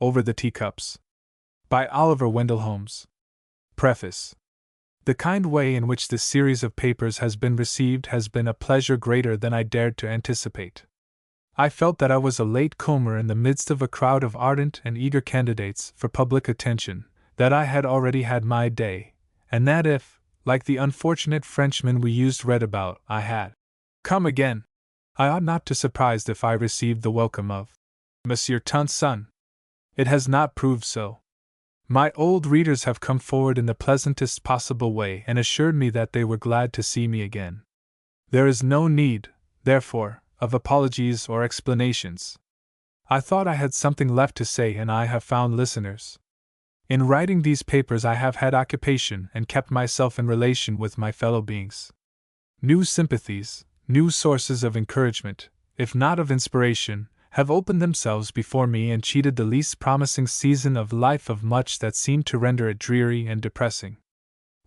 Over the Teacups. By Oliver Wendell Holmes. Preface. The kind way in which this series of papers has been received has been a pleasure greater than I dared to anticipate. I felt that I was a late comer in the midst of a crowd of ardent and eager candidates for public attention, that I had already had my day, and that if, like the unfortunate Frenchman we used read about, I had come again, I ought not to be surprised if I received the welcome of Monsieur Tonson. It has not proved so. My old readers have come forward in the pleasantest possible way and assured me that they were glad to see me again. There is no need, therefore, of apologies or explanations. I thought I had something left to say, and I have found listeners. In writing these papers I have had occupation and kept myself in relation with my fellow beings. New sympathies, new sources of encouragement, if not of inspiration, have opened themselves before me and cheated the least promising season of life of much that seemed to render it dreary and depressing.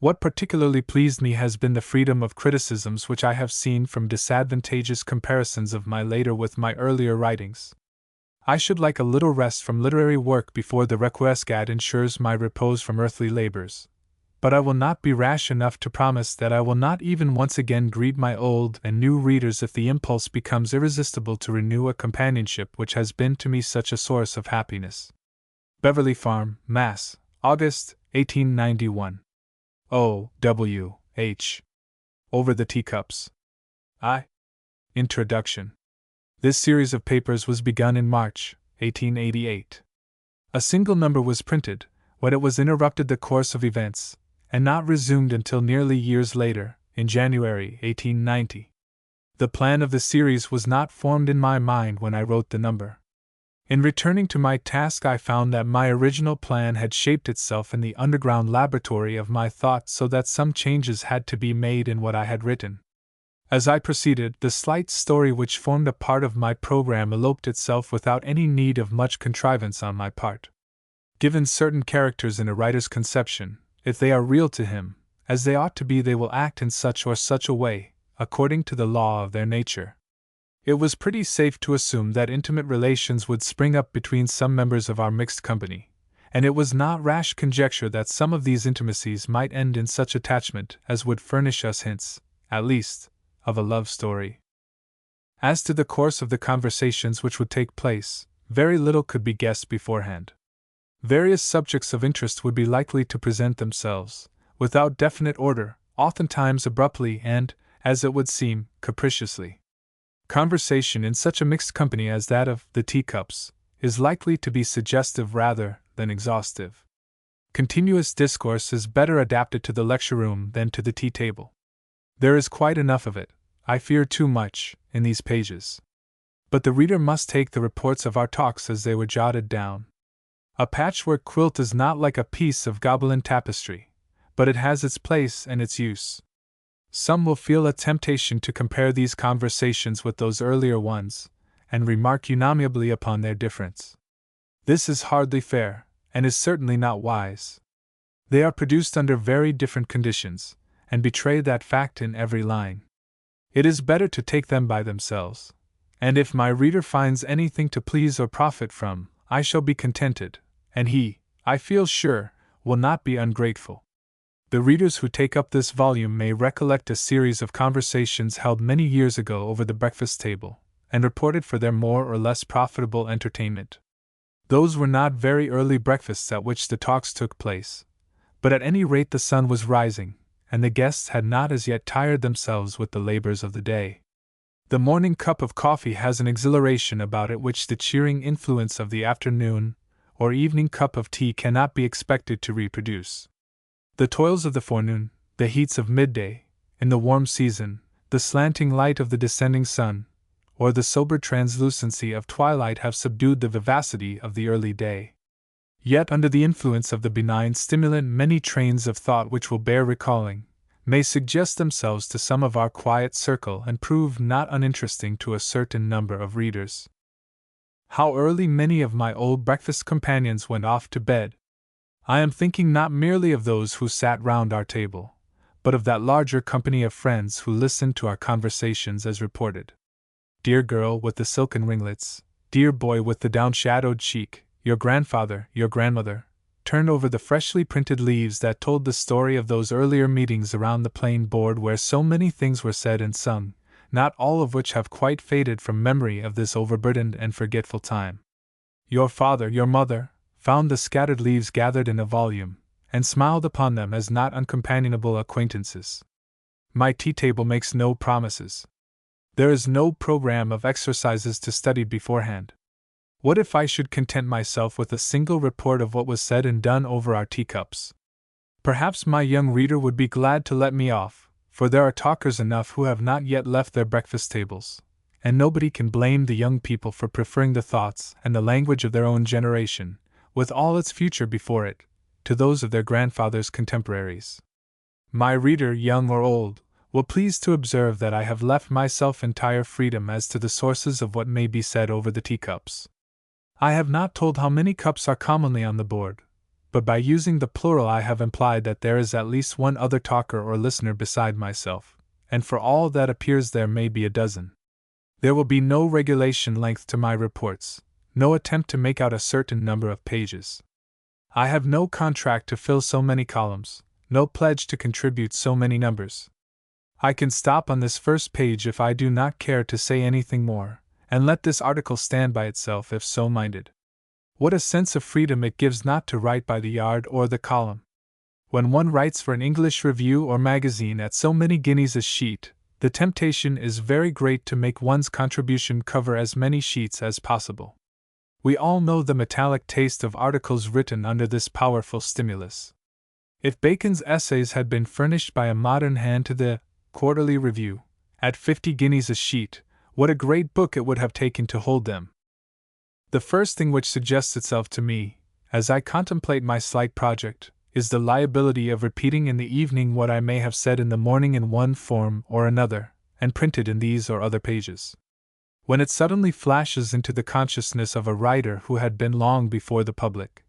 What particularly pleased me has been the freedom of criticisms which I have seen from disadvantageous comparisons of my later with my earlier writings. I should like a little rest from literary work before the Requiescat ensures my repose from earthly labors, but I will not be rash enough to promise that I will not even once again greet my old and new readers if the impulse becomes irresistible to renew a companionship which has been to me such a source of happiness. Beverly Farm, Mass., August, 1891. O. W. H. Over the Teacups. I. Introduction. This series of papers was begun in March, 1888. A single number was printed, when it was interrupted the course of events, and not resumed until nearly years later, in January 1890. The plan of the series was not formed in my mind when I wrote the number. In returning to my task I found that my original plan had shaped itself in the underground laboratory of my thought so that some changes had to be made in what I had written. As I proceeded, the slight story which formed a part of my program eloped itself without any need of much contrivance on my part. Given certain characters in a writer's conception, if they are real to him, as they ought to be, they will act in such or such a way, according to the law of their nature. It was pretty safe to assume that intimate relations would spring up between some members of our mixed company, and it was not rash conjecture that some of these intimacies might end in such attachment as would furnish us hints, at least, of a love story. As to the course of the conversations which would take place, very little could be guessed beforehand. Various subjects of interest would be likely to present themselves, without definite order, oftentimes abruptly and, as it would seem, capriciously. Conversation in such a mixed company as that of the Teacups is likely to be suggestive rather than exhaustive. Continuous discourse is better adapted to the lecture room than to the tea table. There is quite enough of it, I fear too much, in these pages. But the reader must take the reports of our talks as they were jotted down. A patchwork quilt is not like a piece of Gobelin tapestry, but it has its place and its use. Some will feel a temptation to compare these conversations with those earlier ones, and remark unamiably upon their difference. This is hardly fair, and is certainly not wise. They are produced under very different conditions, and betray that fact in every line. It is better to take them by themselves, and if my reader finds anything to please or profit from, I shall be contented, and he, I feel sure, will not be ungrateful. The readers who take up this volume may recollect a series of conversations held many years ago over the breakfast table, and reported for their more or less profitable entertainment. Those were not very early breakfasts at which the talks took place, but at any rate the sun was rising, and the guests had not as yet tired themselves with the labors of the day. The morning cup of coffee has an exhilaration about it which the cheering influence of the afternoon or evening cup of tea cannot be expected to reproduce. The toils of the forenoon, the heats of midday, in the warm season, the slanting light of the descending sun, or the sober translucency of twilight have subdued the vivacity of the early day. Yet under the influence of the benign stimulant many trains of thought which will bear recalling, may suggest themselves to some of our quiet circle and prove not uninteresting to a certain number of readers. How early many of my old breakfast companions went off to bed! I am thinking not merely of those who sat round our table, but of that larger company of friends who listened to our conversations as reported. Dear girl with the silken ringlets, dear boy with the down-shadowed cheek, your grandfather, your grandmother, turned over the freshly printed leaves that told the story of those earlier meetings around the plain board where so many things were said and sung, not all of which have quite faded from memory of this overburdened and forgetful time. Your father, your mother, found the scattered leaves gathered in a volume, and smiled upon them as not uncompanionable acquaintances. My tea table makes no promises. There is no program of exercises to study beforehand. What if I should content myself with a single report of what was said and done over our teacups? Perhaps my young reader would be glad to let me off, for there are talkers enough who have not yet left their breakfast tables, and nobody can blame the young people for preferring the thoughts and the language of their own generation, with all its future before it, to those of their grandfathers' contemporaries. My reader, young or old, will please to observe that I have left myself entire freedom as to the sources of what may be said over the teacups. I have not told how many cups are commonly on the board, but by using the plural I have implied that there is at least one other talker or listener beside myself, and for all that appears there may be a dozen. There will be no regulation length to my reports, no attempt to make out a certain number of pages. I have no contract to fill so many columns, no pledge to contribute so many numbers. I can stop on this first page if I do not care to say anything more, and let this article stand by itself if so minded. What a sense of freedom it gives not to write by the yard or the column! When one writes for an English review or magazine at so many guineas a sheet, the temptation is very great to make one's contribution cover as many sheets as possible. We all know the metallic taste of articles written under this powerful stimulus. If Bacon's essays had been furnished by a modern hand to the Quarterly Review, at 50 guineas a sheet, what a great book it would have taken to hold them! The first thing which suggests itself to me, as I contemplate my slight project, is the liability of repeating in the evening what I may have said in the morning in one form or another, and printed in these or other pages. When it suddenly flashes into the consciousness of a writer who had been long before the public.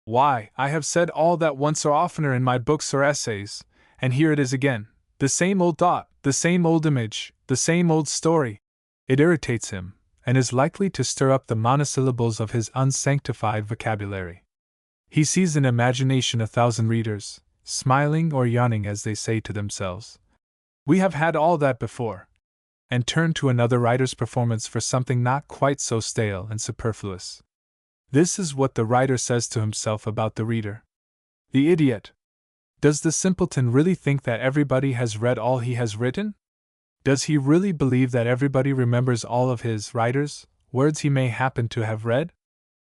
Why, I have said all that once or oftener in my books or essays, and here it is again, the same old thought, the same old image, the same old story. It irritates him, and is likely to stir up the monosyllables of his unsanctified vocabulary. He sees in imagination 1,000 readers, smiling or yawning as they say to themselves, "We have had all that before," and turn to another writer's performance for something not quite so stale and superfluous. This is what the writer says to himself about the reader. The idiot! Does the simpleton really think that everybody has read all he has written? Does he really believe that everybody remembers all of his writers' words he may happen to have read?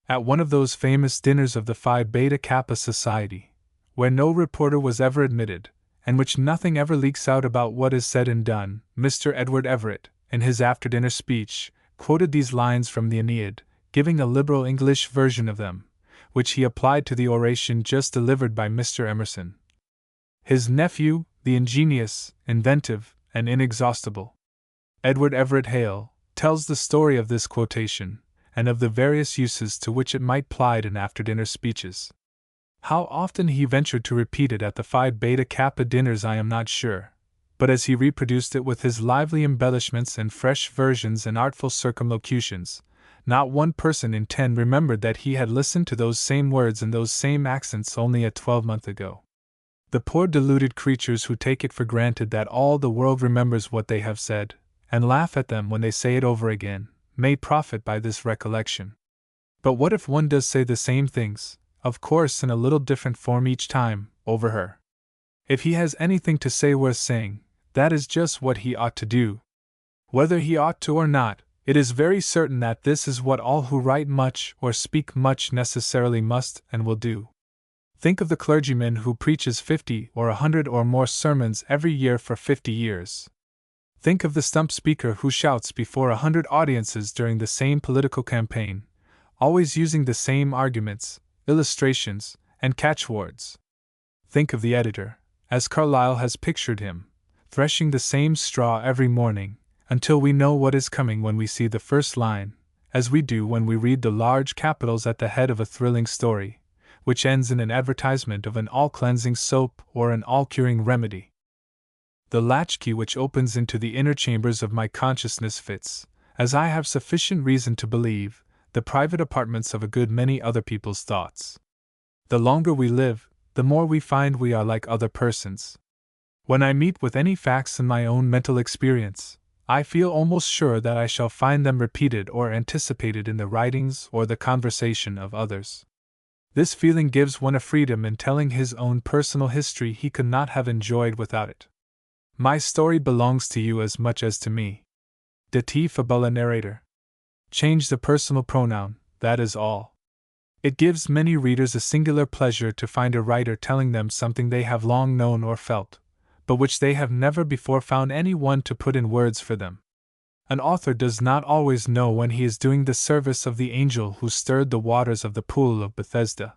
At one of those famous dinners of the Phi Beta Kappa Society, where no reporter was ever admitted, and which nothing ever leaks out about what is said and done, Mr. Edward Everett, in his after-dinner speech, quoted these lines from the Aeneid, giving a liberal English version of them, which he applied to the oration just delivered by Mr. Emerson. His nephew, the ingenious, inventive, and inexhaustible Edward Everett Hale, tells the story of this quotation, and of the various uses to which it might plied in after-dinner speeches. How often he ventured to repeat it at the Phi Beta Kappa dinners I am not sure, but as he reproduced it with his lively embellishments and fresh versions and artful circumlocutions, not one person in 10 remembered that he had listened to those same words in those same accents only a 12-month ago. The poor deluded creatures who take it for granted that all the world remembers what they have said, and laugh at them when they say it over again, may profit by this recollection. But what if one does say the same things, of course in a little different form each time, over her? If he has anything to say worth saying, that is just what he ought to do. Whether he ought to or not, it is very certain that this is what all who write much or speak much necessarily must and will do. Think of the clergyman who preaches 50 or 100 or more sermons every year for 50 years. Think of the stump speaker who shouts before 100 audiences during the same political campaign, always using the same arguments, illustrations, and catchwords. Think of the editor, as Carlyle has pictured him, threshing the same straw every morning, until we know what is coming when we see the first line, as we do when we read the large capitals at the head of a thrilling story, which ends in an advertisement of an all-cleansing soap or an all-curing remedy. The latchkey which opens into the inner chambers of my consciousness fits, as I have sufficient reason to believe, the private apartments of a good many other people's thoughts. The longer we live, the more we find we are like other persons. When I meet with any facts in my own mental experience, I feel almost sure that I shall find them repeated or anticipated in the writings or the conversation of others. This feeling gives one a freedom in telling his own personal history he could not have enjoyed without it. My story belongs to you as much as to me. De te fabula narrator. Change the personal pronoun, that is all. It gives many readers a singular pleasure to find a writer telling them something they have long known or felt, but which they have never before found any one to put in words for them. An author does not always know when he is doing the service of the angel who stirred the waters of the pool of Bethesda.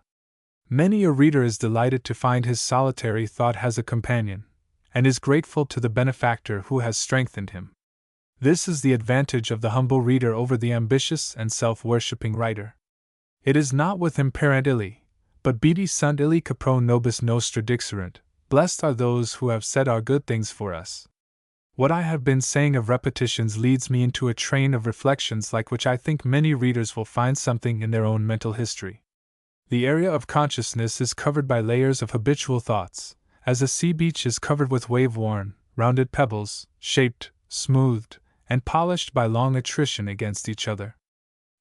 Many a reader is delighted to find his solitary thought has a companion, and is grateful to the benefactor who has strengthened him. This is the advantage of the humble reader over the ambitious and self-worshipping writer. It is not with him parent illi, but bidi sunt illi capro nobis nostra dixerunt, blessed are those who have said our good things for us. What I have been saying of repetitions leads me into a train of reflections like which I think many readers will find something in their own mental history. The area of consciousness is covered by layers of habitual thoughts, as a sea beach is covered with wave-worn, rounded pebbles, shaped, smoothed, and polished by long attrition against each other.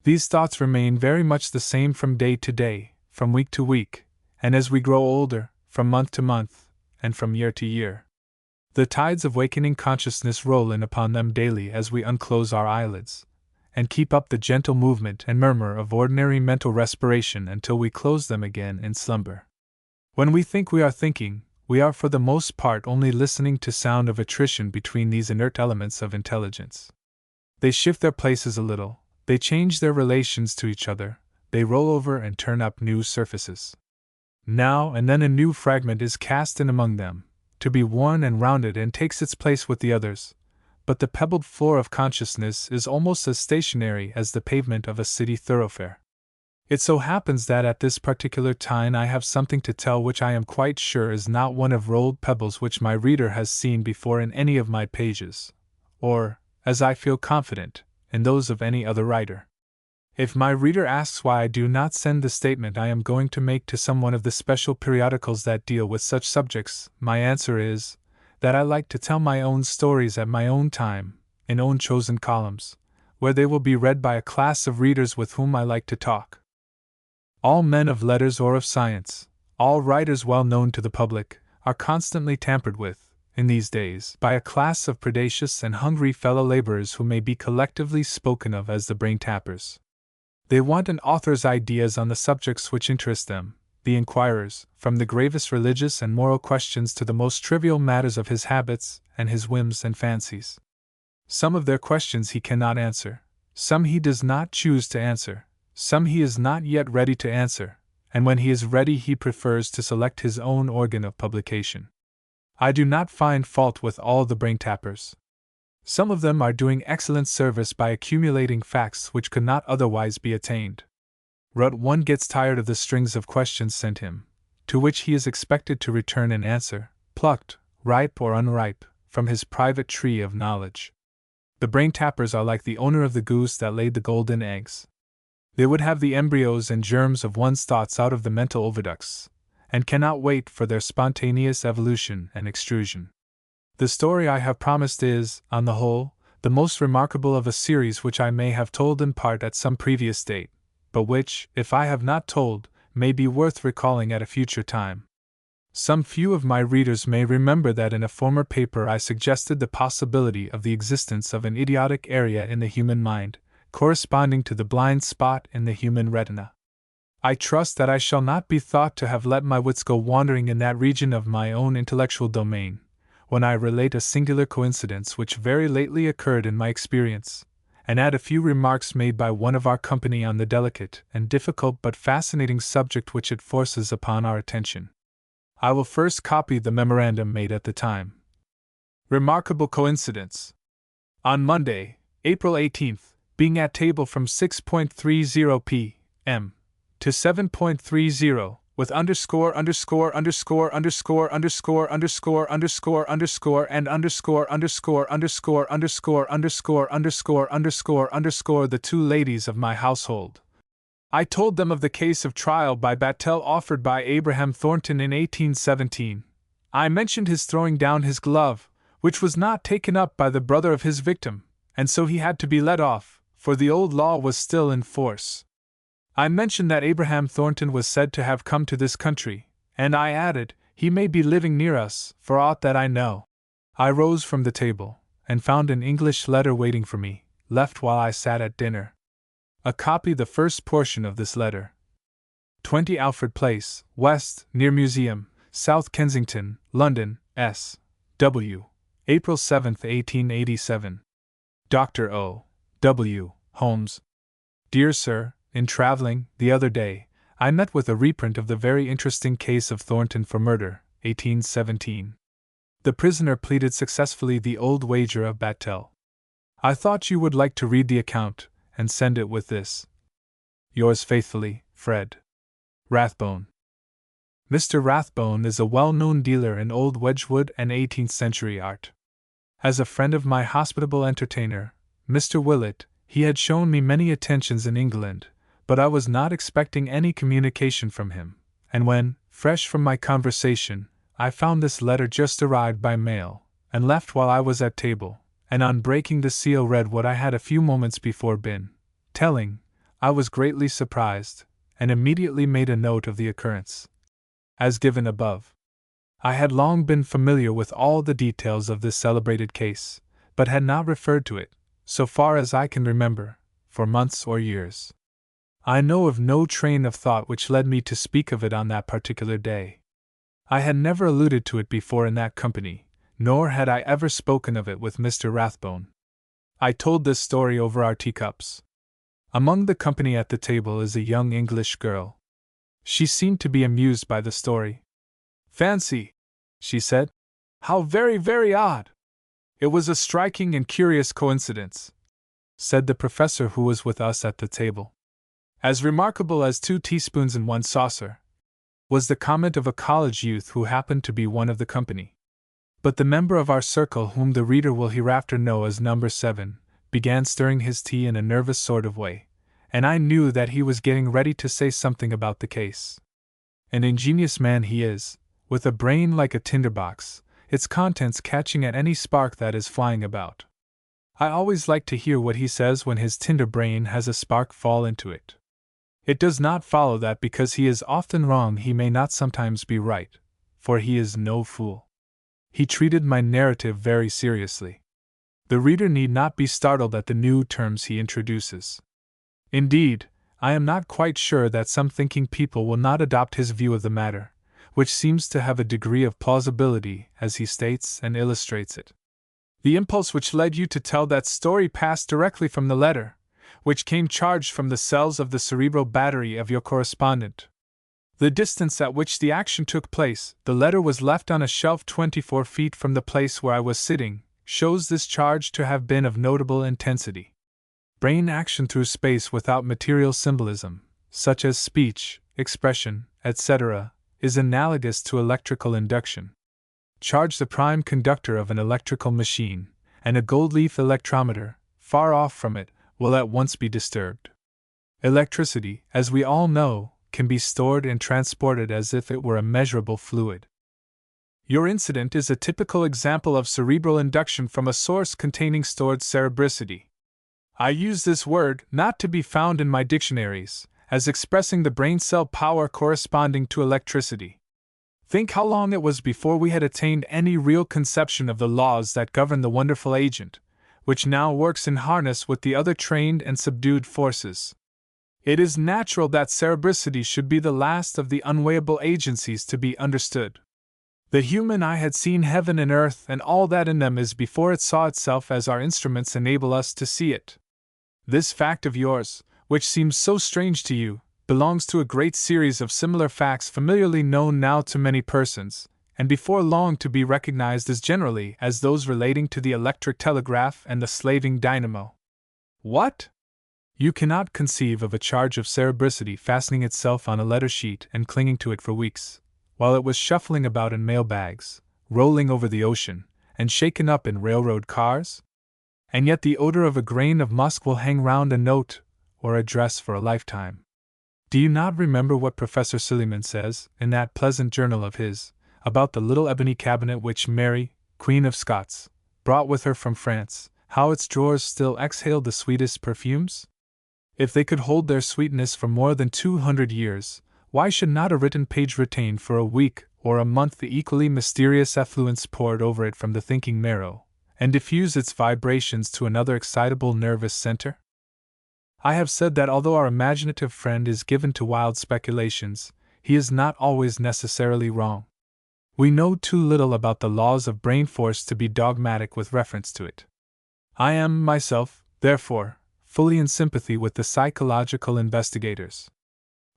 These thoughts remain very much the same from day to day, from week to week, and as we grow older, from month to month, and from year to year. The tides of wakening consciousness roll in upon them daily as we unclose our eyelids, and keep up the gentle movement and murmur of ordinary mental respiration until we close them again in slumber. When we think we are thinking, we are for the most part only listening to sound of attrition between these inert elements of intelligence. They shift their places a little, they change their relations to each other, they roll over and turn up new surfaces. Now and then a new fragment is cast in among them, to be worn and rounded and takes its place with the others, but the pebbled floor of consciousness is almost as stationary as the pavement of a city thoroughfare. It so happens that at this particular time I have something to tell which I am quite sure is not one of rolled pebbles which my reader has seen before in any of my pages, or, as I feel confident, in those of any other writer. If my reader asks why I do not send the statement I am going to make to some one of the special periodicals that deal with such subjects, my answer is, that I like to tell my own stories at my own time, in own chosen columns, where they will be read by a class of readers with whom I like to talk. All men of letters or of science, all writers well known to the public, are constantly tampered with, in these days, by a class of predacious and hungry fellow laborers who may be collectively spoken of as the brain tappers. They want an author's ideas on the subjects which interest them, the inquirers, from the gravest religious and moral questions to the most trivial matters of his habits and his whims and fancies. Some of their questions he cannot answer, some he does not choose to answer, some he is not yet ready to answer, and when he is ready he prefers to select his own organ of publication. I do not find fault with all the brain tappers. Some of them are doing excellent service by accumulating facts which could not otherwise be attained. But one gets tired of the strings of questions sent him, to which he is expected to return an answer, plucked, ripe or unripe, from his private tree of knowledge. The brain tappers are like the owner of the goose that laid the golden eggs. They would have the embryos and germs of one's thoughts out of the mental oviducts, and cannot wait for their spontaneous evolution and extrusion. The story I have promised is, on the whole, the most remarkable of a series which I may have told in part at some previous date, but which, if I have not told, may be worth recalling at a future time. Some few of my readers may remember that in a former paper I suggested the possibility of the existence of an idiotic area in the human mind, corresponding to the blind spot in the human retina. I trust that I shall not be thought to have let my wits go wandering in that region of my own intellectual domain, when I relate a singular coincidence which very lately occurred in my experience, and add a few remarks made by one of our company on the delicate and difficult but fascinating subject which it forces upon our attention. I will first copy the memorandum made at the time. Remarkable coincidence. On Monday, April 18th, being at table from 6:30 p.m. to 7:30, with underscore and underscore the two ladies of my household, I told them of the case of trial by Battelle offered by Abraham Thornton in 1817. I mentioned his throwing down his glove, which was not taken up by the brother of his victim, and so he had to be let off, for the old law was still in force. I mentioned that Abraham Thornton was said to have come to this country, and I added, he may be living near us, for aught that I know. I rose from the table, and found an English letter waiting for me, left while I sat at dinner. A copy the first portion of this letter. 20 Alfred Place, West, near Museum, South Kensington, London, S. W. April 7, 1887. Dr. O. W. Holmes. Dear Sir, in traveling, the other day, I met with a reprint of the very interesting case of Thornton for murder, 1817. The prisoner pleaded successfully the old wager of Battelle. I thought you would like to read the account, and send it with this. Yours faithfully, Fred. Rathbone. Mr. Rathbone is a well-known dealer in old Wedgwood and 18th-century art. As a friend of my hospitable entertainer, Mr. Willett, he had shown me many attentions in England, but I was not expecting any communication from him, and when, fresh from my conversation, I found this letter just arrived by mail, and left while I was at table, and on breaking the seal read what I had a few moments before been telling, I was greatly surprised, and immediately made a note of the occurrence, as given above. I had long been familiar with all the details of this celebrated case, but had not referred to it, so far as I can remember, for months or years. I know of no train of thought which led me to speak of it on that particular day. I had never alluded to it before in that company, nor had I ever spoken of it with Mr. Rathbone. I told this story over our teacups. Among the company at the table is a young English girl. She seemed to be amused by the story. Fancy, she said. How very, very odd! It was a striking and curious coincidence, said the professor who was with us at the table. As remarkable as 2 teaspoons in 1 saucer, was the comment of a college youth who happened to be one of the company. But the member of our circle whom the reader will hereafter know as Number 7, began stirring his tea in a nervous sort of way, and I knew that he was getting ready to say something about the case. An ingenious man he is, with a brain like a tinderbox, its contents catching at any spark that is flying about. I always like to hear what he says when his tinder brain has a spark fall into it. It does not follow that because he is often wrong he may not sometimes be right, for he is no fool. He treated my narrative very seriously. The reader need not be startled at the new terms he introduces. Indeed, I am not quite sure that some thinking people will not adopt his view of the matter, which seems to have a degree of plausibility as he states and illustrates it. The impulse which led you to tell that story passed directly from the letter, which came charged from the cells of the cerebral battery of your correspondent. The distance at which the action took place, the letter was left on a shelf 24 feet from the place where I was sitting, shows this charge to have been of notable intensity. Brain action through space without material symbolism, such as speech, expression, etc., is analogous to electrical induction. Charge the prime conductor of an electrical machine, and a gold-leaf electrometer, far off from it, will at once be disturbed. Electricity, as we all know, can be stored and transported as if it were a measurable fluid. Your incident is a typical example of cerebral induction from a source containing stored cerebricity. I use this word, not to be found in my dictionaries, as expressing the brain cell power corresponding to electricity. Think how long it was before we had attained any real conception of the laws that govern the wonderful agent, which now works in harness with the other trained and subdued forces. It is natural that cerebricity should be the last of the unweighable agencies to be understood. The human eye had seen heaven and earth and all that in them is before it saw itself as our instruments enable us to see it. This fact of yours, which seems so strange to you, belongs to a great series of similar facts familiarly known now to many persons, and before long to be recognized as generally as those relating to the electric telegraph and the slaving dynamo. What? You cannot conceive of a charge of cerebricity fastening itself on a letter sheet and clinging to it for weeks, while it was shuffling about in mail bags, rolling over the ocean, and shaken up in railroad cars? And yet the odor of a grain of musk will hang round a note or address for a lifetime. Do you not remember what Professor Silliman says, in that pleasant journal of his, about the little ebony cabinet which Mary, Queen of Scots, brought with her from France, how its drawers still exhaled the sweetest perfumes? If they could hold their sweetness for more than 200 years, why should not a written page retain for a week or a month the equally mysterious effluence poured over it from the thinking marrow, and diffuse its vibrations to another excitable nervous center? I have said that although our imaginative friend is given to wild speculations, he is not always necessarily wrong. We know too little about the laws of brain force to be dogmatic with reference to it. I am, myself, therefore, fully in sympathy with the psychological investigators.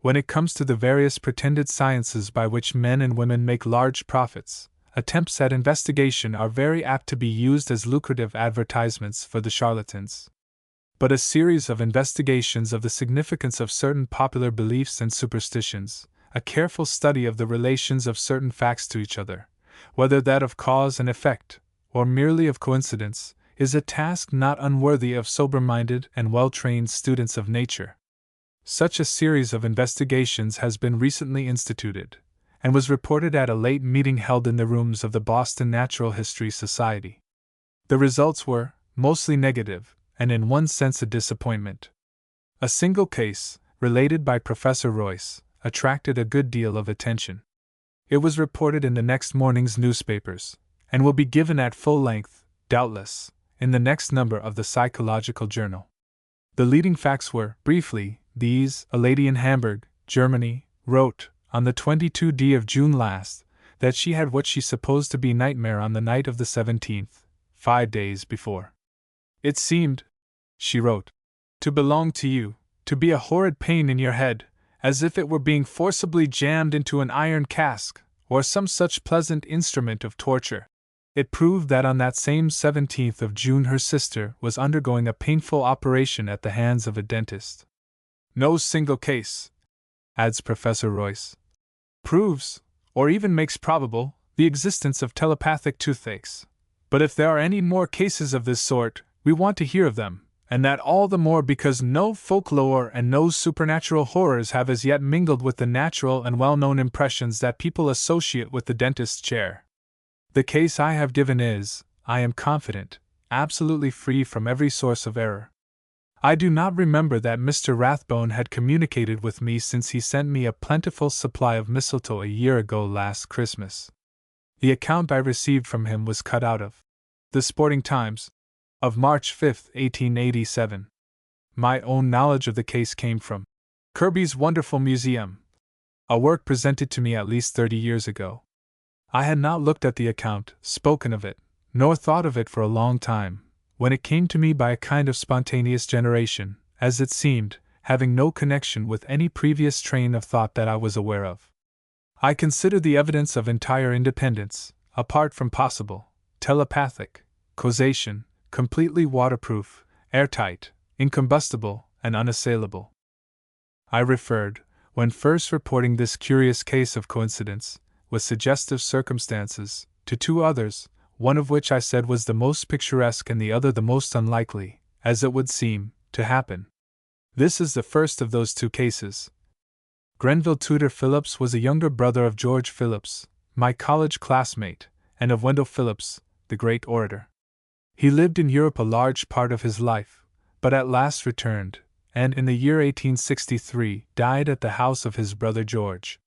When it comes to the various pretended sciences by which men and women make large profits, attempts at investigation are very apt to be used as lucrative advertisements for the charlatans. But a series of investigations of the significance of certain popular beliefs and superstitions, a careful study of the relations of certain facts to each other, whether that of cause and effect, or merely of coincidence, is a task not unworthy of sober-minded and well-trained students of nature. Such a series of investigations has been recently instituted, and was reported at a late meeting held in the rooms of the Boston Natural History Society. The results were mostly negative, and in one sense a disappointment. A single case, related by Professor Royce, attracted a good deal of attention. It was reported in the next morning's newspapers, and will be given at full length, doubtless, in the next number of the Psychological Journal. The leading facts were, briefly, these: a lady in Hamburg, Germany, wrote, on the 22d of June last, that she had what she supposed to be nightmare on the night of the 17th, 5 days before. It seemed, she wrote, to belong to you, to be a horrid pain in your head, as if it were being forcibly jammed into an iron cask, or some such pleasant instrument of torture. It proved that on that same 17th of June her sister was undergoing a painful operation at the hands of a dentist. No single case, adds Professor Royce, proves, or even makes probable, the existence of telepathic toothaches. But if there are any more cases of this sort, we want to hear of them, and that all the more because no folklore and no supernatural horrors have as yet mingled with the natural and well-known impressions that people associate with the dentist's chair. The case I have given is, I am confident, absolutely free from every source of error. I do not remember that Mr. Rathbone had communicated with me since he sent me a plentiful supply of mistletoe a year ago last Christmas. The account I received from him was cut out of The Sporting Times, of March 5, 1887. My own knowledge of the case came from Kirby's Wonderful Museum, a work presented to me at least 30 years ago. I had not looked at the account, spoken of it, nor thought of it for a long time, when it came to me by a kind of spontaneous generation, as it seemed, having no connection with any previous train of thought that I was aware of. I considered the evidence of entire independence, apart from possible, telepathic, causation, completely waterproof, airtight, incombustible, and unassailable. I referred, when first reporting this curious case of coincidence, with suggestive circumstances, to two others, one of which I said was the most picturesque and the other the most unlikely, as it would seem, to happen. This is the first of those two cases. Grenville Tudor Phillips was a younger brother of George Phillips, my college classmate, and of Wendell Phillips, the great orator. He lived in Europe a large part of his life, but at last returned, and in the year 1863 died at the house of his brother George.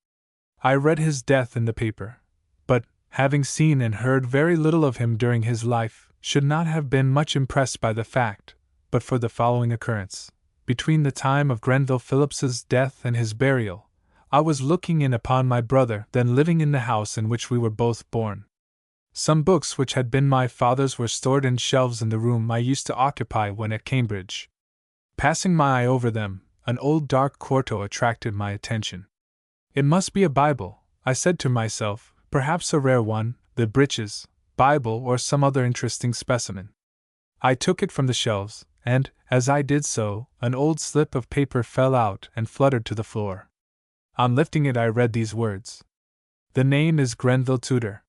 I read his death in the paper, but, having seen and heard very little of him during his life, should not have been much impressed by the fact, but for the following occurrence. Between the time of Grenville Phillips's death and his burial, I was looking in upon my brother, then living in the house in which we were both born. Some books which had been my father's were stored in shelves in the room I used to occupy when at Cambridge. Passing my eye over them, an old dark quarto attracted my attention. It must be a Bible, I said to myself, perhaps a rare one, the Breeches Bible or some other interesting specimen. I took it from the shelves, and, as I did so, an old slip of paper fell out and fluttered to the floor. On lifting it I read these words. The name is Grenville Tudor.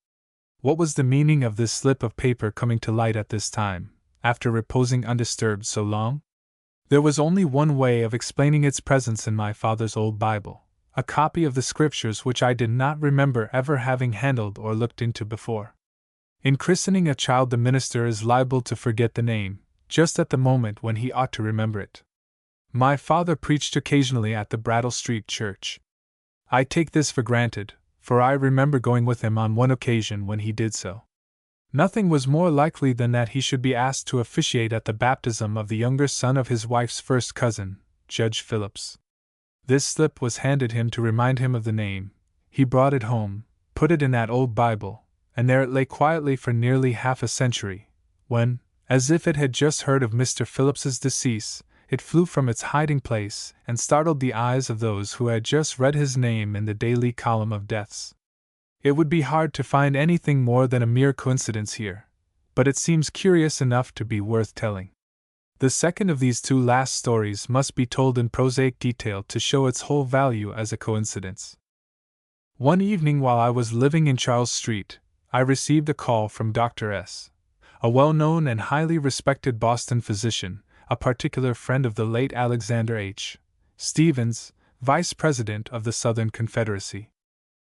What was the meaning of this slip of paper coming to light at this time, after reposing undisturbed so long? There was only one way of explaining its presence in my father's old Bible, a copy of the Scriptures which I did not remember ever having handled or looked into before. In christening a child, the minister is liable to forget the name, just at the moment when he ought to remember it. My father preached occasionally at the Brattle Street Church. I take this for granted, for I remember going with him on one occasion when he did so. Nothing was more likely than that he should be asked to officiate at the baptism of the younger son of his wife's first cousin, Judge Phillips. This slip was handed him to remind him of the name. He brought it home, put it in that old Bible, and there it lay quietly for nearly half a century, when, as if it had just heard of Mr. Phillips's decease, it flew from its hiding place and startled the eyes of those who had just read his name in the daily column of deaths. It would be hard to find anything more than a mere coincidence here, but it seems curious enough to be worth telling. The second of these two last stories must be told in prosaic detail to show its whole value as a coincidence. One evening while I was living in Charles Street, I received a call from Dr. S., a well-known and highly respected Boston physician, a particular friend of the late Alexander H. Stevens, Vice President of the Southern Confederacy.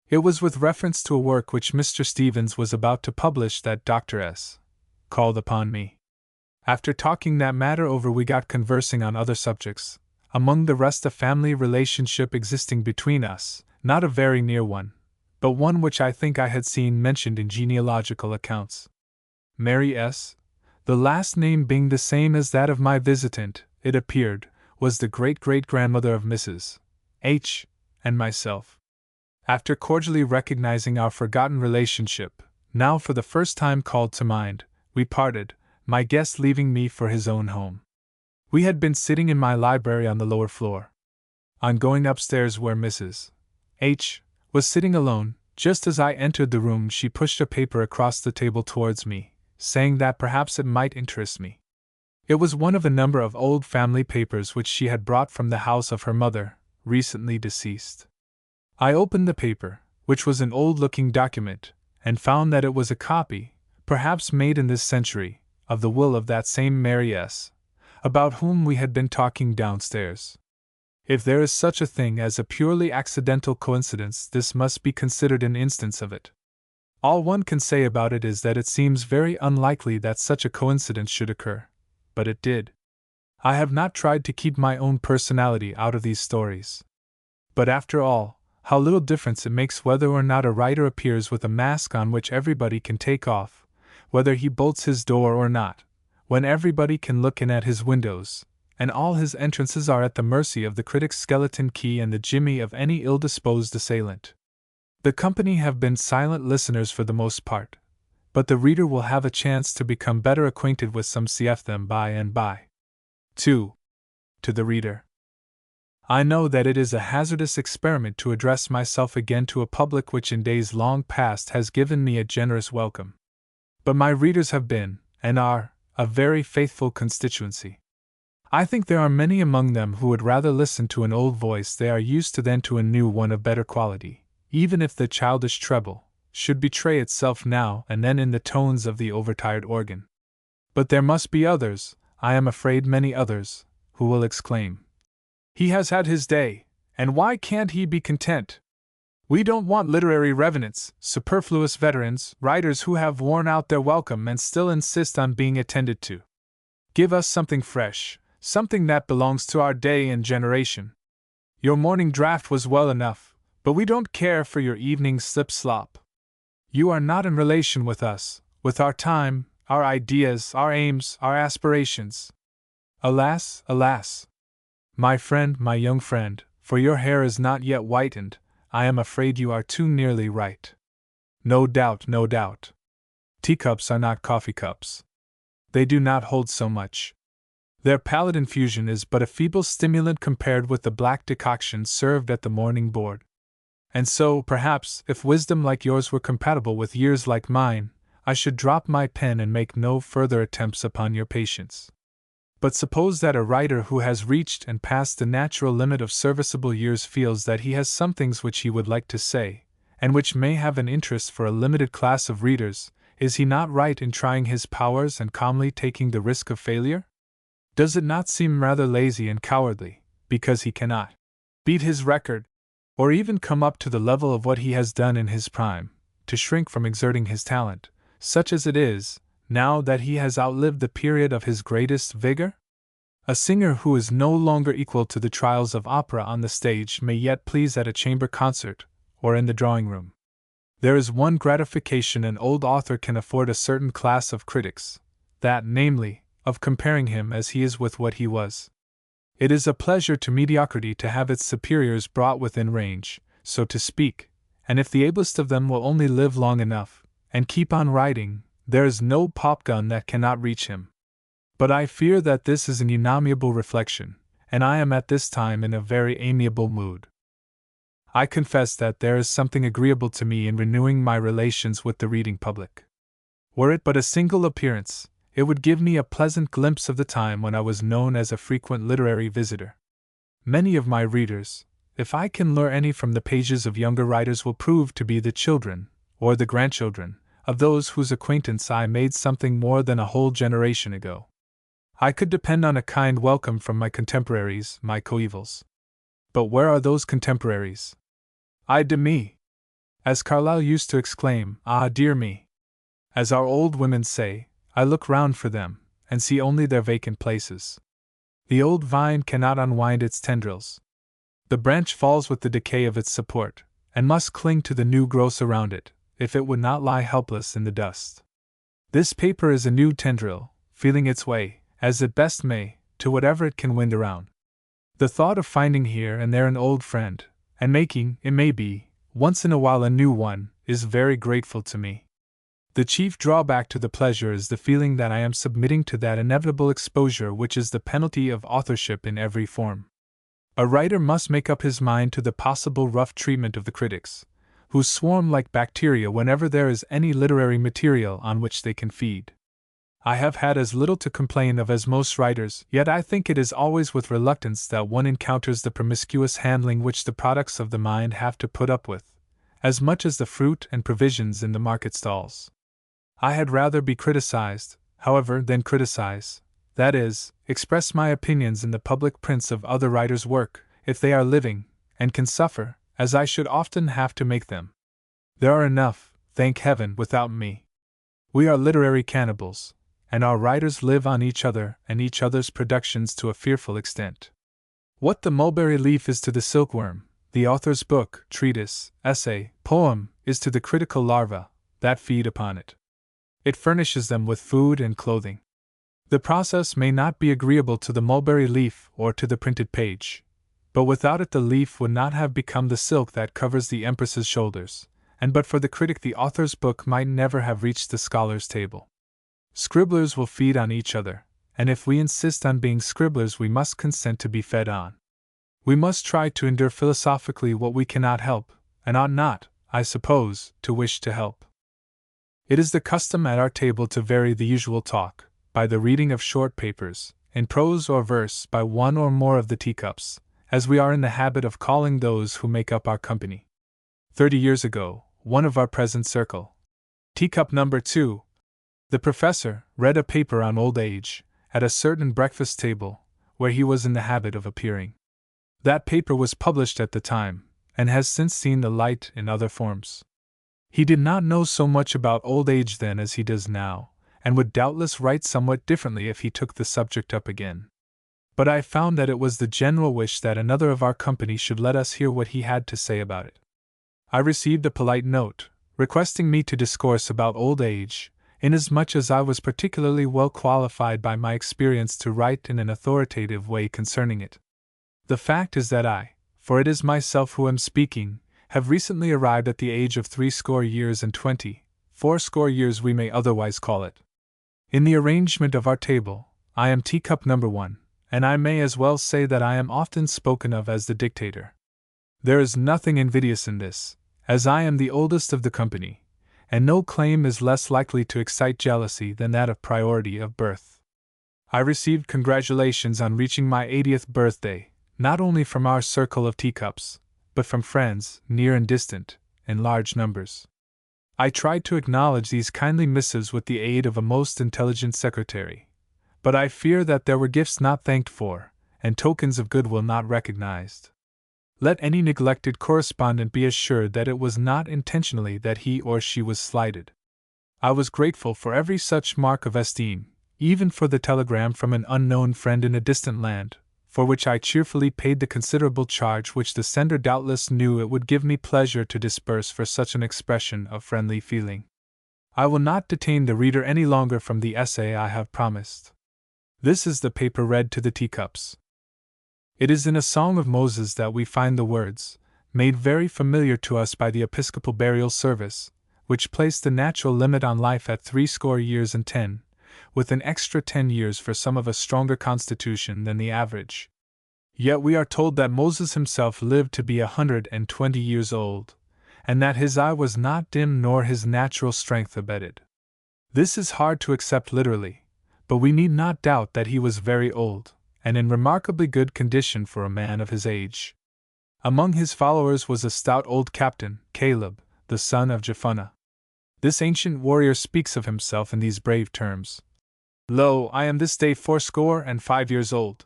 It was with reference to a work which Mr. Stevens was about to publish that Dr. S. called upon me. After talking that matter over, we got conversing on other subjects, among the rest a family relationship existing between us, not a very near one, but one which I think I had seen mentioned in genealogical accounts. Mary S., the last name being the same as that of my visitant, it appeared, was the great-great-grandmother of Mrs. H. and myself. After cordially recognizing our forgotten relationship, now for the first time called to mind, we parted, my guest leaving me for his own home. We had been sitting in my library on the lower floor. On going upstairs where Mrs. H. was sitting alone, just as I entered the room she pushed a paper across the table towards me, saying that perhaps it might interest me. It was one of a number of old family papers which she had brought from the house of her mother, recently deceased. I opened the paper, which was an old-looking document, and found that it was a copy, perhaps made in this century, of the will of that same Mary S., about whom we had been talking downstairs. If there is such a thing as a purely accidental coincidence, this must be considered an instance of it. All one can say about it is that it seems very unlikely that such a coincidence should occur, but it did. I have not tried to keep my own personality out of these stories. But after all, how little difference it makes whether or not a writer appears with a mask on which everybody can take off, whether he bolts his door or not, when everybody can look in at his windows, and all his entrances are at the mercy of the critic's skeleton key and the jimmy of any ill-disposed assailant. The company have been silent listeners for the most part, but the reader will have a chance to become better acquainted with some of them by and by. 2. To the reader. I know that it is a hazardous experiment to address myself again to a public which in days long past has given me a generous welcome. But my readers have been, and are, a very faithful constituency. I think there are many among them who would rather listen to an old voice they are used to than to a new one of better quality, even if the childish treble should betray itself now and then in the tones of the overtired organ. But there must be others, I am afraid many others, who will exclaim, "He has had his day, and why can't he be content? We don't want literary revenants, superfluous veterans, writers who have worn out their welcome and still insist on being attended to. Give us something fresh, something that belongs to our day and generation. Your morning draft was well enough, but we don't care for your evening slip-slop. You are not in relation with us, with our time, our ideas, our aims, our aspirations. Alas, alas! My friend, my young friend, for your hair is not yet whitened, I am afraid you are too nearly right. No doubt, no doubt. Teacups are not coffee cups. They do not hold so much. Their pallid infusion is but a feeble stimulant compared with the black decoction served at the morning board. And so, perhaps, if wisdom like yours were compatible with years like mine, I should drop my pen and make no further attempts upon your patience. But suppose that a writer who has reached and passed the natural limit of serviceable years feels that he has some things which he would like to say, and which may have an interest for a limited class of readers, is he not right in trying his powers and calmly taking the risk of failure? Does it not seem rather lazy and cowardly, because he cannot beat his record, or even come up to the level of what he has done in his prime, to shrink from exerting his talent, such as it is, now that he has outlived the period of his greatest vigor? A singer who is no longer equal to the trials of opera on the stage may yet please at a chamber concert, or in the drawing room. There is one gratification an old author can afford a certain class of critics, that, namely, of comparing him as he is with what he was. It is a pleasure to mediocrity to have its superiors brought within range, so to speak, and if the ablest of them will only live long enough, and keep on writing, there is no popgun that cannot reach him. But I fear that this is an unamiable reflection, and I am at this time in a very amiable mood. I confess that there is something agreeable to me in renewing my relations with the reading public. Were it but a single appearance, it would give me a pleasant glimpse of the time when I was known as a frequent literary visitor. Many of my readers, if I can lure any from the pages of younger writers, will prove to be the children, or the grandchildren, of those whose acquaintance I made something more than a whole generation ago. I could depend on a kind welcome from my contemporaries, my coevals. But where are those contemporaries? Ay de me! As Carlyle used to exclaim, ah dear me! As our old women say, I look round for them, and see only their vacant places. The old vine cannot unwind its tendrils. The branch falls with the decay of its support, and must cling to the new growths around it, if it would not lie helpless in the dust. This paper is a new tendril, feeling its way, as it best may, to whatever it can wind around. The thought of finding here and there an old friend, and making, it may be, once in a while a new one, is very grateful to me. The chief drawback to the pleasure is the feeling that I am submitting to that inevitable exposure which is the penalty of authorship in every form. A writer must make up his mind to the possible rough treatment of the critics, who swarm like bacteria whenever there is any literary material on which they can feed. I have had as little to complain of as most writers, yet I think it is always with reluctance that one encounters the promiscuous handling which the products of the mind have to put up with, as much as the fruit and provisions in the market stalls. I had rather be criticized, however, than criticize, that is, express my opinions in the public prints of other writers' work, if they are living, and can suffer, as I should often have to make them. There are enough, thank heaven, without me. We are literary cannibals, and our writers live on each other and each other's productions to a fearful extent. What the mulberry leaf is to the silkworm, the author's book, treatise, essay, poem, is to the critical larvae that feed upon it. It furnishes them with food and clothing. The process may not be agreeable to the mulberry leaf or to the printed page, but without it the leaf would not have become the silk that covers the empress's shoulders, and but for the critic the author's book might never have reached the scholar's table. Scribblers will feed on each other, and if we insist on being scribblers we must consent to be fed on. We must try to endure philosophically what we cannot help, and ought not, I suppose, to wish to help. It is the custom at our table to vary the usual talk, by the reading of short papers, in prose or verse by one or more of the teacups, as we are in the habit of calling those who make up our company. 30 years ago, one of our present circle, Teacup number 2, the professor, read a paper on old age, at a certain breakfast table, where he was in the habit of appearing. That paper was published at the time, and has since seen the light in other forms. He did not know so much about old age then as he does now, and would doubtless write somewhat differently if he took the subject up again. But I found that it was the general wish that another of our company should let us hear what he had to say about it. I received a polite note, requesting me to discourse about old age, inasmuch as I was particularly well qualified by my experience to write in an authoritative way concerning it. The fact is that I, for it is myself who am speaking, have recently arrived at the age of 80 years and 20, 80 years we may otherwise call it. In the arrangement of our table, I am teacup number 1, and I may as well say that I am often spoken of as the dictator. There is nothing invidious in this, as I am the oldest of the company, and no claim is less likely to excite jealousy than that of priority of birth. I received congratulations on reaching my 80th birthday, not only from our circle of teacups, but from friends, near and distant, in large numbers. I tried to acknowledge these kindly missives with the aid of a most intelligent secretary, But I fear that there were gifts not thanked for, and tokens of goodwill not recognized. Let any neglected correspondent be assured that it was not intentionally that he or she was slighted. I was grateful for every such mark of esteem, even for the telegram from an unknown friend in a distant land, for which I cheerfully paid the considerable charge which the sender doubtless knew it would give me pleasure to disburse for such an expression of friendly feeling. I will not detain the reader any longer from the essay I have promised. This is the paper read to the Teacups. It is in a Song of Moses that we find the words, made very familiar to us by the Episcopal burial service, which placed the natural limit on life at 60 years and 10, with an extra 10 years for some of a stronger constitution than the average. Yet we are told that Moses himself lived to be 120 years old, and that his eye was not dim nor his natural strength abated. This is hard to accept literally, but we need not doubt that he was very old, and in remarkably good condition for a man of his age. Among his followers was a stout old captain, Caleb, the son of Jephunneh. This ancient warrior speaks of himself in these brave terms. Lo, I am this day 65 years old.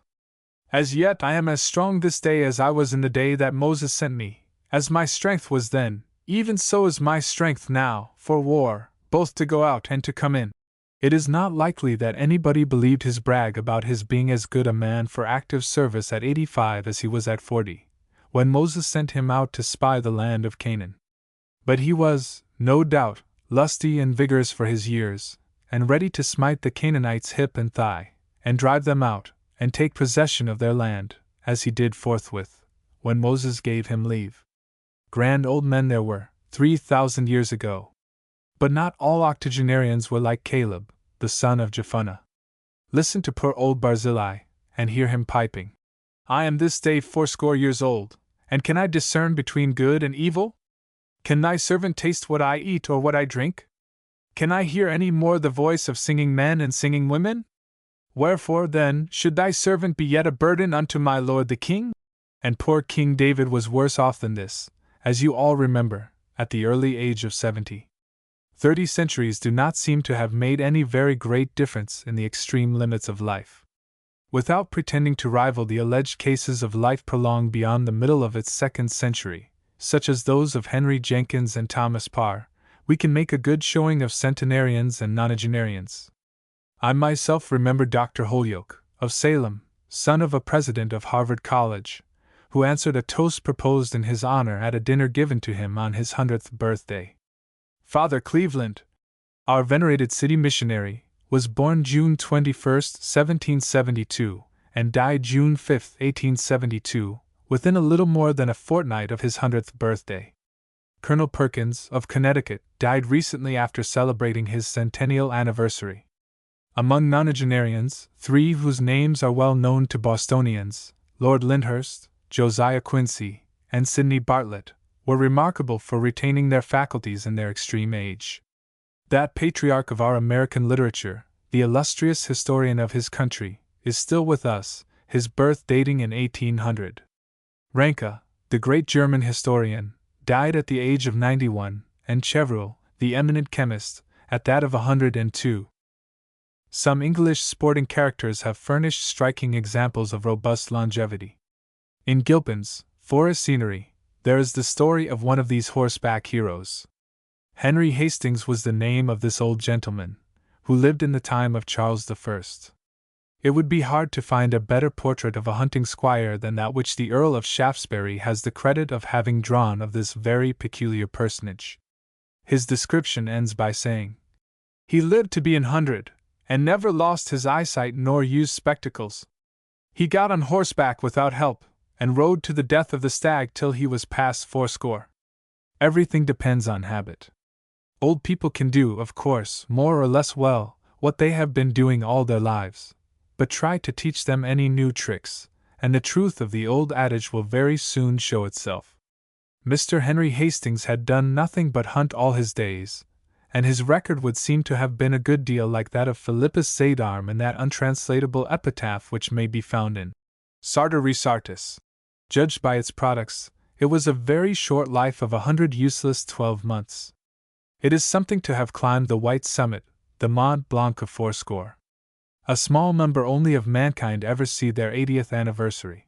As yet I am as strong this day as I was in the day that Moses sent me, as my strength was then, even so is my strength now, for war, both to go out and to come in. It is not likely that anybody believed his brag about his being as good a man for active service at 85 as he was at 40, when Moses sent him out to spy the land of Canaan. But he was, no doubt, lusty and vigorous for his years, and ready to smite the Canaanites hip and thigh, and drive them out, and take possession of their land, as he did forthwith, when Moses gave him leave. Grand old men there were, 3,000 years ago. But not all octogenarians were like Caleb, the son of Jephunneh. Listen to poor old Barzillai, and hear him piping. I am this day 80 years old, and can I discern between good and evil? Can thy servant taste what I eat or what I drink? Can I hear any more the voice of singing men and singing women? Wherefore, then, should thy servant be yet a burden unto my lord the king? And poor King David was worse off than this, as you all remember, at the early age of 70. 30 centuries do not seem to have made any very great difference in the extreme limits of life. Without pretending to rival the alleged cases of life prolonged beyond the middle of its 2nd century, such as those of Henry Jenkins and Thomas Parr, we can make a good showing of centenarians and nonagenarians. I myself remember Dr. Holyoke, of Salem, son of a president of Harvard College, who answered a toast proposed in his honor at a dinner given to him on his 100th birthday. Father Cleveland, our venerated city missionary, was born June 21, 1772, and died June 5, 1872, within a little more than a fortnight of his 100th birthday. Colonel Perkins, of Connecticut, died recently after celebrating his centennial anniversary. Among nonagenarians, 3 whose names are well known to Bostonians, Lord Lyndhurst, Josiah Quincy, and Sidney Bartlett, were remarkable for retaining their faculties in their extreme age. That patriarch of our American literature, the illustrious historian of his country, is still with us, his birth dating in 1800. Ranke, the great German historian, died at the age of 91, and Chevreul, the eminent chemist, at that of 102. Some English sporting characters have furnished striking examples of robust longevity. In Gilpin's Forest Scenery, there is the story of one of these horseback heroes. Henry Hastings was the name of this old gentleman, who lived in the time of Charles I. It would be hard to find a better portrait of a hunting squire than that which the Earl of Shaftesbury has the credit of having drawn of this very peculiar personage. His description ends by saying, "He lived to be 100, and never lost his eyesight nor used spectacles. He got on horseback without help, and rode to the death of the stag till he was past 80. Everything depends on habit. Old people can do, of course, more or less well, what they have been doing all their lives, but try to teach them any new tricks, and the truth of the old adage will very soon show itself. Mr. Henry Hastings had done nothing but hunt all his days, and his record would seem to have been a good deal like that of Philippus Zadarm in that untranslatable epitaph which may be found in Sartor Resartus. Judged by its products, it was a very short life of 100 useless 12 months. It is something to have climbed the white summit, the Mont Blanc of 80. A small number only of mankind ever see their 80th anniversary.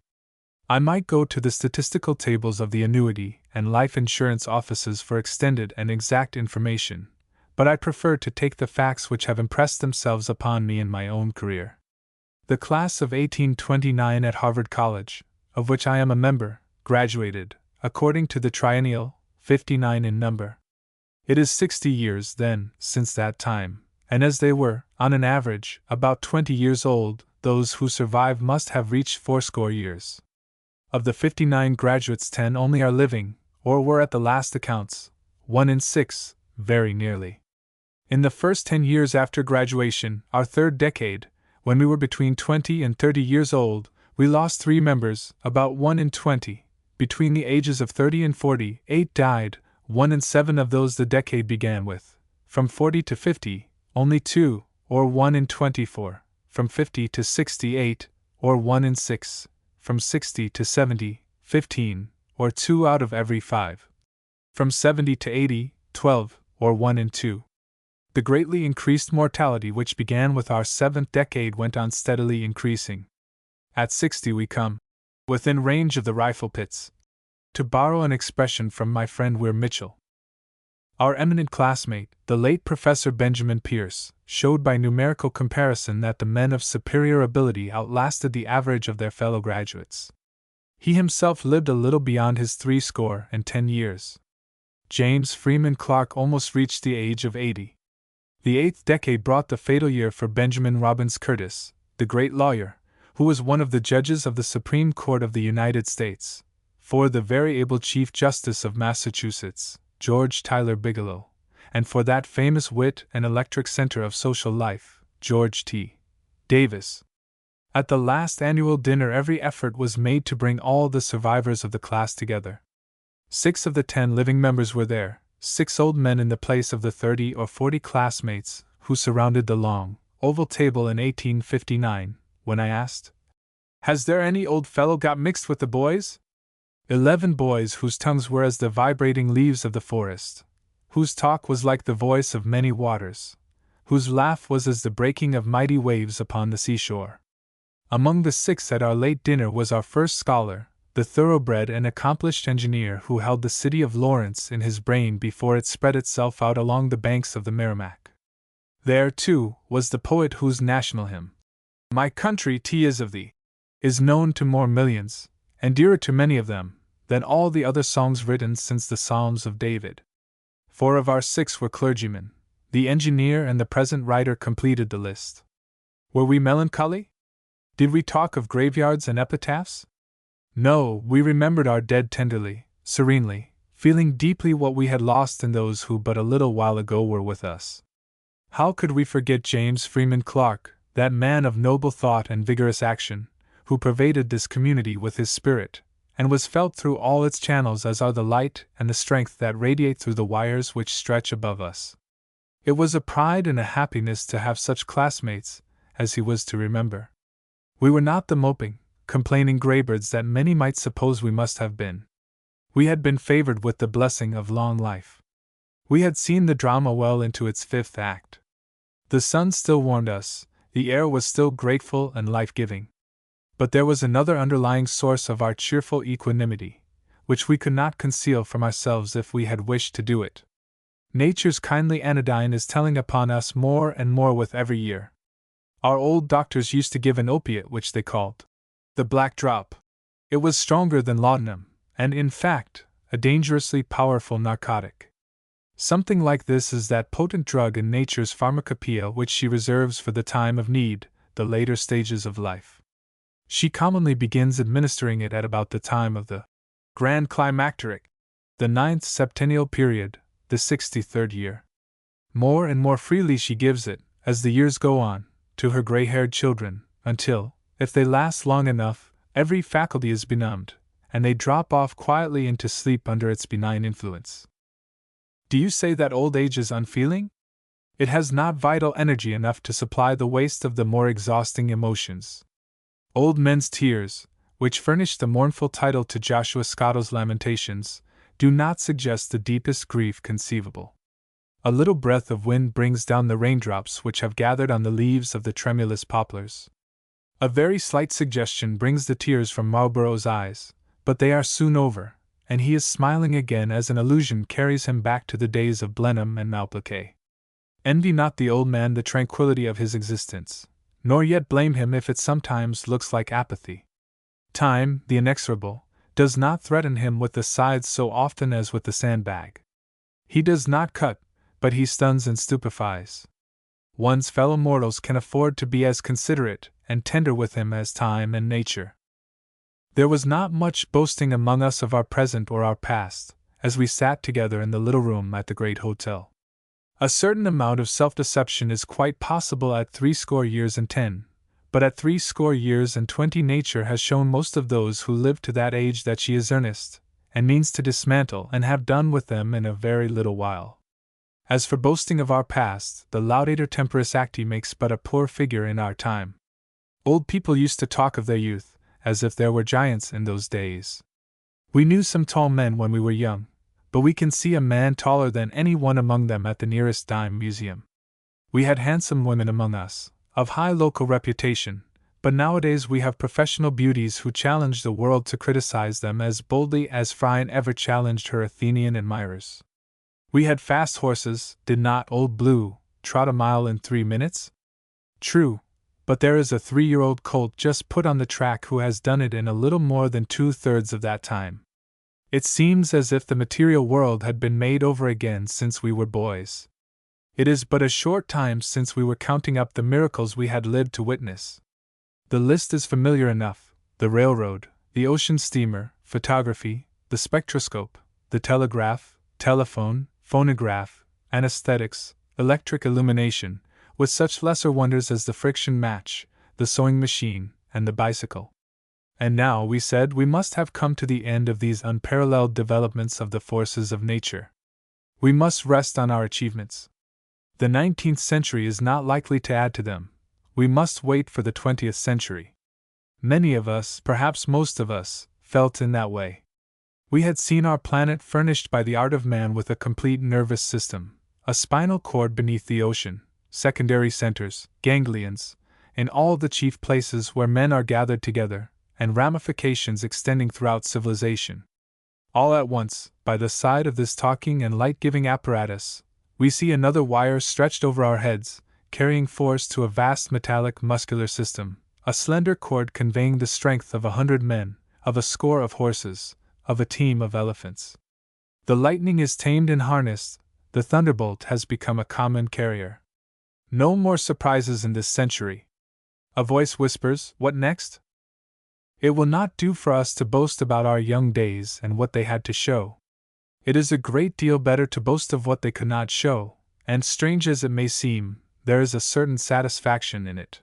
I might go to the statistical tables of the annuity and life insurance offices for extended and exact information, but I prefer to take the facts which have impressed themselves upon me in my own career. The class of 1829 at Harvard College, of which I am a member, graduated, according to the triennial, 59 in number. It is 60 years, then, since that time, and as they were, on an average, about 20 years old, those who survive must have reached 80 years. Of the 59 graduates, 10 only are living, or were at the last accounts, 1 in 6, very nearly. In the first 10 years after graduation, our third decade, when we were between 20 and 30 years old, we lost 3 members, about 1 in 20. Between the ages of 30 and 40, 8 died, 1 in 7 of those the decade began with. From 40 to 50, only 2, or 1 in 24. From 50 to 68, or 1 in 6. From 60 to 70, 15, or 2 out of every 5. From 70 to 80, 12, or 1 in 2. The greatly increased mortality which began with our 7th decade went on steadily increasing. At 60 we come within range of the rifle pits. To borrow an expression from my friend Weir Mitchell, our eminent classmate, the late Professor Benjamin Pierce, showed by numerical comparison that the men of superior ability outlasted the average of their fellow graduates. He himself lived a little beyond his 70 years. James Freeman Clarke almost reached the age of 80. The 8th decade brought the fatal year for Benjamin Robbins Curtis, the great lawyer, who was one of the judges of the Supreme Court of the United States, for the very able Chief Justice of Massachusetts, George Tyler Bigelow, and for that famous wit and electric center of social life, George T. Davis. At the last annual dinner, every effort was made to bring all the survivors of the class together. 6 of the 10 living members were there, 6 old men in the place of the 30 or 40 classmates who surrounded the long, oval table in 1859, when I asked, "Has there any old fellow got mixed with the boys?" 11 boys whose tongues were as the vibrating leaves of the forest, whose talk was like the voice of many waters, whose laugh was as the breaking of mighty waves upon the seashore. Among the 6 at our late dinner was our first scholar, the thoroughbred and accomplished engineer who held the city of Lawrence in his brain before it spread itself out along the banks of the Merrimack. There, too, was the poet whose national hymn, "My country, 'tis of thee," is known to more millions, and dearer to many of them, than all the other songs written since the Psalms of David. 4 of our 6 were clergymen. The engineer and the present writer completed the list. Were we melancholy? Did we talk of graveyards and epitaphs? No, we remembered our dead tenderly, serenely, feeling deeply what we had lost in those who but a little while ago were with us. How could we forget James Freeman Clarke, that man of noble thought and vigorous action, who pervaded this community with his spirit, and was felt through all its channels as are the light and the strength that radiate through the wires which stretch above us? It was a pride and a happiness to have such classmates as he was to remember. We were not the moping, complaining graybirds that many might suppose we must have been. We had been favored with the blessing of long life. We had seen the drama well into its 5th act. The sun still warmed us, the air was still grateful and life-giving. But there was another underlying source of our cheerful equanimity, which we could not conceal from ourselves if we had wished to do it. Nature's kindly anodyne is telling upon us more and more with every year. Our old doctors used to give an opiate which they called the black drop. It was stronger than laudanum, and in fact, a dangerously powerful narcotic. Something like this is that potent drug in nature's pharmacopoeia which she reserves for the time of need, the later stages of life. She commonly begins administering it at about the time of the grand climacteric, the 9th septennial period, the 63rd year. More and more freely she gives it, as the years go on, to her gray-haired children, until, if they last long enough, every faculty is benumbed, and they drop off quietly into sleep under its benign influence. Do you say that old age is unfeeling? It has not vital energy enough to supply the waste of the more exhausting emotions. Old men's tears, which furnish the mournful title to Joshua Scottle's Lamentations, do not suggest the deepest grief conceivable. A little breath of wind brings down the raindrops which have gathered on the leaves of the tremulous poplars. A very slight suggestion brings the tears from Marlborough's eyes, but they are soon over, and he is smiling again as an illusion carries him back to the days of Blenheim and Malplaquet. Envy not the old man the tranquility of his existence, nor yet blame him if it sometimes looks like apathy. Time, the inexorable, does not threaten him with the scythe so often as with the sandbag. He does not cut, but he stuns and stupefies. One's fellow mortals can afford to be as considerate and tender with him as time and nature. There was not much boasting among us of our present or our past, as we sat together in the little room at the great hotel. A certain amount of self-deception is quite possible at 70 years and 10, but at 70 years and 20 nature has shown most of those who live to that age that she is earnest, and means to dismantle and have done with them in a very little while. As for boasting of our past, the laudator temporis acti makes but a poor figure in our time. Old people used to talk of their youth, as if there were giants in those days. We knew some tall men when we were young, but we can see a man taller than any one among them at the nearest dime museum. We had handsome women among us, of high local reputation, but nowadays we have professional beauties who challenge the world to criticize them as boldly as Phryne ever challenged her Athenian admirers. We had fast horses, did not Old Blue trot a mile in 3 minutes? True, but there is a 3-year-old colt just put on the track who has done it in a little more than 2/3 of that time. It seems as if the material world had been made over again since we were boys. It is but a short time since we were counting up the miracles we had lived to witness. The list is familiar enough: the railroad, the ocean steamer, photography, the spectroscope, the telegraph, telephone, phonograph, anesthetics, electric illumination, with such lesser wonders as the friction match, the sewing machine, and the bicycle. And now, we said, we must have come to the end of these unparalleled developments of the forces of nature. We must rest on our achievements. The 19th century is not likely to add to them. We must wait for the 20th century. Many of us, perhaps most of us, felt in that way. We had seen our planet furnished by the art of man with a complete nervous system, a spinal cord beneath the ocean, secondary centers, ganglions, in all the chief places where men are gathered together, and ramifications extending throughout civilization. All at once, by the side of this talking and light-giving apparatus, we see another wire stretched over our heads, carrying force to a vast metallic muscular system, a slender cord conveying the strength of 100 men, of a score of horses, of a team of elephants. The lightning is tamed and harnessed, the thunderbolt has become a common carrier. No more surprises in this century. A voice whispers, "What next?" It will not do for us to boast about our young days and what they had to show. It is a great deal better to boast of what they could not show, and strange as it may seem, there is a certain satisfaction in it.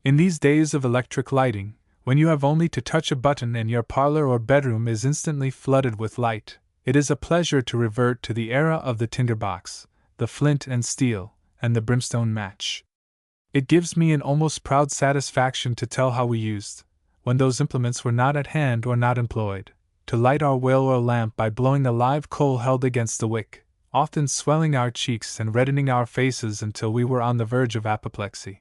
In these days of electric lighting, when you have only to touch a button and your parlor or bedroom is instantly flooded with light, it is a pleasure to revert to the era of the tinderbox, the flint and steel, and the brimstone match. It gives me an almost proud satisfaction to tell how we used, when those implements were not at hand or not employed, to light our whale oil lamp by blowing the live coal held against the wick, often swelling our cheeks and reddening our faces until we were on the verge of apoplexy.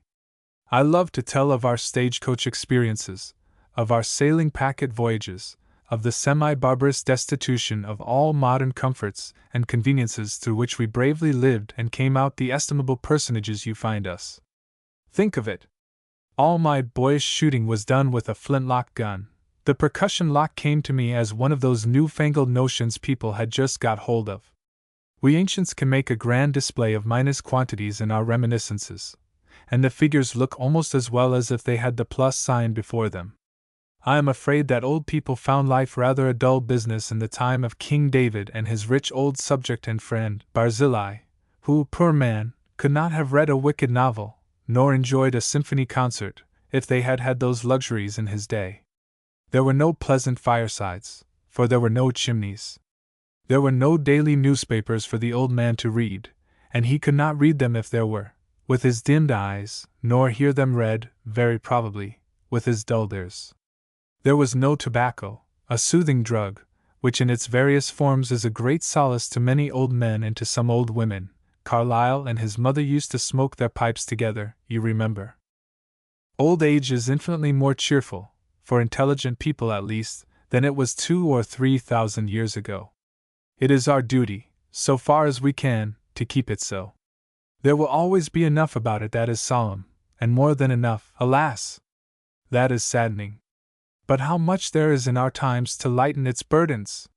I love to tell of our stagecoach experiences, of our sailing packet voyages, of the semi-barbarous destitution of all modern comforts and conveniences through which we bravely lived and came out the estimable personages you find us. Think of it! All my boyish shooting was done with a flintlock gun. The percussion lock came to me as one of those newfangled notions people had just got hold of. We ancients can make a grand display of minus quantities in our reminiscences, and the figures look almost as well as if they had the plus sign before them. I am afraid that old people found life rather a dull business in the time of King David and his rich old subject and friend, Barzillai, who, poor man, could not have read a wicked novel, nor enjoyed a symphony concert, if they had had those luxuries in his day. There were no pleasant firesides, for there were no chimneys. There were no daily newspapers for the old man to read, and he could not read them if there were, with his dimmed eyes, nor hear them read, very probably, with his dulled ears. There was no tobacco, a soothing drug, which in its various forms is a great solace to many old men and to some old women, Carlyle and his mother used to smoke their pipes together, you remember. Old age is infinitely more cheerful, for intelligent people at least, than it was 2,000 or 3,000 years ago. It is our duty, so far as we can, to keep it so. There will always be enough about it that is solemn, and more than enough, alas! That is saddening. But how much there is in our times to lighten its burdens!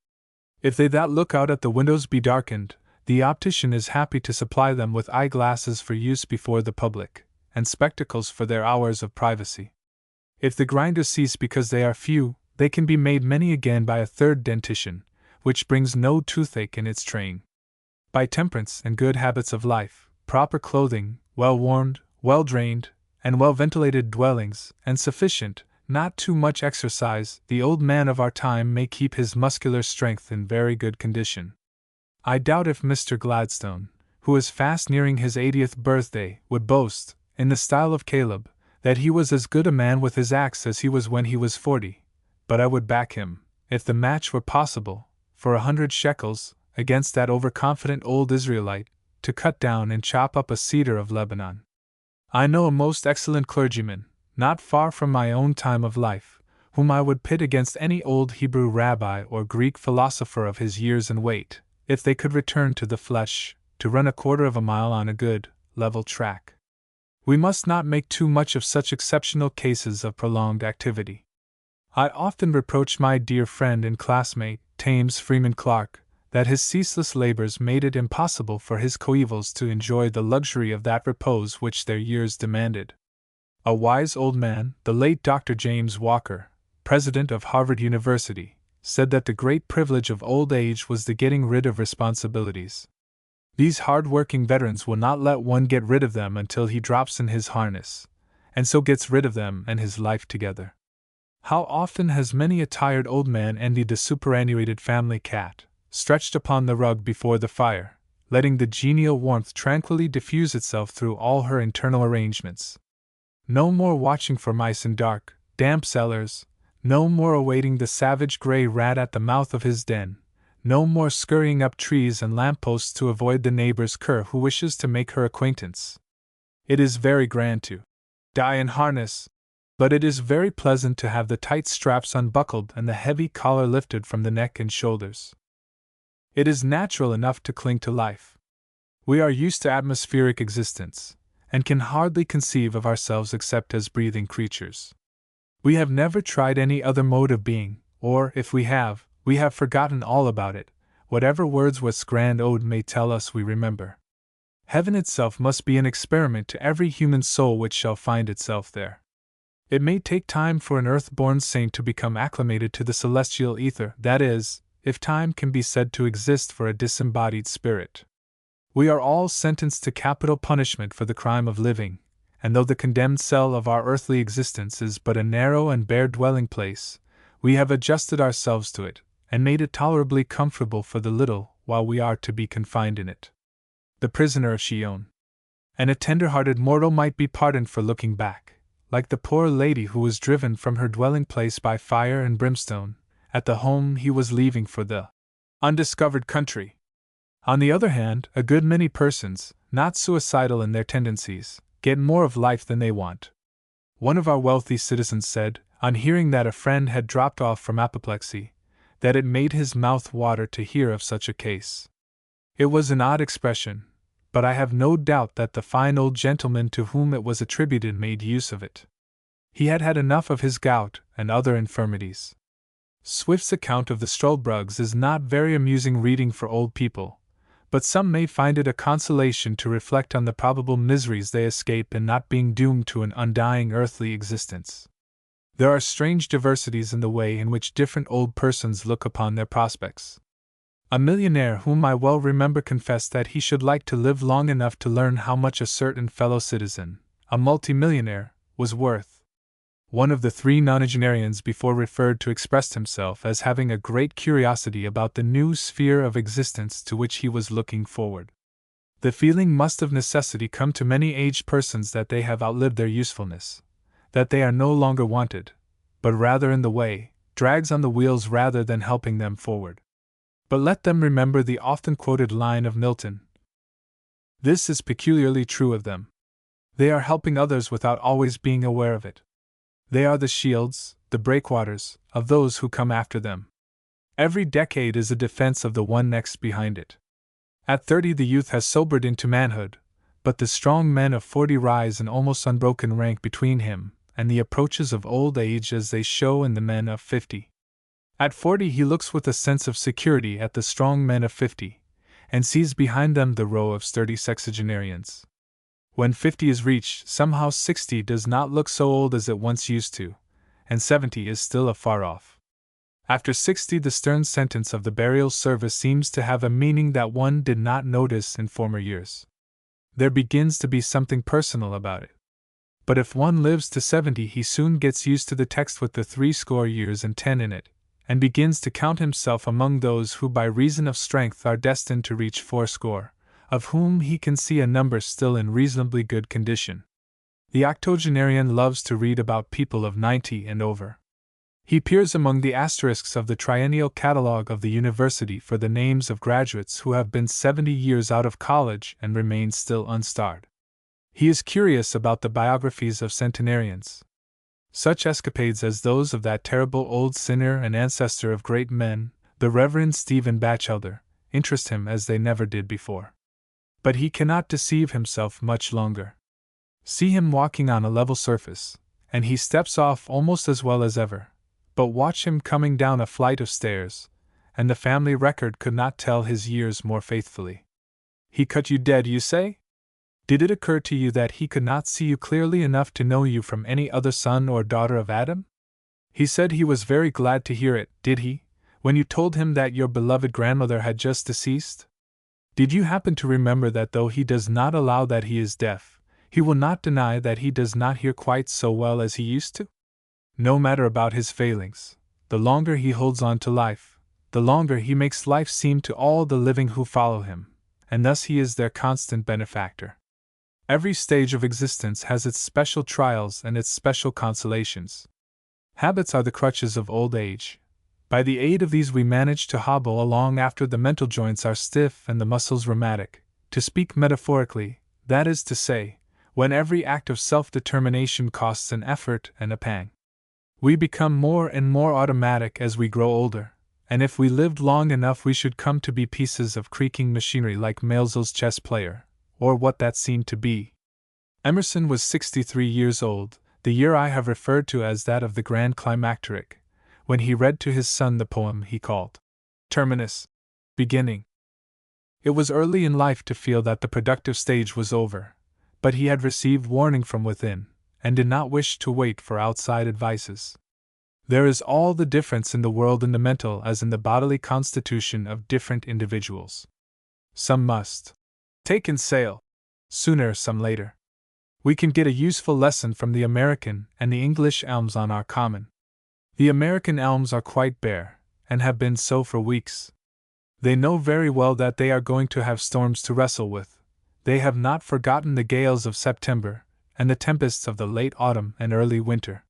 If they that look out at the windows be darkened, the optician is happy to supply them with eyeglasses for use before the public, and spectacles for their hours of privacy. If the grinders cease because they are few, they can be made many again by a third dentition, which brings no toothache in its train. By temperance and good habits of life, proper clothing, well-warmed, well-drained, and well-ventilated dwellings, and sufficient, not too much exercise, the old man of our time may keep his muscular strength in very good condition. I doubt if Mr. Gladstone, who is fast nearing his 80th birthday, would boast, in the style of Caleb, that he was as good a man with his axe as he was when he was 40, but I would back him, if the match were possible, for 100 shekels, against that overconfident old Israelite, to cut down and chop up a cedar of Lebanon. I know a most excellent clergyman, not far from my own time of life, whom I would pit against any old Hebrew rabbi or Greek philosopher of his years and weight, if they could return to the flesh, to run 1/4 of a mile on a good, level track. We must not make too much of such exceptional cases of prolonged activity. I often reproach my dear friend and classmate, Thames Freeman Clarke, that his ceaseless labors made it impossible for his coevals to enjoy the luxury of that repose which their years demanded. A wise old man, the late Dr. James Walker, president of Harvard University, said that the great privilege of old age was the getting rid of responsibilities. These hard-working veterans will not let one get rid of them until he drops in his harness, and so gets rid of them and his life together. How often has many a tired old man envied the superannuated family cat, stretched upon the rug before the fire, letting the genial warmth tranquilly diffuse itself through all her internal arrangements. No more watching for mice in dark, damp cellars, no more awaiting the savage gray rat at the mouth of his den, no more scurrying up trees and lampposts to avoid the neighbor's cur who wishes to make her acquaintance. It is very grand to die in harness, but it is very pleasant to have the tight straps unbuckled and the heavy collar lifted from the neck and shoulders. It is natural enough to cling to life. We are used to atmospheric existence, and can hardly conceive of ourselves except as breathing creatures. We have never tried any other mode of being, or, if we have forgotten all about it, whatever Wordsworth's grand ode may tell us we remember. Heaven itself must be an experiment to every human soul which shall find itself there. It may take time for an earth-born saint to become acclimated to the celestial ether, that is, if time can be said to exist for a disembodied spirit. We are all sentenced to capital punishment for the crime of living, and though the condemned cell of our earthly existence is but a narrow and bare dwelling-place, we have adjusted ourselves to it, and made it tolerably comfortable for the little while we are to be confined in it. The prisoner of Sheol. And a tender-hearted mortal might be pardoned for looking back, like the poor lady who was driven from her dwelling-place by fire and brimstone, at the home he was leaving for the undiscovered country. On the other hand, a good many persons, not suicidal in their tendencies, get more of life than they want. One of our wealthy citizens said, on hearing that a friend had dropped off from apoplexy, that it made his mouth water to hear of such a case. It was an odd expression, but I have no doubt that the fine old gentleman to whom it was attributed made use of it. He had had enough of his gout and other infirmities. Swift's account of the Struldbrugs is not very amusing reading for old people, but some may find it a consolation to reflect on the probable miseries they escape in not being doomed to an undying earthly existence. There are strange diversities in the way in which different old persons look upon their prospects. A millionaire whom I well remember confessed that he should like to live long enough to learn how much a certain fellow citizen, a multimillionaire, was worth. One of the 3 nonagenarians before referred to expressed himself as having a great curiosity about the new sphere of existence to which he was looking forward. The feeling must of necessity come to many aged persons that they have outlived their usefulness, that they are no longer wanted, but rather in the way, drags on the wheels rather than helping them forward. But let them remember the often quoted line of Milton: This is peculiarly true of them. They are helping others without always being aware of it. They are the shields, the breakwaters, of those who come after them. Every decade is a defense of the one next behind it. At 30 the youth has sobered into manhood, but the strong men of 40 rise in almost unbroken rank between him and the approaches of old age as they show in the men of 50. At 40 he looks with a sense of security at the strong men of 50, and sees behind them the row of sturdy sexagenarians. When 50 is reached, somehow 60 does not look so old as it once used to, and 70 is still afar off. After 60 the stern sentence of the burial service seems to have a meaning that one did not notice in former years. There begins to be something personal about it. But if one lives to 70 he soon gets used to the text with the 60 years and 10 in it, and begins to count himself among those who by reason of strength are destined to reach 80, of whom he can see a number still in reasonably good condition. The octogenarian loves to read about people of 90 and over. He peers among the asterisks of the triennial catalogue of the university for the names of graduates who have been 70 years out of college and remain still unstarred. He is curious about the biographies of centenarians. Such escapades as those of that terrible old sinner and ancestor of great men, the Reverend Stephen Batchelder, interest him as they never did before. But he cannot deceive himself much longer. See him walking on a level surface, and he steps off almost as well as ever. But watch him coming down a flight of stairs, and the family record could not tell his years more faithfully. He cut you dead, you say? Did it occur to you that he could not see you clearly enough to know you from any other son or daughter of Adam? He said he was very glad to hear it, did he, when you told him that your beloved grandmother had just deceased? Did you happen to remember that though he does not allow that he is deaf, he will not deny that he does not hear quite so well as he used to? No matter about his failings, the longer he holds on to life, the longer he makes life seem to all the living who follow him, and thus he is their constant benefactor. Every stage of existence has its special trials and its special consolations. Habits are the crutches of old age. By the aid of these we manage to hobble along after the mental joints are stiff and the muscles rheumatic, to speak metaphorically, that is to say, when every act of self-determination costs an effort and a pang. We become more and more automatic as we grow older, and if we lived long enough we should come to be pieces of creaking machinery like Maelzel's chess player, or what that seemed to be. Emerson was 63 years old, the year I have referred to as that of the grand climacteric, when he read to his son the poem he called Terminus, beginning. It was early in life to feel that the productive stage was over, but he had received warning from within, and did not wish to wait for outside advices. There is all the difference in the world in the mental as in the bodily constitution of different individuals. Some must take in sail, sooner, some later. We can get a useful lesson from the American and the English elms on our common. The American elms are quite bare, and have been so for weeks. They know very well that they are going to have storms to wrestle with. They have not forgotten the gales of September, and the tempests of the late autumn and early winter.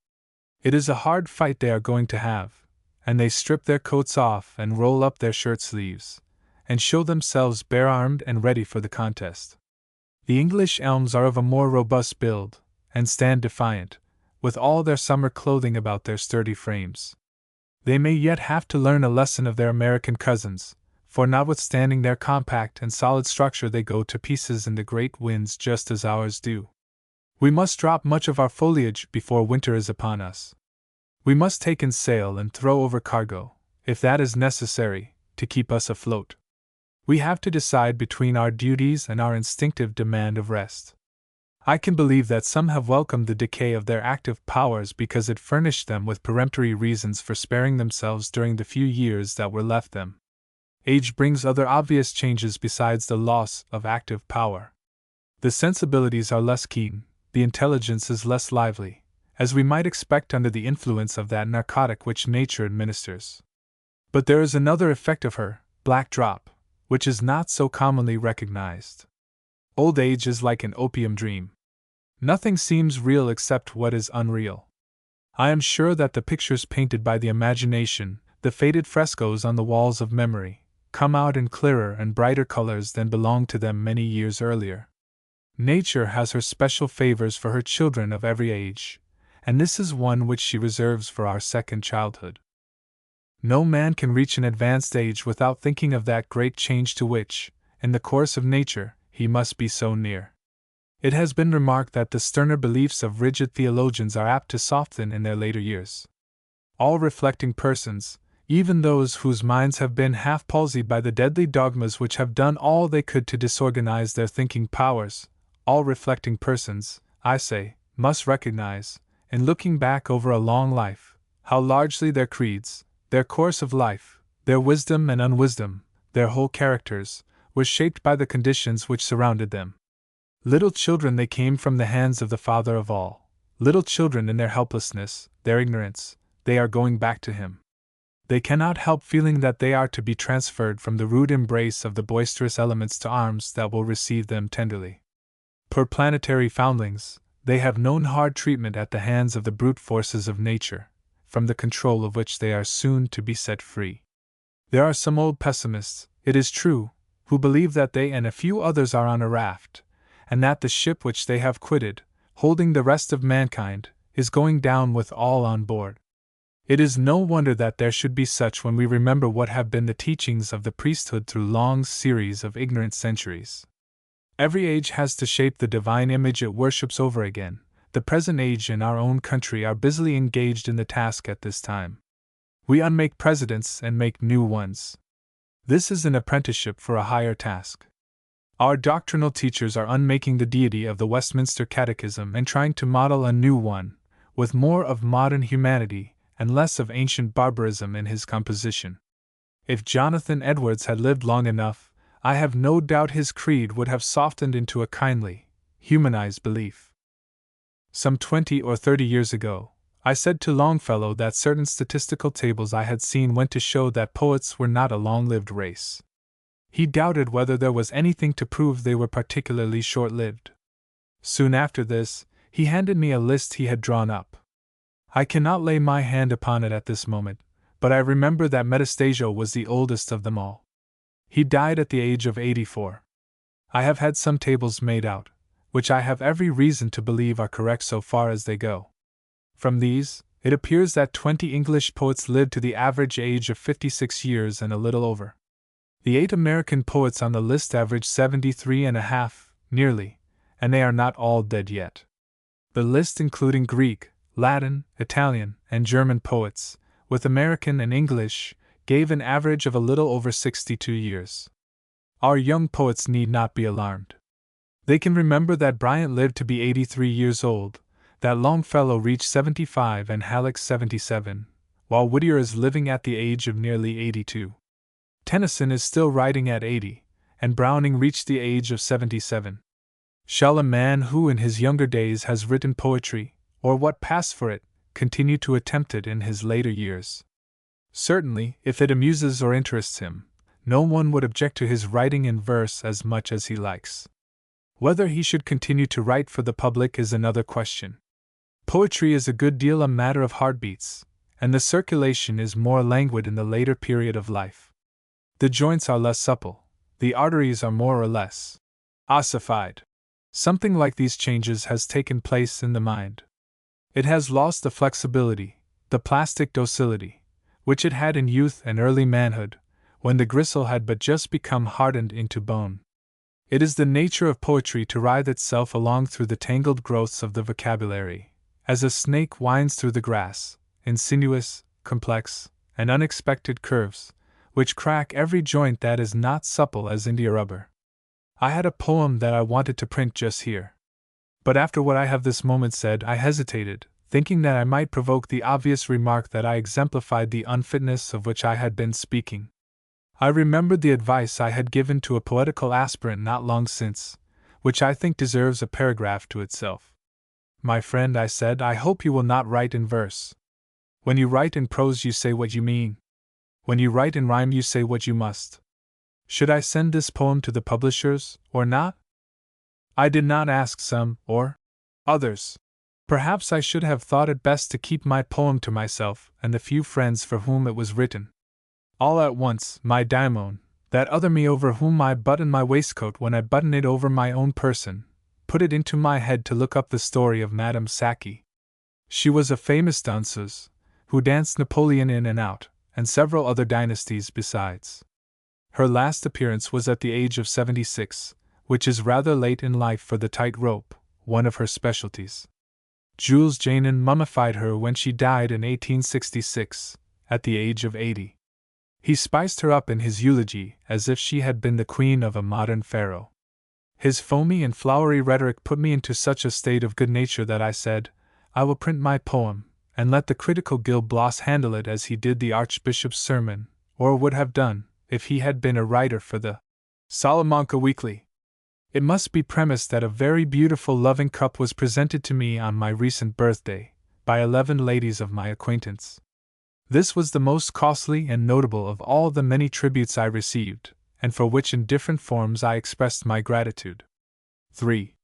It is a hard fight they are going to have, and they strip their coats off and roll up their shirt sleeves, and show themselves bare-armed and ready for the contest. The English elms are of a more robust build, and stand defiant, with all their summer clothing about their sturdy frames. They may yet have to learn a lesson of their American cousins, for notwithstanding their compact and solid structure they go to pieces in the great winds just as ours do. We must drop much of our foliage before winter is upon us. We must take in sail and throw over cargo, if that is necessary, to keep us afloat. We have to decide between our duties and our instinctive demand of rest. I can believe that some have welcomed the decay of their active powers because it furnished them with peremptory reasons for sparing themselves during the few years that were left them. Age brings other obvious changes besides the loss of active power. The sensibilities are less keen, the intelligence is less lively, as we might expect under the influence of that narcotic which nature administers. But there is another effect of her black drop, which is not so commonly recognized. Old age is like an opium dream. Nothing seems real except what is unreal. I am sure that the pictures painted by the imagination, the faded frescoes on the walls of memory, come out in clearer and brighter colors than belonged to them many years earlier. Nature has her special favors for her children of every age, and this is one which she reserves for our second childhood. No man can reach an advanced age without thinking of that great change to which, in the course of nature, he must be so near. It has been remarked that the sterner beliefs of rigid theologians are apt to soften in their later years. All reflecting persons, even those whose minds have been half palsied by the deadly dogmas which have done all they could to disorganize their thinking powers, all reflecting persons, I say, must recognize, in looking back over a long life, how largely their creeds, their course of life, their wisdom and unwisdom, their whole characters, was shaped by the conditions which surrounded them. Little children, they came from the hands of the Father of all. Little children, in their helplessness, their ignorance, they are going back to Him. They cannot help feeling that they are to be transferred from the rude embrace of the boisterous elements to arms that will receive them tenderly. Poor planetary foundlings, they have known hard treatment at the hands of the brute forces of nature, from the control of which they are soon to be set free. There are some old pessimists, it is true, who believe that they and a few others are on a raft, and that the ship which they have quitted, holding the rest of mankind, is going down with all on board. It is no wonder that there should be such when we remember what have been the teachings of the priesthood through long series of ignorant centuries. Every age has to shape the divine image it worships over again. The present age and our own country are busily engaged in the task at this time. We unmake presidents and make new ones. This is an apprenticeship for a higher task. Our doctrinal teachers are unmaking the deity of the Westminster Catechism and trying to model a new one, with more of modern humanity and less of ancient barbarism in his composition. If Jonathan Edwards had lived long enough, I have no doubt his creed would have softened into a kindly, humanized belief. Some 20 or 30 years ago, I said to Longfellow that certain statistical tables I had seen went to show that poets were not a long-lived race. He doubted whether there was anything to prove they were particularly short-lived. Soon after this, he handed me a list he had drawn up. I cannot lay my hand upon it at this moment, but I remember that Metastasio was the oldest of them all. He died at the age of 84. I have had some tables made out, which I have every reason to believe are correct so far as they go. From these, it appears that 20 English poets lived to the average age of 56 years and a little over. The 8 American poets on the list average 73.5, nearly, and they are not all dead yet. The list, including Greek, Latin, Italian, and German poets, with American and English, gave an average of a little over 62 years. Our young poets need not be alarmed. They can remember that Bryant lived to be 83 years old, that Longfellow reached 75 and Halleck 77, while Whittier is living at the age of nearly 82. Tennyson is still writing at 80, and Browning reached the age of 77. Shall a man who in his younger days has written poetry, or what passed for it, continue to attempt it in his later years? Certainly, if it amuses or interests him, no one would object to his writing in verse as much as he likes. Whether he should continue to write for the public is another question. Poetry is a good deal a matter of heartbeats, and the circulation is more languid in the later period of life. The joints are less supple, the arteries are more or less ossified. Something like these changes has taken place in the mind. It has lost the flexibility, the plastic docility, which it had in youth and early manhood, when the gristle had but just become hardened into bone. It is the nature of poetry to writhe itself along through the tangled growths of the vocabulary, as a snake winds through the grass, in sinuous, complex, and unexpected curves, which crack every joint that is not supple as india rubber. I had a poem that I wanted to print just here. But after what I have this moment said, I hesitated, thinking that I might provoke the obvious remark that I exemplified the unfitness of which I had been speaking. I remembered the advice I had given to a poetical aspirant not long since, which I think deserves a paragraph to itself. My friend, I said, I hope you will not write in verse. When you write in prose, you say what you mean. When you write in rhyme, you say what you must. Should I send this poem to the publishers, or not? I did not ask some, or others. Perhaps I should have thought it best to keep my poem to myself and the few friends for whom it was written. All at once, my daimon, That other me over whom I button my waistcoat when I button it over my own person, put it into my head to look up the story of Madame Saki. She was a famous danseuse, who danced Napoleon in and out, and several other dynasties besides. Her last appearance was at the age of 76, which is rather late in life for the tight-rope, one of her specialties. Jules Janin mummified her when she died in 1866, at the age of 80. He spiced her up in his eulogy as if she had been the queen of a modern pharaoh. His foamy and flowery rhetoric put me into such a state of good nature that I said, I will print my poem, and let the critical Gil Blas handle it as he did the Archbishop's sermon, or would have done, if he had been a writer for the Salamanca Weekly. It must be premised that a very beautiful loving cup was presented to me on my recent birthday, by 11 ladies of my acquaintance. This was the most costly and notable of all the many tributes I received, and for which in different forms I expressed my gratitude. 3.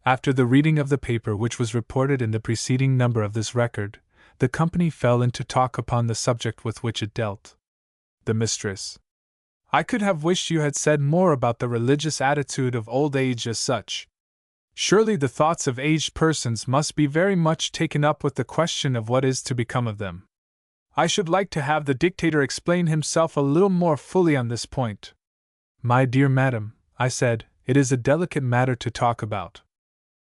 After the reading of the paper which was reported in the preceding number of this record, the company fell into talk upon the subject with which it dealt. The mistress. I could have wished you had said more about the religious attitude of old age as such. Surely the thoughts of aged persons must be very much taken up with the question of what is to become of them. I should like to have the dictator explain himself a little more fully on this point. My dear madam, I said, it is a delicate matter to talk about.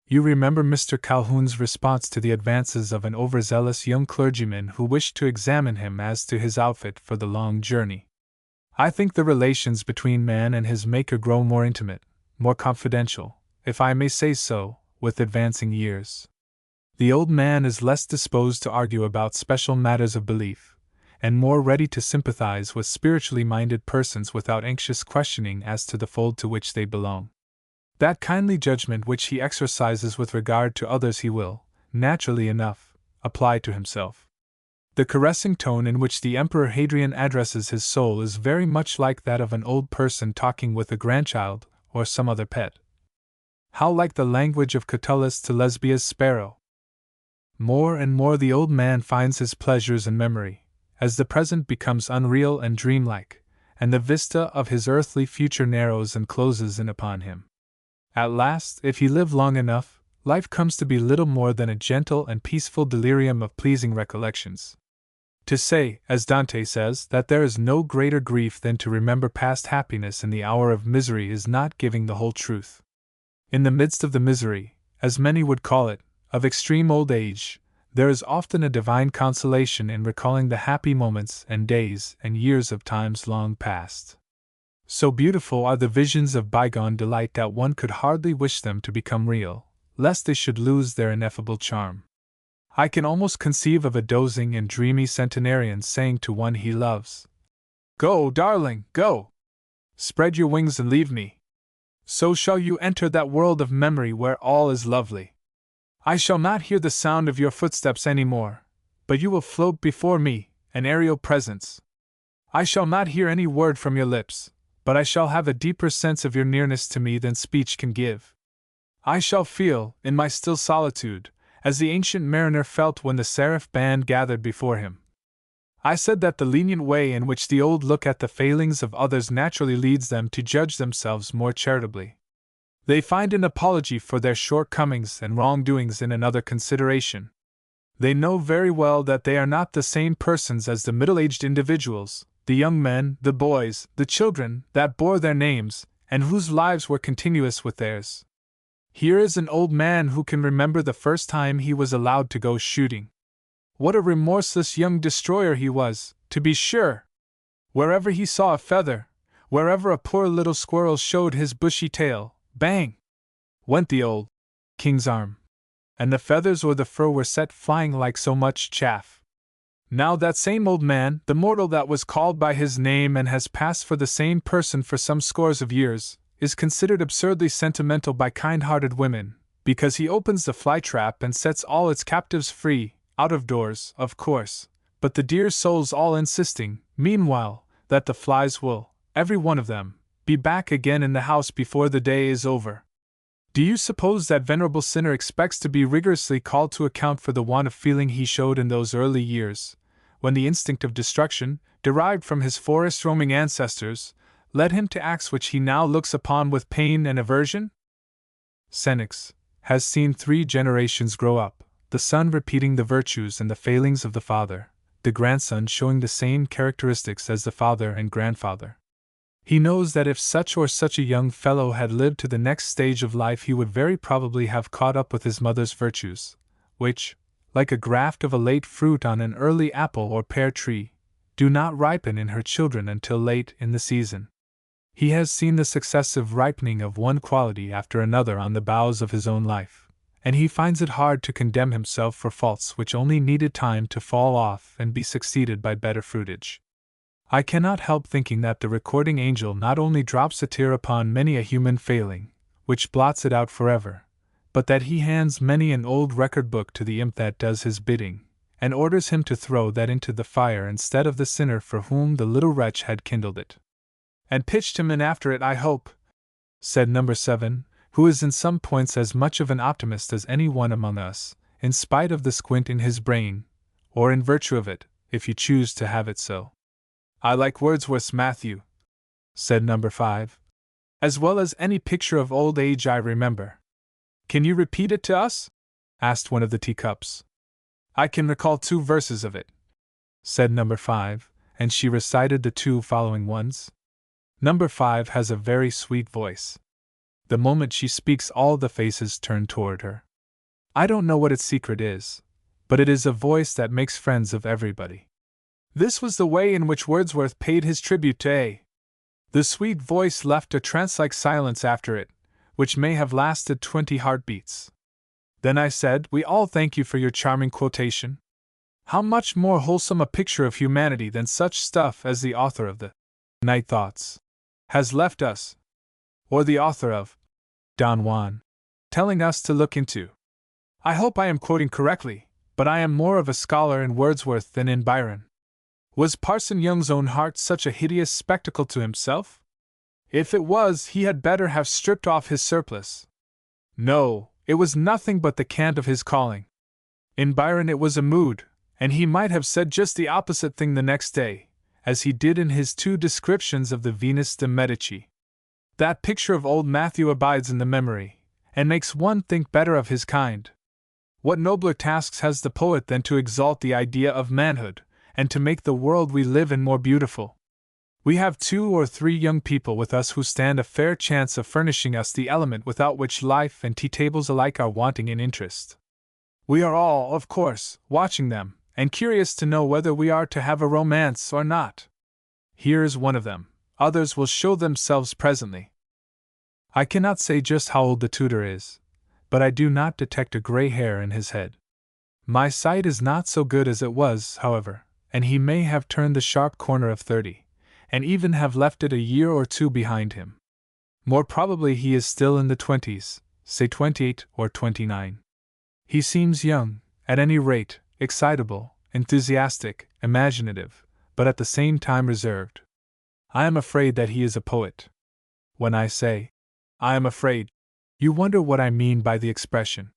You remember Mr. Calhoun's response to the advances of an overzealous young clergyman who wished to examine him as to his outfit for the long journey. I think the relations between man and his Maker grow more intimate, more confidential, if I may say so, with advancing years. The old man is less disposed to argue about special matters of belief, and more ready to sympathize with spiritually minded persons without anxious questioning as to the fold to which they belong. That kindly judgment which he exercises with regard to others he will, naturally enough, apply to himself. The caressing tone in which the Emperor Hadrian addresses his soul is very much like that of an old person talking with a grandchild or some other pet. How like the language of Catullus to Lesbia's sparrow! More and more the old man finds his pleasures in memory, as the present becomes unreal and dreamlike, and the vista of his earthly future narrows and closes in upon him. At last, if he live long enough, life comes to be little more than a gentle and peaceful delirium of pleasing recollections. To say, as Dante says, that there is no greater grief than to remember past happiness in the hour of misery is not giving the whole truth. In the midst of the misery, as many would call it, of extreme old age, there is often a divine consolation in recalling the happy moments and days and years of times long past. So beautiful are the visions of bygone delight that one could hardly wish them to become real, lest they should lose their ineffable charm. I can almost conceive of a dozing and dreamy centenarian saying to one he loves, "Go, darling, go! Spread your wings and leave me. So shall you enter that world of memory where all is lovely. I shall not hear the sound of your footsteps any more, but you will float before me, an aerial presence. I shall not hear any word from your lips, but I shall have a deeper sense of your nearness to me than speech can give. I shall feel, in my still solitude, as the ancient mariner felt when the seraph band gathered before him." I said that the lenient way in which the old look at the failings of others naturally leads them to judge themselves more charitably. They find an apology for their shortcomings and wrongdoings in another consideration. They know very well that they are not the same persons as the middle-aged individuals, the young men, the boys, the children, that bore their names, and whose lives were continuous with theirs. Here is an old man who can remember the first time he was allowed to go shooting. What a remorseless young destroyer he was, to be sure! Wherever he saw a feather, wherever a poor little squirrel showed his bushy tail, bang! Went the old king's arm, and the feathers or the fur were set flying like so much chaff. Now that same old man, the mortal that was called by his name and has passed for the same person for some scores of years, is considered absurdly sentimental by kind-hearted women, because he opens the fly-trap and sets all its captives free, out of doors, of course, but the dear souls all insisting, meanwhile, that the flies will, every one of them, be back again in the house before the day is over. Do you suppose that venerable sinner expects to be rigorously called to account for the want of feeling he showed in those early years, when the instinct of destruction, derived from his forest-roaming ancestors, led him to acts which he now looks upon with pain and aversion? Senex has seen 3 generations grow up, the son repeating the virtues and the failings of the father, the grandson showing the same characteristics as the father and grandfather. He knows that if such or such a young fellow had lived to the next stage of life, he would very probably have caught up with his mother's virtues, which, like a graft of a late fruit on an early apple or pear tree, do not ripen in her children until late in the season. He has seen the successive ripening of one quality after another on the boughs of his own life, and he finds it hard to condemn himself for faults which only needed time to fall off and be succeeded by better fruitage. I cannot help thinking that the recording angel not only drops a tear upon many a human failing, which blots it out forever, but that he hands many an old record book to the imp that does his bidding, and orders him to throw that into the fire instead of the sinner for whom the little wretch had kindled it. And pitched him in after it, I hope, said number 7, who is in some points as much of an optimist as any one among us, in spite of the squint in his brain, or in virtue of it, if you choose to have it so. I like Wordsworth's Matthew, said number 5, as well as any picture of old age I remember. Can you repeat it to us? Asked one of the teacups. I can recall 2 verses of it, said number 5, and she recited the 2 following ones. Number 5 has a very sweet voice. The moment she speaks, all the faces turn toward her. I don't know what its secret is, but it is a voice that makes friends of everybody. This was the way in which Wordsworth paid his tribute to A. The sweet voice left a trance-like silence after it, which may have lasted 20 heartbeats. Then I said, "We all thank you for your charming quotation. How much more wholesome a picture of humanity than such stuff as the author of the Night Thoughts has left us, or the author of Don Juan, telling us to look into. I hope I am quoting correctly, but I am more of a scholar in Wordsworth than in Byron. Was Parson Young's own heart such a hideous spectacle to himself? If it was, he had better have stripped off his surplice. No, it was nothing but the cant of his calling. In Byron it was a mood, and he might have said just the opposite thing the next day, as he did in his 2 descriptions of the Venus de Medici. That picture of old Matthew abides in the memory, and makes one think better of his kind. What nobler tasks has the poet than to exalt the idea of manhood, and to make the world we live in more beautiful? We have 2 or 3 young people with us who stand a fair chance of furnishing us the element without which life and tea-tables alike are wanting in interest. We are all, of course, watching them, and curious to know whether we are to have a romance or not. Here is one of them. Others will show themselves presently. I cannot say just how old the tutor is, but I do not detect a gray hair in his head. My sight is not so good as it was, however, and he may have turned the sharp corner of 30, and even have left it a year or 2 behind him. More probably he is still in the 20s, say 28 or 29. He seems young, at any rate, excitable, enthusiastic, imaginative, but at the same time reserved. I am afraid that he is a poet. When I say, I am afraid, you wonder what I mean by the expression.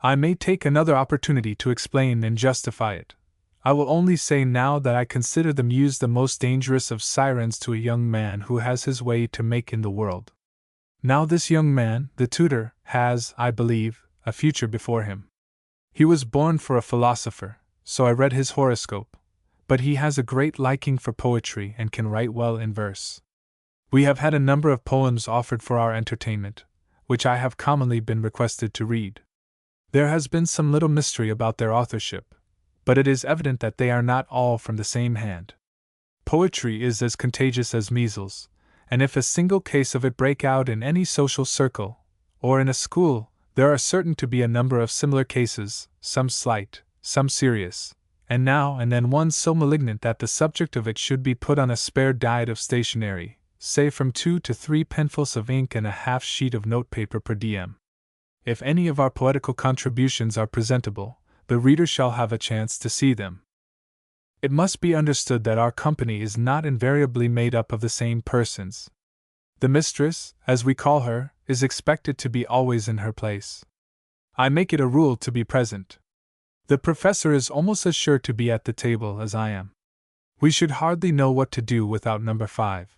I may take another opportunity to explain and justify it. I will only say now that I consider the muse the most dangerous of sirens to a young man who has his way to make in the world. Now this young man, the tutor, has, I believe, a future before him. He was born for a philosopher, so I read his horoscope, but he has a great liking for poetry and can write well in verse. We have had a number of poems offered for our entertainment, which I have commonly been requested to read. There has been some little mystery about their authorship, but it is evident that they are not all from the same hand. Poetry is as contagious as measles, and if a single case of it break out in any social circle, or in a school, there are certain to be a number of similar cases, some slight, some serious, and now and then one so malignant that the subject of it should be put on a spare diet of stationery, say from 2 to 3 penfuls of ink and a half sheet of notepaper per diem. If any of our poetical contributions are presentable, the reader shall have a chance to see them. It must be understood that our company is not invariably made up of the same persons. The mistress, as we call her, is expected to be always in her place. I make it a rule to be present. The professor is almost as sure to be at the table as I am. We should hardly know what to do without number 5.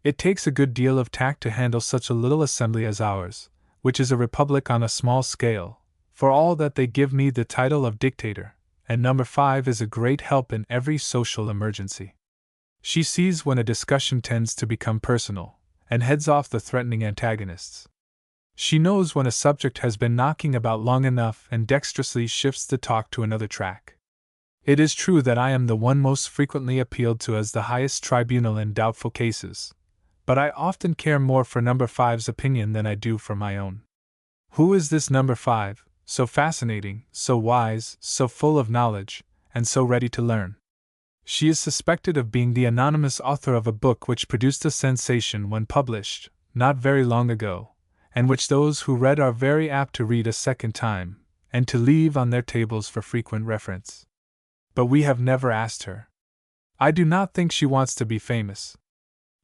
It takes a good deal of tact to handle such a little assembly as ours, which is a republic on a small scale, for all that they give me the title of dictator, and number 5 is a great help in every social emergency. She sees when a discussion tends to become personal, and heads off the threatening antagonists. She knows when a subject has been knocking about long enough and dexterously shifts the talk to another track. It is true that I am the one most frequently appealed to as the highest tribunal in doubtful cases, but I often care more for number 5's opinion than I do for my own. Who is this number 5, so fascinating, so wise, so full of knowledge, and so ready to learn? She is suspected of being the anonymous author of a book which produced a sensation when published, not very long ago, and which those who read are very apt to read a second time, and to leave on their tables for frequent reference. But we have never asked her. I do not think she wants to be famous.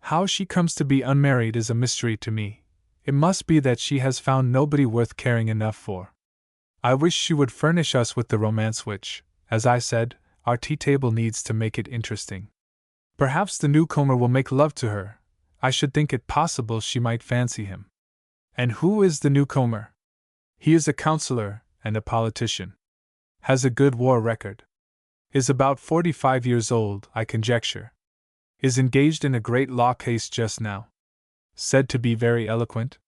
How she comes to be unmarried is a mystery to me. It must be that she has found nobody worth caring enough for. I wish she would furnish us with the romance which, as I said, our tea table needs to make it interesting. Perhaps the newcomer will make love to her. I should think it possible she might fancy him. And who is the newcomer? He is a counselor and a politician. Has a good war record. Is about 45 years old, I conjecture. Is engaged in a great law case just now. Said to be very eloquent.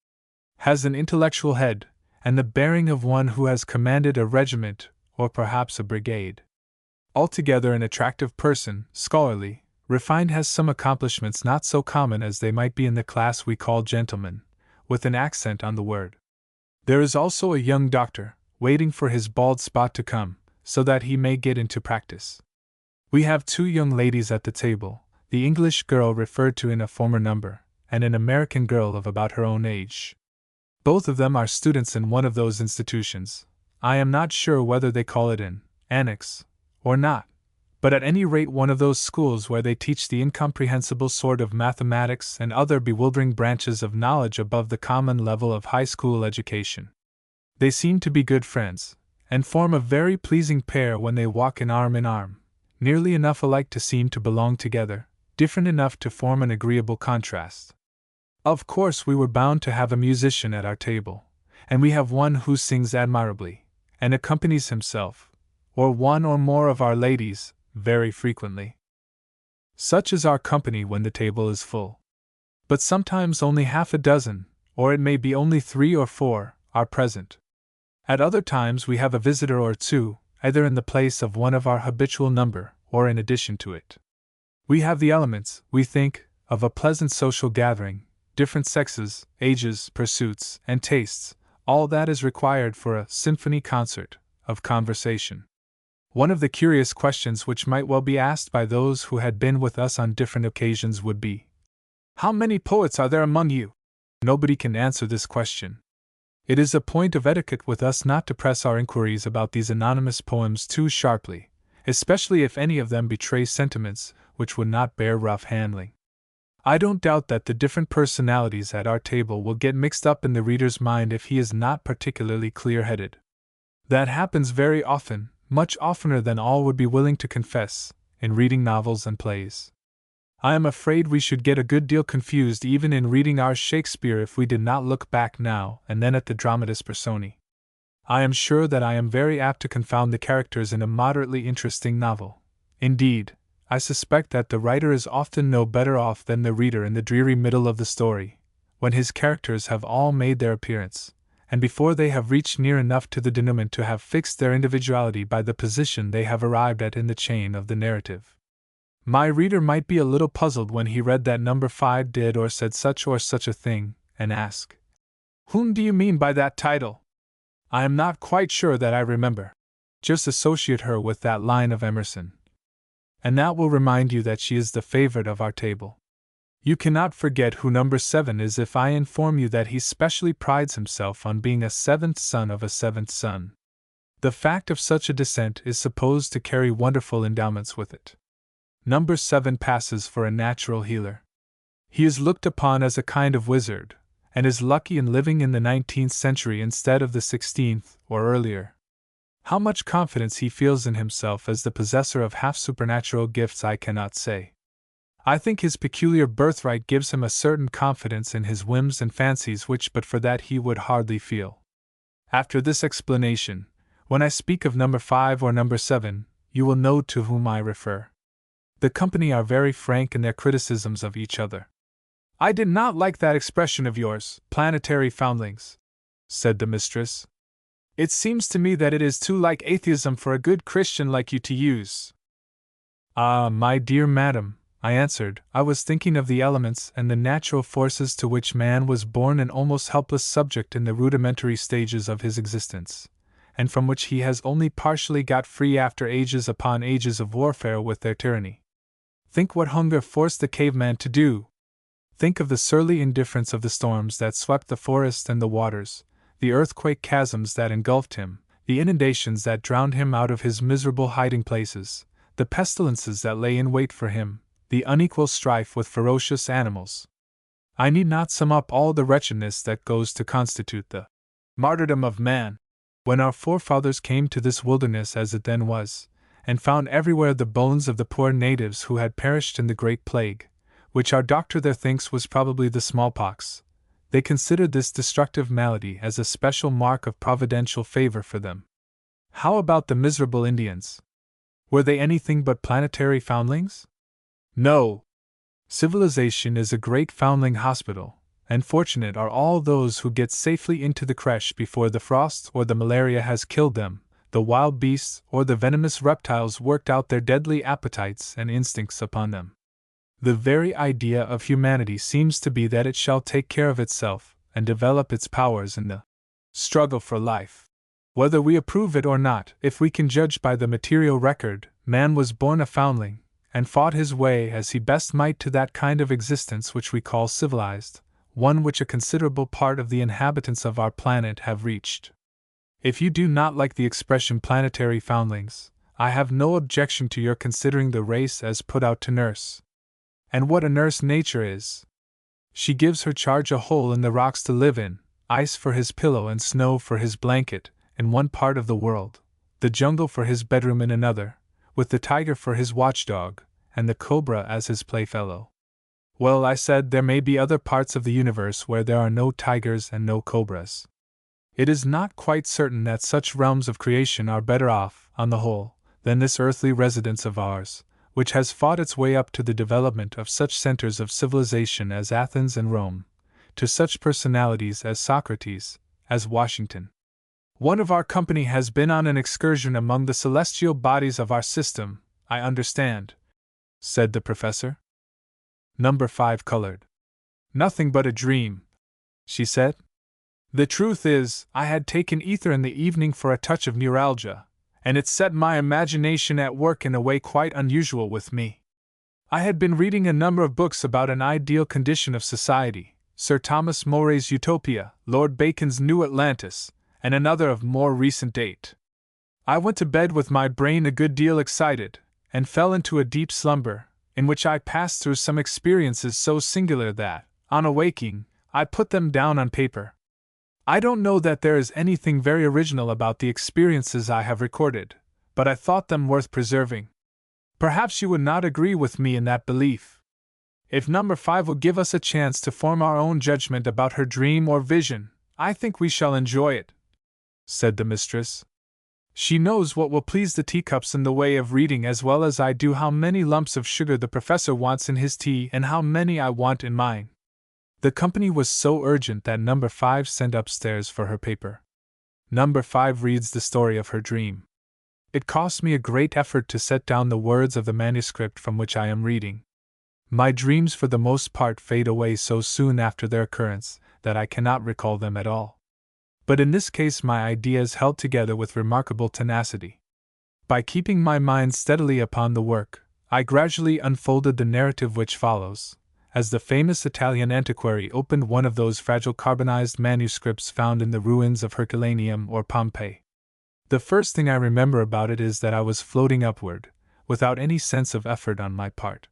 Has an intellectual head, and the bearing of one who has commanded a regiment, or perhaps a brigade. Altogether an attractive person, scholarly, refined, has some accomplishments not so common as they might be in the class we call gentlemen, with an accent on the word. There is also a young doctor, waiting for his bald spot to come, so that he may get into practice. We have 2 young ladies at the table, the English girl referred to in a former number, and an American girl of about her own age. Both of them are students in one of those institutions. I am not sure whether they call it an annex or not, but at any rate one of those schools where they teach the incomprehensible sort of mathematics and other bewildering branches of knowledge above the common level of high school education. They seem to be good friends, and form a very pleasing pair when they walk in arm, nearly enough alike to seem to belong together, different enough to form an agreeable contrast. Of course we were bound to have a musician at our table, and we have one who sings admirably, and accompanies himself, or one or more of our ladies, very frequently. Such is our company when the table is full. But sometimes only half a dozen, or it may be only 3 or 4, are present. At other times we have a visitor or 2, either in the place of one of our habitual number, or in addition to it. We have the elements, we think, of a pleasant social gathering, different sexes, ages, pursuits, and tastes, all that is required for a symphony concert of conversation. One of the curious questions which might well be asked by those who had been with us on different occasions would be, "How many poets are there among you?" Nobody can answer this question. It is a point of etiquette with us not to press our inquiries about these anonymous poems too sharply, especially if any of them betray sentiments which would not bear rough handling. I don't doubt that the different personalities at our table will get mixed up in the reader's mind if he is not particularly clear-headed. That happens very often, much oftener than all would be willing to confess, in reading novels and plays. I am afraid we should get a good deal confused even in reading our Shakespeare if we did not look back now and then at the dramatis personae. I am sure that I am very apt to confound the characters in a moderately interesting novel. Indeed, I suspect that the writer is often no better off than the reader in the dreary middle of the story, when his characters have all made their appearance, and before they have reached near enough to the denouement to have fixed their individuality by the position they have arrived at in the chain of the narrative. My reader might be a little puzzled when he read that number 5 did or said such a thing, and ask, "Whom do you mean by that title?" I am not quite sure that I remember. Just associate her with that line of Emerson, and that will remind you that she is the favorite of our table. You cannot forget who number 7 is if I inform you that he specially prides himself on being a 7th son of a 7th son. The fact of such a descent is supposed to carry wonderful endowments with it. Number 7 passes for a natural healer. He is looked upon as a kind of wizard, and is lucky in living in the 19th century instead of the 16th, or earlier. How much confidence he feels in himself as the possessor of half-supernatural gifts I cannot say. I think his peculiar birthright gives him a certain confidence in his whims and fancies which but for that he would hardly feel. After this explanation, when I speak of number 5 or number 7, you will know to whom I refer. The company are very frank in their criticisms of each other. I did not like that expression of yours, planetary foundlings, said the mistress. It seems to me that it is too like atheism for a good Christian like you to use. Ah, my dear madam, I answered, I was thinking of the elements and the natural forces to which man was born an almost helpless subject in the rudimentary stages of his existence, and from which he has only partially got free after ages upon ages of warfare with their tyranny. Think what hunger forced the caveman to do. Think of the surly indifference of the storms that swept the forest and the waters, the earthquake chasms that engulfed him, the inundations that drowned him out of his miserable hiding places, the pestilences that lay in wait for him, the unequal strife with ferocious animals. I need not sum up all the wretchedness that goes to constitute the martyrdom of man. When our forefathers came to this wilderness as it then was, and found everywhere the bones of the poor natives who had perished in the great plague, which our doctor there thinks was probably the smallpox, they considered this destructive malady as a special mark of providential favor for them. How about the miserable Indians? Were they anything but planetary foundlings? No. Civilization is a great foundling hospital, and fortunate are all those who get safely into the creche before the frost or the malaria has killed them, the wild beasts or the venomous reptiles worked out their deadly appetites and instincts upon them. The very idea of humanity seems to be that it shall take care of itself and develop its powers in the struggle for life. Whether we approve it or not, if we can judge by the material record, man was born a foundling, and fought his way as he best might to that kind of existence which we call civilized, one which a considerable part of the inhabitants of our planet have reached. If you do not like the expression planetary foundlings, I have no objection to your considering the race as put out to nurse. And what a nurse nature is! She gives her charge a hole in the rocks to live in, ice for his pillow and snow for his blanket, in one part of the world, the jungle for his bedroom in another, with the tiger for his watchdog, and the cobra as his playfellow. Well, I said, there may be other parts of the universe where there are no tigers and no cobras. It is not quite certain that such realms of creation are better off, on the whole, than this earthly residence of ours, which has fought its way up to the development of such centers of civilization as Athens and Rome, to such personalities as Socrates, as Washington. One of our company has been on an excursion among the celestial bodies of our system, I understand, said the professor. Number 5 colored. Nothing but a dream, she said. The truth is, I had taken ether in the evening for a touch of neuralgia, and it set my imagination at work in a way quite unusual with me. I had been reading a number of books about an ideal condition of society, Sir Thomas More's Utopia, Lord Bacon's New Atlantis, and another of more recent date. I went to bed with my brain a good deal excited, and fell into a deep slumber, in which I passed through some experiences so singular that, on awaking, I put them down on paper. I don't know that there is anything very original about the experiences I have recorded, but I thought them worth preserving. Perhaps you would not agree with me in that belief. If number 5 will give us a chance to form our own judgment about her dream or vision, I think we shall enjoy it, said the mistress. She knows what will please the teacups in the way of reading as well as I do how many lumps of sugar the professor wants in his tea and how many I want in mine. The company was so urgent that number 5 sent upstairs for her paper. Number 5 reads the story of her dream. It cost me a great effort to set down the words of the manuscript from which I am reading. My dreams for the most part fade away so soon after their occurrence that I cannot recall them at all. But in this case my ideas held together with remarkable tenacity. By keeping my mind steadily upon the work, I gradually unfolded the narrative which follows, as the famous Italian antiquary opened one of those fragile carbonized manuscripts found in the ruins of Herculaneum or Pompeii. The first thing I remember about it is that I was floating upward, without any sense of effort on my part.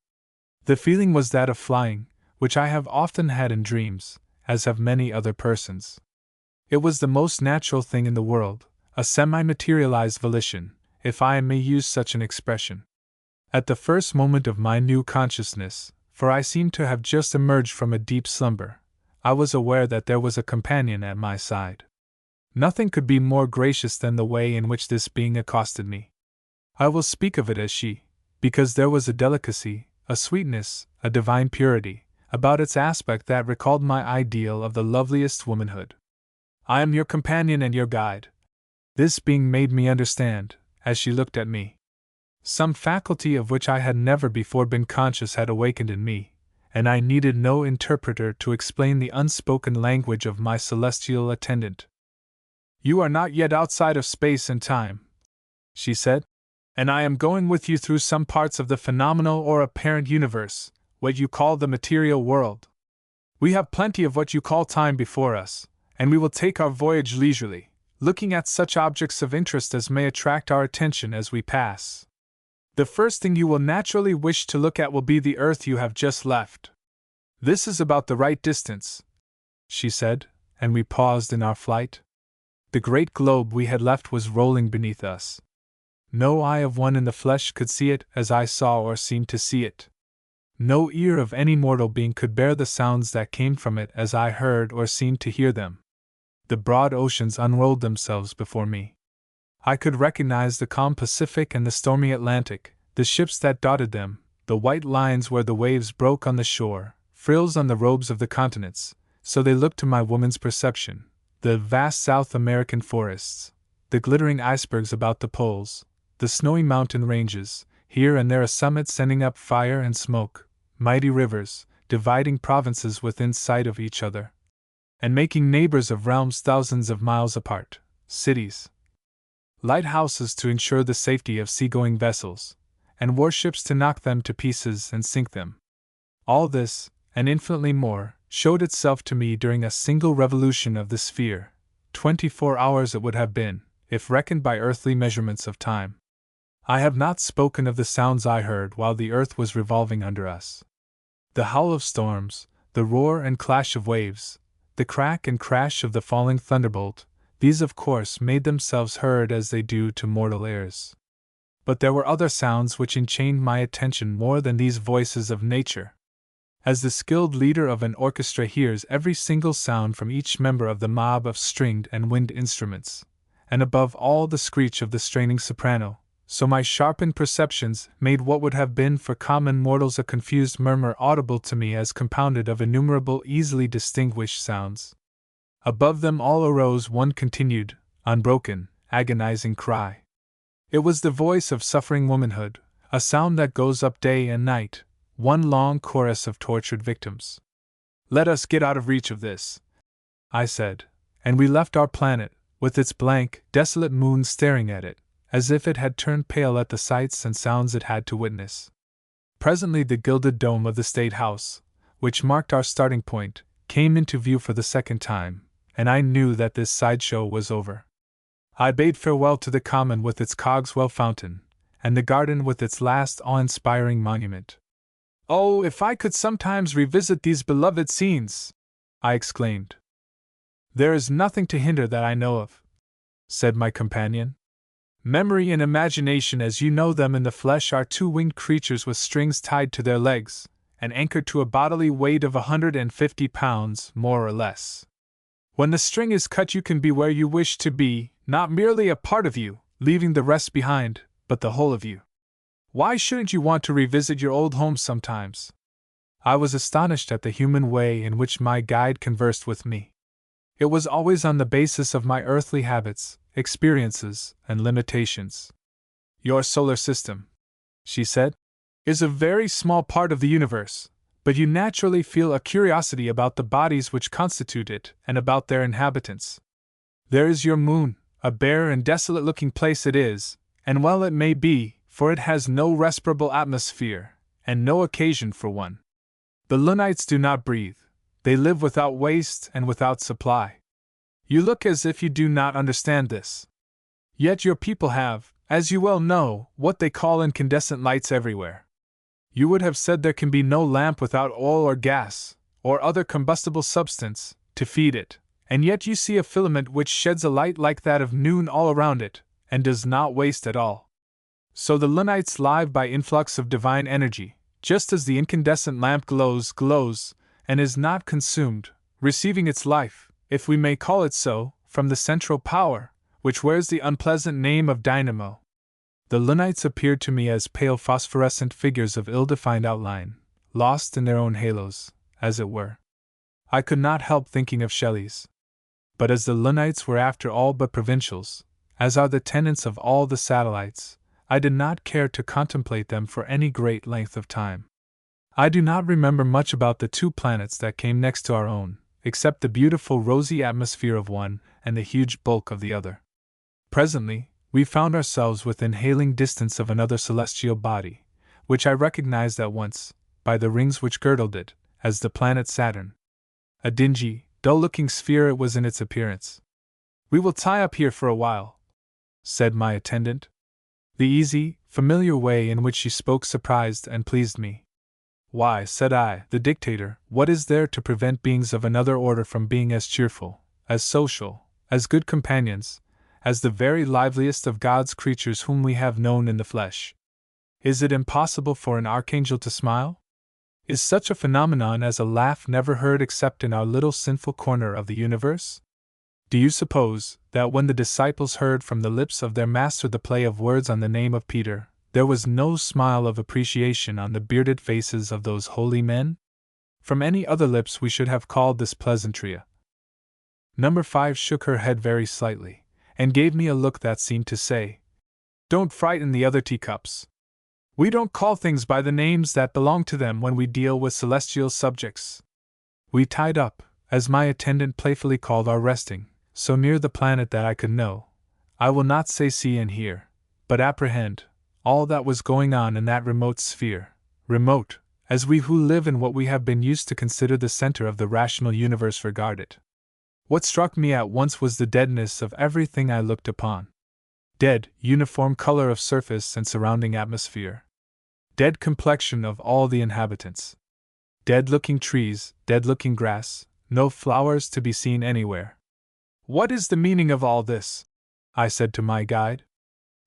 The feeling was that of flying, which I have often had in dreams, as have many other persons. It was the most natural thing in the world, a semi-materialized volition, if I may use such an expression. At the first moment of my new consciousness, for I seemed to have just emerged from a deep slumber, I was aware that there was a companion at my side. Nothing could be more gracious than the way in which this being accosted me. I will speak of it as she, because there was a delicacy, a sweetness, a divine purity, about its aspect that recalled my ideal of the loveliest womanhood. I am your companion and your guide. This being made me understand, as she looked at me. Some faculty of which I had never before been conscious had awakened in me, and I needed no interpreter to explain the unspoken language of my celestial attendant. You are not yet outside of space and time, she said, and I am going with you through some parts of the phenomenal or apparent universe, what you call the material world. We have plenty of what you call time before us, and we will take our voyage leisurely, looking at such objects of interest as may attract our attention as we pass. The first thing you will naturally wish to look at will be the Earth you have just left. This is about the right distance, she said, and we paused in our flight. The great globe we had left was rolling beneath us. No eye of one in the flesh could see it as I saw or seemed to see it. No ear of any mortal being could bear the sounds that came from it as I heard or seemed to hear them. The broad oceans unrolled themselves before me. I could recognize the calm Pacific and the stormy Atlantic, the ships that dotted them, the white lines where the waves broke on the shore, frills on the robes of the continents, so they looked to my woman's perception, the vast South American forests, the glittering icebergs about the poles, the snowy mountain ranges, here and there a summit sending up fire and smoke, mighty rivers, dividing provinces within sight of each other, and making neighbors of realms thousands of miles apart, cities, lighthouses to ensure the safety of seagoing vessels, and warships to knock them to pieces and sink them. All this, and infinitely more, showed itself to me during a single revolution of the sphere. 24 hours it would have been, if reckoned by earthly measurements of time. I have not spoken of the sounds I heard while the earth was revolving under us. The howl of storms, the roar and clash of waves, the crack and crash of the falling thunderbolt, these of course made themselves heard as they do to mortal ears. But there were other sounds which enchained my attention more than these voices of nature. As the skilled leader of an orchestra hears every single sound from each member of the mob of stringed and wind instruments, and above all the screech of the straining soprano, so my sharpened perceptions made what would have been for common mortals a confused murmur audible to me as compounded of innumerable easily distinguished sounds. Above them all arose one continued, unbroken, agonizing cry. It was the voice of suffering womanhood, a sound that goes up day and night, one long chorus of tortured victims. Let us get out of reach of this, I said, and we left our planet, with its blank, desolate moon staring at it, as if it had turned pale at the sights and sounds it had to witness. Presently the gilded dome of the State House, which marked our starting point, came into view for the second time, and I knew that this sideshow was over. I bade farewell to the Common with its Cogswell fountain, and the garden with its last awe-inspiring monument. Oh, if I could sometimes revisit these beloved scenes! I exclaimed. There is nothing to hinder that I know of, said my companion. Memory and imagination as you know them in the flesh are two winged creatures with strings tied to their legs, and anchored to a bodily weight of 150 pounds, more or less. When the string is cut you can be where you wish to be, not merely a part of you, leaving the rest behind, but the whole of you. Why shouldn't you want to revisit your old home sometimes? I was astonished at the human way in which my guide conversed with me. It was always on the basis of my earthly habits, experiences, and limitations. Your solar system, she said, is a very small part of the universe, but you naturally feel a curiosity about the bodies which constitute it and about their inhabitants. There is your moon, a bare and desolate-looking place it is, and well it may be, for it has no respirable atmosphere, and no occasion for one. The Lunites do not breathe, they live without waste and without supply. You look as if you do not understand this. Yet your people have, as you well know, what they call incandescent lights everywhere. You would have said there can be no lamp without oil or gas, or other combustible substance, to feed it, and yet you see a filament which sheds a light like that of noon all around it, and does not waste at all. So the Lunites live by influx of divine energy, just as the incandescent lamp glows, and is not consumed, receiving its life, if we may call it so, from the central power, which wears the unpleasant name of dynamo. The Lunites appeared to me as pale phosphorescent figures of ill-defined outline, lost in their own halos, as it were. I could not help thinking of Shelley's. But as the Lunites were after all but provincials, as are the tenants of all the satellites, I did not care to contemplate them for any great length of time. I do not remember much about the two planets that came next to our own, except the beautiful rosy atmosphere of one and the huge bulk of the other. Presently, we found ourselves within hailing distance of another celestial body, which I recognized at once, by the rings which girdled it, as the planet Saturn. A dingy, dull-looking sphere it was in its appearance. "We will tie up here for a while," said my attendant. The easy, familiar way in which she spoke surprised and pleased me. "Why," said I, "the dictator, what is there to prevent beings of another order from being as cheerful, as social, as good companions, as the very liveliest of God's creatures whom we have known in the flesh? Is it impossible for an archangel to smile? Is such a phenomenon as a laugh never heard except in our little sinful corner of the universe? Do you suppose that when the disciples heard from the lips of their master the play of words on the name of Peter, there was no smile of appreciation on the bearded faces of those holy men? From any other lips we should have called this pleasantry. Number 5 shook her head very slightly, and gave me a look that seemed to say, "Don't frighten the other teacups. We don't call things by the names that belong to them when we deal with celestial subjects." We tied up, as my attendant playfully called our resting, so near the planet that I could know, I will not say see and hear, but apprehend, all that was going on in that remote sphere, remote, as we who live in what we have been used to consider the center of the rational universe regard it. What struck me at once was the deadness of everything I looked upon. Dead, uniform color of surface and surrounding atmosphere. Dead complexion of all the inhabitants. Dead-looking trees, dead-looking grass, no flowers to be seen anywhere. "What is the meaning of all this?" I said to my guide.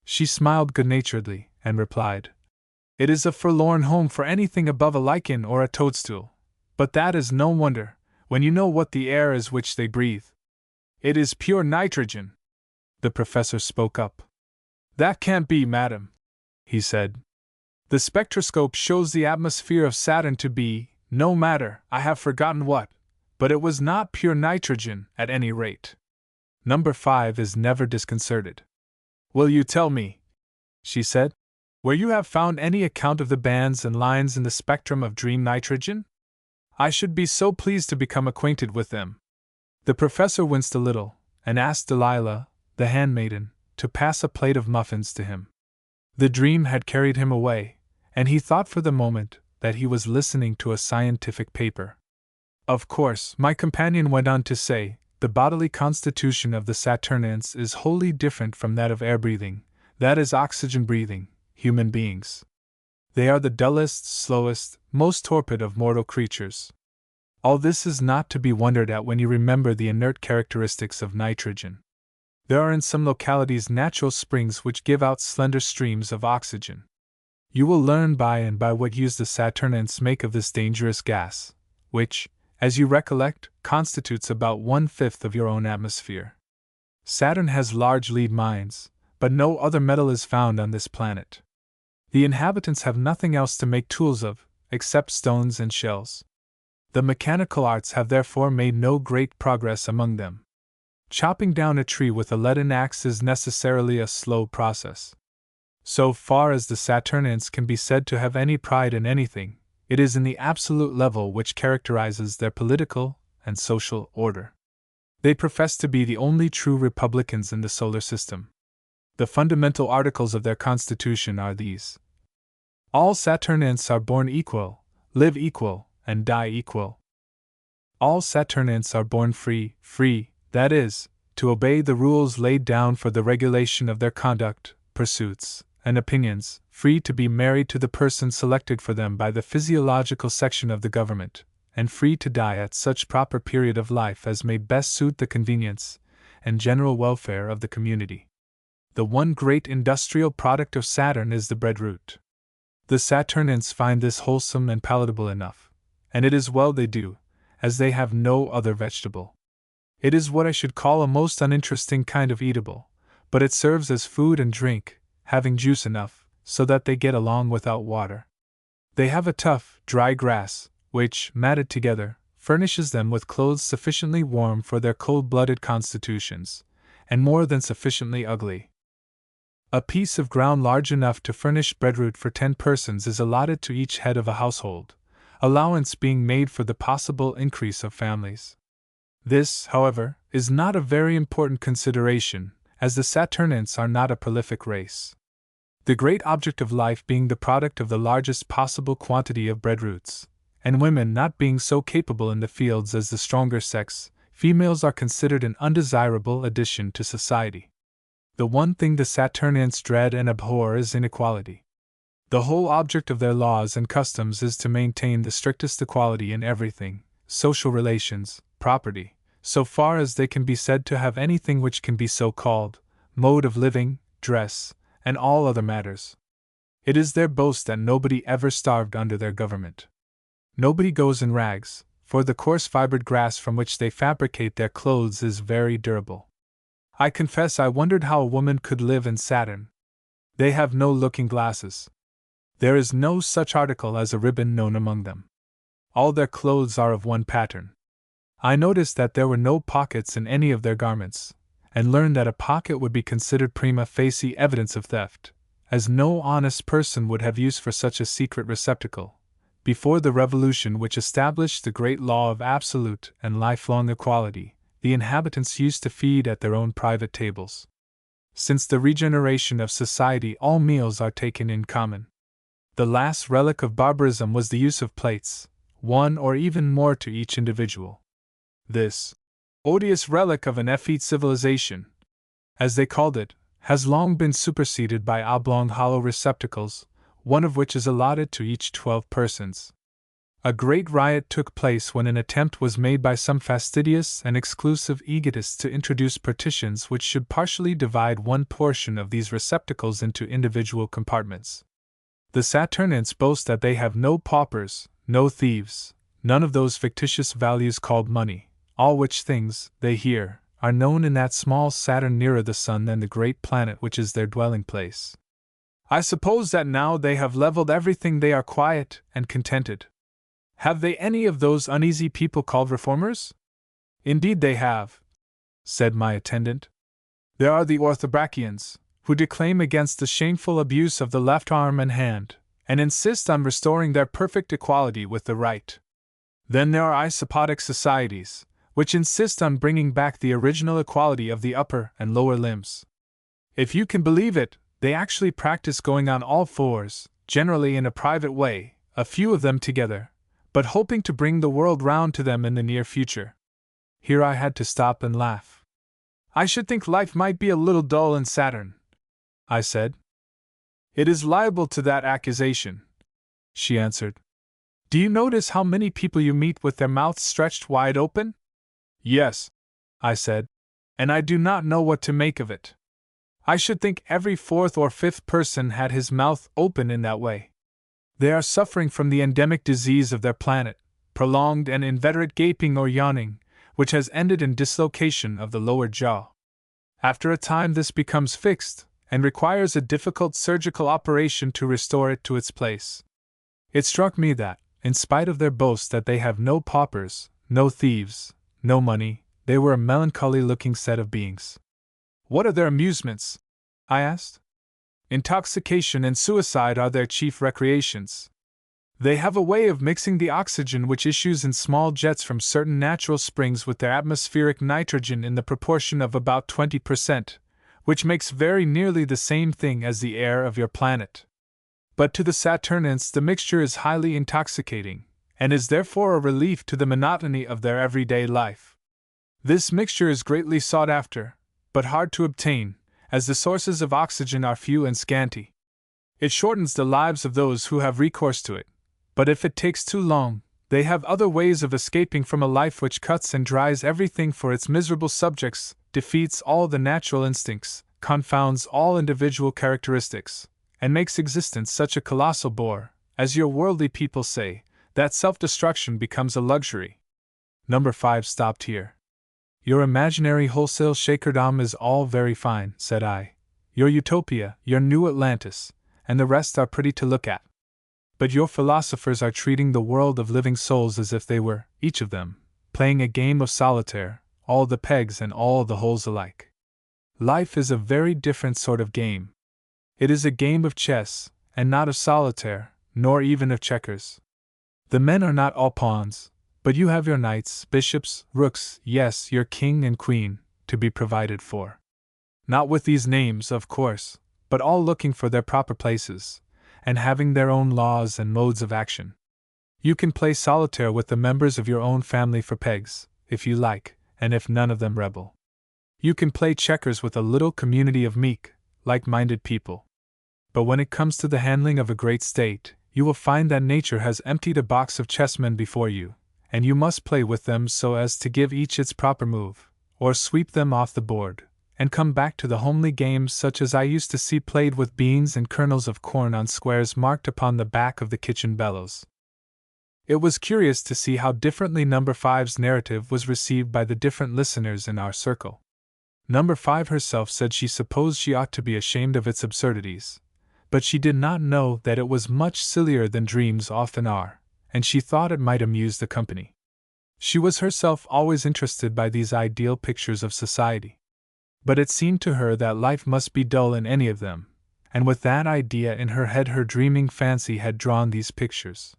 She smiled good-naturedly, and replied, "It is a forlorn home for anything above a lichen or a toadstool, but that is no wonder, when you know what the air is which they breathe. It is pure nitrogen." The professor spoke up. "That can't be, madam," he said. "The spectroscope shows the atmosphere of Saturn to be, no matter, I have forgotten what, but it was not pure nitrogen, at any rate." Number 5 is never disconcerted. "Will you tell me," she said, "where you have found any account of the bands and lines in the spectrum of dream nitrogen? I should be so pleased to become acquainted with them." The professor winced a little, and asked Delilah, the handmaiden, to pass a plate of muffins to him. The dream had carried him away, and he thought for the moment that he was listening to a scientific paper. "Of course," my companion went on to say, "the bodily constitution of the Saturnians is wholly different from that of air-breathing, that is oxygen-breathing, human beings. They are the dullest, slowest, most torpid of mortal creatures. All this is not to be wondered at when you remember the inert characteristics of nitrogen. There are in some localities natural springs which give out slender streams of oxygen. You will learn by and by what use the Saturnians make of this dangerous gas, which, as you recollect, constitutes about 1/5 of your own atmosphere. Saturn has large lead mines, but no other metal is found on this planet. The inhabitants have nothing else to make tools of, except stones and shells. The mechanical arts have therefore made no great progress among them. Chopping down a tree with a leaden axe is necessarily a slow process. So far as the Saturnians can be said to have any pride in anything, it is in the absolute level which characterizes their political and social order. They profess to be the only true republicans in the solar system. The fundamental articles of their constitution are these: all Saturnians are born equal, live equal, and die equal. All Saturnians are born free, that is, to obey the rules laid down for the regulation of their conduct, pursuits, and opinions, free to be married to the person selected for them by the physiological section of the government, and free to die at such proper period of life as may best suit the convenience and general welfare of the community. The one great industrial product of Saturn is the breadroot. The Saturnians find this wholesome and palatable enough, and it is well they do, as they have no other vegetable. It is what I should call a most uninteresting kind of eatable, but it serves as food and drink, having juice enough, so that they get along without water. They have a tough, dry grass, which, matted together, furnishes them with clothes sufficiently warm for their cold-blooded constitutions, and more than sufficiently ugly. A piece of ground large enough to furnish breadroot for 10 persons is allotted to each head of a household, allowance being made for the possible increase of families. This, however, is not a very important consideration, as the Saturnians are not a prolific race. The great object of life being the product of the largest possible quantity of breadroots, and women not being so capable in the fields as the stronger sex, females are considered an undesirable addition to society. The one thing the Saturnians dread and abhor is inequality. The whole object of their laws and customs is to maintain the strictest equality in everything, social relations, property, so far as they can be said to have anything which can be so called, mode of living, dress, and all other matters. It is their boast that nobody ever starved under their government. Nobody goes in rags, for the coarse-fibered grass from which they fabricate their clothes is very durable. I confess I wondered how a woman could live in Saturn. They have no looking-glasses. There is no such article as a ribbon known among them. All their clothes are of one pattern. I noticed that there were no pockets in any of their garments, and learned that a pocket would be considered prima facie evidence of theft, as no honest person would have use for such a secret receptacle. Before the revolution which established the great law of absolute and lifelong equality, the inhabitants used to feed at their own private tables. Since the regeneration of society, all meals are taken in common. The last relic of barbarism was the use of plates, one or even more to each individual. This odious relic of an effete civilization, as they called it, has long been superseded by oblong hollow receptacles, one of which is allotted to each 12 persons. A great riot took place when an attempt was made by some fastidious and exclusive egotists to introduce partitions which should partially divide one portion of these receptacles into individual compartments. The Saturnians boast that they have no paupers, no thieves, none of those fictitious values called money, all which things, they hear, are known in that small Saturn nearer the sun than the great planet which is their dwelling place. I suppose that now they have leveled everything they are quiet and contented. Have they any of those uneasy people called reformers? Indeed they have, said my attendant. There are the orthobrachians, who declaim against the shameful abuse of the left arm and hand, and insist on restoring their perfect equality with the right. Then there are isopotic societies, which insist on bringing back the original equality of the upper and lower limbs. If you can believe it, they actually practice going on all fours, generally in a private way, a few of them together, but hoping to bring the world round to them in the near future. Here I had to stop and laugh. I should think life might be a little dull in Saturn, I said. It is liable to that accusation, she answered. Do you notice how many people you meet with their mouths stretched wide open? Yes, I said, and I do not know what to make of it. I should think every 4th or 5th person had his mouth open in that way. They are suffering from the endemic disease of their planet, prolonged and inveterate gaping or yawning, which has ended in dislocation of the lower jaw. After a time this becomes fixed, and requires a difficult surgical operation to restore it to its place. It struck me that, in spite of their boast that they have no paupers, no thieves, no money, they were a melancholy-looking set of beings. What are their amusements? I asked. Intoxication and suicide are their chief recreations. They have a way of mixing the oxygen which issues in small jets from certain natural springs with their atmospheric nitrogen in the proportion of about 20%, which makes very nearly the same thing as the air of your planet. But to the Saturnians the mixture is highly intoxicating, and is therefore a relief to the monotony of their everyday life. This mixture is greatly sought after, but hard to obtain, as the sources of oxygen are few and scanty. It shortens the lives of those who have recourse to it, but if it takes too long, they have other ways of escaping from a life which cuts and dries everything for its miserable subjects, defeats all the natural instincts, confounds all individual characteristics, and makes existence such a colossal bore, as your worldly people say, that self-destruction becomes a luxury. Number 5 stopped here. Your imaginary wholesale shakerdom is all very fine, said I. Your utopia, your new Atlantis, and the rest are pretty to look at. But your philosophers are treating the world of living souls as if they were, each of them, playing a game of solitaire, all the pegs and all the holes alike. Life is a very different sort of game. It is a game of chess, and not of solitaire, nor even of checkers. The men are not all pawns, but you have your knights, bishops, rooks, yes, your king and queen, to be provided for. Not with these names, of course, but all looking for their proper places, and having their own laws and modes of action. You can play solitaire with the members of your own family for pegs, if you like, and if none of them rebel. You can play checkers with a little community of meek, like-minded people. But when it comes to the handling of a great state, you will find that nature has emptied a box of chessmen before you, and you must play with them so as to give each its proper move, or sweep them off the board, and come back to the homely games such as I used to see played with beans and kernels of corn on squares marked upon the back of the kitchen bellows. It was curious to see how differently Number 5's narrative was received by the different listeners in our circle. Number 5 herself said she supposed she ought to be ashamed of its absurdities, but she did not know that it was much sillier than dreams often are, and she thought it might amuse the company. She was herself always interested by these ideal pictures of society. But it seemed to her that life must be dull in any of them, and with that idea in her head her dreaming fancy had drawn these pictures.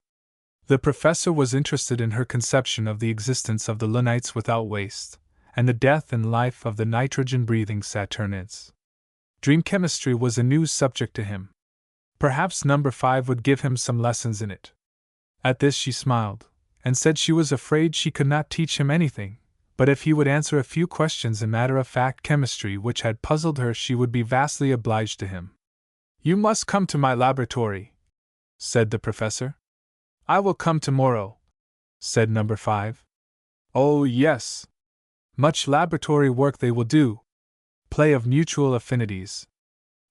The professor was interested in her conception of the existence of the Lunites without waste, and the death and life of the nitrogen-breathing Saturnids. Dream chemistry was a new subject to him. Perhaps Number 5 would give him some lessons in it. At this she smiled, and said she was afraid she could not teach him anything, but if he would answer a few questions in matter-of-fact chemistry which had puzzled her she would be vastly obliged to him. "You must come to my laboratory," said the professor. "I will come tomorrow," said Number 5. "Oh, yes. Much laboratory work they will do. Play of mutual affinities.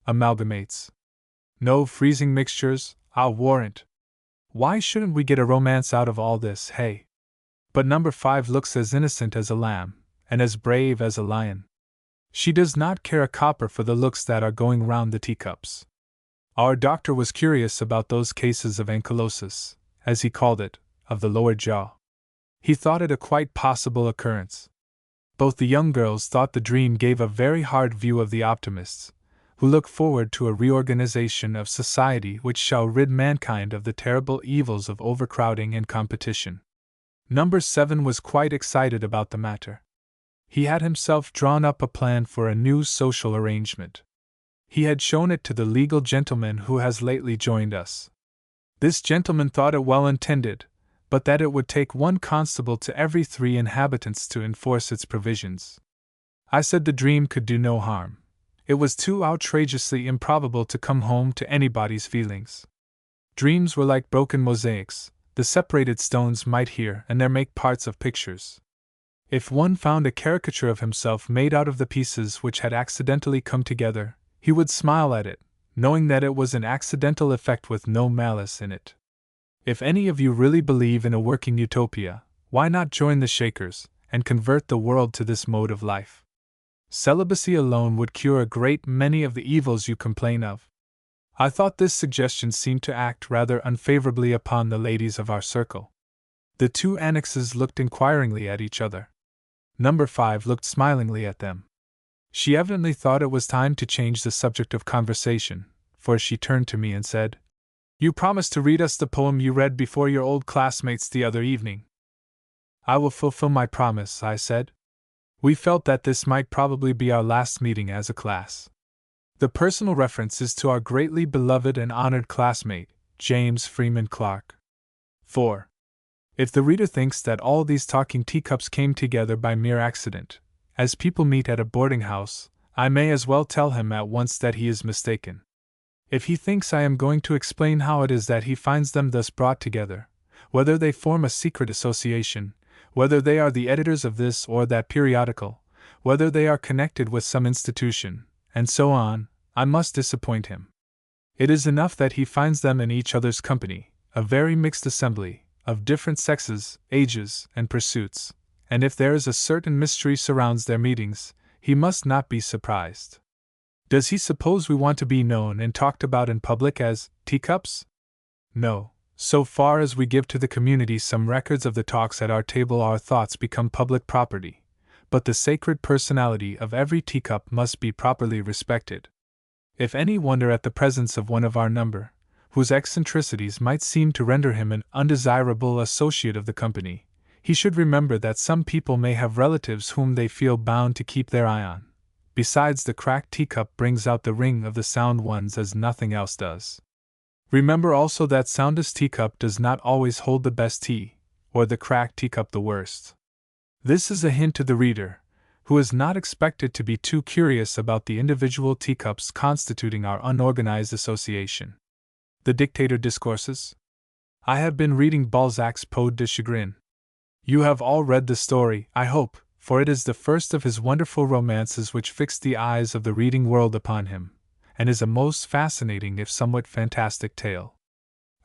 Amalgamates. No freezing mixtures, I'll warrant. Why shouldn't we get a romance out of all this, hey? But Number 5 looks as innocent as a lamb, and as brave as a lion. She does not care a copper for the looks that are going round the teacups." Our doctor was curious about those cases of ankylosis, as he called it, of the lower jaw. He thought it a quite possible occurrence. Both the young girls thought the dream gave a very hard view of the optimists, who look forward to a reorganization of society which shall rid mankind of the terrible evils of overcrowding and competition. Number 7 was quite excited about the matter. He had himself drawn up a plan for a new social arrangement. He had shown it to the legal gentleman who has lately joined us. This gentleman thought it well intended, but that it would take one constable to every 3 inhabitants to enforce its provisions. I said the dream could do no harm. It was too outrageously improbable to come home to anybody's feelings. Dreams were like broken mosaics. The separated stones might here and there make parts of pictures. If one found a caricature of himself made out of the pieces which had accidentally come together, he would smile at it, knowing that it was an accidental effect with no malice in it. If any of you really believe in a working utopia, why not join the Shakers, and convert the world to this mode of life? Celibacy alone would cure a great many of the evils you complain of. I thought this suggestion seemed to act rather unfavorably upon the ladies of our circle. The 2 annexes looked inquiringly at each other. Number 5 looked smilingly at them. She evidently thought it was time to change the subject of conversation, for she turned to me and said, "You promised to read us the poem you read before your old classmates the other evening." "I will fulfill my promise," I said. We felt that this might probably be our last meeting as a class. The personal reference is to our greatly beloved and honored classmate, James Freeman Clark. 4. If the reader thinks that all these talking teacups came together by mere accident, as people meet at a boarding house, I may as well tell him at once that he is mistaken. If he thinks I am going to explain how it is that he finds them thus brought together, whether they form a secret association, whether they are the editors of this or that periodical, whether they are connected with some institution, and so on, I must disappoint him. It is enough that he finds them in each other's company, a very mixed assembly, of different sexes, ages, and pursuits, and if there is a certain mystery surrounds their meetings, he must not be surprised. Does he suppose we want to be known and talked about in public as teacups? No. So far as we give to the community some records of the talks at our table, our thoughts become public property, but the sacred personality of every teacup must be properly respected. If any wonder at the presence of one of our number, whose eccentricities might seem to render him an undesirable associate of the company, he should remember that some people may have relatives whom they feel bound to keep their eye on. Besides, the cracked teacup brings out the ring of the sound ones as nothing else does. Remember also that soundest teacup does not always hold the best tea, or the cracked teacup the worst. This is a hint to the reader, who is not expected to be too curious about the individual teacups constituting our unorganized association. The Dictator Discourses? I have been reading Balzac's Peau de Chagrin. You have all read the story, I hope, for it is the first of his wonderful romances which fixed the eyes of the reading world upon him, and is a most fascinating if somewhat fantastic tale.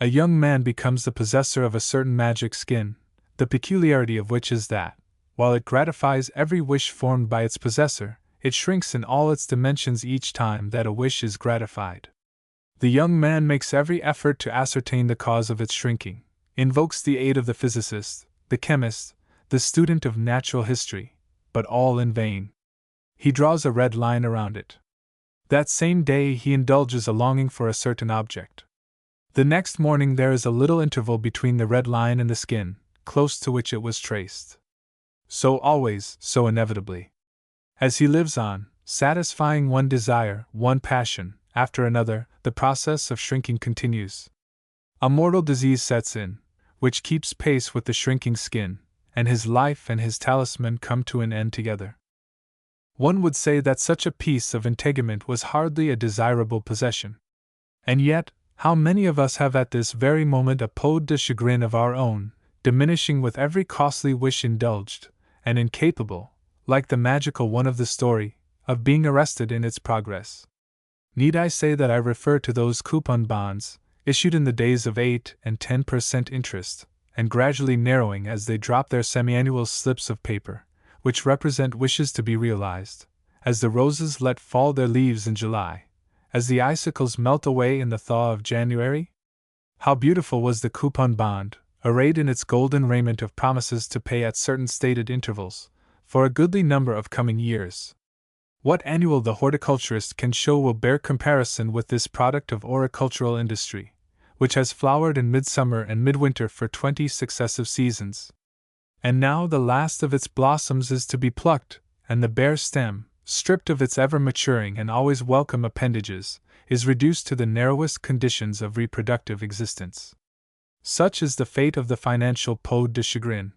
A young man becomes the possessor of a certain magic skin, the peculiarity of which is that, while it gratifies every wish formed by its possessor, it shrinks in all its dimensions each time that a wish is gratified. The young man makes every effort to ascertain the cause of its shrinking, invokes the aid of the physicist, the chemist, the student of natural history, but all in vain. He draws a red line around it. That same day he indulges a longing for a certain object. The next morning there is a little interval between the red line and the skin, close to which it was traced. So always, so inevitably. As he lives on, satisfying one desire, one passion, after another, the process of shrinking continues. A mortal disease sets in, which keeps pace with the shrinking skin, and his life and his talisman come to an end together. One would say that such a piece of integument was hardly a desirable possession. And yet, how many of us have at this very moment a peau de chagrin of our own, diminishing with every costly wish indulged, and incapable, like the magical one of the story, of being arrested in its progress. Need I say that I refer to those coupon bonds, issued in the days of 8 and 10% interest, and gradually narrowing as they drop their semi-annual slips of paper, which represent wishes to be realized, as the roses let fall their leaves in July, as the icicles melt away in the thaw of January? How beautiful was the coupon bond, arrayed in its golden raiment of promises to pay at certain stated intervals, for a goodly number of coming years. What annual the horticulturist can show will bear comparison with this product of horticultural industry, which has flowered in midsummer and midwinter for 20 successive seasons. And now the last of its blossoms is to be plucked, and the bare stem, stripped of its ever-maturing and always welcome appendages, is reduced to the narrowest conditions of reproductive existence. Such is the fate of the financial peau de chagrin.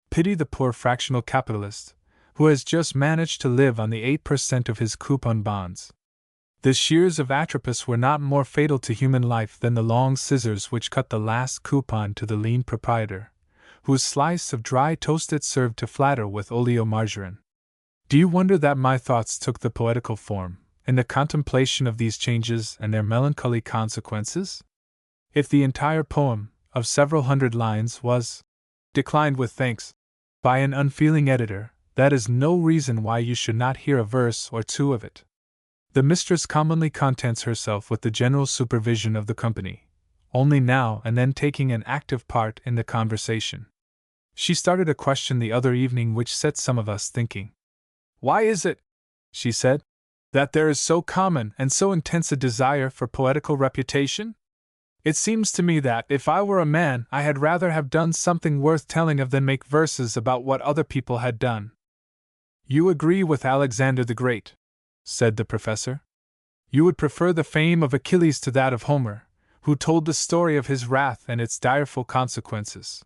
Pity the poor fractional capitalist, who has just managed to live on the 8% of his coupon bonds. The shears of Atropos were not more fatal to human life than the long scissors which cut the last coupon to the lean proprietor, whose slice of dry toast it served to flatter with oleomargarine. Do you wonder that my thoughts took the poetical form, in the contemplation of these changes and their melancholy consequences? If the entire poem, of several hundred lines, was declined with thanks by an unfeeling editor, that is no reason why you should not hear a verse or two of it. The mistress commonly contents herself with the general supervision of the company, only now and then taking an active part in the conversation. She started a question the other evening which set some of us thinking. "Why is it," she said, "that there is so common and so intense a desire for poetical reputation? It seems to me that, if I were a man, I had rather have done something worth telling of than make verses about what other people had done." "You agree with Alexander the Great," said the professor. "You would prefer the fame of Achilles to that of Homer, who told the story of his wrath and its direful consequences.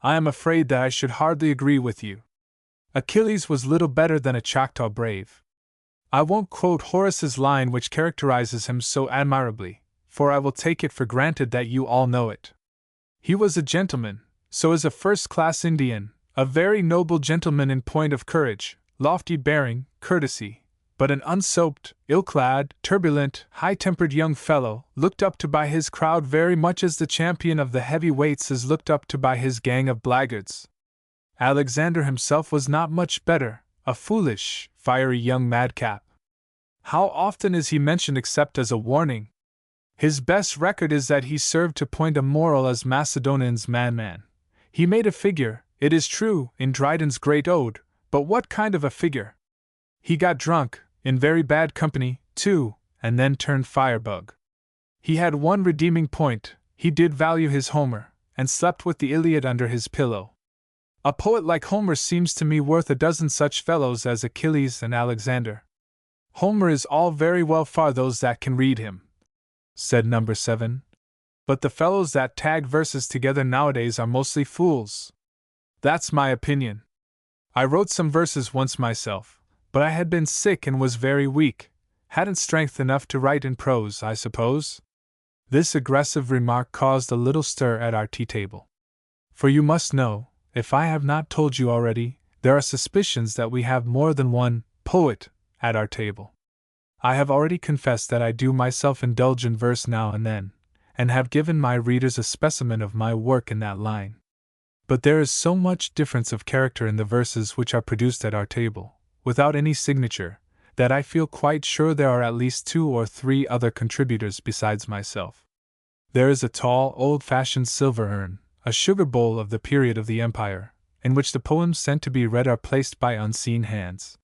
I am afraid that I should hardly agree with you. Achilles was little better than a Choctaw brave. I won't quote Horace's line which characterizes him so admirably, for I will take it for granted that you all know it. He was a gentleman, so is a first-class Indian, a very noble gentleman in point of courage, lofty bearing, courtesy, but an unsoaped, ill-clad, turbulent, high-tempered young fellow, looked up to by his crowd very much as the champion of the heavy weights is looked up to by his gang of blackguards. Alexander himself was not much better, a foolish, fiery young madcap. How often is he mentioned except as a warning? His best record is that he served to point a moral as Macedonian's man. He made a figure, it is true, in Dryden's great ode, but what kind of a figure? He got drunk, in very bad company, too, and then turned firebug. He had one redeeming point, he did value his Homer, and slept with the Iliad under his pillow. A poet like Homer seems to me worth a dozen such fellows as Achilles and Alexander. Homer is all very well for those that can read him, said number 7. But the fellows that tag verses together nowadays are mostly fools. That's my opinion. I wrote some verses once myself, but I had been sick and was very weak, hadn't strength enough to write in prose, I suppose. This aggressive remark caused a little stir at our tea table. For you must know, if I have not told you already, there are suspicions that we have more than one poet at our table. I have already confessed that I do myself indulge in verse now and then, and have given my readers a specimen of my work in that line. But there is so much difference of character in the verses which are produced at our table, without any signature, that I feel quite sure there are at least 2 or 3 other contributors besides myself. There is a tall, old-fashioned silver urn, a sugar bowl of the period of the Empire, in which the poems sent to be read are placed by unseen hands.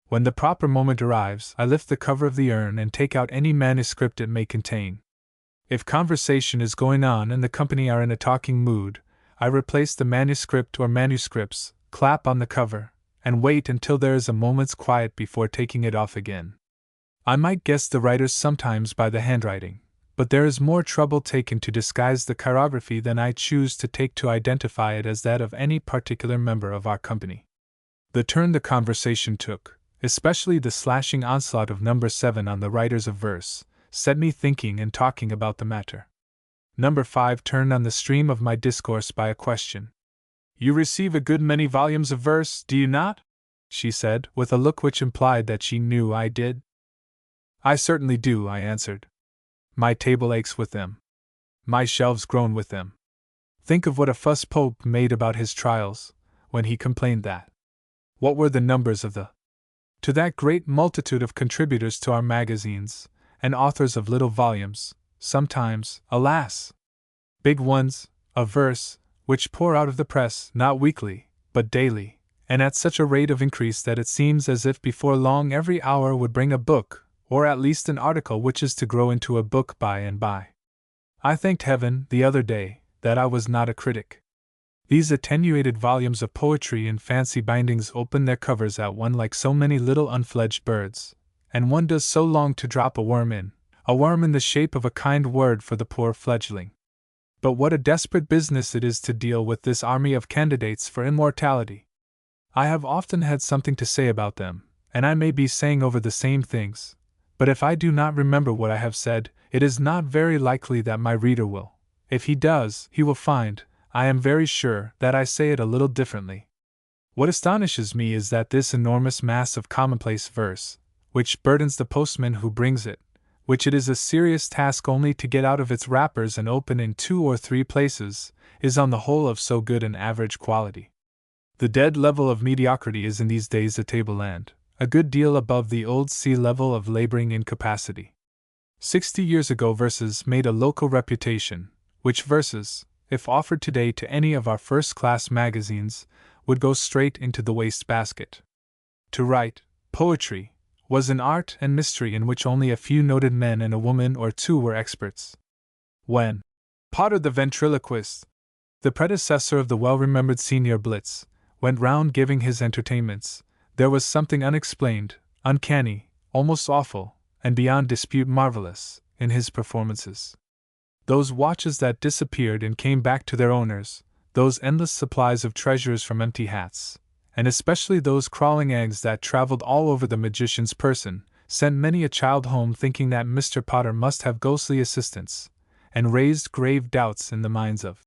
When the proper moment arrives, I lift the cover of the urn and take out any manuscript it may contain. If conversation is going on and the company are in a talking mood, I replace the manuscript or manuscripts, clap on the cover, and wait until there is a moment's quiet before taking it off again. I might guess the writers sometimes by the handwriting, but there is more trouble taken to disguise the chirography than I choose to take to identify it as that of any particular member of our company. The turn the conversation took, especially the slashing onslaught of number 7 on the writers of verse, set me thinking and talking about the matter. Number 5 turned on the stream of my discourse by a question. "You receive a good many volumes of verse, do you not?" she said, with a look which implied that she knew I did. "I certainly do," I answered. "My table aches with them. My shelves groan with them. Think of what a fuss Pope made about his trials, when he complained that. What were the numbers of to that great multitude of contributors to our magazines, and authors of little volumes, sometimes, alas! Big ones, of verse, which pour out of the press not weekly, but daily, and at such a rate of increase that it seems as if before long every hour would bring a book, or at least an article which is to grow into a book by and by. I thanked heaven, the other day, that I was not a critic. These attenuated volumes of poetry in fancy bindings open their covers at one like so many little unfledged birds, and one does so long to drop a worm in the shape of a kind word for the poor fledgling. But what a desperate business it is to deal with this army of candidates for immortality! I have often had something to say about them, and I may be saying over the same things, but if I do not remember what I have said, it is not very likely that my reader will. If he does, he will find, I am very sure, that I say it a little differently. What astonishes me is that this enormous mass of commonplace verse, which burdens the postman who brings it, which it is a serious task only to get out of its wrappers and open in 2 or 3 places, is on the whole of so good an average quality. The dead level of mediocrity is in these days a tableland, a good deal above the old sea level of laboring incapacity. 60 years ago verses made a local reputation, which verses, if offered today to any of our first-class magazines, would go straight into the waste-basket. To write poetry was an art and mystery in which only a few noted men and a woman or 2 were experts. When Potter the ventriloquist, the predecessor of the well-remembered Senior Blitz, went round giving his entertainments, there was something unexplained, uncanny, almost awful, and beyond dispute marvelous, in his performances. Those watches that disappeared and came back to their owners, those endless supplies of treasures from empty hats, and especially those crawling eggs that traveled all over the magician's person, sent many a child home thinking that Mr. Potter must have ghostly assistants, and raised grave doubts in the minds of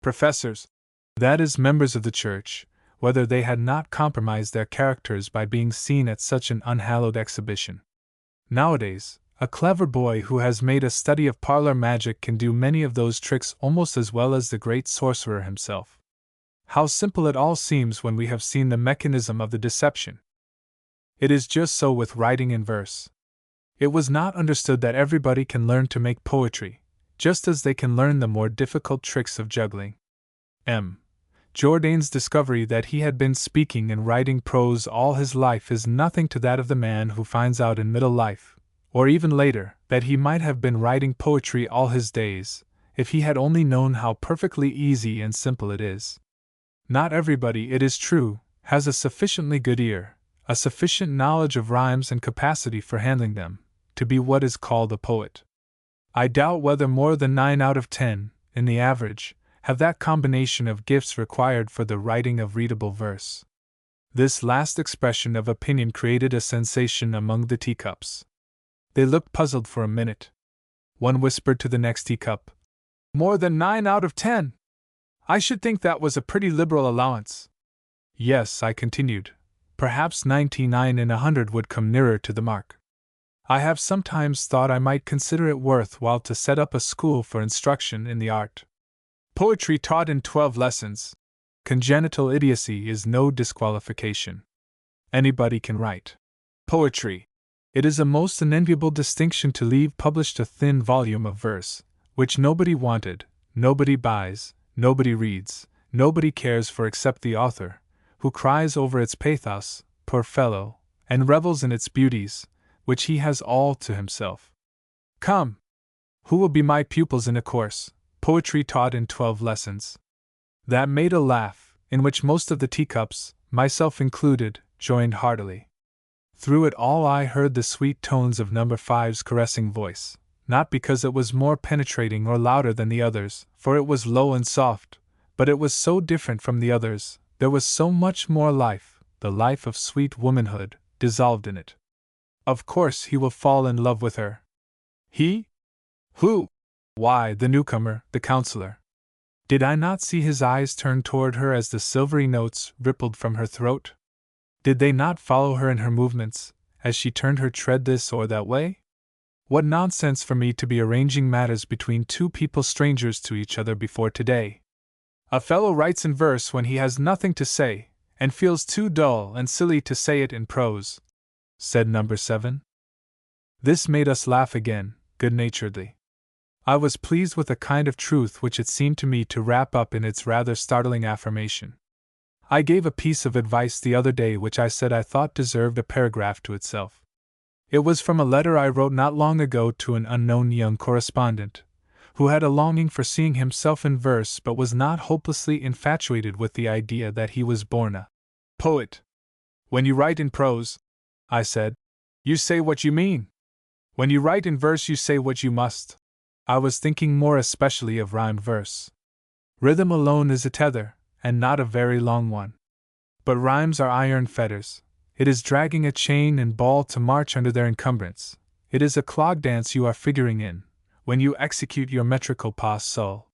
professors, that is, members of the church, whether they had not compromised their characters by being seen at such an unhallowed exhibition. Nowadays, a clever boy who has made a study of parlor magic can do many of those tricks almost as well as the great sorcerer himself. How simple it all seems when we have seen the mechanism of the deception. It is just so with writing in verse. It was not understood that everybody can learn to make poetry, just as they can learn the more difficult tricks of juggling. M. Jourdain's discovery that he had been speaking and writing prose all his life is nothing to that of the man who finds out in middle life, or even later, that he might have been writing poetry all his days, if he had only known how perfectly easy and simple it is. Not everybody, it is true, has a sufficiently good ear, a sufficient knowledge of rhymes and capacity for handling them, to be what is called a poet. I doubt whether more than 9 out of 10, in the average, have that combination of gifts required for the writing of readable verse. This last expression of opinion created a sensation among the teacups. They looked puzzled for a minute. One whispered to the next teacup, "More than 9 out of 10! I should think that was a pretty liberal allowance." "Yes," I continued, "perhaps 99 in 100 would come nearer to the mark. I have sometimes thought I might consider it worth while to set up a school for instruction in the art. Poetry taught in 12 lessons. Congenital idiocy is no disqualification. Anybody can write poetry. It is a most unenviable distinction to leave published a thin volume of verse, which nobody wanted, nobody buys, nobody reads, nobody cares for except the author, who cries over its pathos, poor fellow, and revels in its beauties, which he has all to himself. Come! Who will be my pupils in a course, poetry taught in 12 lessons?" That made a laugh, in which most of the teacups, myself included, joined heartily. Through it all I heard the sweet tones of No. 5's caressing voice, not because it was more penetrating or louder than the others, for it was low and soft, but it was so different from the others, there was so much more life, the life of sweet womanhood, dissolved in it. "Of course he will fall in love with her." "He? Who?" "Why, the newcomer, the counselor. Did I not see his eyes turn toward her as the silvery notes rippled from her throat? Did they not follow her in her movements, as she turned her tread this or that way? What nonsense for me to be arranging matters between two people strangers to each other before today. A fellow writes in verse when he has nothing to say, and feels too dull and silly to say it in prose," said No. 7. This made us laugh again, good-naturedly. I was pleased with a kind of truth which it seemed to me to wrap up in its rather startling affirmation. I gave a piece of advice the other day which I said I thought deserved a paragraph to itself. It was from a letter I wrote not long ago to an unknown young correspondent, who had a longing for seeing himself in verse but was not hopelessly infatuated with the idea that he was born a poet. "When you write in prose," I said, "you say what you mean. When you write in verse you say what you must." I was thinking more especially of rhymed verse. Rhythm alone is a tether, and not a very long one. But rhymes are iron fetters. It is dragging a chain and ball to march under their encumbrance. It is a clog dance you are figuring in, when you execute your metrical pas seul.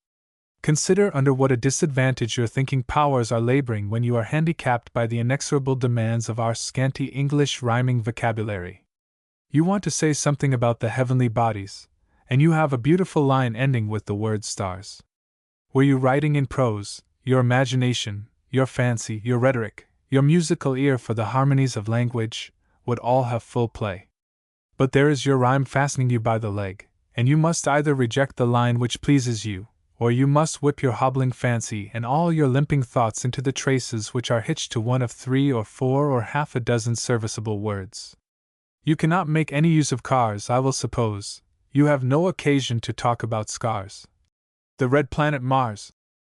Consider under what a disadvantage your thinking powers are laboring when you are handicapped by the inexorable demands of our scanty English rhyming vocabulary. You want to say something about the heavenly bodies, and you have a beautiful line ending with the word stars. Were you writing in prose, your imagination, your fancy, your rhetoric, your musical ear for the harmonies of language, would all have full play. But there is your rhyme fastening you by the leg, and you must either reject the line which pleases you, or you must whip your hobbling fancy and all your limping thoughts into the traces which are hitched to one of 3 or 4 or half a dozen serviceable words. You cannot make any use of cars, I will suppose. You have no occasion to talk about scars. The red planet Mars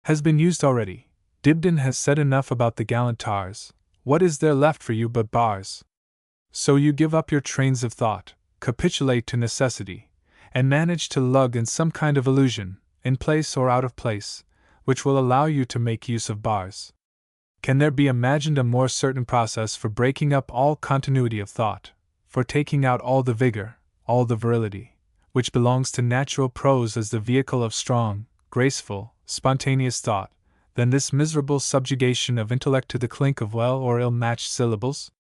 has been used already. Dibdin has said enough about the gallant tars. What is there left for you but bars? So you give up your trains of thought, capitulate to necessity, and manage to lug in some kind of illusion, in place or out of place, which will allow you to make use of bars. Can there be imagined a more certain process for breaking up all continuity of thought, for taking out all the vigor, all the virility, which belongs to natural prose as the vehicle of strong, graceful, spontaneous thought, than this miserable subjugation of intellect to the clink of well or ill-matched syllables?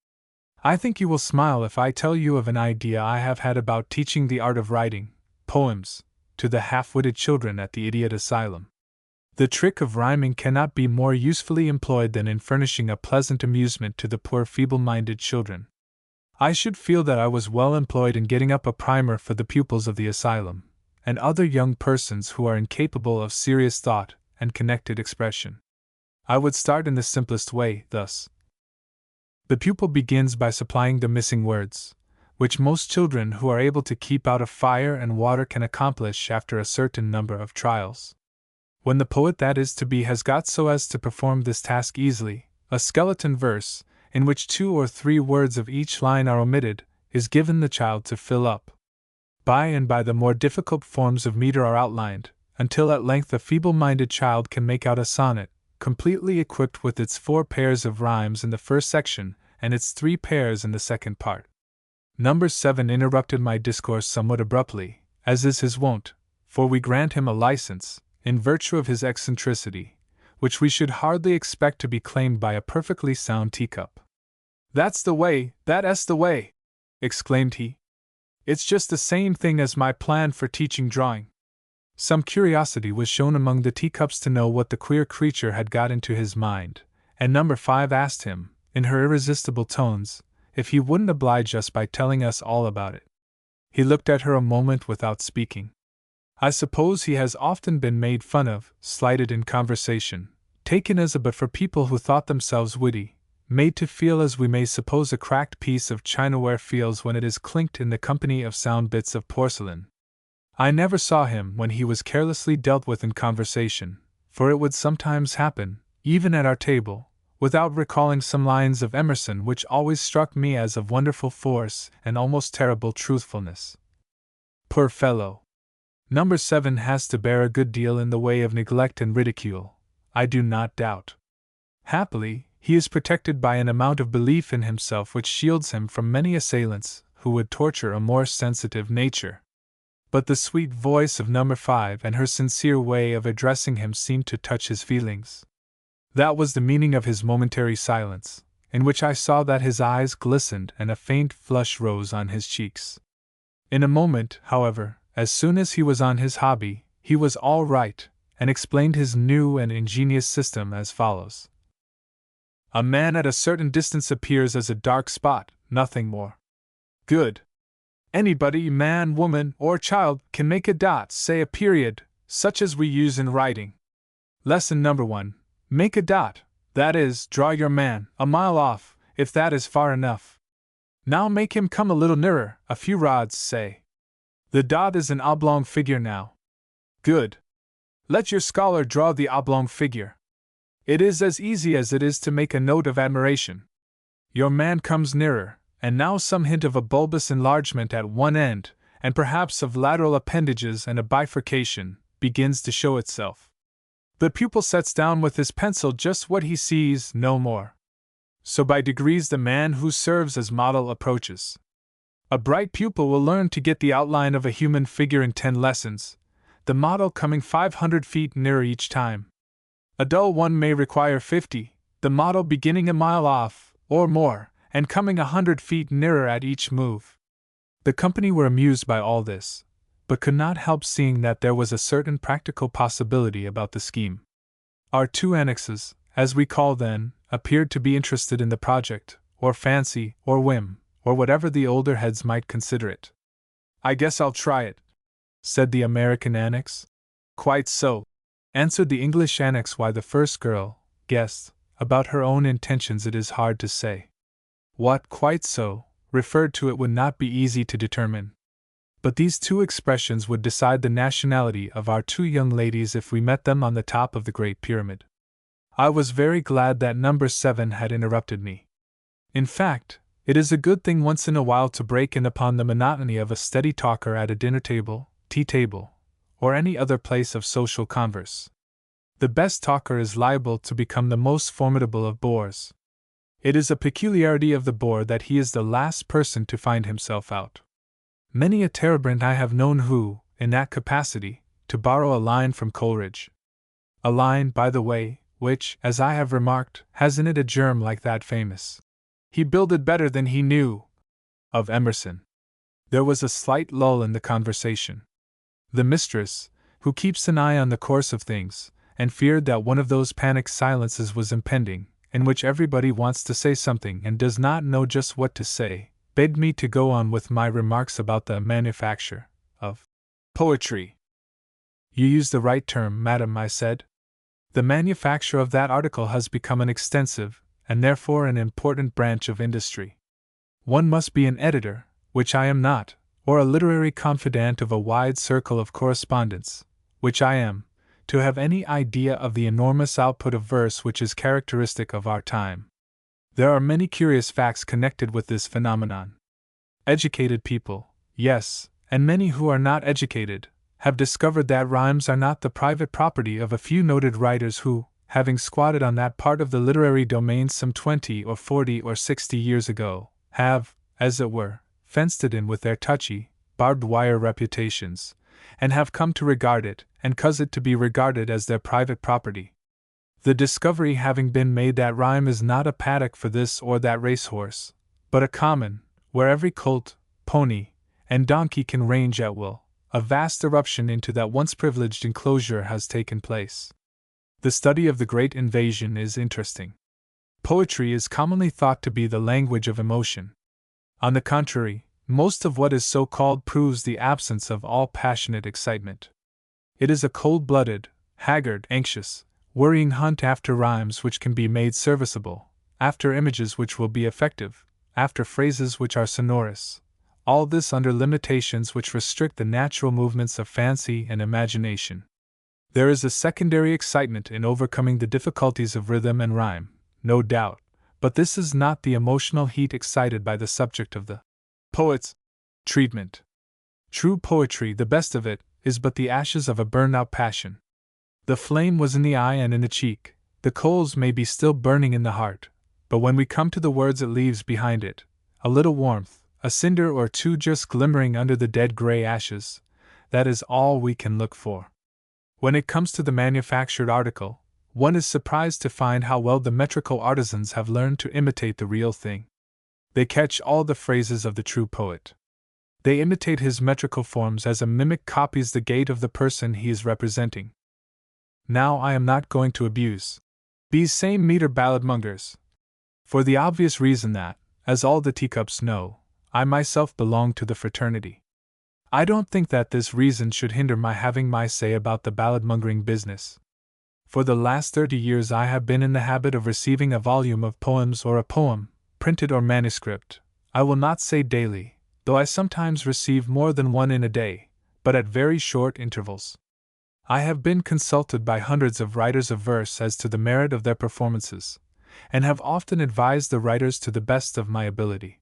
I think you will smile if I tell you of an idea I have had about teaching the art of writing poems to the half-witted children at the idiot asylum. The trick of rhyming cannot be more usefully employed than in furnishing a pleasant amusement to the poor feeble-minded children. I should feel that I was well employed in getting up a primer for the pupils of the asylum, and other young persons who are incapable of serious thought and connected expression. I would start in the simplest way, thus. The pupil begins by supplying the missing words, which most children who are able to keep out of fire and water can accomplish after a certain number of trials. When the poet that is to be has got so as to perform this task easily, a skeleton verse, in which 2 or 3 words of each line are omitted, is given the child to fill up. By and by the more difficult forms of meter are outlined, until at length a feeble-minded child can make out a sonnet, completely equipped with its 4 pairs of rhymes in the first section, and its 3 pairs in the second part. Number 7 interrupted my discourse somewhat abruptly, as is his wont, for we grant him a license, in virtue of his eccentricity, which we should hardly expect to be claimed by a perfectly sound teacup. "That's the way, that's the way!" exclaimed he. "It's just the same thing as my plan for teaching drawing." Some curiosity was shown among the teacups to know what the queer creature had got into his mind, and number 5 asked him, in her irresistible tones, if he wouldn't oblige us by telling us all about it. He looked at her a moment without speaking. I suppose he has often been made fun of, slighted in conversation, taken as a butt for people who thought themselves witty, made to feel as we may suppose a cracked piece of chinaware feels when it is clinked in the company of sound bits of porcelain. I never saw him when he was carelessly dealt with in conversation, for it would sometimes happen, even at our table, without recalling some lines of Emerson which always struck me as of wonderful force and almost terrible truthfulness. Poor fellow! Number 7 has to bear a good deal in the way of neglect and ridicule, I do not doubt. Happily, he is protected by an amount of belief in himself which shields him from many assailants who would torture a more sensitive nature. But the sweet voice of number 5 and her sincere way of addressing him seemed to touch his feelings. That was the meaning of his momentary silence, in which I saw that his eyes glistened and a faint flush rose on his cheeks. In a moment, however, as soon as he was on his hobby, he was all right, and explained his new and ingenious system as follows. A man at a certain distance appears as a dark spot, nothing more. Good. Anybody, man, woman, or child, can make a dot, say a period, such as we use in writing. Lesson number 1. Make a dot, that is, draw your man, a mile off, if that is far enough. Now make him come a little nearer, a few rods, say. The dot is an oblong figure now. Good. Let your scholar draw the oblong figure. It is as easy as it is to make a note of admiration. Your man comes nearer, and now some hint of a bulbous enlargement at one end, and perhaps of lateral appendages and a bifurcation, begins to show itself. The pupil sets down with his pencil just what he sees, no more. So by degrees the man who serves as model approaches. A bright pupil will learn to get the outline of a human figure in 10 lessons, the model coming 500 feet nearer each time. A dull one may require 50, the model beginning a mile off, or more, and coming 100 feet nearer at each move. The company were amused by all this, but could not help seeing that there was a certain practical possibility about the scheme. Our 2 annexes, as we call them, appeared to be interested in the project, or fancy, or whim, or whatever the older heads might consider it. I guess I'll try it, said the American annex. Quite so, answered the English annex. Why the first girl guessed about her own intentions it is hard to say. What quite so referred to it would not be easy to determine. But these 2 expressions would decide the nationality of our 2 young ladies if we met them on the top of the Great Pyramid. I was very glad that number 7 had interrupted me. In fact, it is a good thing once in a while to break in upon the monotony of a steady talker at a dinner table, tea table, or any other place of social converse. The best talker is liable to become the most formidable of bores. It is a peculiarity of the bore that he is the last person to find himself out. Many a terebrant I have known who, in that capacity, to borrow a line from Coleridge. A line, by the way, which, as I have remarked, has in it a germ like that famous "He builded better than he knew" of Emerson. There was a slight lull in the conversation. The mistress, who keeps an eye on the course of things, and feared that one of those panic silences was impending, in which everybody wants to say something and does not know just what to say, begged me to go on with my remarks about the manufacture of poetry. You use the right term, madam, I said. The manufacture of that article has become an extensive, and therefore an important branch of industry. One must be an editor, which I am not, or a literary confidant of a wide circle of correspondence, which I am, to have any idea of the enormous output of verse which is characteristic of our time. There are many curious facts connected with this phenomenon. Educated people, yes, and many who are not educated, have discovered that rhymes are not the private property of a few noted writers who, having squatted on that part of the literary domain some 20 or 40 or 60 years ago, have, as it were, fenced it in with their touchy, barbed wire reputations, and have come to regard it, and cause it to be regarded as their private property. The discovery having been made that rhyme is not a paddock for this or that racehorse, but a common, where every colt, pony, and donkey can range at will, a vast eruption into that once privileged enclosure has taken place. The study of the great invasion is interesting. Poetry is commonly thought to be the language of emotion. On the contrary, most of what is so called proves the absence of all passionate excitement. It is a cold-blooded, haggard, anxious, worrying hunt after rhymes which can be made serviceable, after images which will be effective, after phrases which are sonorous, all this under limitations which restrict the natural movements of fancy and imagination. There is a secondary excitement in overcoming the difficulties of rhythm and rhyme, no doubt, but this is not the emotional heat excited by the subject of the poet's treatment. True poetry, the best of it, is but the ashes of a burned-out passion. The flame was in the eye and in the cheek, the coals may be still burning in the heart, but when we come to the words it leaves behind it, a little warmth, a cinder or two just glimmering under the dead gray ashes, that is all we can look for. When it comes to the manufactured article, one is surprised to find how well the metrical artisans have learned to imitate the real thing. They catch all the phrases of the true poet. They imitate his metrical forms as a mimic copies the gait of the person he is representing. Now I am not going to abuse these same meter balladmongers, for the obvious reason that, as all the Teacups know, I myself belong to the fraternity. I don't think that this reason should hinder my having my say about the balladmongering business. For the last 30 years I have been in the habit of receiving a volume of poems or a poem, printed or manuscript, I will not say daily, though I sometimes receive more than one in a day, but at very short intervals. I have been consulted by hundreds of writers of verse as to the merit of their performances, and have often advised the writers to the best of my ability.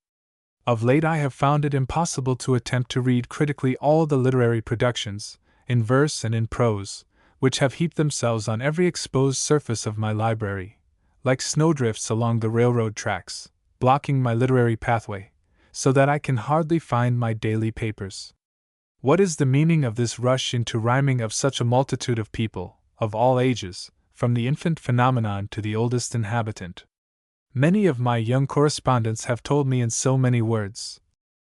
Of late I have found it impossible to attempt to read critically all the literary productions, in verse and in prose, which have heaped themselves on every exposed surface of my library, like snowdrifts along the railroad tracks, blocking my literary pathway, so that I can hardly find my daily papers. What is the meaning of this rush into rhyming of such a multitude of people, of all ages, from the infant phenomenon to the oldest inhabitant? Many of my young correspondents have told me in so many words,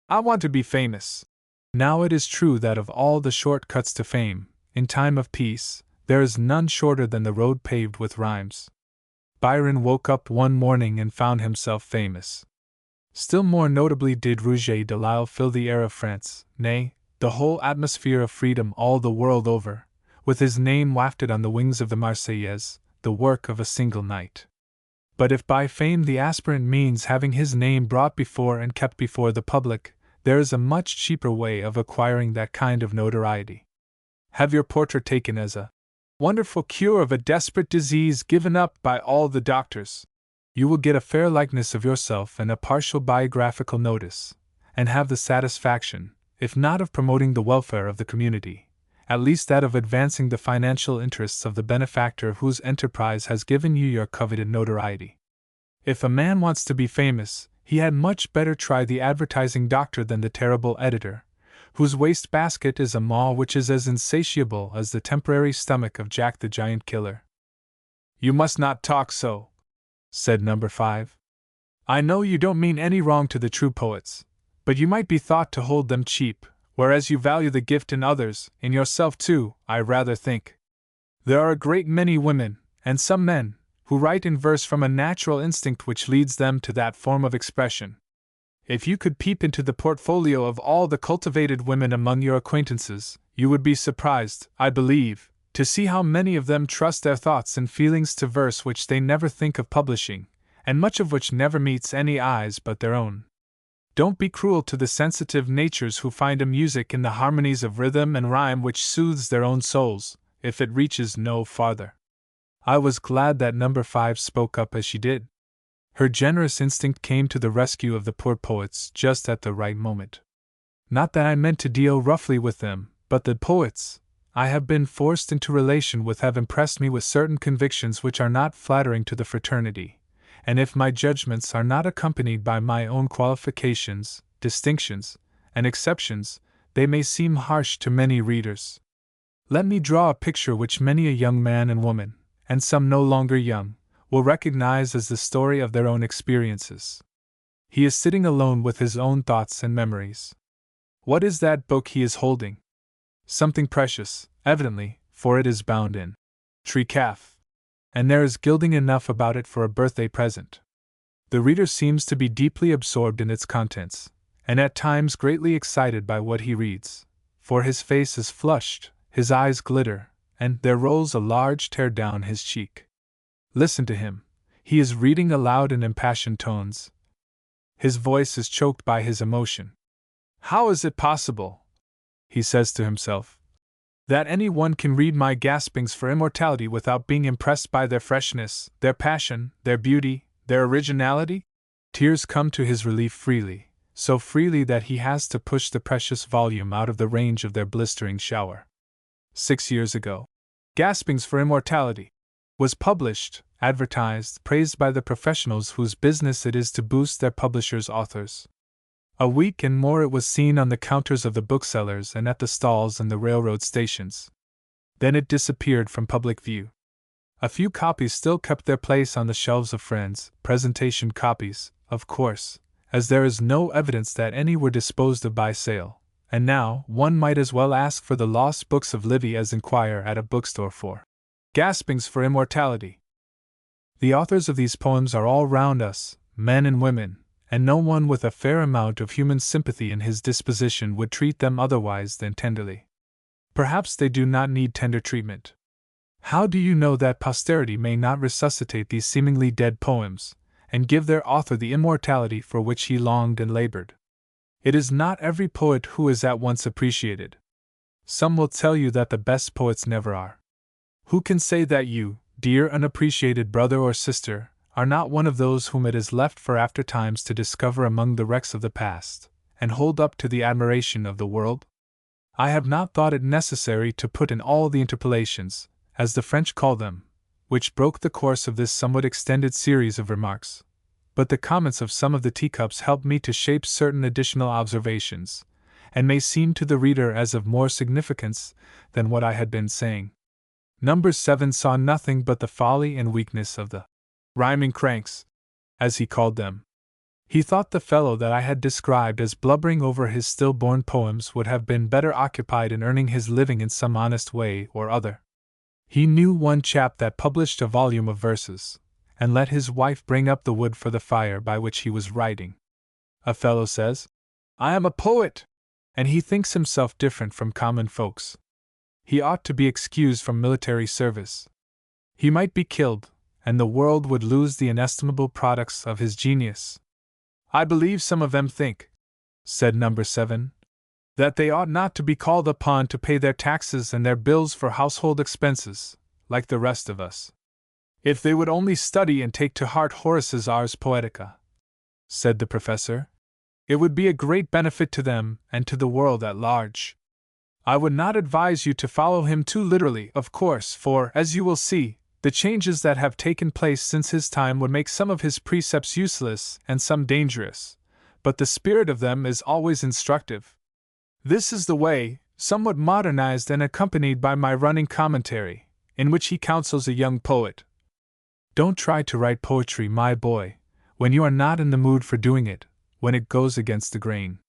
"I want to be famous." Now it is true that of all the short cuts to fame, in time of peace, there is none shorter than the road paved with rhymes. Byron woke up one morning and found himself famous. Still more notably did Rouget de Lisle fill the air of France, nay, the whole atmosphere of freedom all the world over, with his name wafted on the wings of the Marseillaise, the work of a single night. But if by fame the aspirant means having his name brought before and kept before the public, there is a much cheaper way of acquiring that kind of notoriety. Have your portrait taken as a wonderful cure of a desperate disease given up by all the doctors. You will get a fair likeness of yourself and a partial biographical notice, and have the satisfaction, if not of promoting the welfare of the community, at least that of advancing the financial interests of the benefactor whose enterprise has given you your coveted notoriety. If a man wants to be famous, he had much better try the advertising doctor than the terrible editor, whose waste-basket is a maw which is as insatiable as the temporary stomach of Jack the Giant Killer. You must not talk so, said number 5. I know you don't mean any wrong to the true poets, but you might be thought to hold them cheap, whereas you value the gift in others, in yourself too, I rather think. There are a great many women, and some men, who write in verse from a natural instinct which leads them to that form of expression. If you could peep into the portfolio of all the cultivated women among your acquaintances, you would be surprised, I believe, to see how many of them trust their thoughts and feelings to verse which they never think of publishing, and much of which never meets any eyes but their own. Don't be cruel to the sensitive natures who find a music in the harmonies of rhythm and rhyme which soothes their own souls, if it reaches no farther. I was glad that number 5 spoke up as she did. Her generous instinct came to the rescue of the poor poets just at the right moment. Not that I meant to deal roughly with them, but the poets I have been forced into relation with have impressed me with certain convictions which are not flattering to the fraternity, and if my judgments are not accompanied by my own qualifications, distinctions, and exceptions, they may seem harsh to many readers. Let me draw a picture which many a young man and woman, and some no longer young, will recognize as the story of their own experiences. He is sitting alone with his own thoughts and memories. What is that book he is holding? Something precious, evidently, for it is bound in tricalf, and there is gilding enough about it for a birthday present. The reader seems to be deeply absorbed in its contents, and at times greatly excited by what he reads, for his face is flushed, his eyes glitter, and there rolls a large tear down his cheek. Listen to him. He is reading aloud in impassioned tones. His voice is choked by his emotion. How is it possible, he says to himself, that any one can read my gaspings for immortality without being impressed by their freshness, their passion, their beauty, their originality? Tears come to his relief freely, so freely that he has to push the precious volume out of the range of their blistering shower. 6 years ago, Gaspings for Immortality was published, advertised, praised by the professionals whose business it is to boost their publishers' authors. A week and more it was seen on the counters of the booksellers and at the stalls and the railroad stations. Then it disappeared from public view. A few copies still kept their place on the shelves of friends, presentation copies, of course, as there is no evidence that any were disposed of by sale, and now one might as well ask for the lost books of Livy as inquire at a bookstore for Gaspings for Immortality. The authors of these poems are all round us, men and women, and no one with a fair amount of human sympathy in his disposition would treat them otherwise than tenderly. Perhaps they do not need tender treatment. How do you know that posterity may not resuscitate these seemingly dead poems, and give their author the immortality for which he longed and labored? It is not every poet who is at once appreciated. Some will tell you that the best poets never are. Who can say that you, dear unappreciated brother or sister, are not one of those whom it is left for after times to discover among the wrecks of the past, and hold up to the admiration of the world? I have not thought it necessary to put in all the interpolations, as the French call them, which broke the course of this somewhat extended series of remarks, but the comments of some of the teacups helped me to shape certain additional observations, and may seem to the reader as of more significance than what I had been saying. Number 7 saw nothing but the folly and weakness of the rhyming cranks, as he called them. He thought the fellow that I had described as blubbering over his stillborn poems would have been better occupied in earning his living in some honest way or other. He knew one chap that published a volume of verses, and let his wife bring up the wood for the fire by which he was writing. A fellow says, "I am a poet," and he thinks himself different from common folks. He ought to be excused from military service. He might be killed, and the world would lose the inestimable products of his genius. I believe some of them think, said number 7, that they ought not to be called upon to pay their taxes and their bills for household expenses, like the rest of us. If they would only study and take to heart Horace's Ars Poetica, said the professor, it would be a great benefit to them and to the world at large. I would not advise you to follow him too literally, of course, for, as you will see, the changes that have taken place since his time would make some of his precepts useless and some dangerous, but the spirit of them is always instructive. This is the way, somewhat modernized and accompanied by my running commentary, in which he counsels a young poet, Don't try to write poetry, my boy, when you are not in the mood for doing it, when it goes against the grain.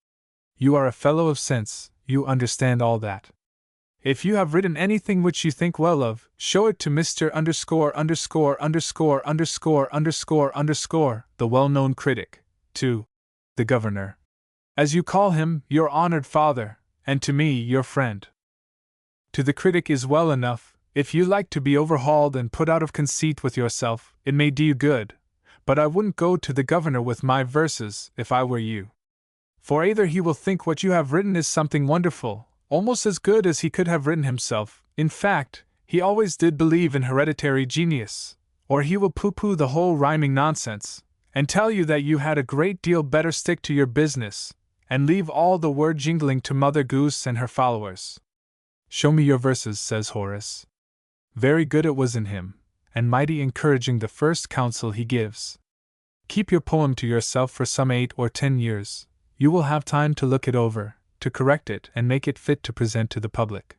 You are a fellow of sense, you understand all that. If you have written anything which you think well of, show it to Mr. the well-known critic, to the governor, as you call him, your honored father, and to me, your friend. To the critic is well enough. If you like to be overhauled and put out of conceit with yourself, it may do you good, but I wouldn't go to the governor with my verses, if I were you. For either he will think what you have written is something wonderful, almost as good as he could have written himself, in fact, he always did believe in hereditary genius, or he will pooh-pooh the whole rhyming nonsense, and tell you that you had a great deal better stick to your business, and leave all the word jingling to Mother Goose and her followers. Show me your verses, says Horace. Very good it was in him, and mighty encouraging the first counsel he gives. Keep your poem to yourself for some 8 or 10 years, you will have time to look it over, to correct it and make it fit to present to the public.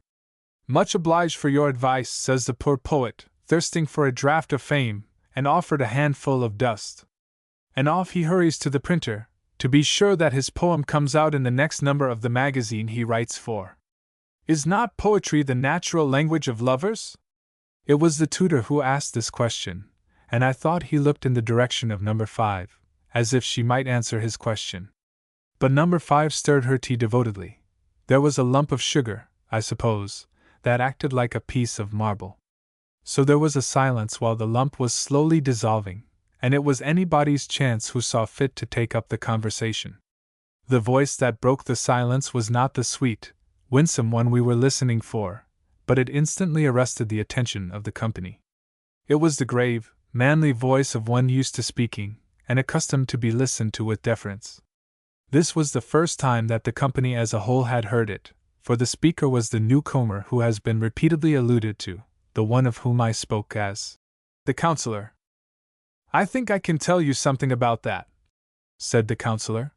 Much obliged for your advice, says the poor poet, thirsting for a draught of fame, and offered a handful of dust. And off he hurries to the printer, to be sure that his poem comes out in the next number of the magazine he writes for. Is not poetry the natural language of lovers? It was the tutor who asked this question, and I thought he looked in the direction of number 5, as if she might answer his question. But number 5 stirred her tea devotedly. There was a lump of sugar, I suppose, that acted like a piece of marble. So there was a silence while the lump was slowly dissolving, and it was anybody's chance who saw fit to take up the conversation. The voice that broke the silence was not the sweet, winsome one we were listening for, but it instantly arrested the attention of the company. It was the grave, manly voice of one used to speaking, and accustomed to be listened to with deference. This was the first time that the company as a whole had heard it, for the speaker was the newcomer who has been repeatedly alluded to, the one of whom I spoke as the counselor. I think I can tell you something about that, said the counselor.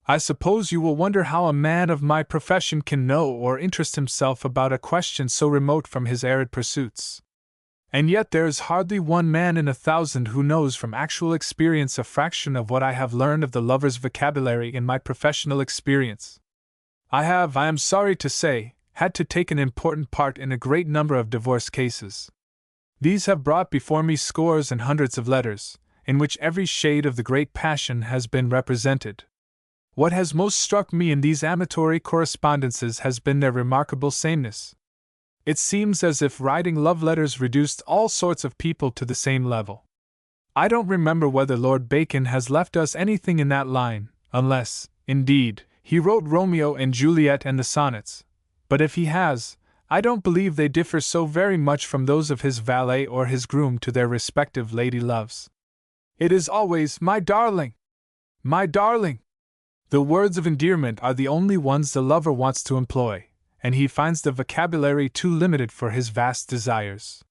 I suppose you will wonder how a man of my profession can know or interest himself about a question so remote from his arid pursuits. And yet there is hardly one man in 1,000 who knows from actual experience a fraction of what I have learned of the lover's vocabulary in my professional experience. I have, I am sorry to say, had to take an important part in a great number of divorce cases. These have brought before me scores and hundreds of letters, in which every shade of the great passion has been represented. What has most struck me in these amatory correspondences has been their remarkable sameness. It seems as if writing love letters reduced all sorts of people to the same level. I don't remember whether Lord Bacon has left us anything in that line, unless, indeed, he wrote Romeo and Juliet and the sonnets, but if he has, I don't believe they differ so very much from those of his valet or his groom to their respective lady loves. It is always, my darling! My darling! The words of endearment are the only ones the lover wants to employ, and he finds the vocabulary too limited for his vast desires.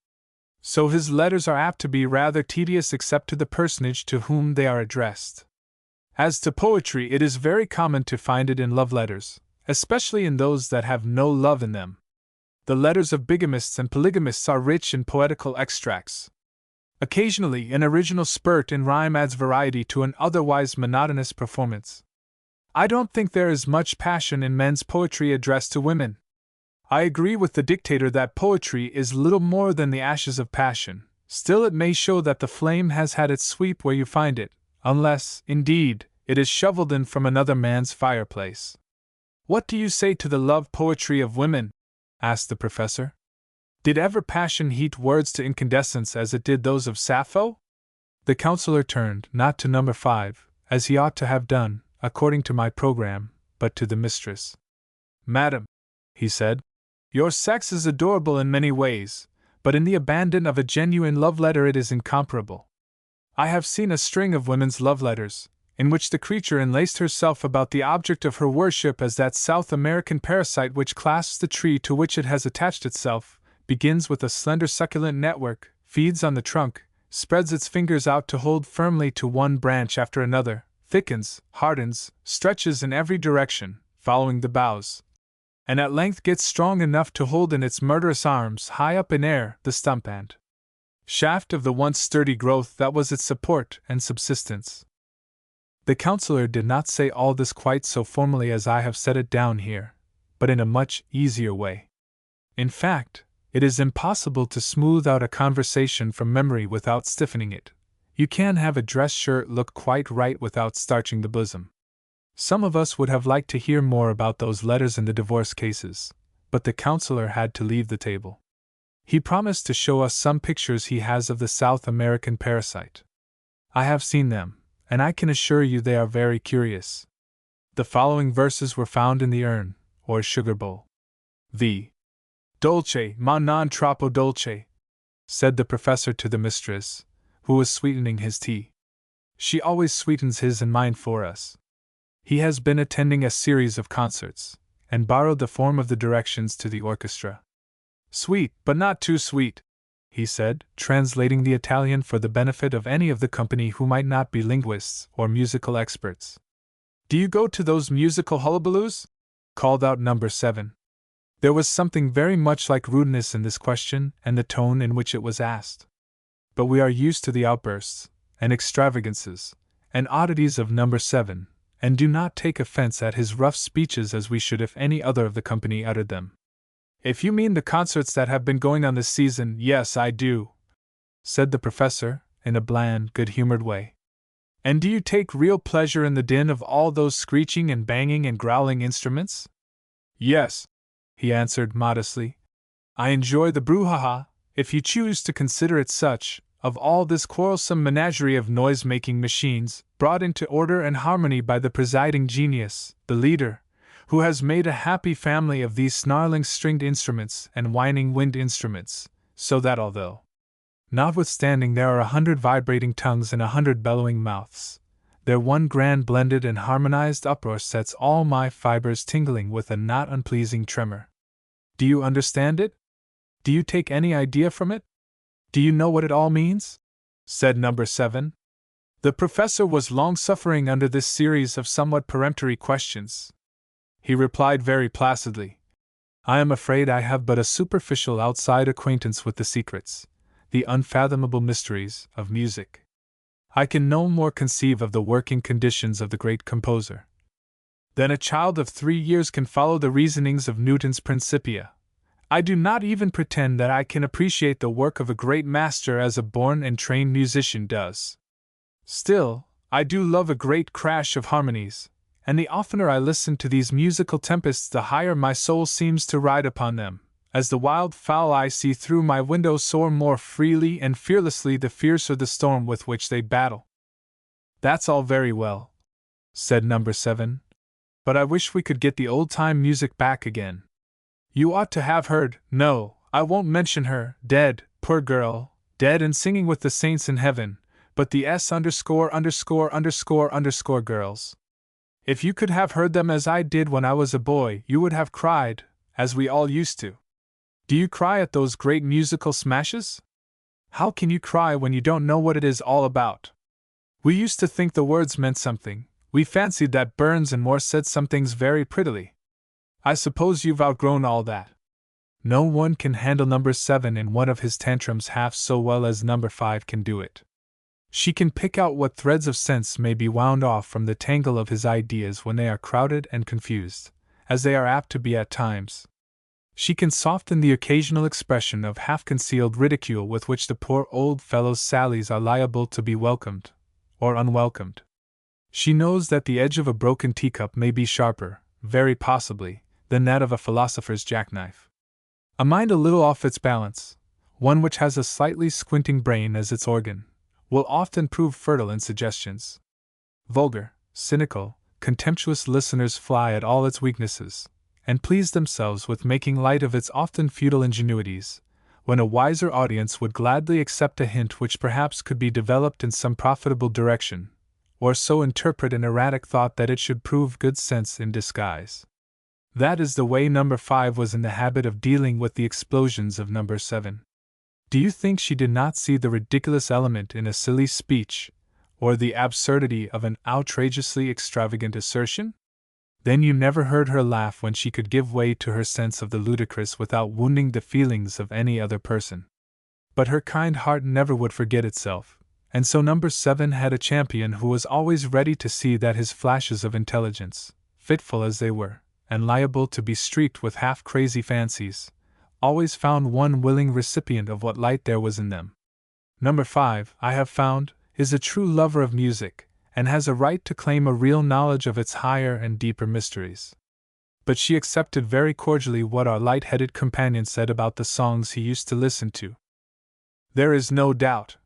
So his letters are apt to be rather tedious except to the personage to whom they are addressed. As to poetry, it is very common to find it in love letters, especially in those that have no love in them. The letters of bigamists and polygamists are rich in poetical extracts. Occasionally, an original spurt in rhyme adds variety to an otherwise monotonous performance. I don't think there is much passion in men's poetry addressed to women. I agree with the dictator that poetry is little more than the ashes of passion, still it may show that the flame has had its sweep where you find it, unless, indeed, it is shoveled in from another man's fireplace. What do you say to the love poetry of women? Asked the professor. Did ever passion heat words to incandescence as it did those of Sappho? The counselor turned, not to number 5, as he ought to have done, according to my program, but to the mistress. Madam, he said, your sex is adorable in many ways, but in the abandon of a genuine love letter it is incomparable. I have seen a string of women's love letters, in which the creature enlaced herself about the object of her worship as that South American parasite which clasps the tree to which it has attached itself, begins with a slender succulent network, feeds on the trunk, spreads its fingers out to hold firmly to one branch after another, thickens, hardens, stretches in every direction, following the boughs, and at length gets strong enough to hold in its murderous arms, high up in air, the stump end. shaft of the once sturdy growth that was its support and subsistence. The counselor did not say all this quite so formally as I have set it down here, but in a much easier way. In fact, it is impossible to smooth out a conversation from memory without stiffening it. You can't have a dress shirt look quite right without starching the bosom. Some of us would have liked to hear more about those letters in the divorce cases, but the counselor had to leave the table. He promised to show us some pictures he has of the South American parasite. I have seen them, and I can assure you they are very curious. The following verses were found in the urn, or sugar bowl. V. Dolce, ma non troppo dolce, said the professor to the mistress, who was sweetening his tea. She always sweetens his and mine for us. He has been attending a series of concerts, and borrowed the form of the directions to the orchestra. Sweet, but not too sweet, he said, translating the Italian for the benefit of any of the company who might not be linguists or musical experts. Do you go to those musical hullabaloos? Called out number 7. There was something very much like rudeness in this question and the tone in which it was asked. But we are used to the outbursts, and extravagances, and oddities of number 7, and do not take offense at his rough speeches as we should if any other of the company uttered them. If you mean the concerts that have been going on this season, yes, I do, said the professor, in a bland, good-humored way. And do you take real pleasure in the din of all those screeching and banging and growling instruments? Yes, he answered modestly. I enjoy the brouhaha, if you choose to consider it such, of all this quarrelsome menagerie of noise-making machines, brought into order and harmony by the presiding genius, the leader, who has made a happy family of these snarling stringed instruments and whining wind instruments, so that although, notwithstanding there are 100 vibrating tongues and 100 bellowing mouths, their one grand blended and harmonized uproar sets all my fibers tingling with a not unpleasing tremor. Do you understand it? Do you take any idea from it? Do you know what it all means? Said number 7. The professor was long suffering under this series of somewhat peremptory questions. He replied very placidly, I am afraid I have but a superficial outside acquaintance with the secrets, the unfathomable mysteries, of music. I can no more conceive of the working conditions of the great composer than a child of 3 years can follow the reasonings of Newton's Principia. I do not even pretend that I can appreciate the work of a great master as a born and trained musician does. Still, I do love a great crash of harmonies, and the oftener I listen to these musical tempests the higher my soul seems to ride upon them, as the wild fowl I see through my window soar more freely and fearlessly the fiercer the storm with which they battle. That's all very well, said number 7, but I wish we could get the old-time music back again. You ought to have heard, no, I won't mention her, dead, poor girl, dead and singing with the saints in heaven, but the S_____ girls. If you could have heard them as I did when I was a boy, you would have cried, as we all used to. Do you cry at those great musical smashes? How can you cry when you don't know what it is all about? We used to think the words meant something. We fancied that Burns and Moore said some things very prettily. I suppose you've outgrown all that. No one can handle number 7 in one of his tantrums half so well as number 5 can do it. She can pick out what threads of sense may be wound off from the tangle of his ideas when they are crowded and confused, as they are apt to be at times. She can soften the occasional expression of half-concealed ridicule with which the poor old fellow's sallies are liable to be welcomed, or unwelcomed. She knows that the edge of a broken teacup may be sharper, very possibly, than that of a philosopher's jackknife. A mind a little off its balance, one which has a slightly squinting brain as its organ, will often prove fertile in suggestions. Vulgar, cynical, contemptuous listeners fly at all its weaknesses, and please themselves with making light of its often futile ingenuities, when a wiser audience would gladly accept a hint which perhaps could be developed in some profitable direction, or so interpret an erratic thought that it should prove good sense in disguise. That is the way number 5 was in the habit of dealing with the explosions of number 7. Do you think she did not see the ridiculous element in a silly speech, or the absurdity of an outrageously extravagant assertion? Then you never heard her laugh when she could give way to her sense of the ludicrous without wounding the feelings of any other person. but her kind heart never would forget itself, and so number 7 had a champion who was always ready to see that his flashes of intelligence, fitful as they were, and liable to be streaked with half-crazy fancies, always found one willing recipient of what light there was in them. Number 5, I have found, is a true lover of music, and has a right to claim a real knowledge of its higher and deeper mysteries. But she accepted very cordially what our light-headed companion said about the songs he used to listen to. "There is no doubt,"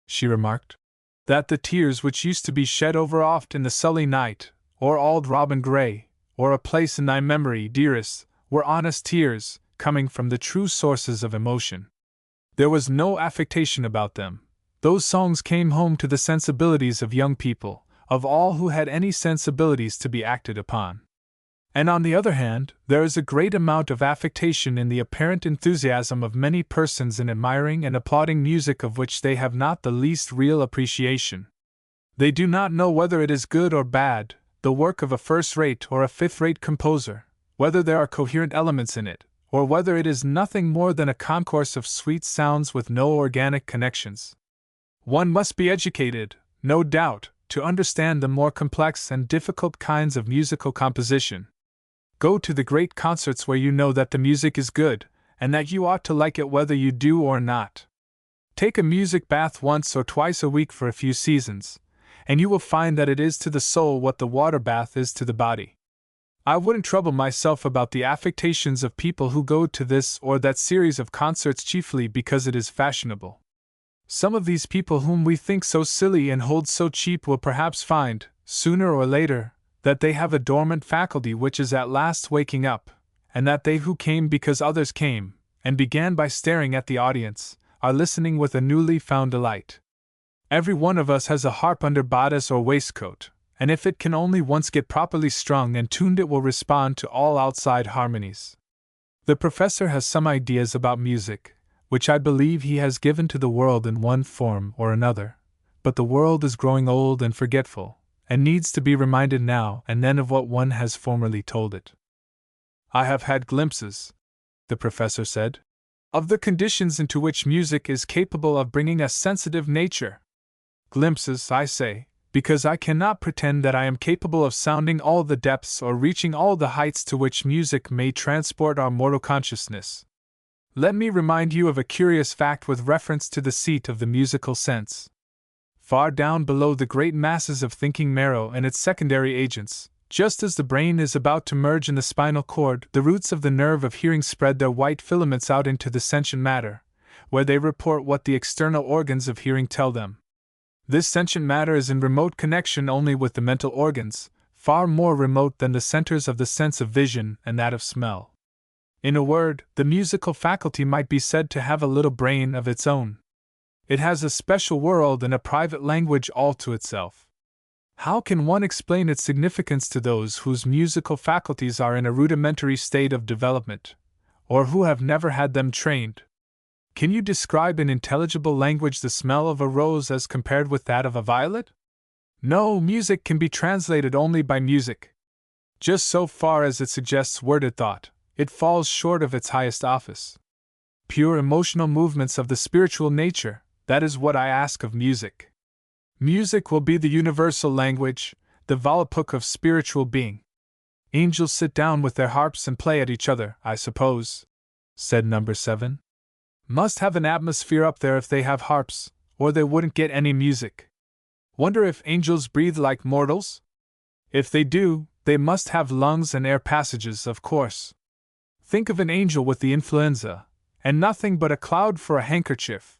she remarked, "that the tears which used to be shed over oft in the sully night, or Auld Robin Grey, or A Place in Thy Memory, Dearest, were honest tears, coming from the true sources of emotion. There was no affectation about them. Those songs came home to the sensibilities of young people, of all who had any sensibilities to be acted upon. And on the other hand, there is a great amount of affectation in the apparent enthusiasm of many persons in admiring and applauding music of which they have not the least real appreciation. They do not know whether it is good or bad, the work of a first-rate or a fifth-rate composer, whether there are coherent elements in it, or whether it is nothing more than a concourse of sweet sounds with no organic connections. One must be educated, no doubt, to understand the more complex and difficult kinds of musical composition. Go to the great concerts where you know that the music is good, and that you ought to like it whether you do or not. Take a music bath once or twice a week for a few seasons, and you will find that it is to the soul what the water bath is to the body. I wouldn't trouble myself about the affectations of people who go to this or that series of concerts chiefly because it is fashionable. Some of these people whom we think so silly and hold so cheap will perhaps find, sooner or later, that they have a dormant faculty which is at last waking up, and that they who came because others came, and began by staring at the audience, are listening with a newly found delight. Every one of us has a harp under bodice or waistcoat, and if it can only once get properly strung and tuned it will respond to all outside harmonies. The professor has some ideas about music, which I believe he has given to the world in one form or another, but the world is growing old and forgetful, and needs to be reminded now and then of what one has formerly told it. "I have had glimpses," the professor said, "of the conditions into which music is capable of bringing a sensitive nature. Glimpses, I say, because I cannot pretend that I am capable of sounding all the depths or reaching all the heights to which music may transport our mortal consciousness. Let me remind you of a curious fact with reference to the seat of the musical sense. Far down below the great masses of thinking marrow and its secondary agents, just as the brain is about to merge in the spinal cord, the roots of the nerve of hearing spread their white filaments out into the sentient matter, where they report what the external organs of hearing tell them. This sentient matter is in remote connection only with the mental organs, far more remote than the centers of the sense of vision and that of smell. In a word, the musical faculty might be said to have a little brain of its own. It has a special world and a private language all to itself. How can one explain its significance to those whose musical faculties are in a rudimentary state of development, or who have never had them trained? Can you describe in intelligible language the smell of a rose as compared with that of a violet? No, music can be translated only by music. Just so far as it suggests worded thought, it falls short of its highest office. Pure emotional movements of the spiritual nature, that is what I ask of music. Music will be the universal language, the Volapuk of spiritual being. Angels sit down with their harps and play at each other, I suppose, said number 7. Must have an atmosphere up there if they have harps, or they wouldn't get any music. Wonder if angels breathe like mortals? If they do, they must have lungs and air passages, of course. Think of an angel with the influenza, and nothing but a cloud for a handkerchief.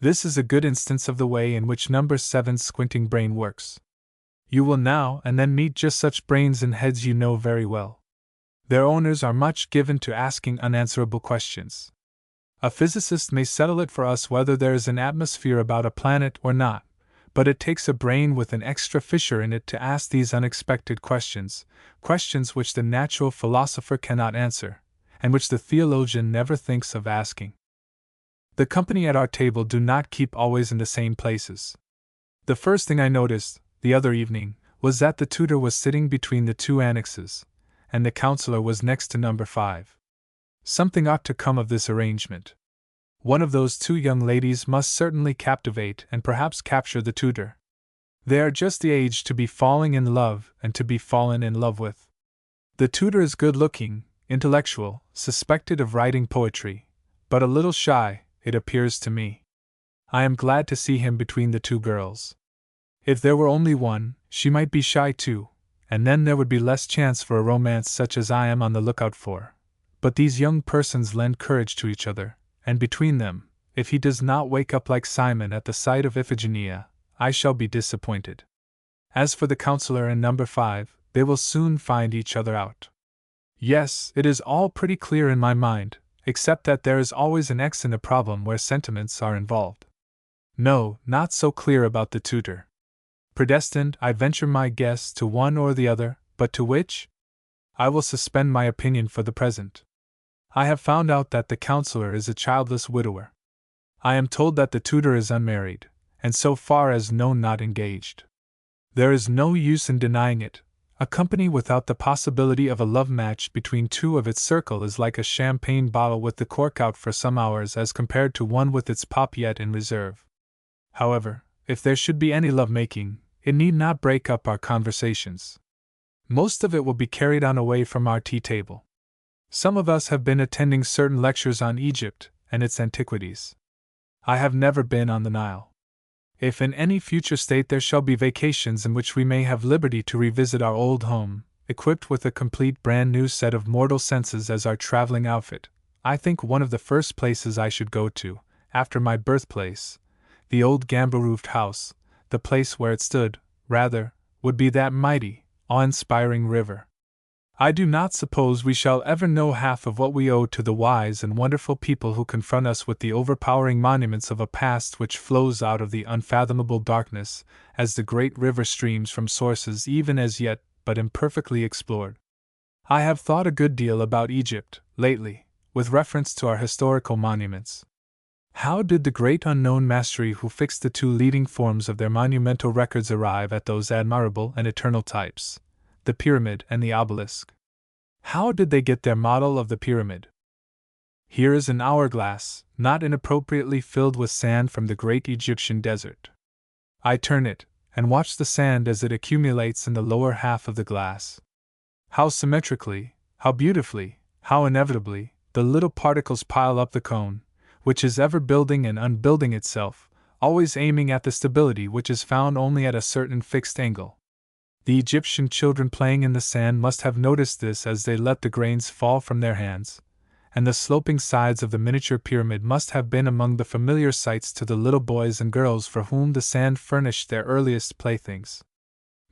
This is a good instance of the way in which number 7's squinting brain works. You will now and then meet just such brains and heads you know very well. Their owners are much given to asking unanswerable questions. A physicist may settle it for us whether there is an atmosphere about a planet or not, but it takes a brain with an extra fissure in it to ask these unexpected questions, questions which the natural philosopher cannot answer, and which the theologian never thinks of asking. The company at our table do not keep always in the same places. The first thing I noticed, the other evening, was that the tutor was sitting between the two annexes, and the counselor was next to number 5. Something ought to come of this arrangement. One of those two young ladies must certainly captivate and perhaps capture the tutor. They are just the age to be falling in love and to be fallen in love with. The tutor is good-looking, intellectual, suspected of writing poetry, but a little shy, it appears to me. I am glad to see him between the two girls. If there were only one, she might be shy too, and then there would be less chance for a romance such as I am on the lookout for. But these young persons lend courage to each other, and between them, if he does not wake up like Simon at the sight of Iphigenia, I shall be disappointed. As for the counselor and number 5, they will soon find each other out. Yes, it is all pretty clear in my mind, except that there is always an X in a problem where sentiments are involved. No, not so clear about the tutor. Predestined, I venture my guess, to one or the other, but to which? I will suspend my opinion for the present. I have found out that the counselor is a childless widower. I am told that the tutor is unmarried, and so far as known not engaged. There is no use in denying it. A company without the possibility of a love match between two of its circle is like a champagne bottle with the cork out for some hours as compared to one with its pop yet in reserve. However, if there should be any love-making, it need not break up our conversations. Most of it will be carried on away from our tea-table. Some of us have been attending certain lectures on Egypt and its antiquities. I have never been on the Nile. If in any future state there shall be vacations in which we may have liberty to revisit our old home, equipped with a complete brand new set of mortal senses as our traveling outfit, I think one of the first places I should go to, after my birthplace, the old gambrel-roofed house, the place where it stood, rather, would be that mighty, awe-inspiring river. I do not suppose we shall ever know half of what we owe to the wise and wonderful people who confront us with the overpowering monuments of a past which flows out of the unfathomable darkness, as the great river streams from sources even as yet but imperfectly explored. I have thought a good deal about Egypt, lately, with reference to our historical monuments. How did the great unknown mastery who fixed the two leading forms of their monumental records arrive at those admirable and eternal types, the pyramid and the obelisk? How did they get their model of the pyramid? Here is an hourglass, not inappropriately filled with sand from the great Egyptian desert. I turn it, and watch the sand as it accumulates in the lower half of the glass. How symmetrically, how beautifully, how inevitably, the little particles pile up the cone, which is ever building and unbuilding itself, always aiming at the stability which is found only at a certain fixed angle. The Egyptian children playing in the sand must have noticed this as they let the grains fall from their hands, and the sloping sides of the miniature pyramid must have been among the familiar sights to the little boys and girls for whom the sand furnished their earliest playthings.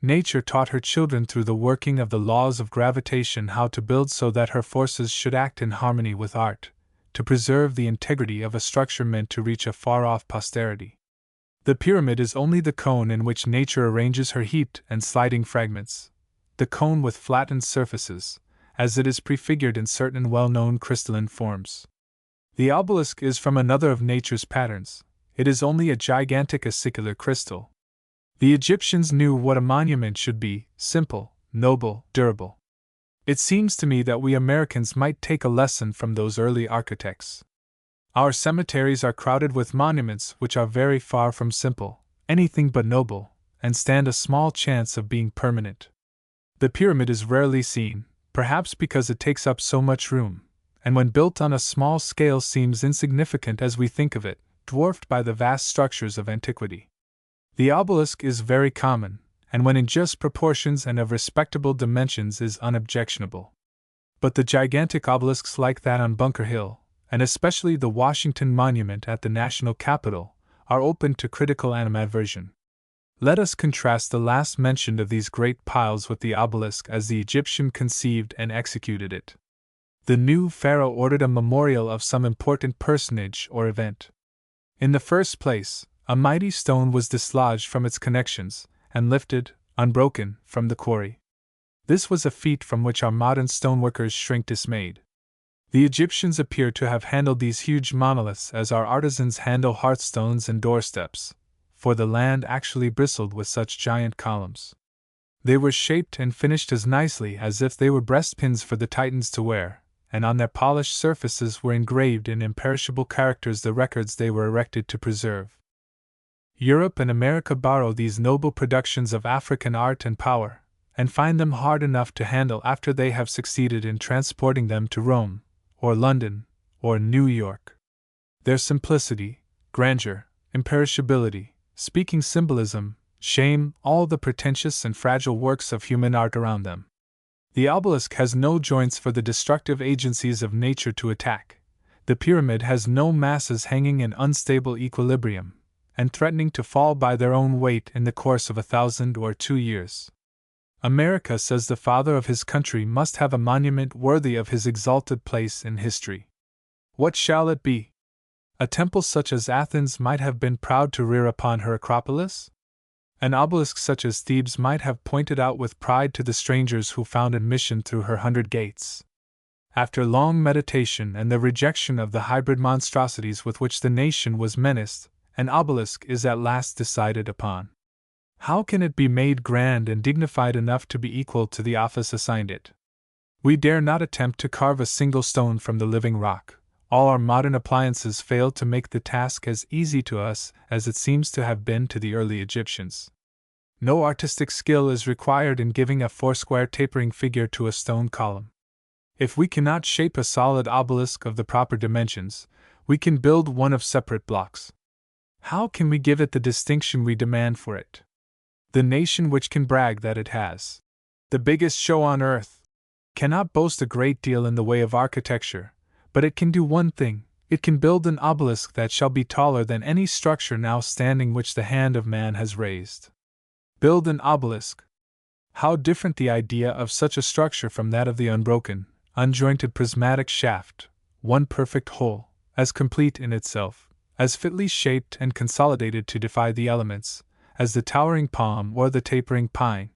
Nature taught her children through the working of the laws of gravitation how to build so that her forces should act in harmony with art, to preserve the integrity of a structure meant to reach a far-off posterity. The pyramid is only the cone in which nature arranges her heaped and sliding fragments, the cone with flattened surfaces, as it is prefigured in certain well-known crystalline forms. The obelisk is from another of nature's patterns. It is only a gigantic acicular crystal. The Egyptians knew what a monument should be: simple, noble, durable. It seems to me that we Americans might take a lesson from those early architects. Our cemeteries are crowded with monuments which are very far from simple, anything but noble, and stand a small chance of being permanent. The pyramid is rarely seen, perhaps because it takes up so much room, and when built on a small scale seems insignificant as we think of it, dwarfed by the vast structures of antiquity. The obelisk is very common, and when in just proportions and of respectable dimensions is unobjectionable. But the gigantic obelisks like that on Bunker Hill, and especially the Washington Monument at the National Capitol, are open to critical animadversion. Let us contrast the last mentioned of these great piles with the obelisk as the Egyptian conceived and executed it. The new pharaoh ordered a memorial of some important personage or event. In the first place, a mighty stone was dislodged from its connections, and lifted, unbroken, from the quarry. This was a feat from which our modern stoneworkers shrink dismayed. The Egyptians appear to have handled these huge monoliths as our artisans handle hearthstones and doorsteps, for the land actually bristled with such giant columns. They were shaped and finished as nicely as if they were breastpins for the Titans to wear, and on their polished surfaces were engraved in imperishable characters the records they were erected to preserve. Europe and America borrow these noble productions of African art and power, and find them hard enough to handle after they have succeeded in transporting them to Rome, or London, or New York. Their simplicity, grandeur, imperishability, speaking symbolism, shame all the pretentious and fragile works of human art around them. The obelisk has no joints for the destructive agencies of nature to attack. The pyramid has no masses hanging in unstable equilibrium, and threatening to fall by their own weight in the course of 1,000 or 2 years. America, says the father of his country, must have a monument worthy of his exalted place in history. What shall it be? A temple such as Athens might have been proud to rear upon her Acropolis? An obelisk such as Thebes might have pointed out with pride to the strangers who found admission through her 100 gates. After long meditation and the rejection of the hybrid monstrosities with which the nation was menaced, an obelisk is at last decided upon. How can it be made grand and dignified enough to be equal to the office assigned it? We dare not attempt to carve a single stone from the living rock. All our modern appliances fail to make the task as easy to us as it seems to have been to the early Egyptians. No artistic skill is required in giving a foursquare tapering figure to a stone column. If we cannot shape a solid obelisk of the proper dimensions, we can build one of separate blocks. How can we give it the distinction we demand for it? The nation which can brag that it has the biggest show on earth cannot boast a great deal in the way of architecture, but it can do one thing: it can build an obelisk that shall be taller than any structure now standing which the hand of man has raised. Build an obelisk! How different the idea of such a structure from that of the unbroken, unjointed prismatic shaft, one perfect whole, as complete in itself, as fitly shaped and consolidated to defy the elements, as the towering palm or the tapering pine.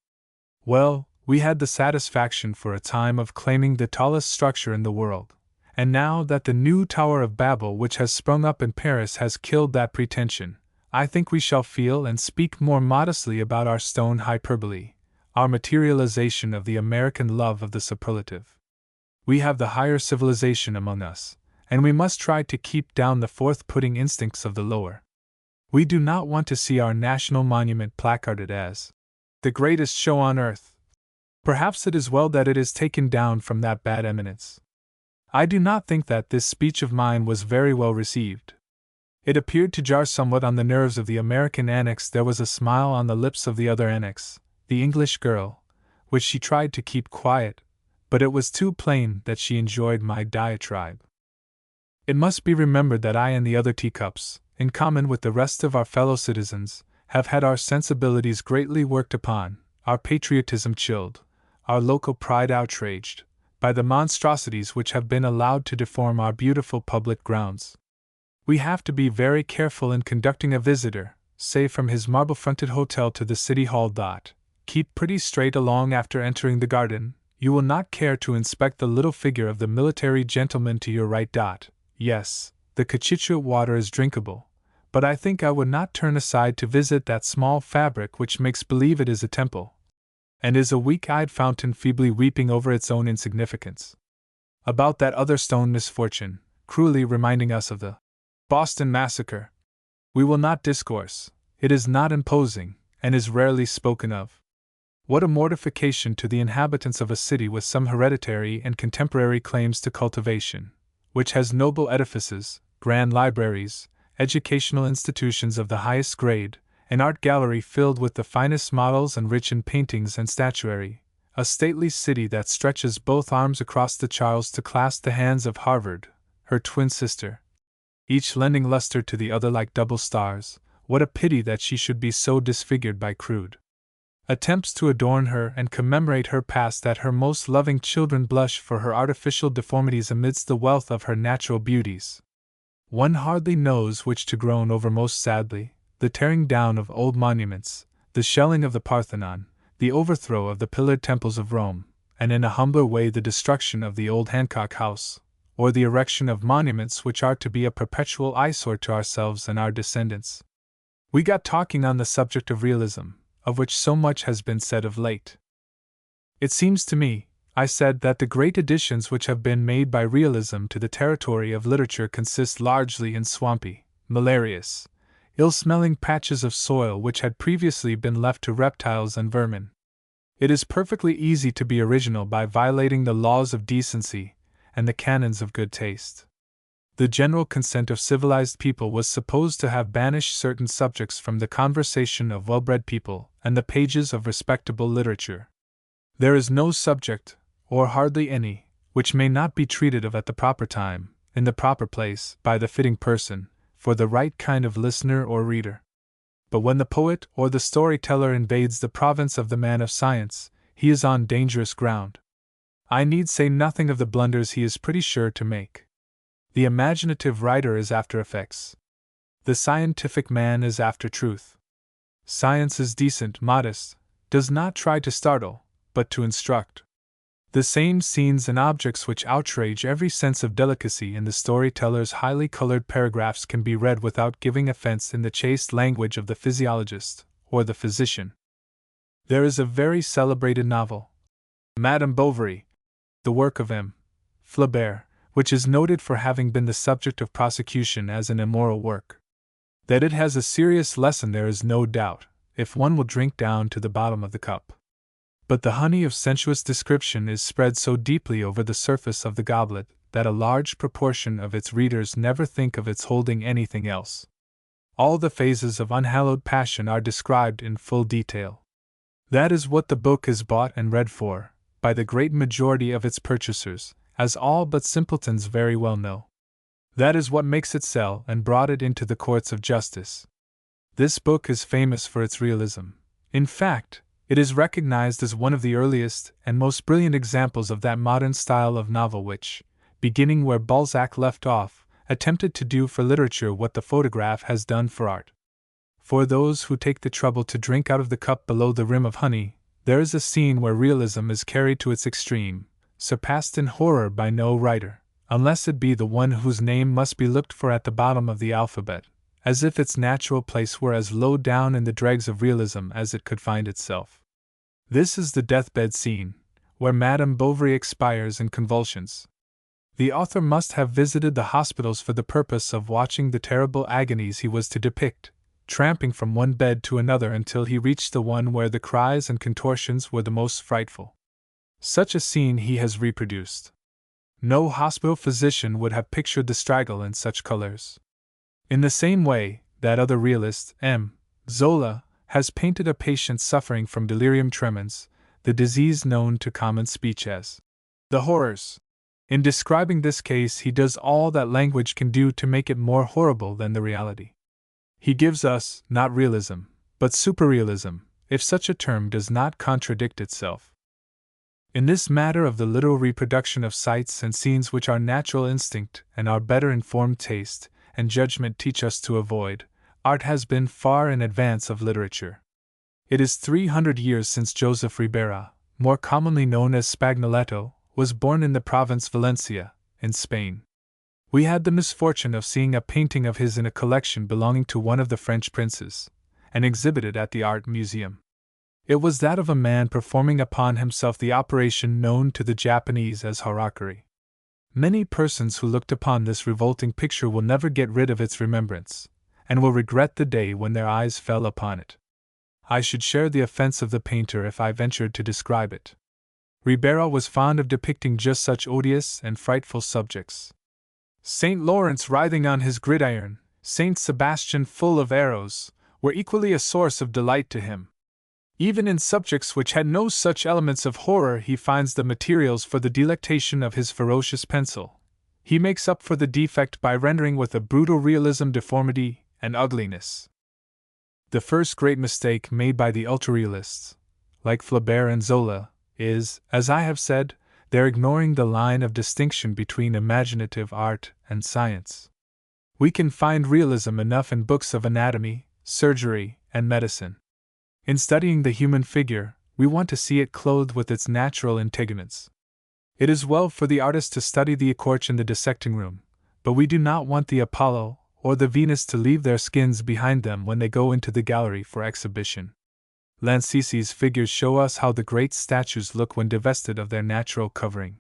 Well, we had the satisfaction for a time of claiming the tallest structure in the world, and now that the new Tower of Babel which has sprung up in Paris has killed that pretension, I think we shall feel and speak more modestly about our stone hyperbole, our materialization of the American love of the superlative. We have the higher civilization among us, and we must try to keep down the forth-putting instincts of the lower. We do not want to see our national monument placarded as the greatest show on earth. Perhaps it is well that it is taken down from that bad eminence. I do not think that this speech of mine was very well received. It appeared to jar somewhat on the nerves of the American annex. There was a smile on the lips of the other annex, the English girl, which she tried to keep quiet, but it was too plain that she enjoyed my diatribe. It must be remembered that I and the other Teacups, in common with the rest of our fellow citizens, have had our sensibilities greatly worked upon, our patriotism chilled, our local pride outraged, by the monstrosities which have been allowed to deform our beautiful public grounds. We have to be very careful in conducting a visitor, say from his marble-fronted hotel to the City Hall. Keep pretty straight along after entering the garden. You will not care to inspect the little figure of the military gentleman to your right. Yes, the Cochituate water is drinkable, but I think I would not turn aside to visit that small fabric which makes believe it is a temple, and is a weak-eyed fountain feebly weeping over its own insignificance. About that other stone misfortune, cruelly reminding us of the Boston Massacre, we will not discourse. It is not imposing, and is rarely spoken of. What a mortification to the inhabitants of a city with some hereditary and contemporary claims to cultivation, which has noble edifices, grand libraries, educational institutions of the highest grade, an art gallery filled with the finest models and rich in paintings and statuary, a stately city that stretches both arms across the Charles to clasp the hands of Harvard, her twin sister, each lending luster to the other like double stars. What a pity that she should be so disfigured by crude attempts to adorn her and commemorate her past, that her most loving children blush for her artificial deformities amidst the wealth of her natural beauties. One hardly knows which to groan over most sadly, the tearing down of old monuments, the shelling of the Parthenon, the overthrow of the pillared temples of Rome, and in a humbler way the destruction of the old Hancock House, or the erection of monuments which are to be a perpetual eyesore to ourselves and our descendants. We got talking on the subject of realism, of which so much has been said of late. It seems to me, I said that the great additions which have been made by realism to the territory of literature consist largely in swampy, malarious, ill-smelling patches of soil which had previously been left to reptiles and vermin. It is perfectly easy to be original by violating the laws of decency and the canons of good taste. The general consent of civilized people was supposed to have banished certain subjects from the conversation of well-bred people and the pages of respectable literature. There is no subject, or hardly any, which may not be treated of at the proper time, in the proper place, by the fitting person, for the right kind of listener or reader. But when the poet or the storyteller invades the province of the man of science, he is on dangerous ground. I need say nothing of the blunders he is pretty sure to make. The imaginative writer is after effects. The scientific man is after truth. Science is decent, modest, does not try to startle, but to instruct. The same scenes and objects which outrage every sense of delicacy in the storyteller's highly colored paragraphs can be read without giving offense in the chaste language of the physiologist or the physician. There is a very celebrated novel, Madame Bovary, the work of M. Flaubert, which is noted for having been the subject of prosecution as an immoral work. That it has a serious lesson there is no doubt, if one will drink down to the bottom of the cup. But the honey of sensuous description is spread so deeply over the surface of the goblet that a large proportion of its readers never think of its holding anything else. All the phases of unhallowed passion are described in full detail. That is what the book is bought and read for, by the great majority of its purchasers, as all but simpletons very well know. That is what makes it sell and brought it into the courts of justice. This book is famous for its realism. In fact, it is recognized as one of the earliest and most brilliant examples of that modern style of novel which, beginning where Balzac left off, attempted to do for literature what the photograph has done for art. For those who take the trouble to drink out of the cup below the rim of honey, there is a scene where realism is carried to its extreme, surpassed in horror by no writer, unless it be the one whose name must be looked for at the bottom of the alphabet, as if its natural place were as low down in the dregs of realism as it could find itself. This is the deathbed scene, where Madame Bovary expires in convulsions. The author must have visited the hospitals for the purpose of watching the terrible agonies he was to depict, tramping from one bed to another until he reached the one where the cries and contortions were the most frightful. Such a scene he has reproduced. No hospital physician would have pictured the struggle in such colors. In the same way, that other realist, M. Zola, has painted a patient suffering from delirium tremens, the disease known to common speech as the horrors. In describing this case, he does all that language can do to make it more horrible than the reality. He gives us, not realism, but superrealism, if such a term does not contradict itself. In this matter of the literal reproduction of sights and scenes which our natural instinct and our better informed taste and judgment teach us to avoid, art has been far in advance of literature. It is 300 years since Joseph Ribera, more commonly known as Spagnoletto, was born in the province Valencia, in Spain. We had the misfortune of seeing a painting of his in a collection belonging to one of the French princes, and exhibited at the Art Museum. It was that of a man performing upon himself the operation known to the Japanese as harakiri. Many persons who looked upon this revolting picture will never get rid of its remembrance, and will regret the day when their eyes fell upon it. I should share the offense of the painter if I ventured to describe it. Ribera was fond of depicting just such odious and frightful subjects. St. Lawrence writhing on his gridiron, St. Sebastian full of arrows, were equally a source of delight to him. Even in subjects which had no such elements of horror he finds the materials for the delectation of his ferocious pencil. He makes up for the defect by rendering with a brutal realism deformity and ugliness. The first great mistake made by the ultrarealists, like Flaubert and Zola, is, as I have said, their ignoring the line of distinction between imaginative art and science. We can find realism enough in books of anatomy, surgery, and medicine. In studying the human figure, we want to see it clothed with its natural integuments. It is well for the artist to study the ecorche in the dissecting room, but we do not want the Apollo or the Venus to leave their skins behind them when they go into the gallery for exhibition. Lancisi's figures show us how the great statues look when divested of their natural covering.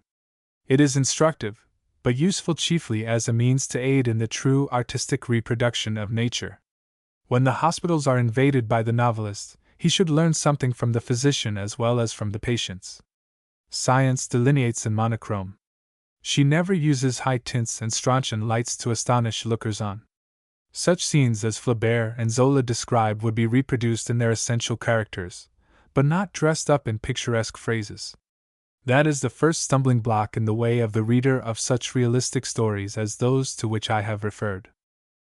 It is instructive, but useful chiefly as a means to aid in the true artistic reproduction of nature. When the hospitals are invaded by the novelist, he should learn something from the physician as well as from the patients. Science delineates in monochrome. She never uses high tints and strontian lights to astonish lookers-on. Such scenes as Flaubert and Zola describe would be reproduced in their essential characters, but not dressed up in picturesque phrases. That is the first stumbling block in the way of the reader of such realistic stories as those to which I have referred.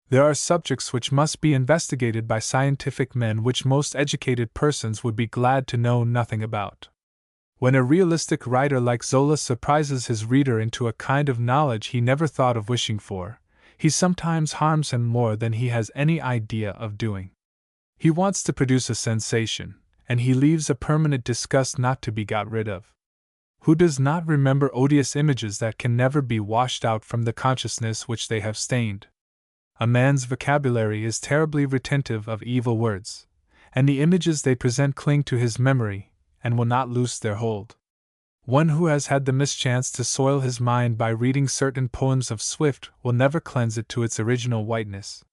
There are subjects which must be investigated by scientific men which most educated persons would be glad to know nothing about. When a realistic writer like Zola surprises his reader into a kind of knowledge he never thought of wishing for, he sometimes harms him more than he has any idea of doing. He wants to produce a sensation, and he leaves a permanent disgust not to be got rid of. Who does not remember odious images that can never be washed out from the consciousness which they have stained? A man's vocabulary is terribly retentive of evil words, and the images they present cling to his memory, and will not loose their hold. One who has had the mischance to soil his mind by reading certain poems of Swift will never cleanse it to its original whiteness.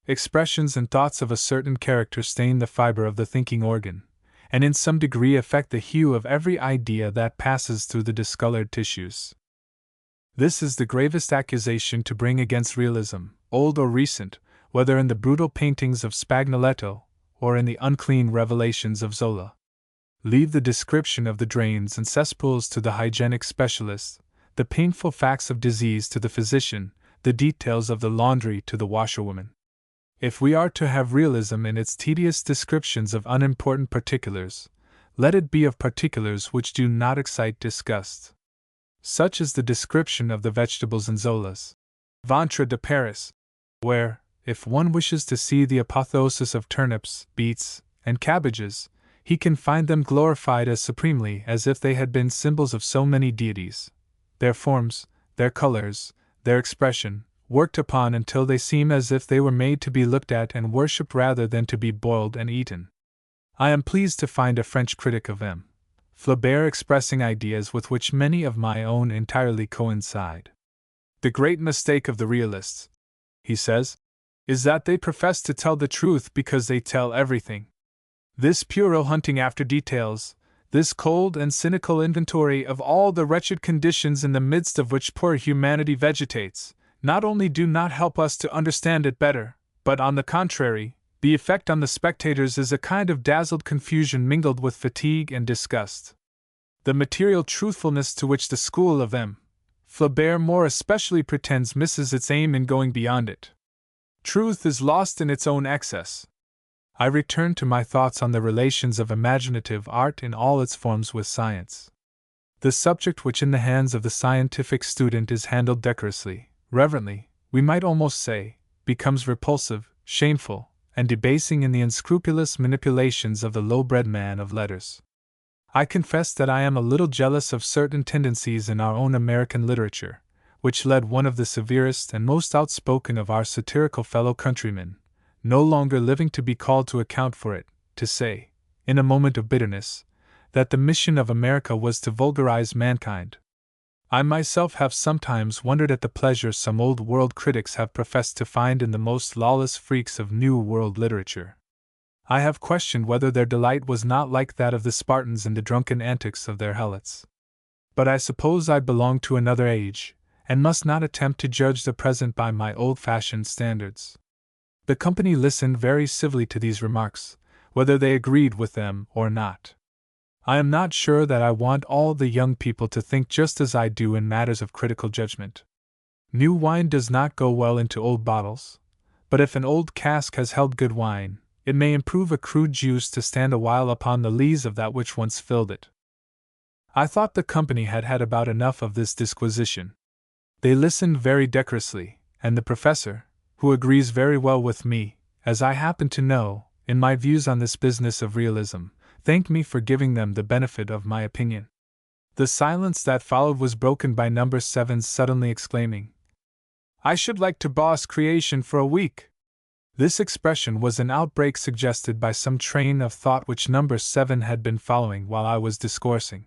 Expressions and thoughts of a certain character stain the fiber of the thinking organ, and in some degree affect the hue of every idea that passes through the discolored tissues. This is the gravest accusation to bring against realism, old or recent, whether in the brutal paintings of Spagnoletto or in the unclean revelations of Zola. Leave the description of the drains and cesspools to the hygienic specialist, the painful facts of disease to the physician, the details of the laundry to the washerwoman. If we are to have realism in its tedious descriptions of unimportant particulars, let it be of particulars which do not excite disgust. Such is the description of the vegetables in Zola's Ventre de Paris, where, if one wishes to see the apotheosis of turnips, beets, and cabbages, he can find them glorified as supremely as if they had been symbols of so many deities, their forms, their colors, their expression, worked upon until they seem as if they were made to be looked at and worshipped rather than to be boiled and eaten. I am pleased to find a French critic of M. Flaubert expressing ideas with which many of my own entirely coincide. The great mistake of the realists, he says, is that they profess to tell the truth because they tell everything. This puerile hunting after details, this cold and cynical inventory of all the wretched conditions in the midst of which poor humanity vegetates, not only do not help us to understand it better, but on the contrary, the effect on the spectators is a kind of dazzled confusion mingled with fatigue and disgust. The material truthfulness to which the school of M. Flaubert more especially pretends misses its aim in going beyond it. Truth is lost in its own excess. I return to my thoughts on the relations of imaginative art in all its forms with science. The subject which in the hands of the scientific student is handled decorously, reverently, we might almost say, becomes repulsive, shameful, and debasing in the unscrupulous manipulations of the low-bred man of letters. I confess that I am a little jealous of certain tendencies in our own American literature, which led one of the severest and most outspoken of our satirical fellow-countrymen, no longer living to be called to account for it, to say, in a moment of bitterness, that the mission of America was to vulgarize mankind. I myself have sometimes wondered at the pleasure some old world critics have professed to find in the most lawless freaks of new world literature. I have questioned whether their delight was not like that of the Spartans in the drunken antics of their helots. But I suppose I belong to another age, and must not attempt to judge the present by my old-fashioned standards. The company listened very civilly to these remarks, whether they agreed with them or not. I am not sure that I want all the young people to think just as I do in matters of critical judgment. New wine does not go well into old bottles, but if an old cask has held good wine, it may improve a crude juice to stand a while upon the lees of that which once filled it. I thought the company had had about enough of this disquisition. They listened very decorously, and the professor, who agrees very well with me, as I happen to know, in my views on this business of realism, thanked me for giving them the benefit of my opinion. The silence that followed was broken by number 7 suddenly exclaiming, "I should like to boss creation for a week." This expression was an outbreak suggested by some train of thought which number 7 had been following while I was discoursing.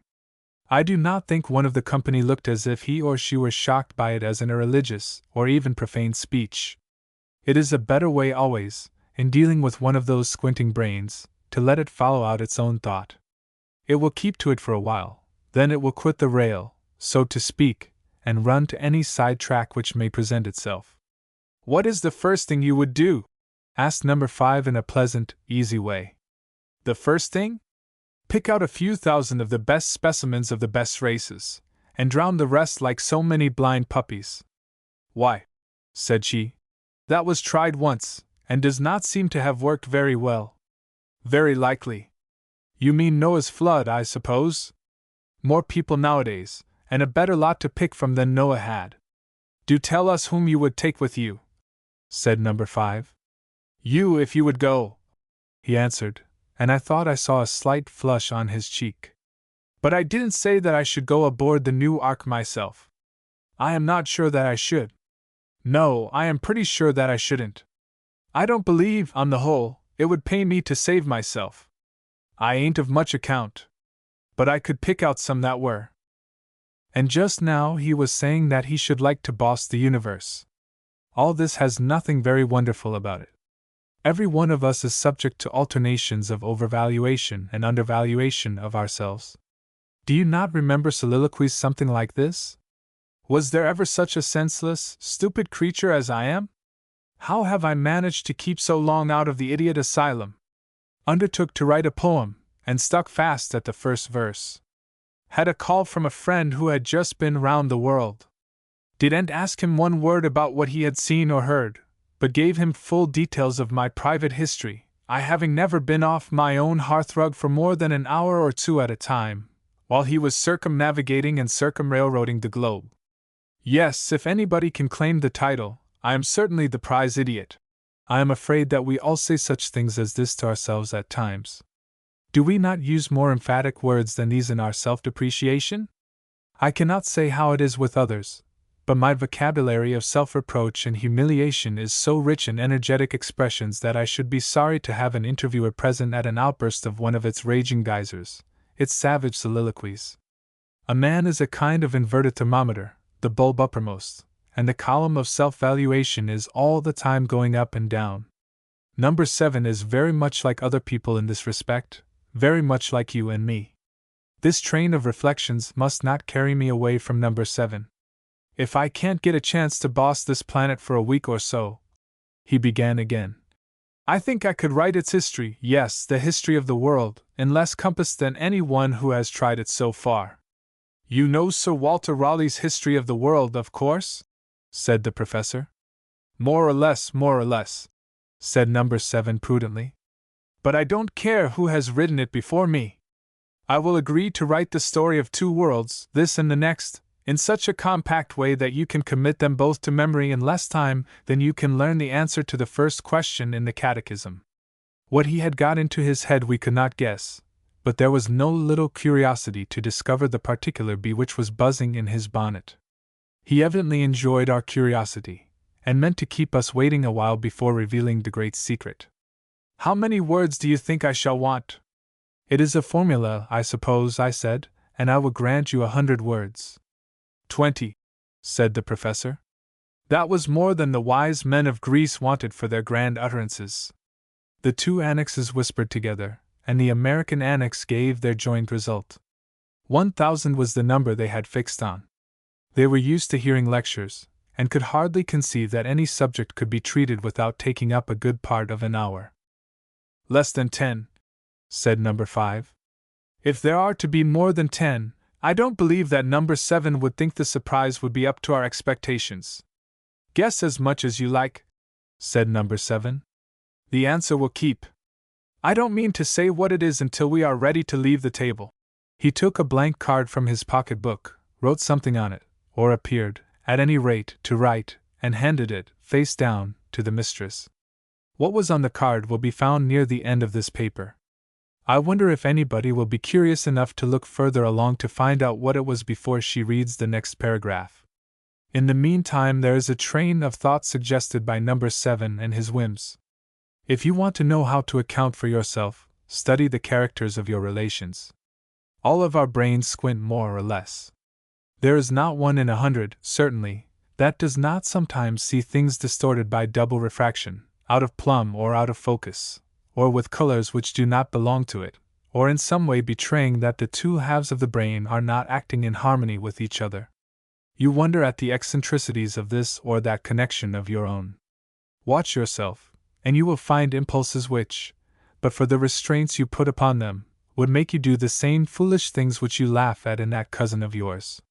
I do not think one of the company looked as if he or she were shocked by it as an irreligious or even profane speech. It is a better way always, in dealing with one of those squinting brains, to let it follow out its own thought. It will keep to it for a while, then it will quit the rail, so to speak, and run to any side track which may present itself. "What is the first thing you would do?" asked number 5 in a pleasant, easy way. "The first thing? Pick out a few thousand of the best specimens of the best races, and drown the rest like so many blind puppies." "Why," said she, "that was tried once, and does not seem to have worked very well." "Very likely. You mean Noah's flood, I suppose? More people nowadays, and a better lot to pick from than Noah had. Do tell us whom you would take with you," said number 5. "You, if you would go," he answered, and I thought I saw a slight flush on his cheek. "But I didn't say that I should go aboard the new ark myself. I am not sure that I should. No, I am pretty sure that I shouldn't. I don't believe, on the whole, it would pay me to save myself. I ain't of much account. But I could pick out some that were." And just now he was saying that he should like to boss the universe. All this has nothing very wonderful about it. Every one of us is subject to alternations of overvaluation and undervaluation of ourselves. Do you not remember soliloquies something like this? "Was there ever such a senseless, stupid creature as I am? How have I managed to keep so long out of the idiot asylum? Undertook to write a poem, and stuck fast at the first verse. Had a call from a friend who had just been round the world. Didn't ask him one word about what he had seen or heard, but gave him full details of my private history, I having never been off my own hearthrug for more than an hour or two at a time, while he was circumnavigating and circumrailroading the globe. Yes, if anybody can claim the title, I am certainly the prize idiot. I am afraid that we all say such things as this to ourselves at times. Do we not use more emphatic words than these in our self-depreciation? I cannot say how it is with others, but my vocabulary of self-reproach and humiliation is so rich in energetic expressions that I should be sorry to have an interviewer present at an outburst of one of its raging geysers, its savage soliloquies. A man is a kind of inverted thermometer, the bulb uppermost, and the column of self-valuation is all the time going up and down. Number 7 is very much like other people in this respect, very much like you and me. This train of reflections must not carry me away from number 7. "If I can't get a chance to boss this planet for a week or so," he began again, "I think I could write its history, yes, the history of the world, in less compass than any one who has tried it so far." "You know Sir Walter Raleigh's History of the World, of course?" said the professor. More or less," said number 7 prudently. "But I don't care who has written it before me. I will agree to write the story of 2 worlds, this and the next, in such a compact way that you can commit them both to memory in less time than you can learn the answer to the first question in the catechism." What he had got into his head we could not guess, but there was no little curiosity to discover the particular bee which was buzzing in his bonnet. He evidently enjoyed our curiosity, and meant to keep us waiting a while before revealing the great secret. "How many words do you think I shall want?" "It is a formula, I suppose," I said, "and I will grant you 100 words." 20, said the professor. That was more than the wise men of Greece wanted for their grand utterances. The 2 annexes whispered together, and the American annex gave their joint result. 1,000 was the number they had fixed on. They were used to hearing lectures, and could hardly conceive that any subject could be treated without taking up a good part of an hour. "Less than 10, said number 5. "If there are to be more than 10, I don't believe that number 7 would think the surprise would be up to our expectations." "Guess as much as you like," said number 7. "The answer will keep. I don't mean to say what it is until we are ready to leave the table." He took a blank card from his pocket-book, wrote something on it, or appeared, at any rate, to write, and handed it, face down, to the mistress. What was on the card will be found near the end of this paper. I wonder if anybody will be curious enough to look further along to find out what it was before she reads the next paragraph. In the meantime there is a train of thought suggested by number 7 and his whims. If you want to know how to account for yourself, study the characters of your relations. All of our brains squint more or less. There is not one in 100, certainly, that does not sometimes see things distorted by double refraction, out of plumb or out of focus, or with colors which do not belong to it, or in some way betraying that the two halves of the brain are not acting in harmony with each other. You wonder at the eccentricities of this or that connection of your own. Watch yourself, and you will find impulses which, but for the restraints you put upon them, would make you do the same foolish things which you laugh at in that cousin of yours.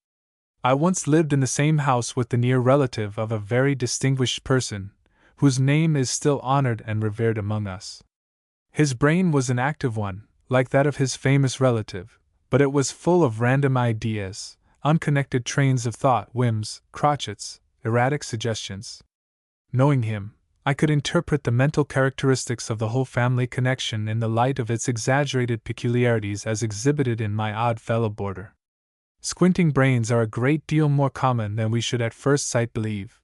I once lived in the same house with the near relative of a very distinguished person, whose name is still honored and revered among us. His brain was an active one, like that of his famous relative, but it was full of random ideas, unconnected trains of thought, whims, crotchets, erratic suggestions. Knowing him, I could interpret the mental characteristics of the whole family connection in the light of its exaggerated peculiarities as exhibited in my odd fellow boarder. Squinting brains are a great deal more common than we should at first sight believe.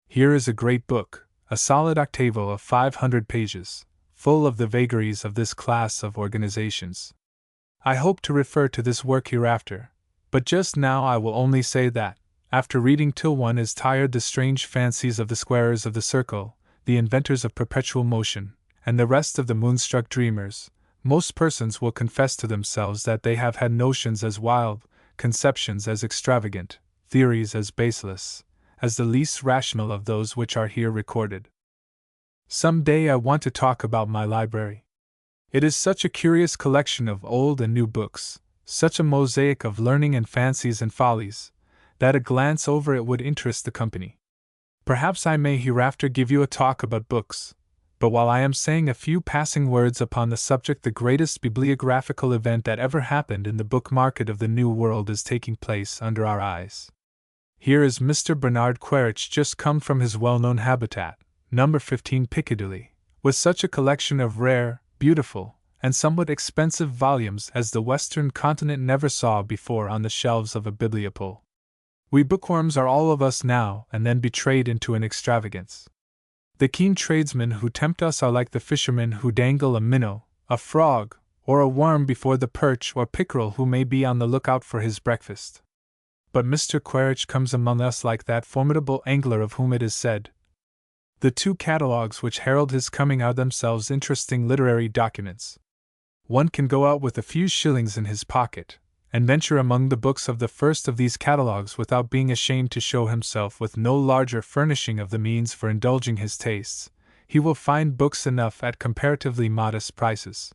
Here is a great book, a solid octavo of 500 pages, full of the vagaries of this class of organizations. I hope to refer to this work hereafter, but just now I will only say that, after reading till one is tired the strange fancies of the squarers of the circle, the inventors of perpetual motion, and the rest of the moonstruck dreamers, most persons will confess to themselves that they have had notions as wild, conceptions as extravagant, theories as baseless, as the least rational of those which are here recorded. Some day I want to talk about my library. It is such a curious collection of old and new books, such a mosaic of learning and fancies and follies, that a glance over it would interest the company. Perhaps I may hereafter give you a talk about books, but while I am saying a few passing words upon the subject, the greatest bibliographical event that ever happened in the book market of the New World is taking place under our eyes. Here is Mr. Bernard Quaritch just come from his well-known habitat, number 15 Piccadilly, with such a collection of rare, beautiful, and somewhat expensive volumes as the Western continent never saw before on the shelves of a bibliopole. We bookworms are all of us now and then betrayed into an extravagance. The keen tradesmen who tempt us are like the fishermen who dangle a minnow, a frog, or a worm before the perch or pickerel who may be on the lookout for his breakfast. But Mr. Quaritch comes among us like that formidable angler of whom it is said, "The two catalogues which herald his coming are themselves interesting literary documents." One can go out with a few shillings in his pocket, and venture among the books of the first of these catalogues without being ashamed to show himself with no larger furnishing of the means for indulging his tastes. He will find books enough at comparatively modest prices.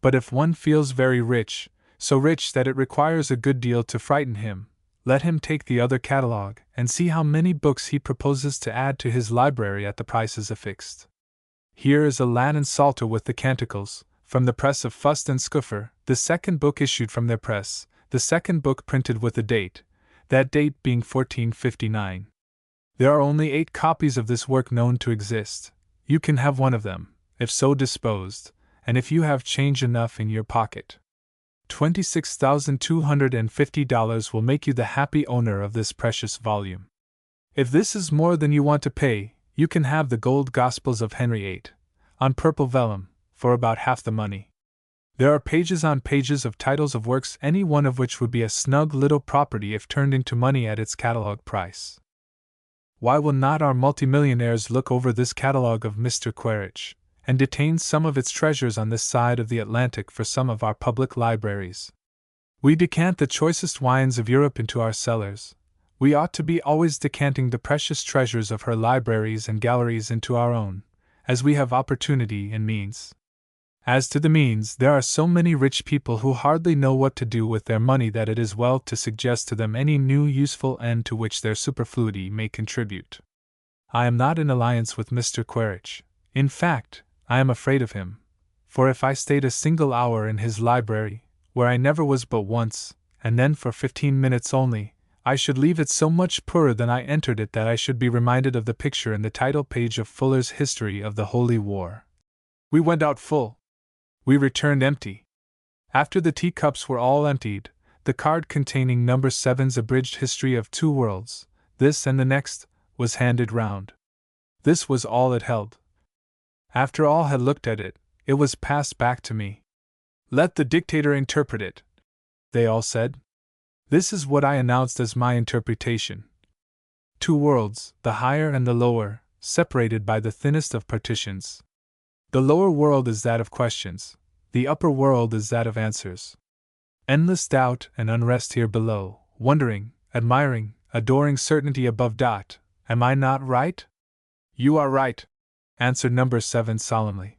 But if one feels very rich, so rich that it requires a good deal to frighten him, let him take the other catalogue and see how many books he proposes to add to his library at the prices affixed. Here is a Latin Psalter with the Canticles, from the press of Fust and Scuffer, the second book issued from their press, the second book printed with a date, that date being 1459. There are only 8 copies of this work known to exist. You can have one of them, if so disposed, and if you have change enough in your pocket. $26,250 will make you the happy owner of this precious volume. If this is more than you want to pay, you can have the Gold Gospels of Henry VIII, on purple vellum, for about half the money. There are pages on pages of titles of works, any one of which would be a snug little property if turned into money at its catalogue price. Why will not our multimillionaires look over this catalogue of Mr. Quaritch, and detain some of its treasures on this side of the Atlantic for some of our public libraries? We decant the choicest wines of Europe into our cellars. We ought to be always decanting the precious treasures of her libraries and galleries into our own, as we have opportunity and means. As to the means, there are so many rich people who hardly know what to do with their money that it is well to suggest to them any new useful end to which their superfluity may contribute. I am not in alliance with Mr. Quaritch. In fact, I am afraid of him, for if I stayed a single hour in his library, where I never was but once, and then for 15 minutes only, I should leave it so much poorer than I entered it that I should be reminded of the picture in the title page of Fuller's History of the Holy War. We went out full. We returned empty. After the teacups were all emptied, the card containing No. 7's abridged history of 2 worlds, this and the next, was handed round. This was all it held. After all had looked at it, it was passed back to me. Let the dictator interpret it, they all said. This is what I announced as my interpretation. Two worlds, the higher and the lower, separated by the thinnest of partitions. The lower world is that of questions, the upper world is that of answers. Endless doubt and unrest here below, wondering, admiring, adoring certainty above. Am I not right? You are right, answered number 7 solemnly.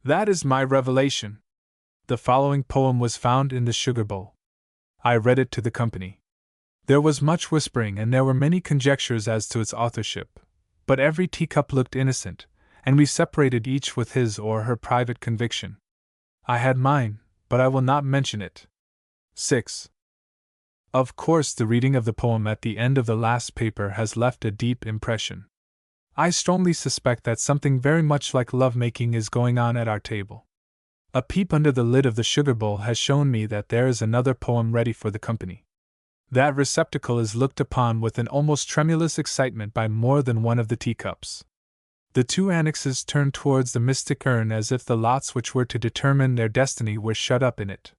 That is my revelation. The following poem was found in the sugar bowl. I read it to the company. There was much whispering and there were many conjectures as to its authorship, but every teacup looked innocent, and we separated each with his or her private conviction. I had mine, but I will not mention it. 6. Of course, the reading of the poem at the end of the last paper has left a deep impression. I strongly suspect that something very much like love-making is going on at our table. A peep under the lid of the sugar bowl has shown me that there is another poem ready for the company. That receptacle is looked upon with an almost tremulous excitement by more than one of the teacups. The two annexes turn towards the mystic urn as if the lots which were to determine their destiny were shut up in it.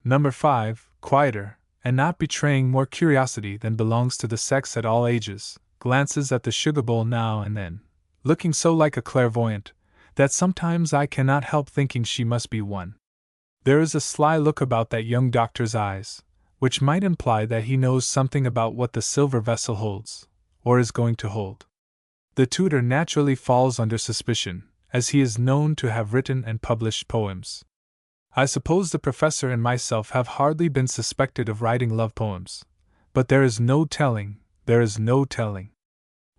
Number 5, quieter, and not betraying more curiosity than belongs to the sex at all ages, glances at the sugar bowl now and then, looking so like a clairvoyant, that sometimes I cannot help thinking she must be one. There is a sly look about that young doctor's eyes, which might imply that he knows something about what the silver vessel holds, or is going to hold. The tutor naturally falls under suspicion, as he is known to have written and published poems. I suppose the professor and myself have hardly been suspected of writing love poems, but there is no telling.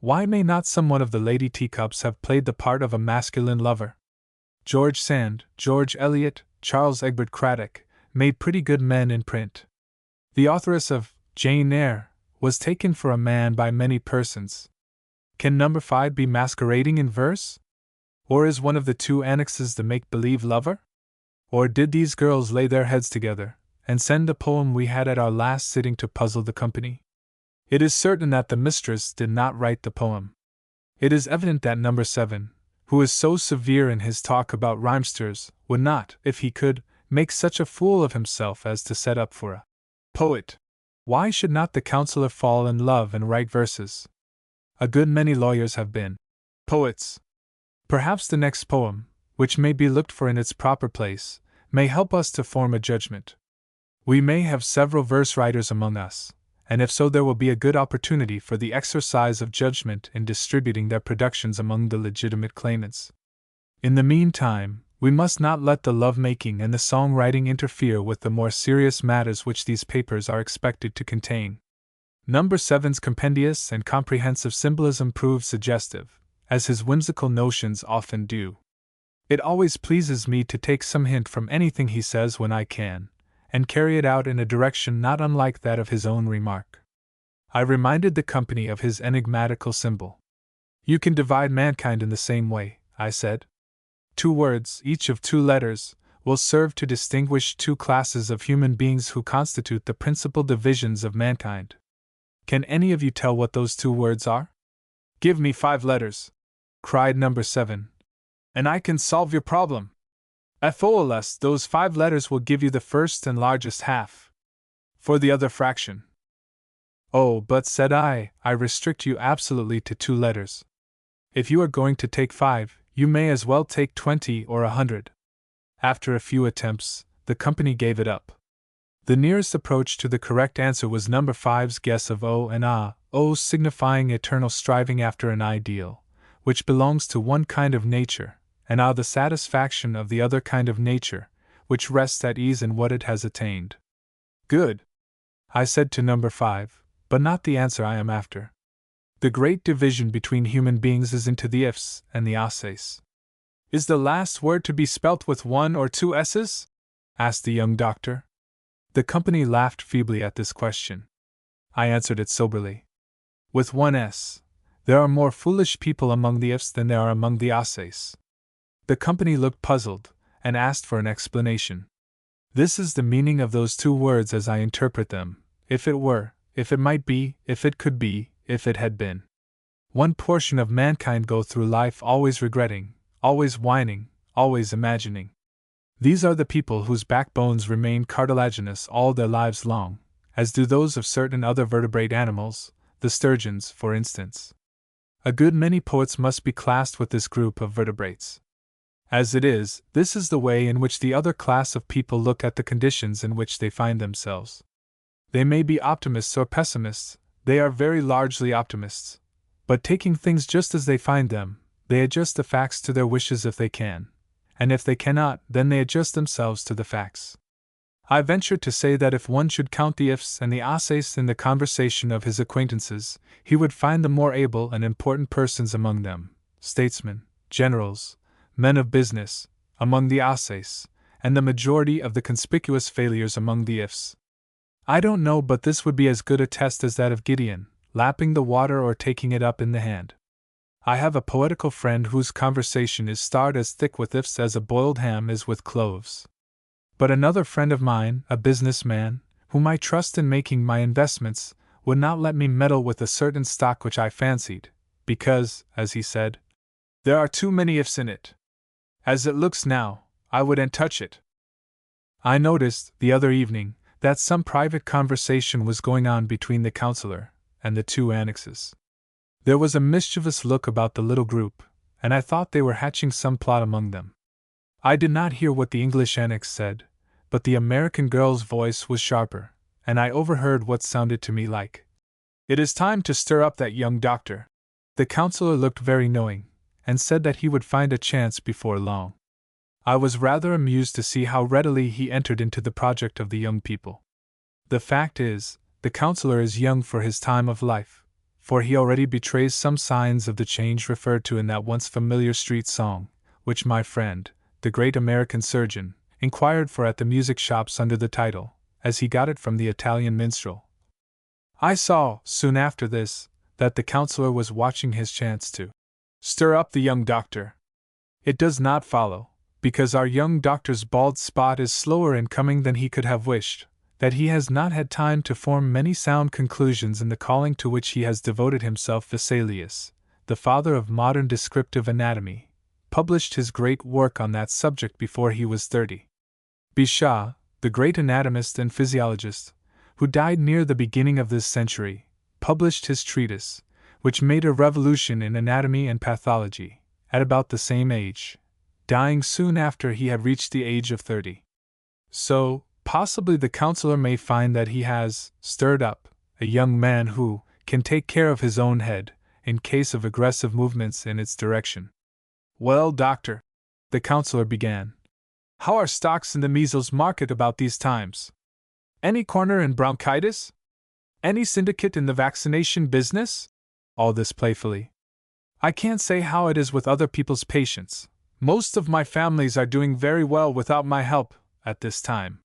Why may not some one of the lady teacups have played the part of a masculine lover? George Sand, George Eliot, Charles Egbert Craddock made pretty good men in print. The authoress of Jane Eyre was taken for a man by many persons. Can number 5 be masquerading in verse? Or is one of the two annexes the make-believe lover? Or did these girls lay their heads together and send a poem we had at our last sitting to puzzle the company? It is certain that the mistress did not write the poem. It is evident that number 7, who is so severe in his talk about rhymesters, would not, if he could, make such a fool of himself as to set up for a poet. Why should not the counselor fall in love and write verses? A good many lawyers have been poets. Perhaps the next poem, which may be looked for in its proper place, may help us to form a judgment. We may have several verse writers among us, and if so, there will be a good opportunity for the exercise of judgment in distributing their productions among the legitimate claimants. In the meantime, we must not let the love-making and the song-writing interfere with the more serious matters which these papers are expected to contain. Number 7's compendious and comprehensive symbolism proves suggestive, as his whimsical notions often do. It always pleases me to take some hint from anything he says when I can, and carry it out in a direction not unlike that of his own remark. I reminded the company of his enigmatical symbol. You can divide mankind in the same way, I said. 2 words, each of 2 letters, will serve to distinguish 2 classes of human beings who constitute the principal divisions of mankind. Can any of you tell what those 2 words are? Give me 5 letters, cried number 7, and I can solve your problem. FOLS, those 5 letters will give you the first and largest half. For the other fraction. Oh, but said I restrict you absolutely to 2 letters. If you are going to take 5, you may as well take 20 or 100. After a few attempts, the company gave it up. The nearest approach to the correct answer was number 5's guess of O and Ah, O signifying eternal striving after an ideal, which belongs to one kind of nature, and Ah the satisfaction of the other kind of nature, which rests at ease in what it has attained. Good, I said to number 5, but not the answer I am after. The great division between human beings is into the ifs and the asses. Is the last word to be spelt with 1 or 2 s's? Asked the young doctor. The company laughed feebly at this question. I answered it soberly. With 1 s. There are more foolish people among the ifs than there are among the asses. The company looked puzzled, and asked for an explanation. This is the meaning of those 2 words as I interpret them: if it were, if it might be, if it could be, if it had been. One portion of mankind go through life always regretting, always whining, always imagining. These are the people whose backbones remain cartilaginous all their lives long, as do those of certain other vertebrate animals, the sturgeons, for instance. A good many poets must be classed with this group of vertebrates. As it is, this is the way in which the other class of people look at the conditions in which they find themselves. They may be optimists or pessimists, they are very largely optimists. But taking things just as they find them, they adjust the facts to their wishes if they can. And if they cannot, then they adjust themselves to the facts. I venture to say that if one should count the ifs and the asses in the conversation of his acquaintances, he would find the more able and important persons among them, statesmen, generals, men of business, among the asses, and the majority of the conspicuous failures among the ifs. I don't know, but this would be as good a test as that of Gideon, lapping the water or taking it up in the hand. I have a poetical friend whose conversation is starred as thick with ifs as a boiled ham is with cloves. But another friend of mine, a businessman, whom I trust in making my investments, would not let me meddle with a certain stock which I fancied, because, as he said, there are too many ifs in it. As it looks now, I wouldn't touch it. I noticed, the other evening, that some private conversation was going on between the counselor and the two annexes. There was a mischievous look about the little group, and I thought they were hatching some plot among them. I did not hear what the English annex said, but the American girl's voice was sharper, and I overheard what sounded to me like, "It is time to stir up that young doctor." The counselor looked very knowing, and said that he would find a chance before long. I was rather amused to see how readily he entered into the project of the young people. The fact is, the counselor is young for his time of life, for he already betrays some signs of the change referred to in that once familiar street song, which my friend, the great American surgeon, inquired for at the music shops under the title, as he got it from the Italian minstrel. I saw, soon after this, that the counselor was watching his chance to stir up the young doctor. It does not follow, because our young doctor's bald spot is slower in coming than he could have wished, that he has not had time to form many sound conclusions in the calling to which he has devoted himself. Vesalius, the father of modern descriptive anatomy, published his great work on that subject before he was 30. Bichat, the great anatomist and physiologist, who died near the beginning of this century, published his treatise, which made a revolution in anatomy and pathology, at about the same age, dying soon after he had reached the age of 30. So, possibly the counselor may find that he has stirred up a young man who can take care of his own head in case of aggressive movements in its direction. "Well, doctor," the counselor began, "how are stocks in the measles market about these times? Any corner in bronchitis? Any syndicate in the vaccination business?" All this playfully. "I can't say how it is with other people's patients. Most of my families are doing very well without my help at this time.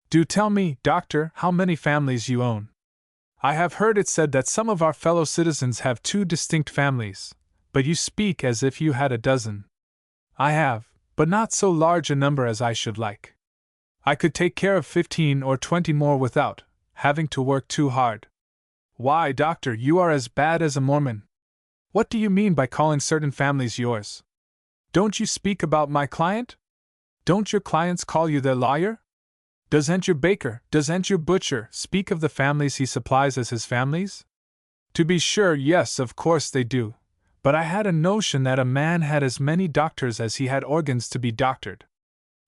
Do tell me, doctor, how many families you own. I have heard it said that some of our fellow citizens have 2 distinct families, but you speak as if you had a dozen." "I have, but not so large a number as I should like. I could take care of 15 or 20 more without having to work too hard." "Why, doctor, you are as bad as a Mormon. What do you mean by calling certain families yours? Don't you speak about my client? Don't your clients call you their lawyer? Doesn't your baker, doesn't your butcher speak of the families he supplies as his families?" "To be sure, yes, of course they do. But I had a notion that a man had as many doctors as he had organs to be doctored."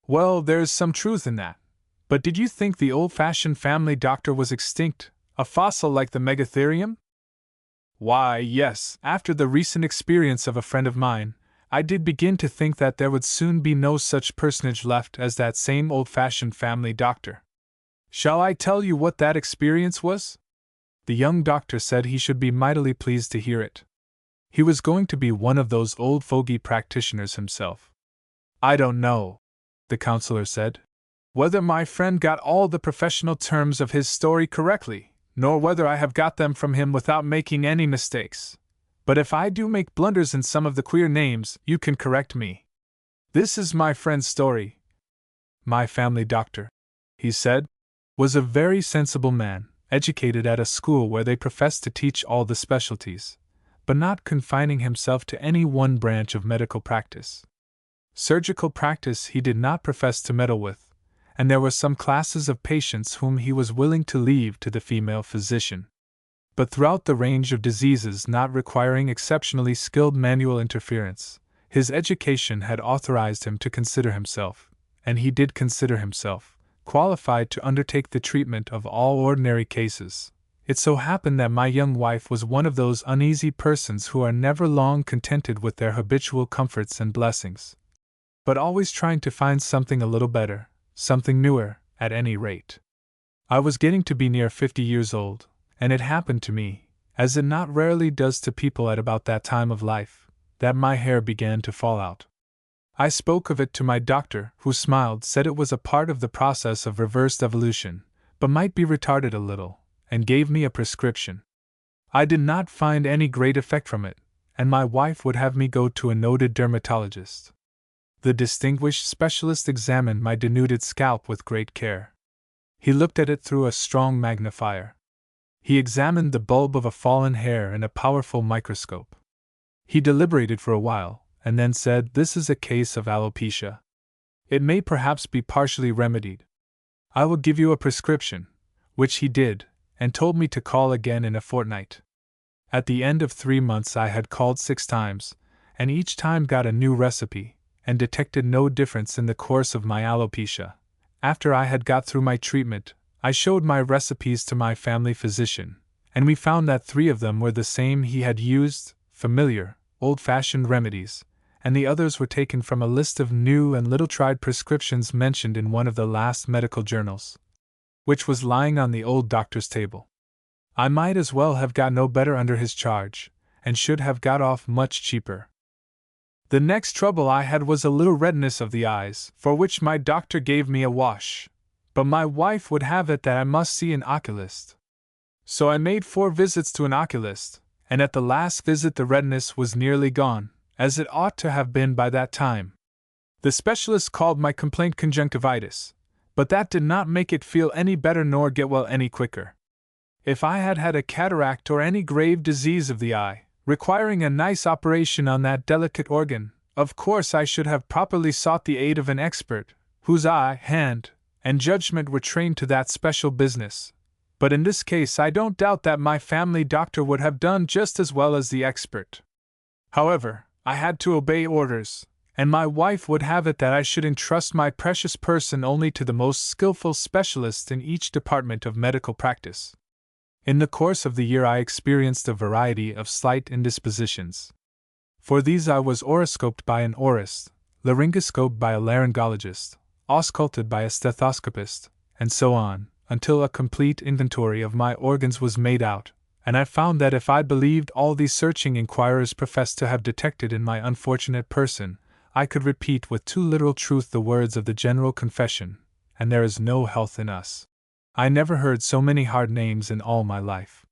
"Well, there is some truth in that. But did you think the old-fashioned family doctor was extinct, a fossil like the Megatherium?" "Why, yes, after the recent experience of a friend of mine, I did begin to think that there would soon be no such personage left as that same old-fashioned family doctor. Shall I tell you what that experience was?" The young doctor said he should be mightily pleased to hear it. He was going to be one of those old fogey practitioners himself. "I don't know," the counselor said, "whether my friend got all the professional terms of his story correctly, nor whether I have got them from him without making any mistakes. But if I do make blunders in some of the queer names, you can correct me. This is my friend's story. My family doctor," he said, "was a very sensible man, educated at a school where they professed to teach all the specialties, but not confining himself to any one branch of medical practice. Surgical practice he did not profess to meddle with, and there were some classes of patients whom he was willing to leave to the female physician. But throughout the range of diseases not requiring exceptionally skilled manual interference, his education had authorized him to consider himself, and he did consider himself, qualified to undertake the treatment of all ordinary cases. It so happened that my young wife was one of those uneasy persons who are never long contented with their habitual comforts and blessings, but always trying to find something a little better, something newer, at any rate. I was getting to be near 50 years old, and it happened to me, as it not rarely does to people at about that time of life, that my hair began to fall out. I spoke of it to my doctor, who smiled, said it was a part of the process of reversed evolution, but might be retarded a little, and gave me a prescription. I did not find any great effect from it, and my wife would have me go to a noted dermatologist. The distinguished specialist examined my denuded scalp with great care. He looked at it through a strong magnifier. He examined the bulb of a fallen hair in a powerful microscope. He deliberated for a while, and then said, "This is a case of alopecia. It may perhaps be partially remedied. I will give you a prescription," which he did, and told me to call again in a fortnight. At the end of 3 months I had called 6 times, and each time got a new recipe, and detected no difference in the course of my alopecia. After I had got through my treatment, I showed my recipes to my family physician, and we found that 3 of them were the same he had used, familiar, old-fashioned remedies, and the others were taken from a list of new and little-tried prescriptions mentioned in one of the last medical journals, which was lying on the old doctor's table. I might as well have got no better under his charge, and should have got off much cheaper. The next trouble I had was a little redness of the eyes, for which my doctor gave me a wash, but my wife would have it that I must see an oculist. So I made 4 visits to an oculist, and at the last visit the redness was nearly gone, as it ought to have been by that time. The specialist called my complaint conjunctivitis, but that did not make it feel any better nor get well any quicker. If I had had a cataract or any grave disease of the eye, requiring a nice operation on that delicate organ, of course I should have properly sought the aid of an expert, whose eye, hand, and judgment were trained to that special business. But in this case I don't doubt that my family doctor would have done just as well as the expert. However, I had to obey orders, and my wife would have it that I should entrust my precious person only to the most skillful specialist in each department of medical practice. In the course of the year I experienced a variety of slight indispositions. For these I was horoscoped by an aurist, laryngoscoped by a laryngologist, ausculted by a stethoscopist, and so on, until a complete inventory of my organs was made out, and I found that if I believed all these searching inquirers professed to have detected in my unfortunate person, I could repeat with too literal truth the words of the general confession, "And there is no health in us." I never heard so many hard names in all my life.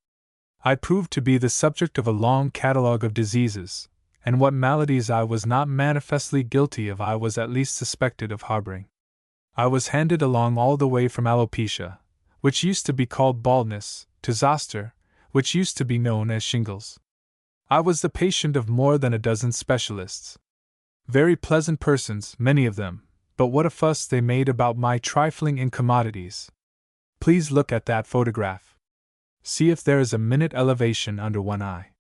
I proved to be the subject of a long catalogue of diseases, and what maladies I was not manifestly guilty of I was at least suspected of harboring. I was handed along all the way from alopecia, which used to be called baldness, to zoster, which used to be known as shingles. I was the patient of more than a dozen specialists. Very pleasant persons, many of them, but what a fuss they made about my trifling incommodities. Please look at that photograph. See if there is a minute elevation under one eye.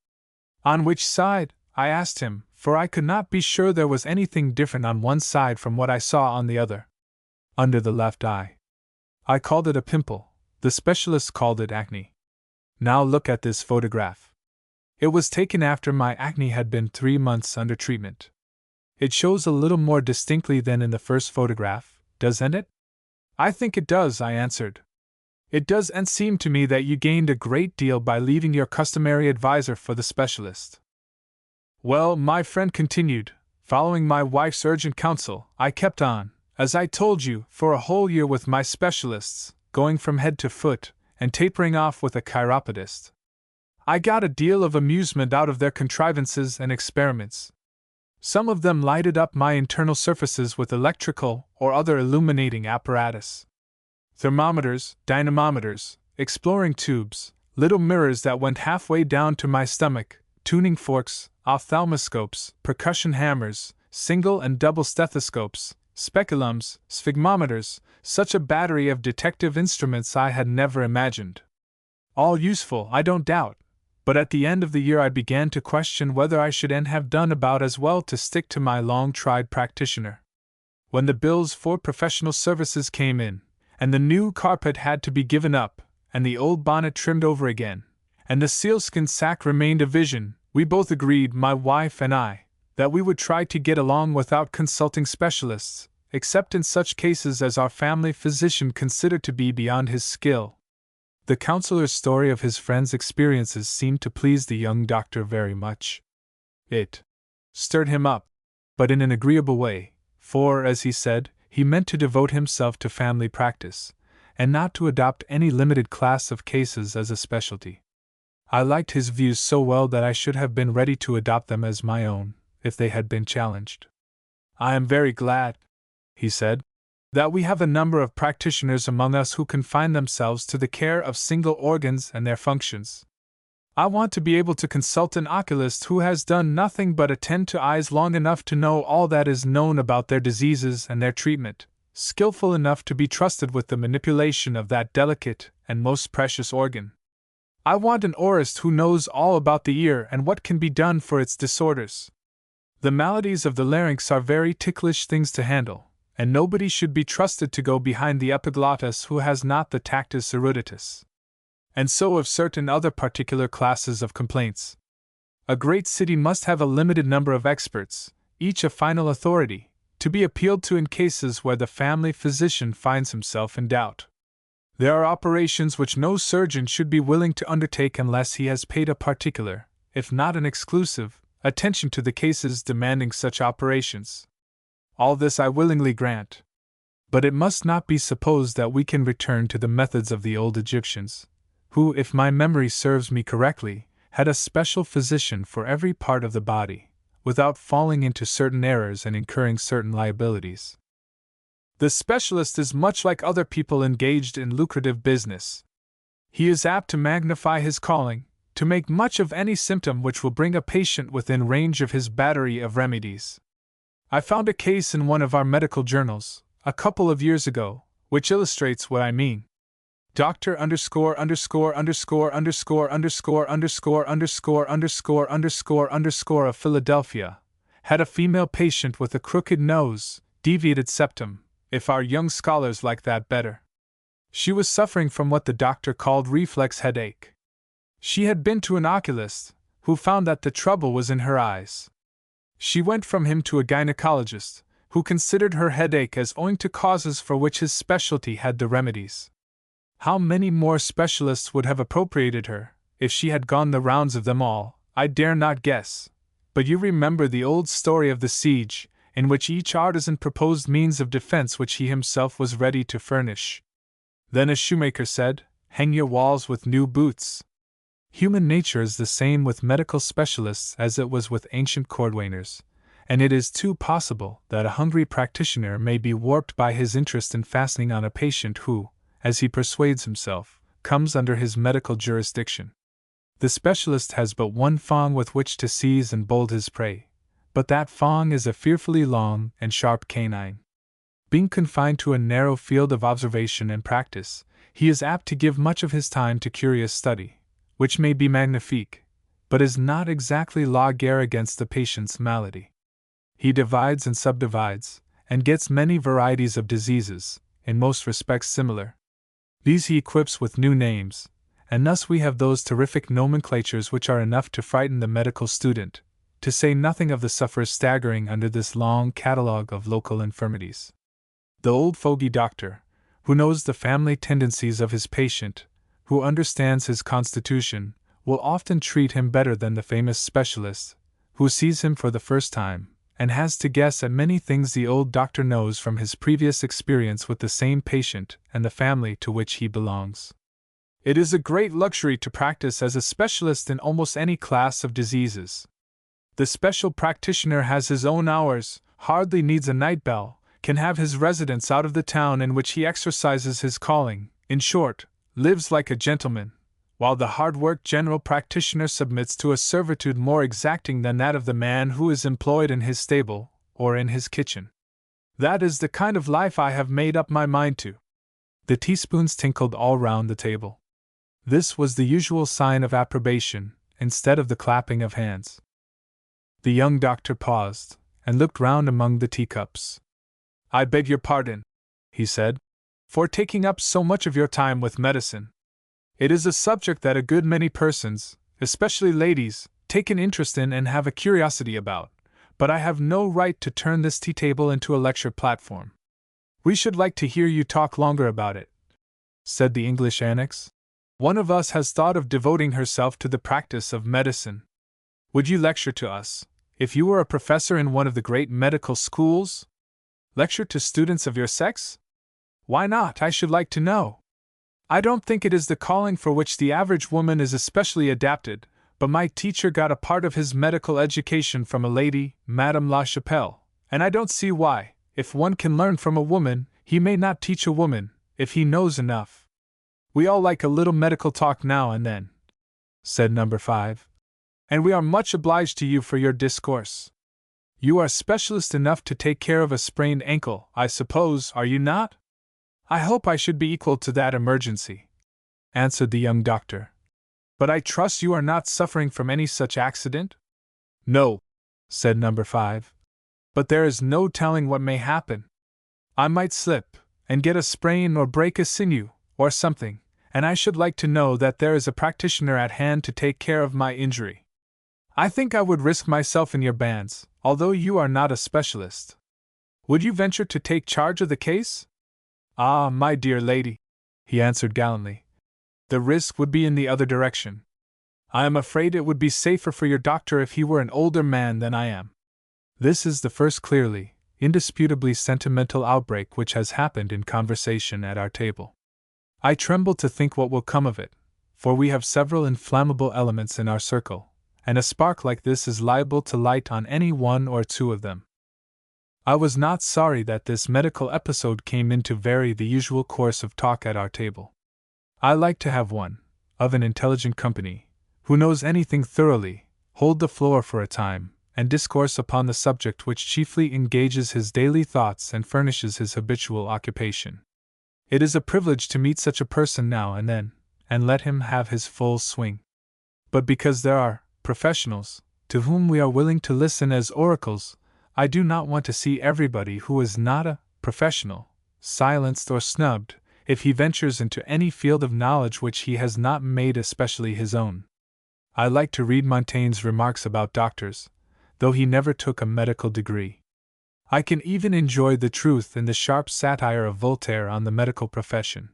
On which side? I asked him, for I could not be sure there was anything different on one side from what I saw on the other. Under the left eye. I called it a pimple, the specialist called it acne. Now look at this photograph. It was taken after my acne had been 3 months under treatment. It shows a little more distinctly than in the first photograph, doesn't it? I think it does, I answered. It does, and seemed to me that you gained a great deal by leaving your customary advisor for the specialist. Well, my friend continued, following my wife's urgent counsel, I kept on, as I told you, for a whole year with my specialists, going from head to foot, and tapering off with a chiropodist. I got a deal of amusement out of their contrivances and experiments. Some of them lighted up my internal surfaces with electrical or other illuminating apparatus. Thermometers, dynamometers, exploring tubes, little mirrors that went halfway down to my stomach, tuning forks, ophthalmoscopes, percussion hammers, single and double stethoscopes, speculums, sphygmometers, such a battery of detective instruments I had never imagined. All useful, I don't doubt, but at the end of the year I began to question whether I should have done about as well to stick to my long-tried practitioner. When the bills for professional services came in, and the new carpet had to be given up, and the old bonnet trimmed over again, and the sealskin sack remained a vision, we both agreed, my wife and I, that we would try to get along without consulting specialists, except in such cases as our family physician considered to be beyond his skill. The counselor's story of his friend's experiences seemed to please the young doctor very much. It stirred him up, but in an agreeable way, for, as he said, he meant to devote himself to family practice, and not to adopt any limited class of cases as a specialty. I liked his views so well that I should have been ready to adopt them as my own, if they had been challenged. I am very glad, he said, that we have a number of practitioners among us who confine themselves to the care of single organs and their functions. I want to be able to consult an oculist who has done nothing but attend to eyes long enough to know all that is known about their diseases and their treatment, skillful enough to be trusted with the manipulation of that delicate and most precious organ. I want an aurist who knows all about the ear and what can be done for its disorders. The maladies of the larynx are very ticklish things to handle, and nobody should be trusted to go behind the epiglottis who has not the tactus eruditus. And so of certain other particular classes of complaints. A great city must have a limited number of experts, each a final authority, to be appealed to in cases where the family physician finds himself in doubt. There are operations which no surgeon should be willing to undertake unless he has paid a particular, if not an exclusive, attention to the cases demanding such operations. All this I willingly grant. But it must not be supposed that we can return to the methods of the old Egyptians, who, if my memory serves me correctly, had a special physician for every part of the body, without falling into certain errors and incurring certain liabilities. The specialist is much like other people engaged in lucrative business. He is apt to magnify his calling, to make much of any symptom which will bring a patient within range of his battery of remedies. I found a case in one of our medical journals, a couple of years ago, which illustrates what I mean. Doctor underscore underscore underscore underscore underscore underscore underscore underscore underscore underscore of Philadelphia had a female patient with a crooked nose, deviated septum, if our young scholars like that better. She was suffering from what the doctor called reflex headache. She had been to an oculist, who found that the trouble was in her eyes. She went from him to a gynecologist, who considered her headache as owing to causes for which his specialty had the remedies. How many more specialists would have appropriated her, if she had gone the rounds of them all, I dare not guess. But you remember the old story of the siege, in which each artisan proposed means of defense which he himself was ready to furnish. Then a shoemaker said, "Hang your walls with new boots." Human nature is the same with medical specialists as it was with ancient cordwainers, and it is too possible that a hungry practitioner may be warped by his interest in fastening on a patient who, as he persuades himself, comes under his medical jurisdiction. The specialist has but one thong with which to seize and bolt his prey, but that thong is a fearfully long and sharp canine. Being confined to a narrow field of observation and practice, he is apt to give much of his time to curious study, which may be magnifique, but is not exactly la guerre against the patient's malady. He divides and subdivides, and gets many varieties of diseases, in most respects similar. These he equips with new names, and thus we have those terrific nomenclatures which are enough to frighten the medical student, to say nothing of the sufferers staggering under this long catalogue of local infirmities. The old fogey doctor, who knows the family tendencies of his patient, who understands his constitution, will often treat him better than the famous specialist, who sees him for the first time, and has to guess at many things the old doctor knows from his previous experience with the same patient and the family to which he belongs. It is a great luxury to practice as a specialist in almost any class of diseases. The special practitioner has his own hours, hardly needs a night bell, can have his residence out of the town in which he exercises his calling, in short, lives like a gentleman, while the hard-worked general practitioner submits to a servitude more exacting than that of the man who is employed in his stable, or in his kitchen. That is the kind of life I have made up my mind to. The teaspoons tinkled all round the table. This was the usual sign of approbation, instead of the clapping of hands. The young doctor paused, and looked round among the teacups. "I beg your pardon," he said, "for taking up so much of your time with medicine. It is a subject that a good many persons, especially ladies, take an interest in and have a curiosity about, but I have no right to turn this tea table into a lecture platform. We should like to hear you talk longer about it," said the English annex. "One of us has thought of devoting herself to the practice of medicine. Would you lecture to us, if you were a professor in one of the great medical schools? Lecture to students of your sex? Why not, I should like to know? I don't think it is the calling for which the average woman is especially adapted, but my teacher got a part of his medical education from a lady, Madame La Chapelle, and I don't see why, if one can learn from a woman, he may not teach a woman, if he knows enough. We all like a little medical talk now and then," said number 5. "And we are much obliged to you for your discourse. You are specialist enough to take care of a sprained ankle, I suppose, are you not?" "I hope I should be equal to that emergency," answered the young doctor. "But I trust you are not suffering from any such accident?" "No," said number 5. "But there is no telling what may happen. I might slip, and get a sprain or break a sinew, or something, and I should like to know that there is a practitioner at hand to take care of my injury. I think I would risk myself in your bands, although you are not a specialist. Would you venture to take charge of the case?" "Ah, my dear lady," he answered gallantly, "the risk would be in the other direction. I am afraid it would be safer for your doctor if he were an older man than I am." This is the first clearly, indisputably sentimental outbreak which has happened in conversation at our table. I tremble to think what will come of it, for we have several inflammable elements in our circle, and a spark like this is liable to light on any one or two of them. I was not sorry that this medical episode came in to vary the usual course of talk at our table. I like to have one, of an intelligent company, who knows anything thoroughly, hold the floor for a time, and discourse upon the subject which chiefly engages his daily thoughts and furnishes his habitual occupation. It is a privilege to meet such a person now and then, and let him have his full swing. But because there are professionals, to whom we are willing to listen as oracles, I do not want to see everybody who is not a professional silenced or snubbed if he ventures into any field of knowledge which he has not made especially his own. I like to read Montaigne's remarks about doctors, though he never took a medical degree. I can even enjoy the truth in the sharp satire of Voltaire on the medical profession.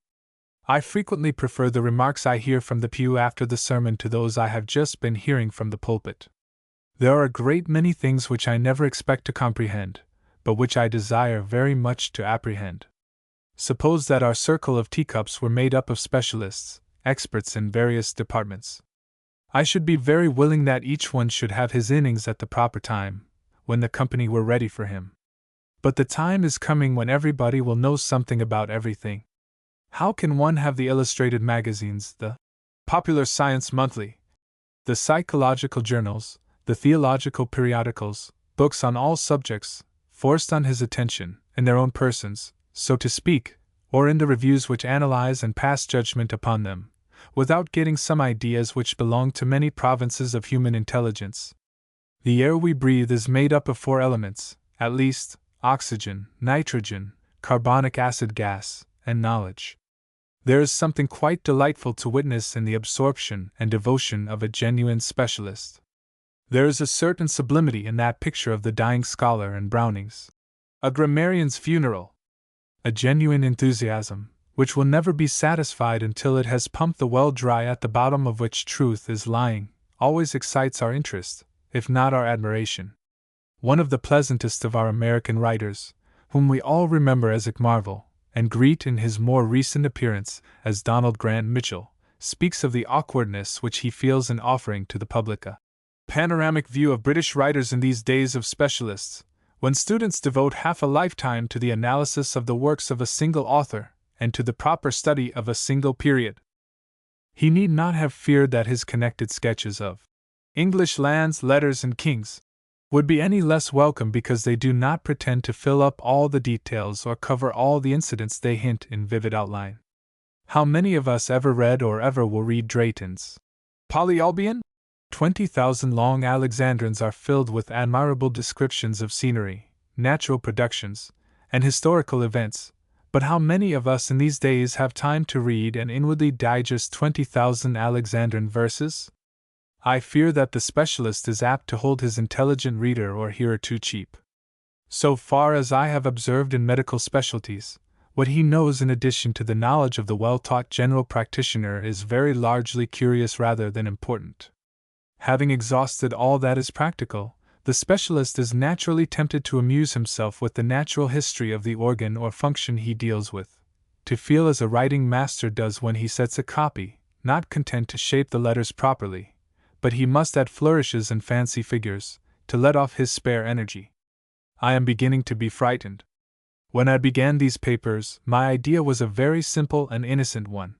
I frequently prefer the remarks I hear from the pew after the sermon to those I have just been hearing from the pulpit. There are a great many things which I never expect to comprehend, but which I desire very much to apprehend. Suppose that our circle of teacups were made up of specialists, experts in various departments. I should be very willing that each one should have his innings at the proper time, when the company were ready for him. But the time is coming when everybody will know something about everything. How can one have the illustrated magazines, the Popular Science Monthly, the psychological journals, the theological periodicals, books on all subjects, forced on his attention, in their own persons, so to speak, or in the reviews which analyze and pass judgment upon them, without getting some ideas which belong to many provinces of human intelligence? The air we breathe is made up of 4 elements, at least: oxygen, nitrogen, carbonic acid gas, and knowledge. There is something quite delightful to witness in the absorption and devotion of a genuine specialist. There is a certain sublimity in that picture of the dying scholar in Browning's A Grammarian's Funeral. A genuine enthusiasm, which will never be satisfied until it has pumped the well dry at the bottom of which truth is lying, always excites our interest, if not our admiration. One of the pleasantest of our American writers, whom we all remember as Marvell, and greet in his more recent appearance as Donald Grant Mitchell, speaks of the awkwardness which he feels in offering to the public a panoramic view of British writers in these days of specialists, when students devote half a lifetime to the analysis of the works of a single author, and to the proper study of a single period. He need not have feared that his connected sketches of English lands, letters, and kings would be any less welcome because they do not pretend to fill up all the details or cover all the incidents they hint in vivid outline. How many of us ever read or ever will read Drayton's Polyolbion? 20,000 long Alexandrines are filled with admirable descriptions of scenery, natural productions, and historical events, but how many of us in these days have time to read and inwardly digest 20,000 Alexandrine verses? I fear that the specialist is apt to hold his intelligent reader or hearer too cheap. So far as I have observed in medical specialties, what he knows in addition to the knowledge of the well-taught general practitioner is very largely curious rather than important. Having exhausted all that is practical, the specialist is naturally tempted to amuse himself with the natural history of the organ or function he deals with, to feel as a writing master does when he sets a copy, not content to shape the letters properly, but he must add flourishes and fancy figures, to let off his spare energy. I am beginning to be frightened. When I began these papers, my idea was a very simple and innocent one.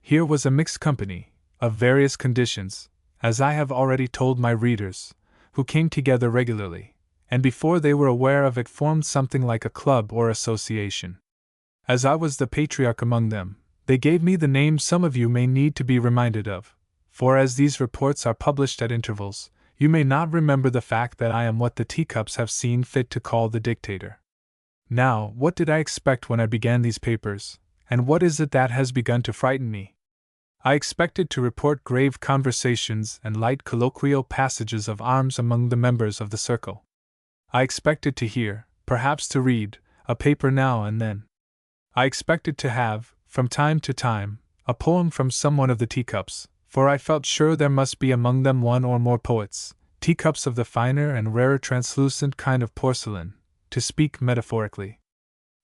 Here was a mixed company, of various conditions, as I have already told my readers, who came together regularly, and before they were aware of it formed something like a club or association. As I was the patriarch among them, they gave me the name some of you may need to be reminded of, for as these reports are published at intervals, you may not remember the fact that I am what the Teacups have seen fit to call the dictator. Now, what did I expect when I began these papers, and what is it that has begun to frighten me? I expected to report grave conversations and light colloquial passages of arms among the members of the circle. I expected to hear, perhaps to read, a paper now and then. I expected to have, from time to time, a poem from some one of the Teacups, for I felt sure there must be among them one or more poets, teacups of the finer and rarer translucent kind of porcelain, to speak metaphorically.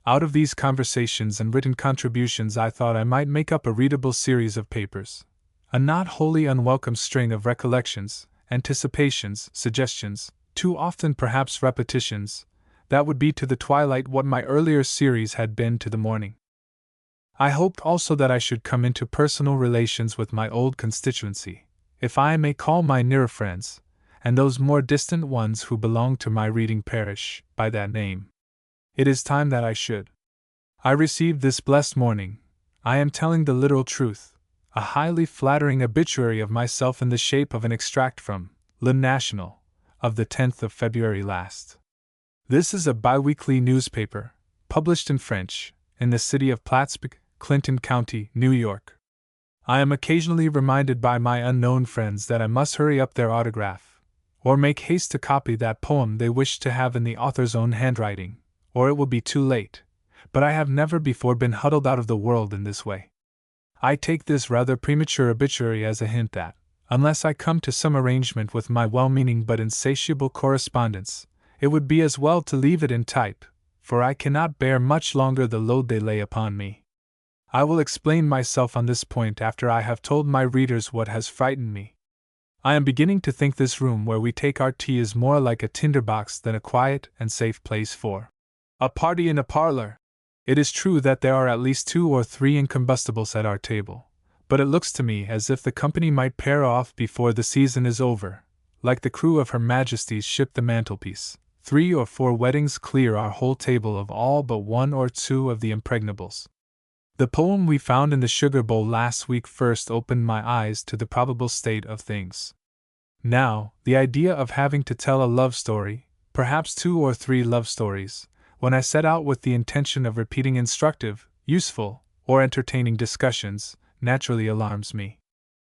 Out of these conversations and written contributions I thought I might make up a readable series of papers, a not wholly unwelcome string of recollections, anticipations, suggestions, too often perhaps repetitions, that would be to the twilight what my earlier series had been to the morning. I hoped also that I should come into personal relations with my old constituency, if I may call my nearer friends, and those more distant ones who belong to my reading parish, by that name. It is time that I should. I received this blessed morning, I am telling the literal truth, a highly flattering obituary of myself in the shape of an extract from Le National, of the 10th of February last. This is a bi-weekly newspaper, published in French, in the city of Plattsburgh, Clinton County, New York. I am occasionally reminded by my unknown friends that I must hurry up their autograph, or make haste to copy that poem they wish to have in the author's own handwriting, or it will be too late, but I have never before been huddled out of the world in this way. I take this rather premature obituary as a hint that, unless I come to some arrangement with my well-meaning but insatiable correspondents, it would be as well to leave it in type, for I cannot bear much longer the load they lay upon me. I will explain myself on this point after I have told my readers what has frightened me. I am beginning to think this room where we take our tea is more like a tinderbox than a quiet and safe place for a party in a parlor. It is true that there are at least 2 or 3 incombustibles at our table, but it looks to me as if the company might pair off before the season is over, like the crew of Her Majesty's ship the Mantelpiece. 3 or 4 weddings clear our whole table of all but 1 or 2 of the impregnables. The poem we found in the sugar bowl last week first opened my eyes to the probable state of things. Now, the idea of having to tell a love story, perhaps 2 or 3 love stories, when I set out with the intention of repeating instructive, useful, or entertaining discussions, naturally alarms me.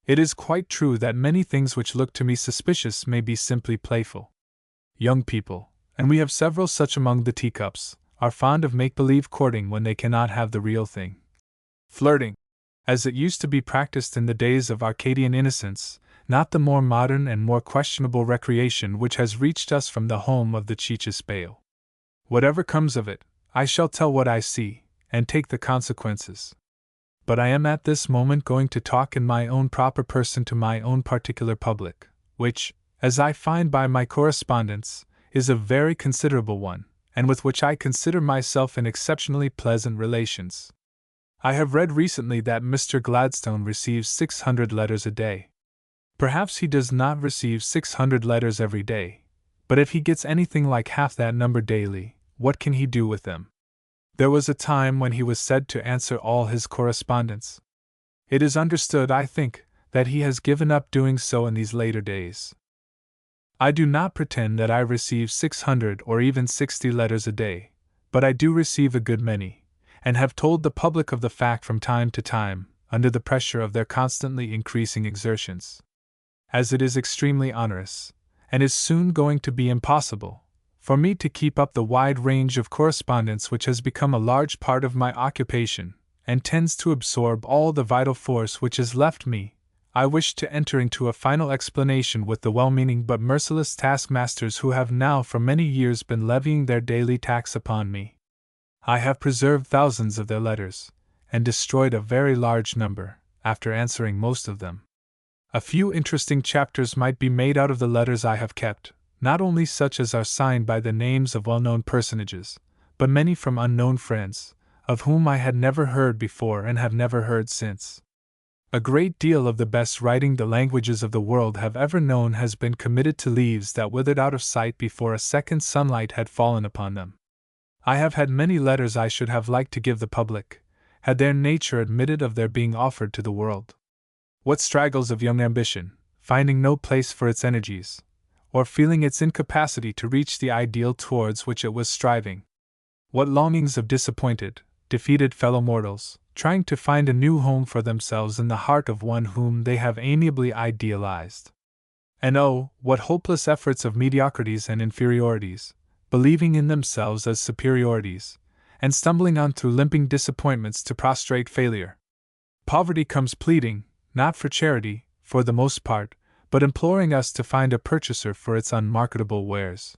It is quite true that many things which look to me suspicious may be simply playful. Young people, and we have several such among the Teacups, are fond of make-believe courting when they cannot have the real thing. Flirting, as it used to be practiced in the days of Arcadian innocence, not the more modern and more questionable recreation which has reached us from the home of the Cicisbeo. Whatever comes of it, I shall tell what I see, and take the consequences. But I am at this moment going to talk in my own proper person to my own particular public, which, as I find by my correspondence, is a very considerable one, and with which I consider myself in exceptionally pleasant relations. I have read recently that Mr. Gladstone receives 600 letters a day. Perhaps he does not receive 600 letters every day, But if he gets anything like half that number daily, what can he do with them? There was a time when he was said to answer all his correspondence. It is understood, I think, that he has given up doing so in these later days. I do not pretend that I receive 600 or even 60 letters a day, but I do receive a good many, and have told the public of the fact from time to time, under the pressure of their constantly increasing exertions. As it is extremely onerous, and is soon going to be impossible, for me to keep up the wide range of correspondence which has become a large part of my occupation, and tends to absorb all the vital force which is left me, I wish to enter into a final explanation with the well-meaning but merciless taskmasters who have now for many years been levying their daily tax upon me. I have preserved thousands of their letters, and destroyed a very large number, after answering most of them. A few interesting chapters might be made out of the letters I have kept, not only such as are signed by the names of well-known personages, but many from unknown friends, of whom I had never heard before and have never heard since. A great deal of the best writing the languages of the world have ever known has been committed to leaves that withered out of sight before a second sunlight had fallen upon them. I have had many letters I should have liked to give the public, had their nature admitted of their being offered to the world. What straggles of young ambition, finding no place for its energies, or feeling its incapacity to reach the ideal towards which it was striving. What longings of disappointed, defeated fellow mortals, trying to find a new home for themselves in the heart of one whom they have amiably idealized. And oh, what hopeless efforts of mediocrities and inferiorities, believing in themselves as superiorities, and stumbling on through limping disappointments to prostrate failure. Poverty comes pleading, not for charity, for the most part, but imploring us to find a purchaser for its unmarketable wares.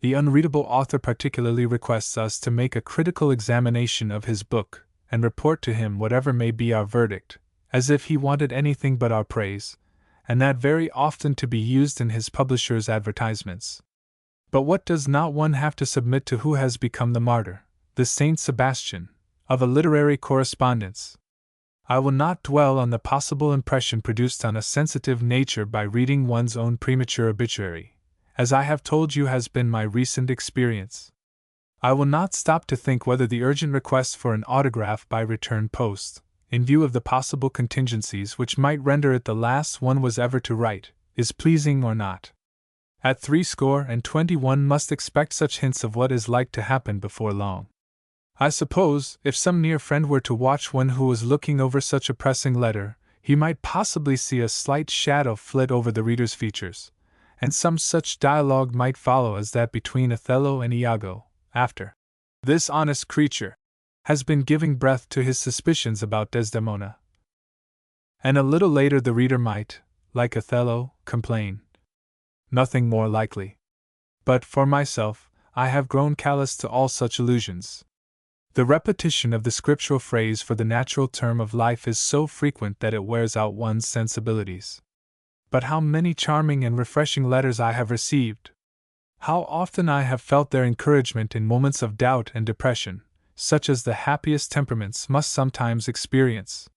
The unreadable author particularly requests us to make a critical examination of his book, and report to him whatever may be our verdict, as if he wanted anything but our praise, and that very often to be used in his publisher's advertisements. But what does not one have to submit to who has become the martyr, the Saint Sebastian, of a literary correspondence? I will not dwell on the possible impression produced on a sensitive nature by reading one's own premature obituary, as I have told you has been my recent experience. I will not stop to think whether the urgent request for an autograph by return post, in view of the possible contingencies which might render it the last one was ever to write, is pleasing or not. At 21 one must expect such hints of what is like to happen before long. I suppose, if some near friend were to watch one who was looking over such a pressing letter, he might possibly see a slight shadow flit over the reader's features, and some such dialogue might follow as that between Othello and Iago, after this honest creature has been giving breath to his suspicions about Desdemona. And a little later the reader might, like Othello, complain. Nothing more likely. But, for myself, I have grown callous to all such illusions. The repetition of the scriptural phrase for the natural term of life is so frequent that it wears out one's sensibilities. But how many charming and refreshing letters I have received! How often I have felt their encouragement in moments of doubt and depression, such as the happiest temperaments must sometimes experience.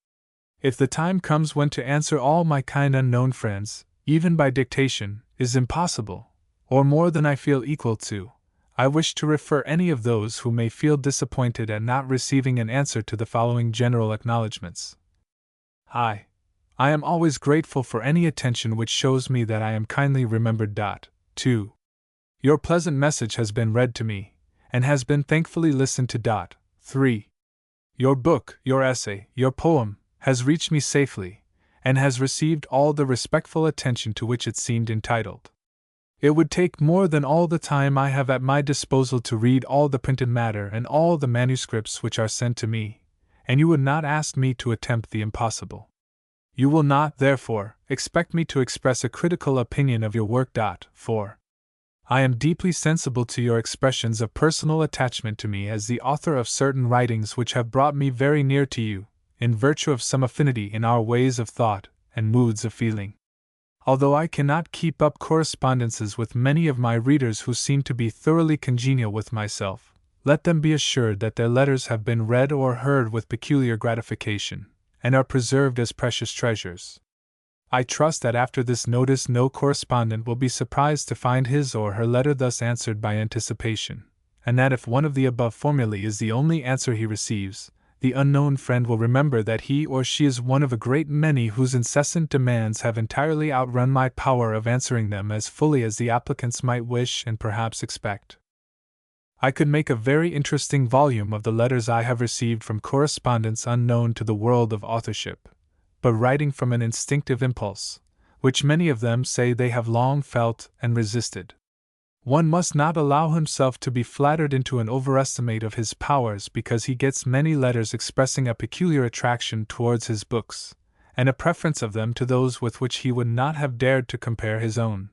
If the time comes when to answer all my kind unknown friends, even by dictation, is impossible, or more than I feel equal to, I wish to refer any of those who may feel disappointed at not receiving an answer to the following general acknowledgments. I am always grateful for any attention which shows me that I am kindly remembered. 2. Your pleasant message has been read to me, and has been thankfully listened to. 3. Your book, your essay, your poem, has reached me safely, and has received all the respectful attention to which it seemed entitled. It would take more than all the time I have at my disposal to read all the printed matter and all the manuscripts which are sent to me, and you would not ask me to attempt the impossible. You will not, therefore, expect me to express a critical opinion of your work. 4. I am deeply sensible to your expressions of personal attachment to me as the author of certain writings which have brought me very near to you, in virtue of some affinity in our ways of thought and moods of feeling. Although I cannot keep up correspondences with many of my readers who seem to be thoroughly congenial with myself, let them be assured that their letters have been read or heard with peculiar gratification, and are preserved as precious treasures. I trust that after this notice no correspondent will be surprised to find his or her letter thus answered by anticipation, and that if one of the above formulae is the only answer he receives, the unknown friend will remember that he or she is one of a great many whose incessant demands have entirely outrun my power of answering them as fully as the applicants might wish and perhaps expect. I could make a very interesting volume of the letters I have received from correspondents unknown to the world of authorship, but writing from an instinctive impulse, which many of them say they have long felt and resisted. One must not allow himself to be flattered into an overestimate of his powers because he gets many letters expressing a peculiar attraction towards his books, and a preference of them to those with which he would not have dared to compare his own.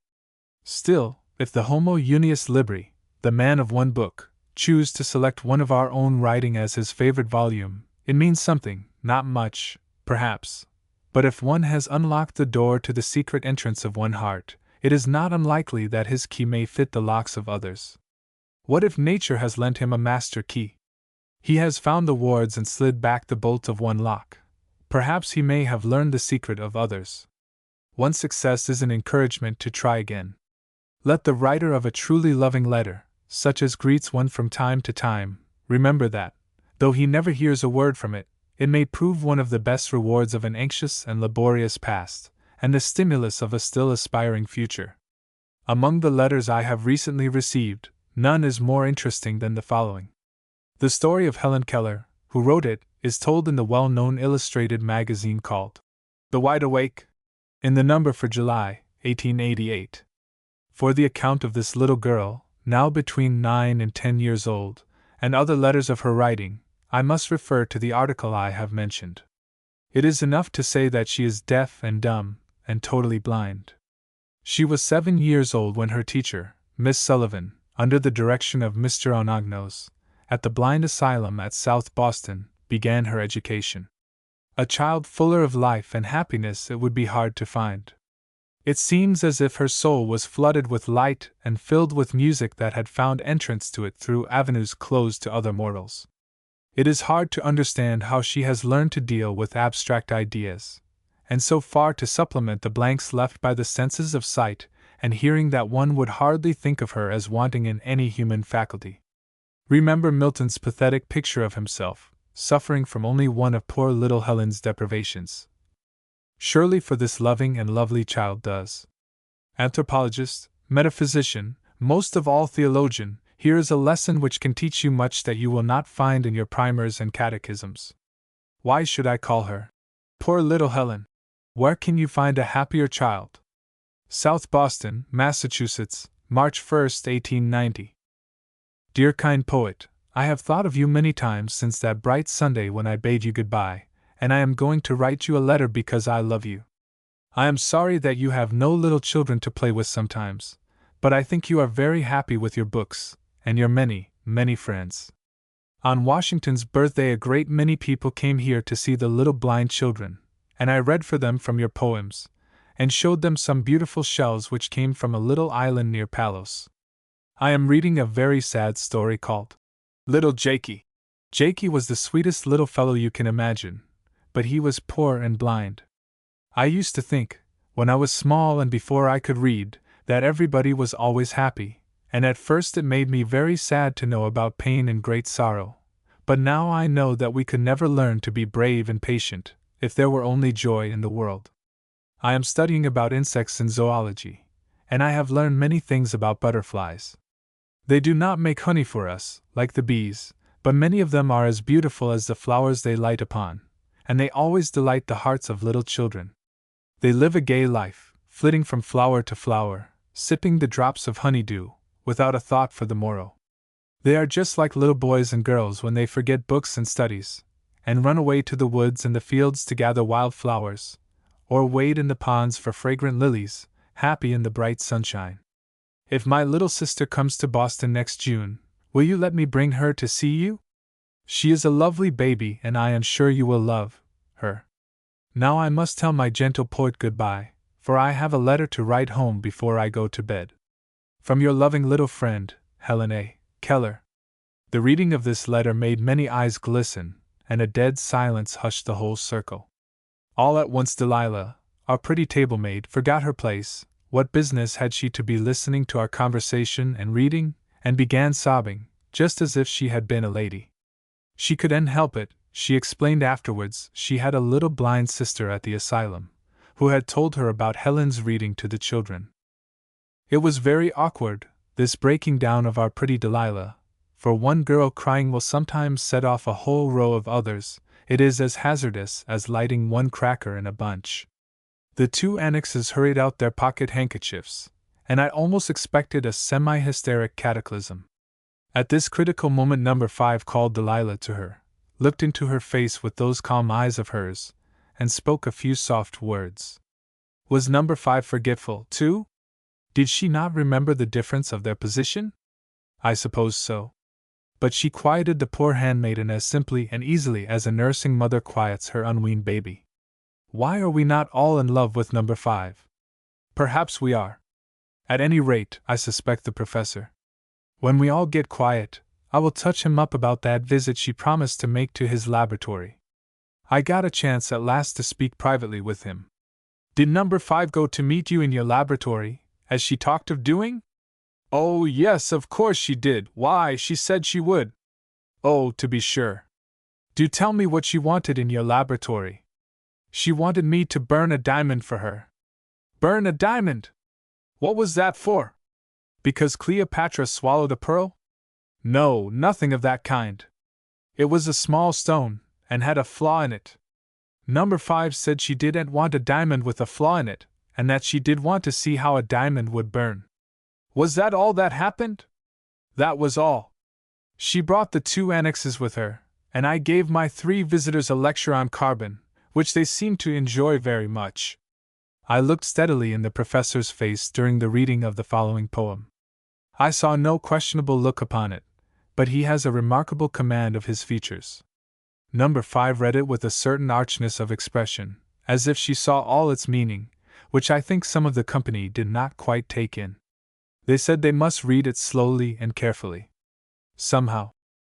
Still, if the Homo Unius Libri, the man of one book, choose to select one of our own writing as his favorite volume, it means something, not much, perhaps, but if one has unlocked the door to the secret entrance of one heart, it is not unlikely that his key may fit the locks of others. What if nature has lent him a master key? He has found the wards and slid back the bolt of one lock. Perhaps he may have learned the secret of others. One success is an encouragement to try again. Let the writer of a truly loving letter, such as greets one from time to time, remember that, though he never hears a word from it, it may prove one of the best rewards of an anxious and laborious past, and the stimulus of a still aspiring future. Among the letters I have recently received, none is more interesting than the following. The story of Helen Keller, who wrote it, is told in the well-known illustrated magazine called The Wide Awake, in the number for July, 1888. For the account of this little girl, now between 9 and 10 years old, and other letters of her writing, I must refer to the article I have mentioned. It is enough to say that she is deaf and dumb, and totally blind. She was 7 years old when her teacher, Miss Sullivan, under the direction of Mr. Onagnos, at the Blind Asylum at South Boston, began her education. A child fuller of life and happiness it would be hard to find. It seems as if her soul was flooded with light and filled with music that had found entrance to it through avenues closed to other mortals. It is hard to understand how she has learned to deal with abstract ideas, and so far to supplement the blanks left by the senses of sight and hearing that one would hardly think of her as wanting in any human faculty. Remember Milton's pathetic picture of himself, suffering from only one of poor little Helen's deprivations. Surely for this loving and lovely child does. Anthropologist, metaphysician, most of all theologian, here is a lesson which can teach you much that you will not find in your primers and catechisms. Why should I call her poor little Helen? Where can you find a happier child? South Boston, Massachusetts, March 1, 1890. Dear kind poet, I have thought of you many times since that bright Sunday when I bade you goodbye, and I am going to write you a letter because I love you. I am sorry that you have no little children to play with sometimes, but I think you are very happy with your books, and your many, many friends. On Washington's birthday a great many people came here to see the little blind children, and I read for them from your poems, and showed them some beautiful shells which came from a little island near Palos. I am reading a very sad story called Little Jakey. Jakey was the sweetest little fellow you can imagine, but he was poor and blind. I used to think, when I was small and before I could read, that everybody was always happy, and at first it made me very sad to know about pain and great sorrow, but now I know that we could never learn to be brave and patient, if there were only joy in the world. I am studying about insects in zoology, and I have learned many things about butterflies. They do not make honey for us, like the bees, but many of them are as beautiful as the flowers they light upon, and they always delight the hearts of little children. They live a gay life, flitting from flower to flower, sipping the drops of honeydew, without a thought for the morrow. They are just like little boys and girls when they forget books and studies, and run away to the woods and the fields to gather wild flowers, or wade in the ponds for fragrant lilies, happy in the bright sunshine. If my little sister comes to Boston next June, will you let me bring her to see you? She is a lovely baby and I am sure you will love her. Now I must tell my gentle poet goodbye, for I have a letter to write home before I go to bed. From your loving little friend, Helen A. Keller. The reading of this letter made many eyes glisten, and a dead silence hushed the whole circle. All at once Delilah, our pretty table maid, forgot her place. What business had she to be listening to our conversation and reading? And began sobbing, just as if she had been a lady. She couldn't help it, she explained afterwards. She had a little blind sister at the asylum, who had told her about Helen's reading to the children. It was very awkward, this breaking down of our pretty Delilah, for one girl crying will sometimes set off a whole row of others. It is as hazardous as lighting one cracker in a bunch. The two annexes hurried out their pocket handkerchiefs, and I almost expected a semi-hysteric cataclysm. At this critical moment, number 5 called Delilah to her, looked into her face with those calm eyes of hers, and spoke a few soft words. Was number 5 forgetful, too? Did she not remember the difference of their position? I suppose so. But she quieted the poor handmaiden as simply and easily as a nursing mother quiets her unweaned baby. Why are we not all in love with number 5? Perhaps we are. At any rate, I suspect the professor. When we all get quiet, I will touch him up about that visit she promised to make to his laboratory. I got a chance at last to speak privately with him. Did number 5 go to meet you in your laboratory, as she talked of doing? Oh, yes, of course she did. Why, she said she would. Oh, to be sure. Do tell me what she wanted in your laboratory. She wanted me to burn a diamond for her. Burn a diamond? What was that for? Because Cleopatra swallowed a pearl? No, nothing of that kind. It was a small stone, and had a flaw in it. Number 5 said she didn't want a diamond with a flaw in it, and that she did want to see how a diamond would burn. Was that all that happened? That was all. She brought the 2 annexes with her, and I gave my 3 visitors a lecture on carbon, which they seemed to enjoy very much. I looked steadily in the professor's face during the reading of the following poem. I saw no questionable look upon it, but he has a remarkable command of his features. Number 5 read it with a certain archness of expression, as if she saw all its meaning, which I think some of the company did not quite take in. They said they must read it slowly and carefully. Somehow,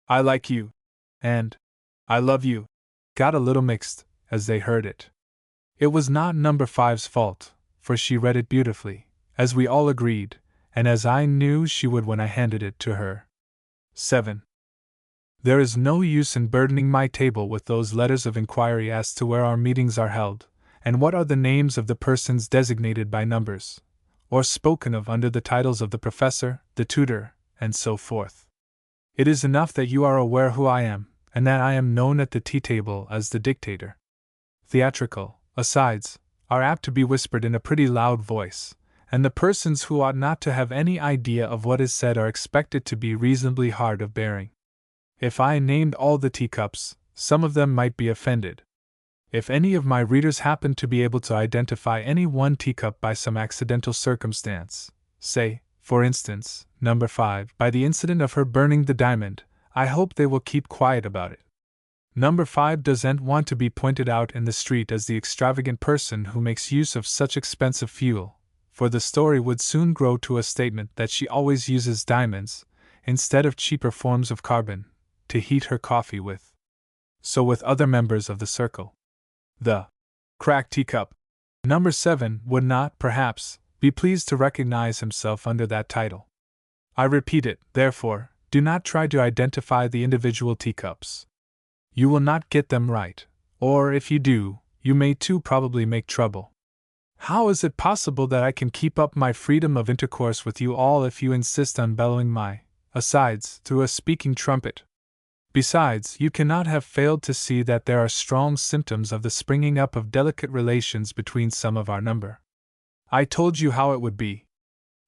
I like you, and I love you, got a little mixed, as they heard it. It was not number 5's fault, for she read it beautifully, as we all agreed, and as I knew she would when I handed it to her. 7. There is no use in burdening my table with those letters of inquiry as to where our meetings are held, and what are the names of the persons designated by numbers, or spoken of under the titles of the professor, the tutor, and so forth. It is enough that you are aware who I am, and that I am known at the tea table as the dictator. Theatrical asides are apt to be whispered in a pretty loud voice, and the persons who ought not to have any idea of what is said are expected to be reasonably hard of bearing. If I named all the teacups, some of them might be offended. If any of my readers happen to be able to identify any one teacup by some accidental circumstance, say, for instance, number 5, by the incident of her burning the diamond, I hope they will keep quiet about it. Number 5 doesn't want to be pointed out in the street as the extravagant person who makes use of such expensive fuel, for the story would soon grow to a statement that she always uses diamonds, instead of cheaper forms of carbon, to heat her coffee with. So with other members of the circle. The cracked teacup. Number 7 would not, perhaps, be pleased to recognize himself under that title. I repeat it, therefore, do not try to identify the individual teacups. You will not get them right, or if you do, you may too probably make trouble. How is it possible that I can keep up my freedom of intercourse with you all if you insist on bellowing my asides through a speaking trumpet? Besides, you cannot have failed to see that there are strong symptoms of the springing up of delicate relations between some of our number. I told you how it would be.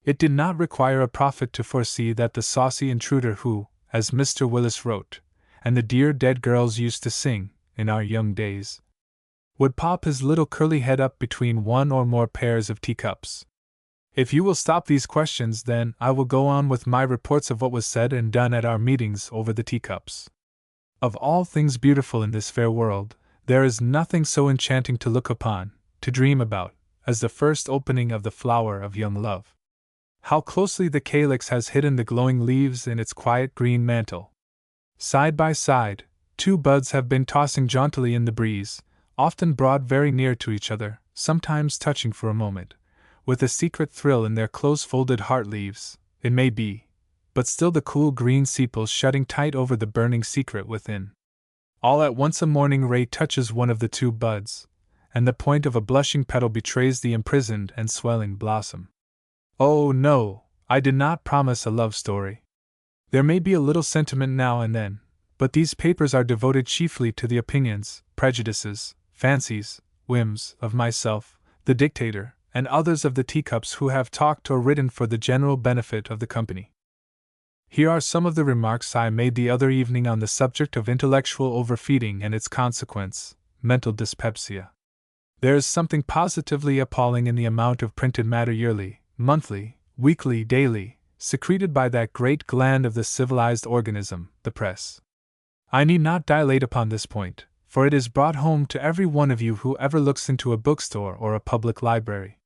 It did not require a prophet to foresee that the saucy intruder who, as Mr. Willis wrote, and the dear dead girls used to sing, in our young days, would pop his little curly head up between one or more pairs of teacups. If you will stop these questions, then I will go on with my reports of what was said and done at our meetings over the teacups. Of all things beautiful in this fair world, there is nothing so enchanting to look upon, to dream about, as the first opening of the flower of young love. How closely the calyx has hidden the glowing leaves in its quiet green mantle. Side by side, 2 buds have been tossing jauntily in the breeze, often brought very near to each other, sometimes touching for a moment, with a secret thrill in their close-folded heart leaves, it may be, but still the cool green sepals shutting tight over the burning secret within. All at once a morning ray touches one of the two buds, and the point of a blushing petal betrays the imprisoned and swelling blossom. Oh no, I did not promise a love story. There may be a little sentiment now and then, but these papers are devoted chiefly to the opinions, prejudices, fancies, whims of myself, the dictator, and others of the Teacups who have talked or written for the general benefit of the company. Here are some of the remarks I made the other evening on the subject of intellectual overfeeding and its consequence, mental dyspepsia. There is something positively appalling in the amount of printed matter yearly, monthly, weekly, daily, secreted by that great gland of the civilized organism, the press. I need not dilate upon this point, for it is brought home to every one of you who ever looks into a bookstore or a public library.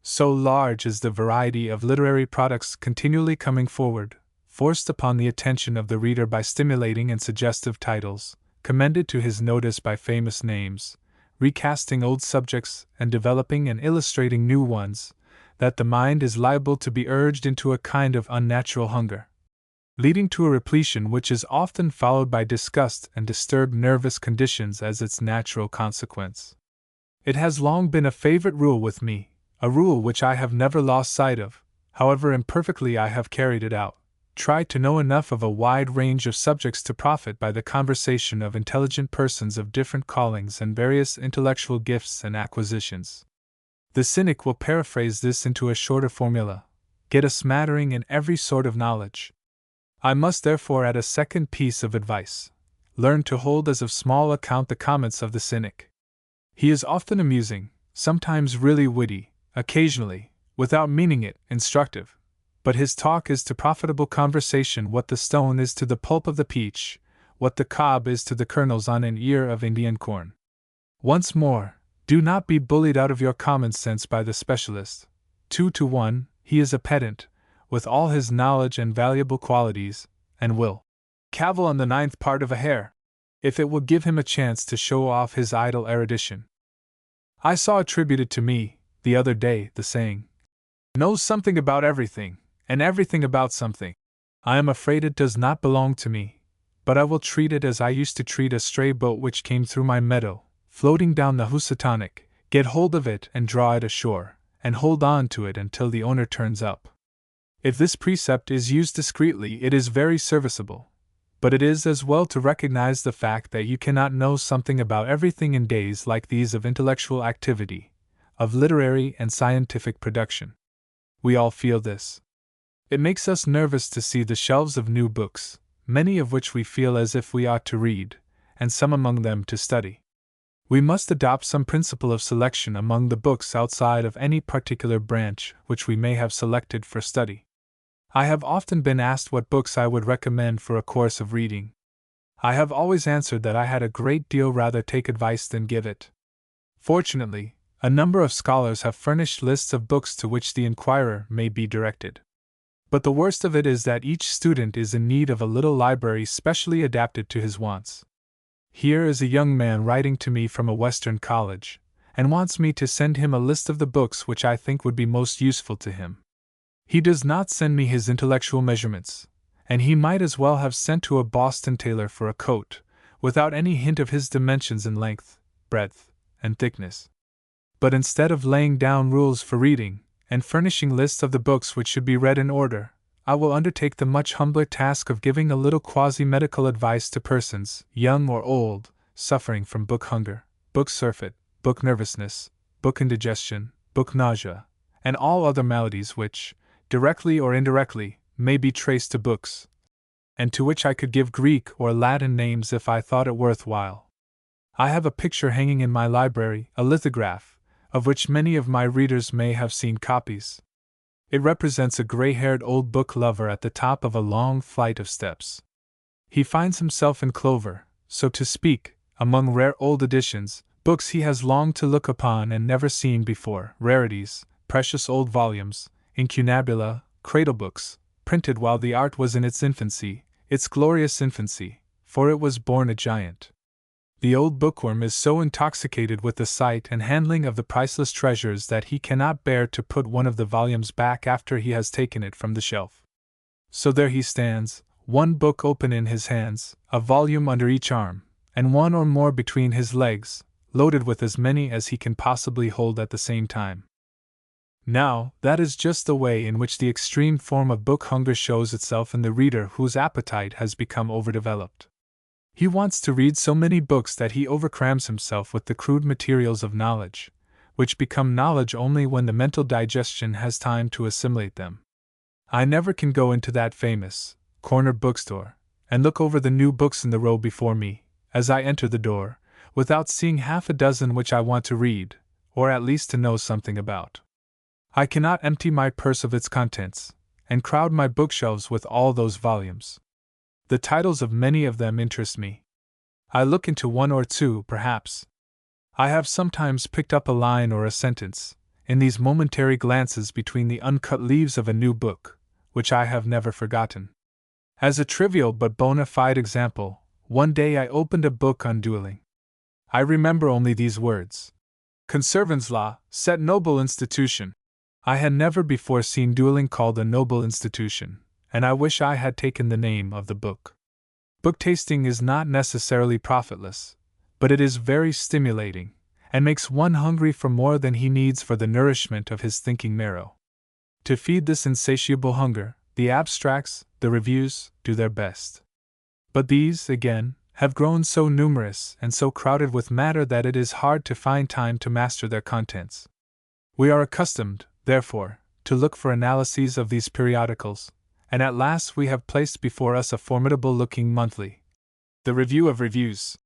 So large is the variety of literary products continually coming forward, forced upon the attention of the reader by stimulating and suggestive titles, commended to his notice by famous names, recasting old subjects and developing and illustrating new ones, that the mind is liable to be urged into a kind of unnatural hunger, leading to a repletion which is often followed by disgust and disturbed nervous conditions as its natural consequence. It has long been a favorite rule with me, a rule which I have never lost sight of, however imperfectly I have carried it out. Try to know enough of a wide range of subjects to profit by the conversation of intelligent persons of different callings and various intellectual gifts and acquisitions. The cynic will paraphrase this into a shorter formula: get a smattering in every sort of knowledge. I must therefore add a second piece of advice: learn to hold as of small account the comments of the cynic. He is often amusing, sometimes really witty, occasionally, without meaning it, instructive. But his talk is to profitable conversation what the stone is to the pulp of the peach, what the cob is to the kernels on an ear of Indian corn. Once more, do not be bullied out of your common sense by the specialist. 2 to 1, he is a pedant, with all his knowledge and valuable qualities, and will cavil on the 9th part of a hair, if it will give him a chance to show off his idle erudition. I saw attributed to me, the other day, the saying, knows something about everything, and everything about something. I am afraid it does not belong to me, but I will treat it as I used to treat a stray boat which came through my meadow, floating down the Housatonic, get hold of it and draw it ashore, and hold on to it until the owner turns up. If this precept is used discreetly, it is very serviceable, but it is as well to recognize the fact that you cannot know something about everything in days like these of intellectual activity, of literary and scientific production. We all feel this. It makes us nervous to see the shelves of new books, many of which we feel as if we ought to read, and some among them to study. We must adopt some principle of selection among the books outside of any particular branch which we may have selected for study. I have often been asked what books I would recommend for a course of reading. I have always answered that I had a great deal rather take advice than give it. Fortunately, a number of scholars have furnished lists of books to which the inquirer may be directed. But the worst of it is that each student is in need of a little library specially adapted to his wants. Here is a young man writing to me from a Western college, and wants me to send him a list of the books which I think would be most useful to him. He does not send me his intellectual measurements, and he might as well have sent to a Boston tailor for a coat, without any hint of his dimensions in length, breadth, and thickness. But instead of laying down rules for reading, and furnishing lists of the books which should be read in order, I will undertake the much humbler task of giving a little quasi-medical advice to persons, young or old, suffering from book hunger, book surfeit, book nervousness, book indigestion, book nausea, and all other maladies which, directly or indirectly, may be traced to books, and to which I could give Greek or Latin names if I thought it worth while. I have a picture hanging in my library, a lithograph, of which many of my readers may have seen copies. It represents a gray-haired old book lover at the top of a long flight of steps. He finds himself in clover, so to speak, among rare old editions, books he has longed to look upon and never seen before, rarities, precious old volumes, incunabula, cradle books, printed while the art was in its infancy, its glorious infancy, for it was born a giant. The old bookworm is so intoxicated with the sight and handling of the priceless treasures that he cannot bear to put one of the volumes back after he has taken it from the shelf. So there he stands, one book open in his hands, a volume under each arm, and one or more between his legs, loaded with as many as he can possibly hold at the same time. Now, that is just the way in which the extreme form of book hunger shows itself in the reader whose appetite has become overdeveloped. He wants to read so many books that he overcrams himself with the crude materials of knowledge, which become knowledge only when the mental digestion has time to assimilate them. I never can go into that famous corner bookstore and look over the new books in the row before me, as I enter the door, without seeing half a dozen which I want to read, or at least to know something about. I cannot empty my purse of its contents, and crowd my bookshelves with all those volumes. The titles of many of them interest me. I look into one or two, perhaps. I have sometimes picked up a line or a sentence, in these momentary glances between the uncut leaves of a new book, which I have never forgotten. As a trivial but bona fide example, one day I opened a book on dueling. I remember only these words: Conservansla, set noble institution. I had never before seen dueling called a noble institution, and I wish I had taken the name of the book. Book tasting is not necessarily profitless, but it is very stimulating, and makes one hungry for more than he needs for the nourishment of his thinking marrow. To feed this insatiable hunger, the abstracts, the reviews, do their best. But these, again, have grown so numerous and so crowded with matter that it is hard to find time to master their contents. We are accustomed, therefore, to look for analyses of these periodicals, and at last we have placed before us a formidable-looking monthly, the Review of Reviews.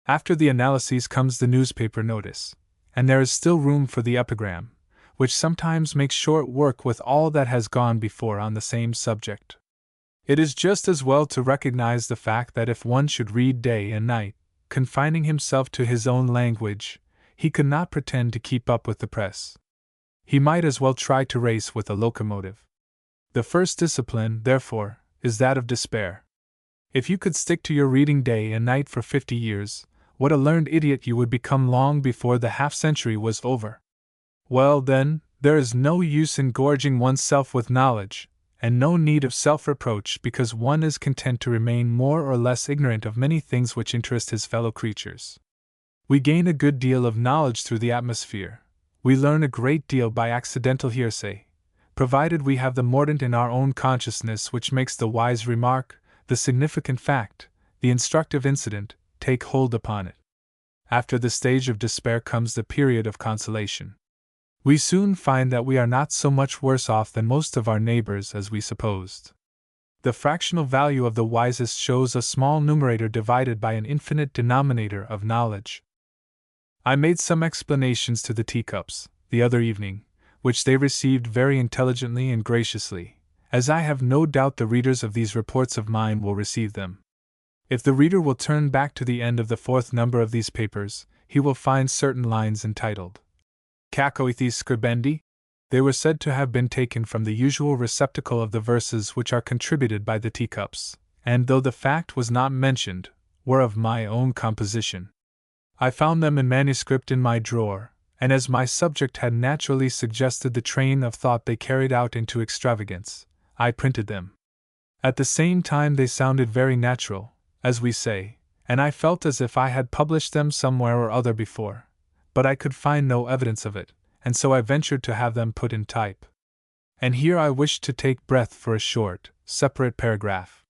After the analyses comes the newspaper notice, and there is still room for the epigram, which sometimes makes short work with all that has gone before on the same subject. It is just as well to recognize the fact that if one should read day and night, confining himself to his own language, he could not pretend to keep up with the press. He might as well try to race with a locomotive. The first discipline, therefore, is that of despair. If you could stick to your reading day and night for 50 years, what a learned idiot you would become long before the half-century was over. Well, then, there is no use in gorging oneself with knowledge, and no need of self-reproach because one is content to remain more or less ignorant of many things which interest his fellow creatures. We gain a good deal of knowledge through the atmosphere. We learn a great deal by accidental hearsay, provided we have the mordant in our own consciousness which makes the wise remark, the significant fact, the instructive incident, take hold upon it. After the stage of despair comes the period of consolation. We soon find that we are not so much worse off than most of our neighbors as we supposed. The fractional value of the wisest shows a small numerator divided by an infinite denominator of knowledge. I made some explanations to the Teacups, the other evening, which they received very intelligently and graciously, as I have no doubt the readers of these reports of mine will receive them. If the reader will turn back to the end of the 4th number of these papers, he will find certain lines entitled Cacoethes scribendi. They were said to have been taken from the usual receptacle of the verses which are contributed by the Teacups, and though the fact was not mentioned, were of my own composition. I found them in manuscript in my drawer, and as my subject had naturally suggested the train of thought they carried out into extravagance, I printed them. At the same time they sounded very natural, as we say, and I felt as if I had published them somewhere or other before, but I could find no evidence of it, and so I ventured to have them put in type. And here I wished to take breath for a short, separate paragraph.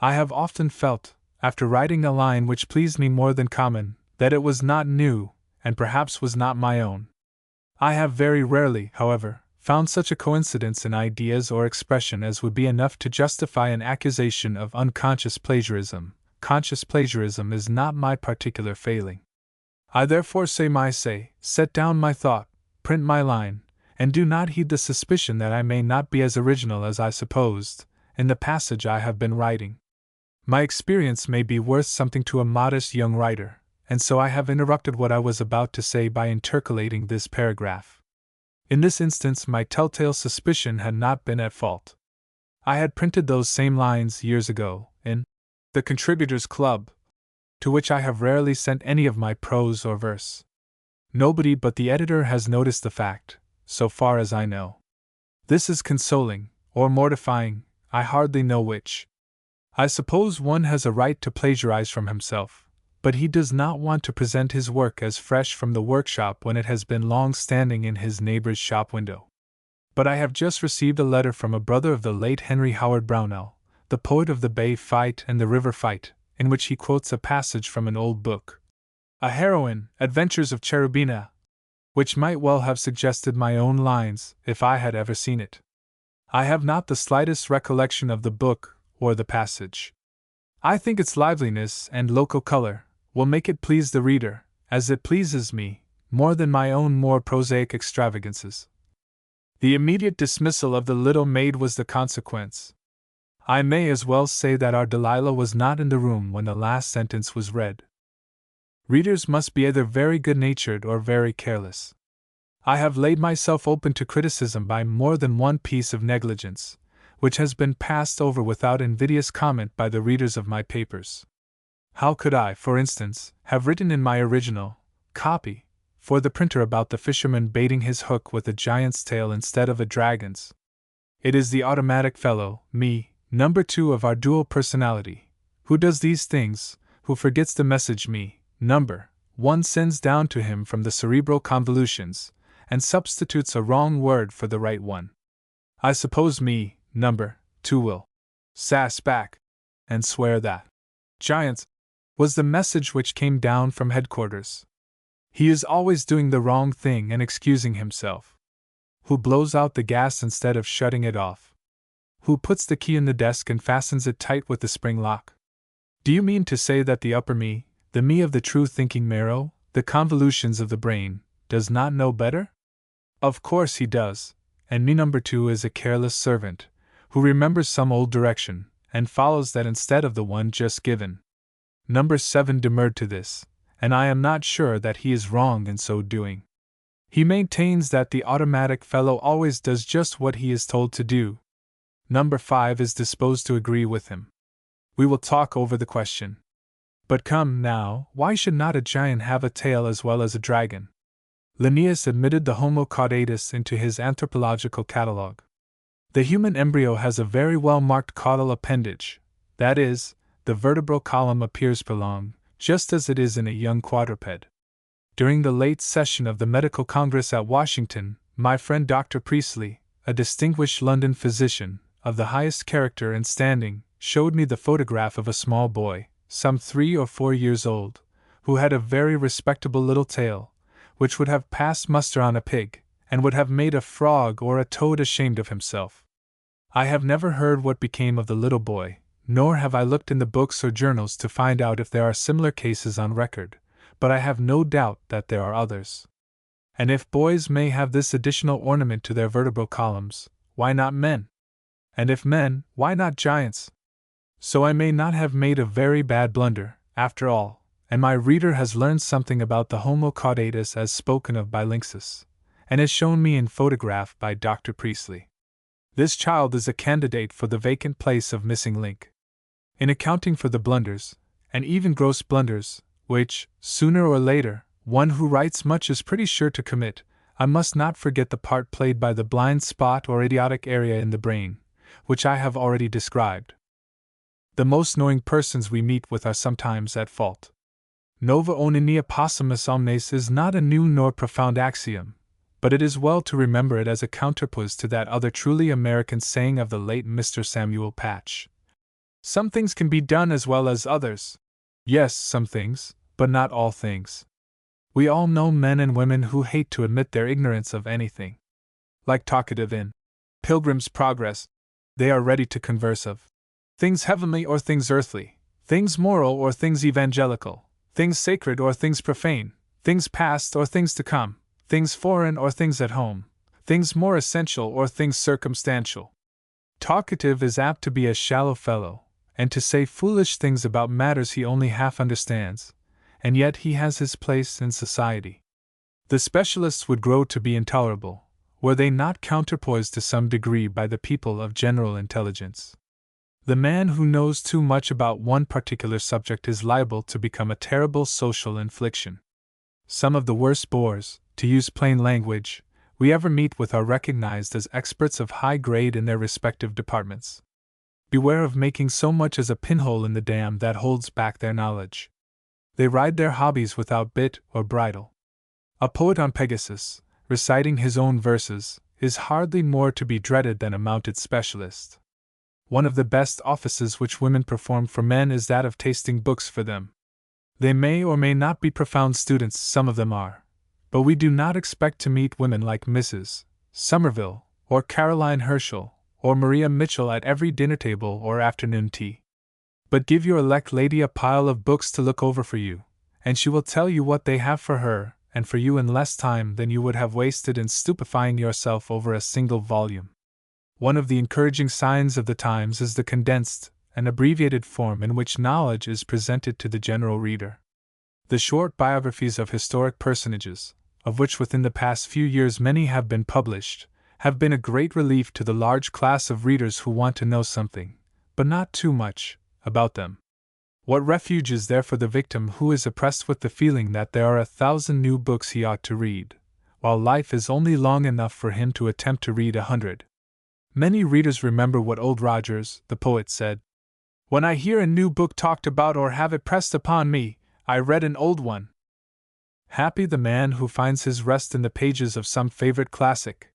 I have often felt, after writing a line which pleased me more than common, that it was not new, and perhaps was not my own. I have very rarely, however, found such a coincidence in ideas or expression as would be enough to justify an accusation of unconscious plagiarism. Conscious plagiarism is not my particular failing. I therefore say my say, set down my thought, print my line, and do not heed the suspicion that I may not be as original as I supposed, in the passage I have been writing. My experience may be worth something to a modest young writer, and so I have interrupted what I was about to say by intercalating this paragraph. In this instance my telltale suspicion had not been at fault. I had printed those same lines years ago, in the Contributors' Club. to which I have rarely sent any of my prose or verse. Nobody but the editor has noticed the fact, so far as I know. This is consoling, or mortifying, I hardly know which. I suppose one has a right to plagiarize from himself, but he does not want to present his work as fresh from the workshop when it has been long standing in his neighbor's shop window. But I have just received a letter from a brother of the late Henry Howard Brownell, the poet of the Bay Fight and the River Fight, in which he quotes a passage from an old book, A Heroine, Adventures of Cherubina, which might well have suggested my own lines if I had ever seen it. I have not the slightest recollection of the book or the passage. I think its liveliness and local color will make it please the reader, as it pleases me, more than my own more prosaic extravagances. The immediate dismissal of the little maid was the consequence. I may as well say that our Delilah was not in the room when the last sentence was read. Readers must be either very good-natured or very careless. I have laid myself open to criticism by more than one piece of negligence, which has been passed over without invidious comment by the readers of my papers. How could I, for instance, have written in my original copy for the printer about the fisherman baiting his hook with a giant's tail instead of a dragon's? It is the automatic fellow, me, number 2 of our dual personality, who does these things, who forgets the message me, number 1 sends down to him from the cerebral convolutions, and substitutes a wrong word for the right one. I suppose me, number 2 will sass back and swear that giants was the message which came down from headquarters. He is always doing the wrong thing and excusing himself. Who blows out the gas instead of shutting it off? Who puts the key in the desk and fastens it tight with the spring lock? Do you mean to say that the upper me, the me of the true thinking marrow, the convolutions of the brain, does not know better? Of course he does, and me number 2 is a careless servant, who remembers some old direction, and follows that instead of the one just given. Number 7 demurred to this, and I am not sure that he is wrong in so doing. He maintains that the automatic fellow always does just what he is told to do. Number 5 is disposed to agree with him. We will talk over the question. But come, now, why should not a giant have a tail as well as a dragon? Linnaeus admitted the Homo caudatus into his anthropological catalogue. The human embryo has a very well-marked caudal appendage, that is, the vertebral column appears prolonged, just as it is in a young quadruped. During the late session of the Medical Congress at Washington, my friend Dr. Priestley, a distinguished London physician, of the highest character and standing, showed me the photograph of a small boy, some 3 or 4 years old, who had a very respectable little tail, which would have passed muster on a pig, and would have made a frog or a toad ashamed of himself. I have never heard what became of the little boy, nor have I looked in the books or journals to find out if there are similar cases on record, but I have no doubt that there are others. And if boys may have this additional ornament to their vertebral columns, why not men? And if men, why not giants? So I may not have made a very bad blunder, after all, and my reader has learned something about the Homo caudatus as spoken of by Linxus, and is shown me in photograph by Dr. Priestley. This child is a candidate for the vacant place of missing link. In accounting for the blunders, and even gross blunders, which, sooner or later, one who writes much is pretty sure to commit, I must not forget the part played by the blind spot or idiotic area in the brain, which I have already described. The most knowing persons we meet with are sometimes at fault. Nova omnia possumus omnes is not a new nor profound axiom, but it is well to remember it as a counterpoise to that other truly American saying of the late Mr. Samuel Patch. Some things can be done as well as others. Yes, some things, but not all things. We all know men and women who hate to admit their ignorance of anything. Like talkative in Pilgrim's Progress, they are ready to converse of things heavenly or things earthly, things moral or things evangelical, things sacred or things profane, things past or things to come, things foreign or things at home, things more essential or things circumstantial. Talkative is apt to be a shallow fellow, and to say foolish things about matters he only half understands, and yet he has his place in society. The specialists would grow to be intolerable, were they not counterpoised to some degree by the people of general intelligence. The man who knows too much about one particular subject is liable to become a terrible social infliction. Some of the worst bores, to use plain language, we ever meet with are recognized as experts of high grade in their respective departments. Beware of making so much as a pinhole in the dam that holds back their knowledge. They ride their hobbies without bit or bridle. A poet on Pegasus, reciting his own verses, is hardly more to be dreaded than a mounted specialist. One of the best offices which women perform for men is that of tasting books for them. They may or may not be profound students, some of them are, but we do not expect to meet women like Mrs. Somerville, or Caroline Herschel, or Maria Mitchell at every dinner table or afternoon tea. But give your elect lady a pile of books to look over for you, and she will tell you what they have for her and for you in less time than you would have wasted in stupefying yourself over a single volume. One of the encouraging signs of the times is the condensed and abbreviated form in which knowledge is presented to the general reader. The short biographies of historic personages, of which within the past few years many have been published, have been a great relief to the large class of readers who want to know something, but not too much, about them. What refuge is there for the victim who is oppressed with the feeling that there are 1,000 new books he ought to read, while life is only long enough for him to attempt to read 100? Many readers remember what Old Rogers, the poet, said: "When I hear a new book talked about or have it pressed upon me, I read an old one." Happy the man who finds his rest in the pages of some favorite classic.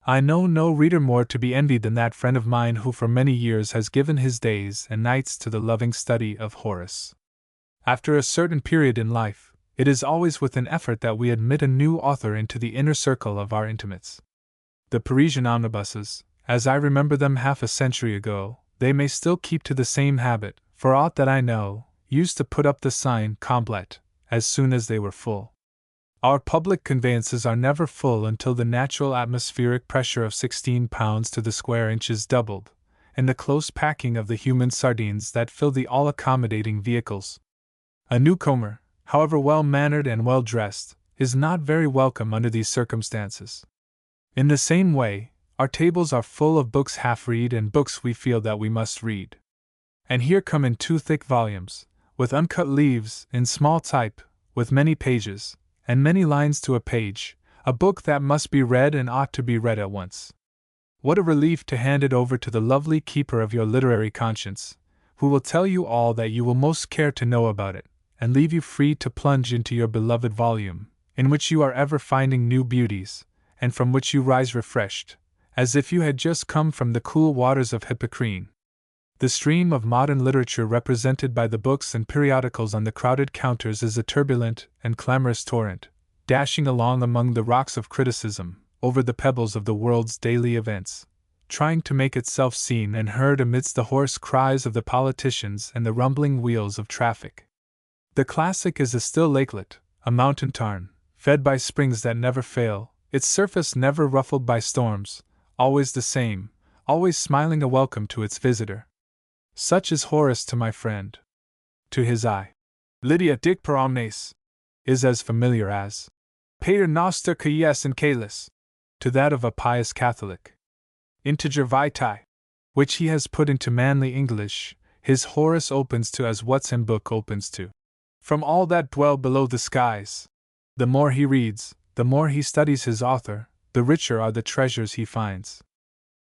I know no reader more to be envied than that friend of mine who for many years has given his days and nights to the loving study of Horace. After a certain period in life, it is always with an effort that we admit a new author into the inner circle of our intimates. The Parisian omnibuses, as I remember them half a century ago, they may still keep to the same habit, for aught that I know, used to put up the sign "Complete" as soon as they were full. Our public conveyances are never full until the natural atmospheric pressure of 16 pounds to the square inch is doubled, and the close packing of the human sardines that fill the all-accommodating vehicles. A newcomer, however well-mannered and well-dressed, is not very welcome under these circumstances. In the same way, our tables are full of books half-read and books we feel that we must read. And here come in 2 thick volumes, with uncut leaves, in small type, with many pages, and many lines to a page, a book that must be read and ought to be read at once. What a relief to hand it over to the lovely keeper of your literary conscience, who will tell you all that you will most care to know about it, and leave you free to plunge into your beloved volume, in which you are ever finding new beauties, and from which you rise refreshed, as if you had just come from the cool waters of Hippocrene. The stream of modern literature represented by the books and periodicals on the crowded counters is a turbulent and clamorous torrent, dashing along among the rocks of criticism, over the pebbles of the world's daily events, trying to make itself seen and heard amidst the hoarse cries of the politicians and the rumbling wheels of traffic. The classic is a still lakelet, a mountain tarn, fed by springs that never fail, its surface never ruffled by storms, always the same, always smiling a welcome to its visitor. Such is Horace to my friend. To his eye, Lydia Dic per omnes is as familiar as Pater Noster Quies in Calis to that of a pious Catholic. Integer vitae, which he has put into manly English, his Horace opens to as what's in book opens to. From all that dwell below the skies. The more he reads, the more he studies his author, the richer are the treasures he finds.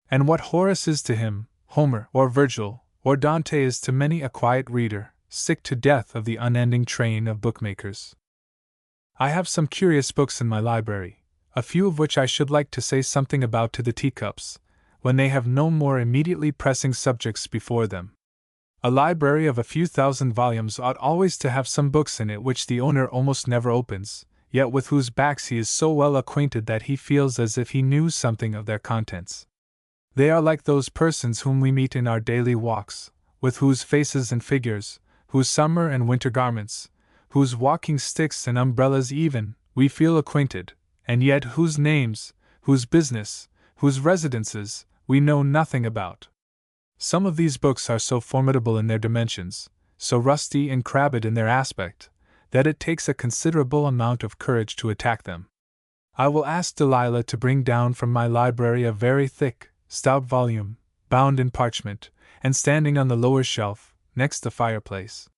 And what Horace is to him, Homer or Virgil or Dante is to many a quiet reader, sick to death of the unending train of bookmakers. I have some curious books in my library, a few of which I should like to say something about to the Teacups, when they have no more immediately pressing subjects before them. A library of a few thousand volumes ought always to have some books in it which the owner almost never opens, yet with whose backs he is so well acquainted that he feels as if he knew something of their contents. They are like those persons whom we meet in our daily walks, with whose faces and figures, whose summer and winter garments, whose walking sticks and umbrellas even, we feel acquainted, and yet whose names, whose business, whose residences, we know nothing about. Some of these books are so formidable in their dimensions, so rusty and crabbed in their aspect, that it takes a considerable amount of courage to attack them. I will ask Delilah to bring down from my library a very thick, stout volume, bound in parchment, and standing on the lower shelf, next the fireplace.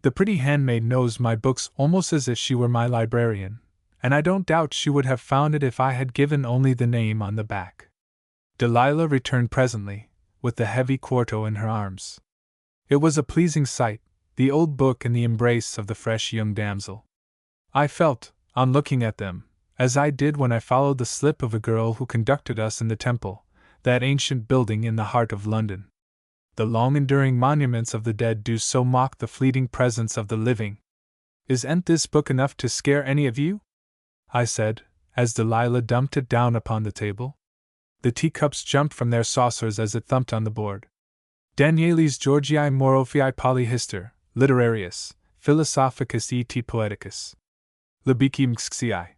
The pretty handmaid knows my books almost as if she were my librarian, and I don't doubt she would have found it if I had given only the name on the back. Delilah returned presently, with the heavy quarto in her arms. It was a pleasing sight, the old book in the embrace of the fresh young damsel. I felt, on looking at them, as I did when I followed the slip of a girl who conducted us in the Temple, that ancient building in the heart of London. The long-enduring monuments of the dead do so mock the fleeting presence of the living. Isn't this book enough to scare any of you? I said, as Delilah dumped it down upon the table. The teacups jumped from their saucers as it thumped on the board. Danieli's Georgii Morophii Polyhister, Literarius, Philosophicus et Poeticus. Libici Mxxii.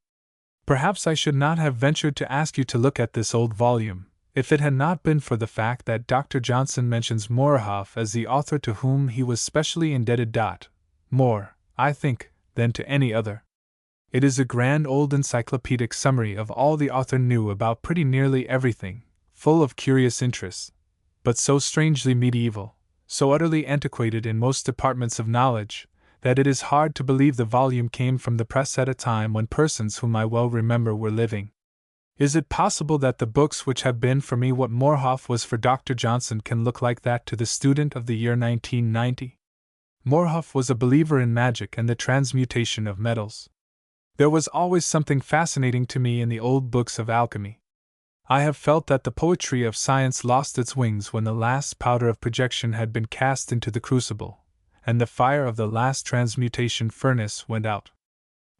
Perhaps I should not have ventured to ask you to look at this old volume, if it had not been for the fact that Dr. Johnson mentions Moorhoff as the author to whom he was specially indebted. More, I think, than to any other. It is a grand old encyclopedic summary of all the author knew about pretty nearly everything, full of curious interests, but so strangely medieval, so utterly antiquated in most departments of knowledge, that it is hard to believe the volume came from the press at a time when persons whom I well remember were living. Is it possible that the books which have been for me what Moorhoff was for Dr. Johnson can look like that to the student of the year 1990? Moorhoff was a believer in magic and the transmutation of metals. There was always something fascinating to me in the old books of alchemy. I have felt that the poetry of science lost its wings when the last powder of projection had been cast into the crucible, and the fire of the last transmutation furnace went out.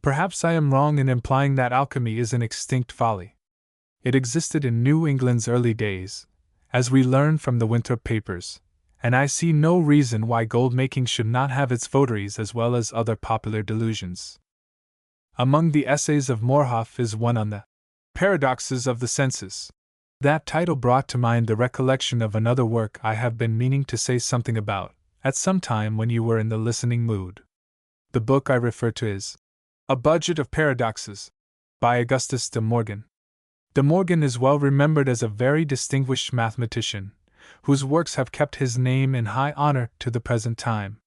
Perhaps I am wrong in implying that alchemy is an extinct folly. It existed in New England's early days, as we learn from the Winthrop Papers, and I see no reason why gold-making should not have its votaries as well as other popular delusions. Among the essays of Moorhoff is one on the Paradoxes of the Senses. That title brought to mind the recollection of another work I have been meaning to say something about, at some time when you were in the listening mood. The book I refer to is A Budget of Paradoxes, by Augustus de Morgan. De Morgan is well remembered as a very distinguished mathematician, whose works have kept his name in high honor to the present time.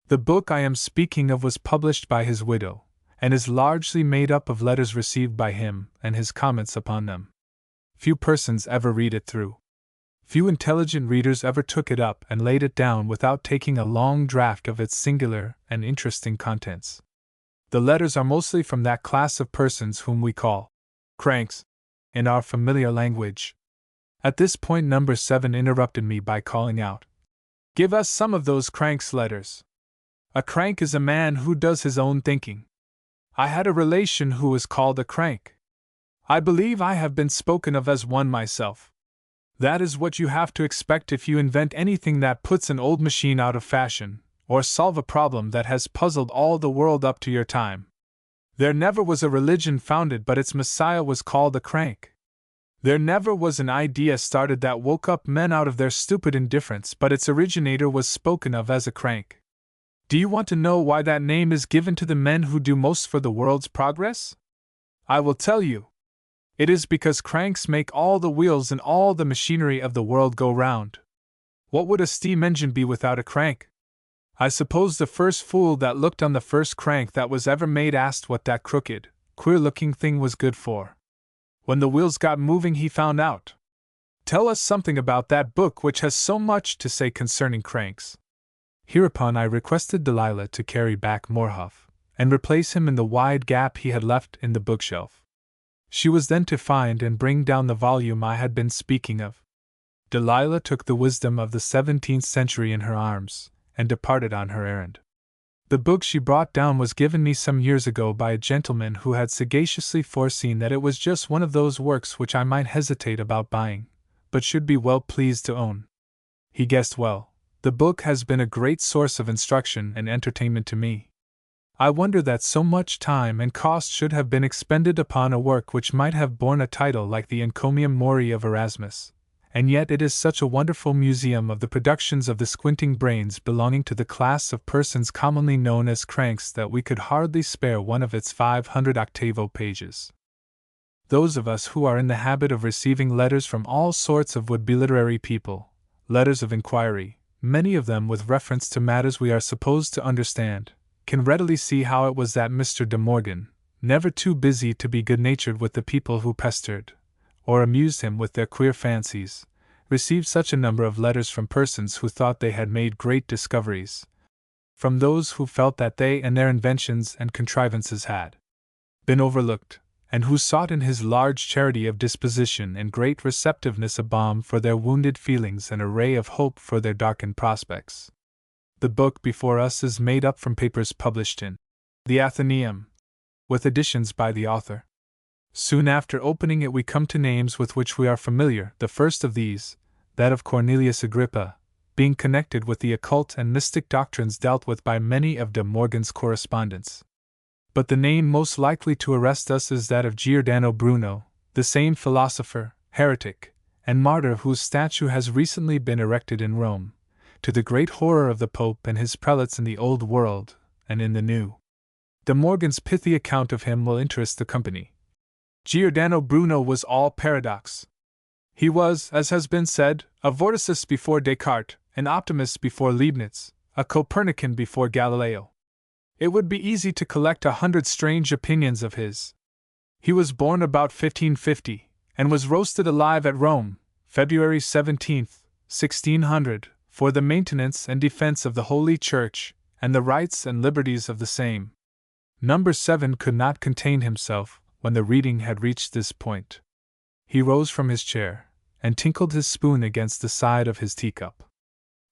The book I am speaking of was published by his widow, and is largely made up of letters received by him and his comments upon them. Few persons ever read it through. Few intelligent readers ever took it up and laid it down without taking a long draught of its singular and interesting contents. The letters are mostly from that class of persons whom we call cranks in our familiar language. At this point, number 7 interrupted me by calling out, "Give us some of those cranks letters." A crank is a man who does his own thinking. I had a relation who was called a crank. I believe I have been spoken of as one myself. That is what you have to expect if you invent anything that puts an old machine out of fashion, or solve a problem that has puzzled all the world up to your time. There never was a religion founded but its Messiah was called a crank. There never was an idea started that woke up men out of their stupid indifference but its originator was spoken of as a crank. Do you want to know why that name is given to the men who do most for the world's progress? I will tell you. It is because cranks make all the wheels and all the machinery of the world go round. What would a steam engine be without a crank? I suppose the first fool that looked on the first crank that was ever made asked what that crooked, queer-looking thing was good for. When the wheels got moving he found out. Tell us something about that book which has so much to say concerning cranks. Hereupon I requested Delilah to carry back Moorhoff, and replace him in the wide gap he had left in the bookshelf. She was then to find and bring down the volume I had been speaking of. Delilah took the wisdom of the 17th century in her arms, and departed on her errand. The book she brought down was given me some years ago by a gentleman who had sagaciously foreseen that it was just one of those works which I might hesitate about buying, but should be well pleased to own. He guessed well. The book has been a great source of instruction and entertainment to me. I wonder that so much time and cost should have been expended upon a work which might have borne a title like the Encomium Mori of Erasmus, and yet it is such a wonderful museum of the productions of the squinting brains belonging to the class of persons commonly known as cranks that we could hardly spare one of its 500 octavo pages. Those of us who are in the habit of receiving letters from all sorts of would-be literary people letters of inquiry, many of them with reference to matters we are supposed to understand, can readily see how it was that Mr. De Morgan, never too busy to be good-natured with the people who pestered or amused him with their queer fancies, received such a number of letters from persons who thought they had made great discoveries, from those who felt that they and their inventions and contrivances had been overlooked, and who sought in his large charity of disposition and great receptiveness a balm for their wounded feelings and a ray of hope for their darkened prospects. The book before us is made up from papers published in the Athenaeum, with additions by the author. Soon after opening it we come to names with which we are familiar, the first of these, that of Cornelius Agrippa, being connected with the occult and mystic doctrines dealt with by many of De Morgan's correspondents. But the name most likely to arrest us is that of Giordano Bruno, the same philosopher, heretic, and martyr whose statue has recently been erected in Rome, to the great horror of the Pope and his prelates in the Old World and in the New. De Morgan's pithy account of him will interest the company. Giordano Bruno was all paradox. He was, as has been said, a vorticist before Descartes, an optimist before Leibniz, a Copernican before Galileo. It would be easy to collect 100 strange opinions of his. He was born about 1550, and was roasted alive at Rome, February 17, 1600, for the maintenance and defense of the Holy Church, and the rights and liberties of the same. Number 7 could not contain himself when the reading had reached this point. He rose from his chair, and tinkled his spoon against the side of his teacup.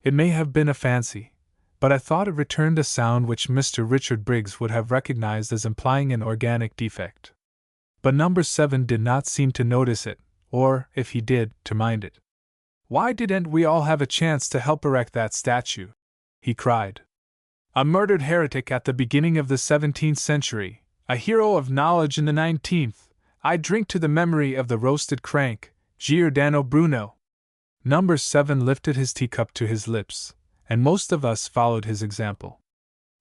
It may have been a fancy, but I thought it returned a sound which Mr. Richard Briggs would have recognized as implying an organic defect. But number 7 did not seem to notice it, or, if he did, to mind it. "Why didn't we all have a chance to help erect that statue?" he cried. "A murdered heretic at the beginning of the 17th century, a hero of knowledge in the 19th, I drink to the memory of the roasted crank, Giordano Bruno." Number 7 lifted his teacup to his lips, and most of us followed his example.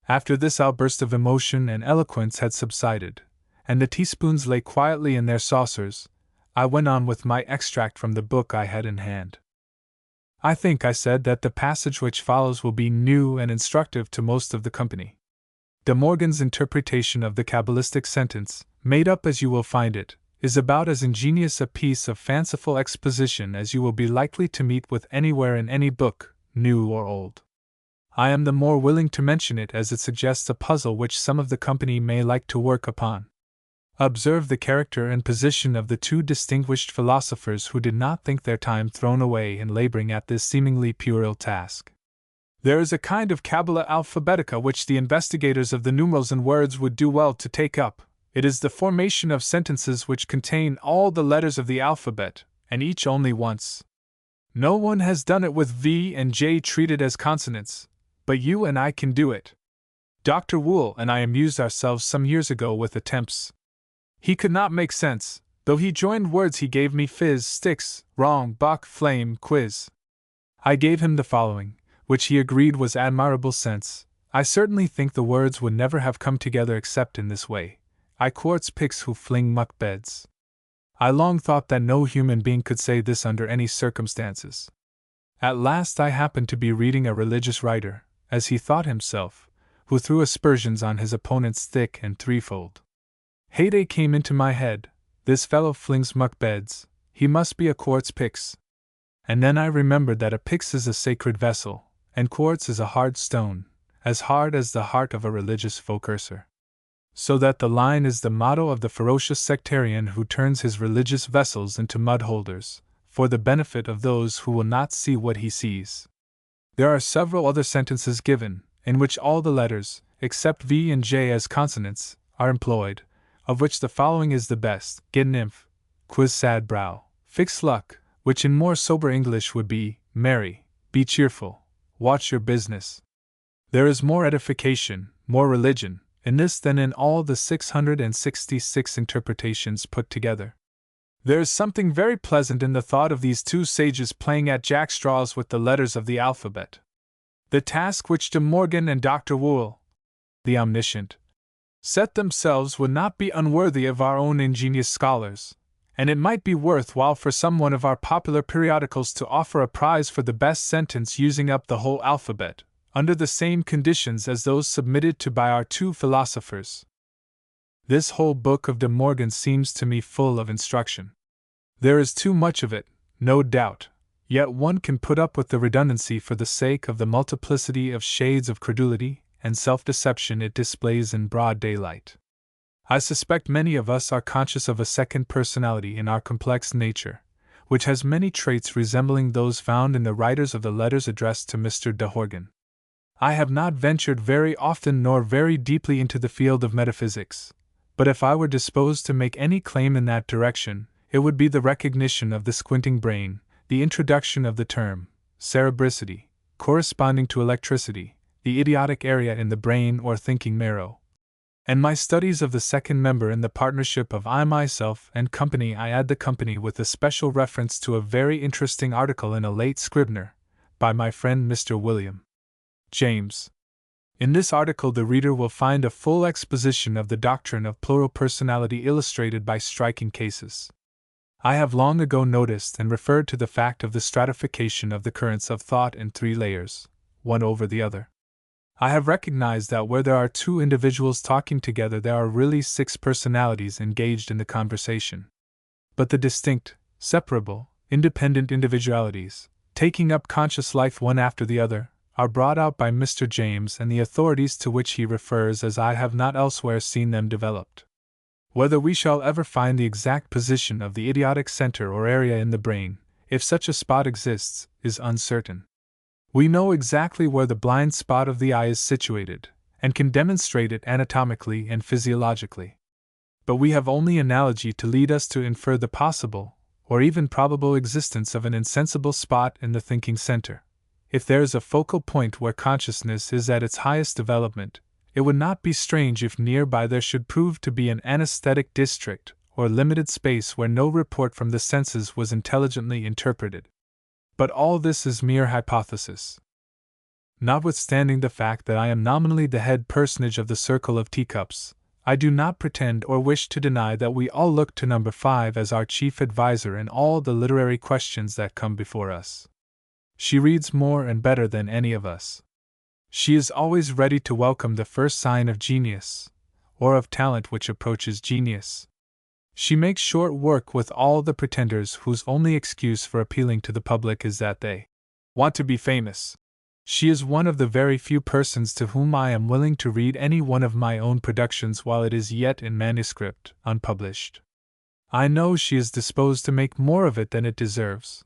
After this outburst of emotion and eloquence had subsided, and the teaspoons lay quietly in their saucers, I went on with my extract from the book I had in hand. "I think," I said, "that the passage which follows will be new and instructive to most of the company. De Morgan's interpretation of the Kabbalistic sentence, made up as you will find it, is about as ingenious a piece of fanciful exposition as you will be likely to meet with anywhere in any book, new or old. I am the more willing to mention it as it suggests a puzzle which some of the company may like to work upon. Observe the character and position of the two distinguished philosophers who did not think their time thrown away in laboring at this seemingly puerile task. There is a kind of Kabbalah Alphabetica which the investigators of the numerals and words would do well to take up. It is the formation of sentences which contain all the letters of the alphabet, and each only once. No one has done it with V and J treated as consonants, but you and I can do it. Dr. Wool and I amused ourselves some years ago with attempts. He could not make sense, though he joined words. He gave me fizz, sticks, wrong, buck, flame, quiz. I gave him the following, which he agreed was admirable sense. I certainly think the words would never have come together except in this way. I quartz pigs who fling muck beds. I long thought that no human being could say this under any circumstances. At last I happened to be reading a religious writer, as he thought himself, who threw aspersions on his opponents thick and threefold. Heyday came into my head. This fellow flings muck beds, he must be a quartz pyx. And then I remembered that a pyx is a sacred vessel, and quartz is a hard stone, as hard as the heart of a religious focuser. So that the line is the motto of the ferocious sectarian who turns his religious vessels into mud holders, for the benefit of those who will not see what he sees. There are several other sentences given, in which all the letters, except V and J as consonants, are employed, of which the following is the best: get nymph, quiz sad brow, fix luck, which in more sober English would be, merry, be cheerful, watch your business. There is more edification, more religion, in this than in all the 666 interpretations put together. There is something very pleasant in the thought of these two sages playing at jackstraws with the letters of the alphabet. The task which De Morgan and Dr. Wool, the omniscient, set themselves would not be unworthy of our own ingenious scholars, and it might be worthwhile for some one of our popular periodicals to offer a prize for the best sentence using up the whole alphabet, under the same conditions as those submitted to by our two philosophers. This whole book of De Morgan seems to me full of instruction. There is too much of it, no doubt, yet one can put up with the redundancy for the sake of the multiplicity of shades of credulity and self-deception it displays in broad daylight. I suspect many of us are conscious of a second personality in our complex nature, which has many traits resembling those found in the writers of the letters addressed to Mr. de Horgan. I have not ventured very often nor very deeply into the field of metaphysics, but if I were disposed to make any claim in that direction, it would be the recognition of the squinting brain, the introduction of the term cerebricity, corresponding to electricity, the idiotic area in the brain or thinking marrow, and my studies of the second member in the partnership of I myself and company. I add the company with a special reference to a very interesting article in a late Scribner, by my friend Mr. William James. In this article the reader will find a full exposition of the doctrine of plural personality illustrated by striking cases. I have long ago noticed and referred to the fact of the stratification of the currents of thought in 3 layers, one over the other. I have recognized that where there are 2 individuals talking together there are really 6 personalities engaged in the conversation. But the distinct, separable, independent individualities, taking up conscious life one after the other, are brought out by Mr. James and the authorities to which he refers as I have not elsewhere seen them developed. Whether we shall ever find the exact position of the idiotic center or area in the brain, if such a spot exists, is uncertain. We know exactly where the blind spot of the eye is situated, and can demonstrate it anatomically and physiologically. But we have only analogy to lead us to infer the possible, or even probable existence of an insensible spot in the thinking center. If there is a focal point where consciousness is at its highest development, it would not be strange if nearby there should prove to be an anesthetic district, or limited space where no report from the senses was intelligently interpreted. But all this is mere hypothesis. Notwithstanding the fact that I am nominally the head personage of the circle of Teacups, I do not pretend or wish to deny that we all look to number 5 as our chief adviser in all the literary questions that come before us. She reads more and better than any of us. She is always ready to welcome the first sign of genius, or of talent which approaches genius. She makes short work with all the pretenders whose only excuse for appealing to the public is that they want to be famous. She is one of the very few persons to whom I am willing to read any one of my own productions while it is yet in manuscript, unpublished. I know she is disposed to make more of it than it deserves,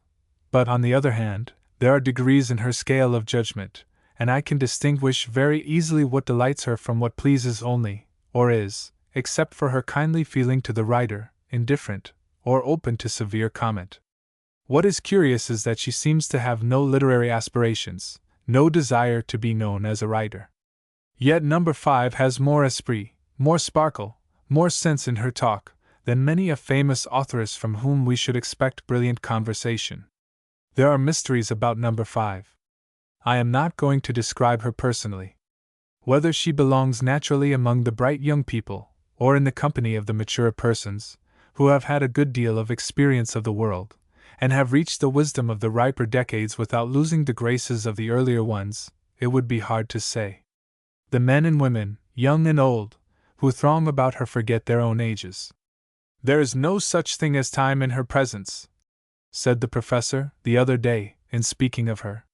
but on the other hand, there are degrees in her scale of judgment, and I can distinguish very easily what delights her from what pleases only, or is, except for her kindly feeling to the writer, indifferent, or open to severe comment. What is curious is that she seems to have no literary aspirations, no desire to be known as a writer. Yet number 5 has more esprit, more sparkle, more sense in her talk, than many a famous authoress from whom we should expect brilliant conversation. There are mysteries about number 5. I am not going to describe her personally. Whether she belongs naturally among the bright young people, or in the company of the mature persons, who have had a good deal of experience of the world, and have reached the wisdom of the riper decades without losing the graces of the earlier ones, it would be hard to say. The men and women, young and old, who throng about her forget their own ages. There is no such thing as time in her presence, said the professor the other day, in speaking of her.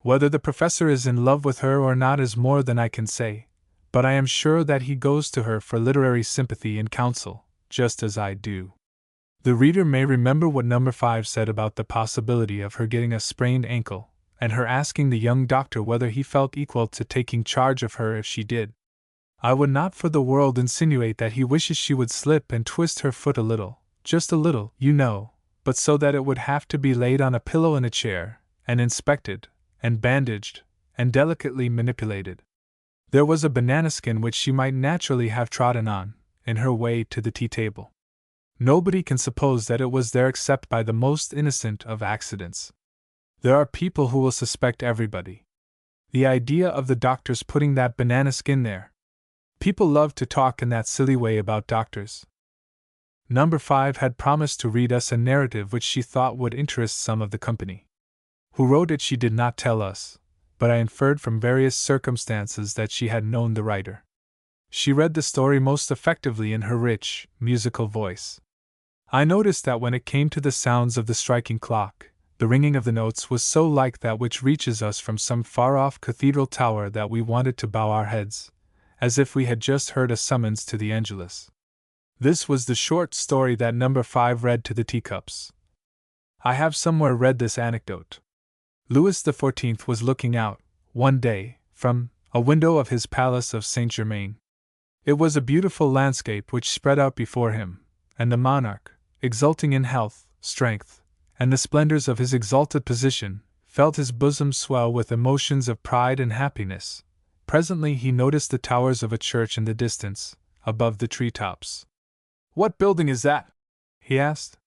Whether the professor is in love with her or not is more than I can say, but I am sure that he goes to her for literary sympathy and counsel, just as I do. The reader may remember what number 5 said about the possibility of her getting a sprained ankle, and her asking the young doctor whether he felt equal to taking charge of her if she did. I would not for the world insinuate that he wishes she would slip and twist her foot a little, just a little, you know, but so that it would have to be laid on a pillow in a chair, and inspected, and bandaged, and delicately manipulated. There was a banana skin which she might naturally have trodden on, in her way to the tea-table. Nobody can suppose that it was there except by the most innocent of accidents. There are people who will suspect everybody. The idea of the doctor's putting that banana skin there! People love to talk in that silly way about doctors. Number 5 had promised to read us a narrative which she thought would interest some of the company. Who wrote it she did not tell us, but I inferred from various circumstances that she had known the writer. She read the story most effectively in her rich, musical voice. I noticed that when it came to the sounds of the striking clock, the ringing of the notes was so like that which reaches us from some far-off cathedral tower that we wanted to bow our heads, as if we had just heard a summons to the Angelus. This was the short story that Number 5 read to the Teacups. I have somewhere read this anecdote. Louis XIV was looking out, one day, from a window of his palace of Saint-Germain. It was a beautiful landscape which spread out before him, and the monarch, exulting in health, strength, and the splendors of his exalted position, felt his bosom swell with emotions of pride and happiness. Presently he noticed the towers of a church in the distance, above the treetops. "What building is that?" he asked.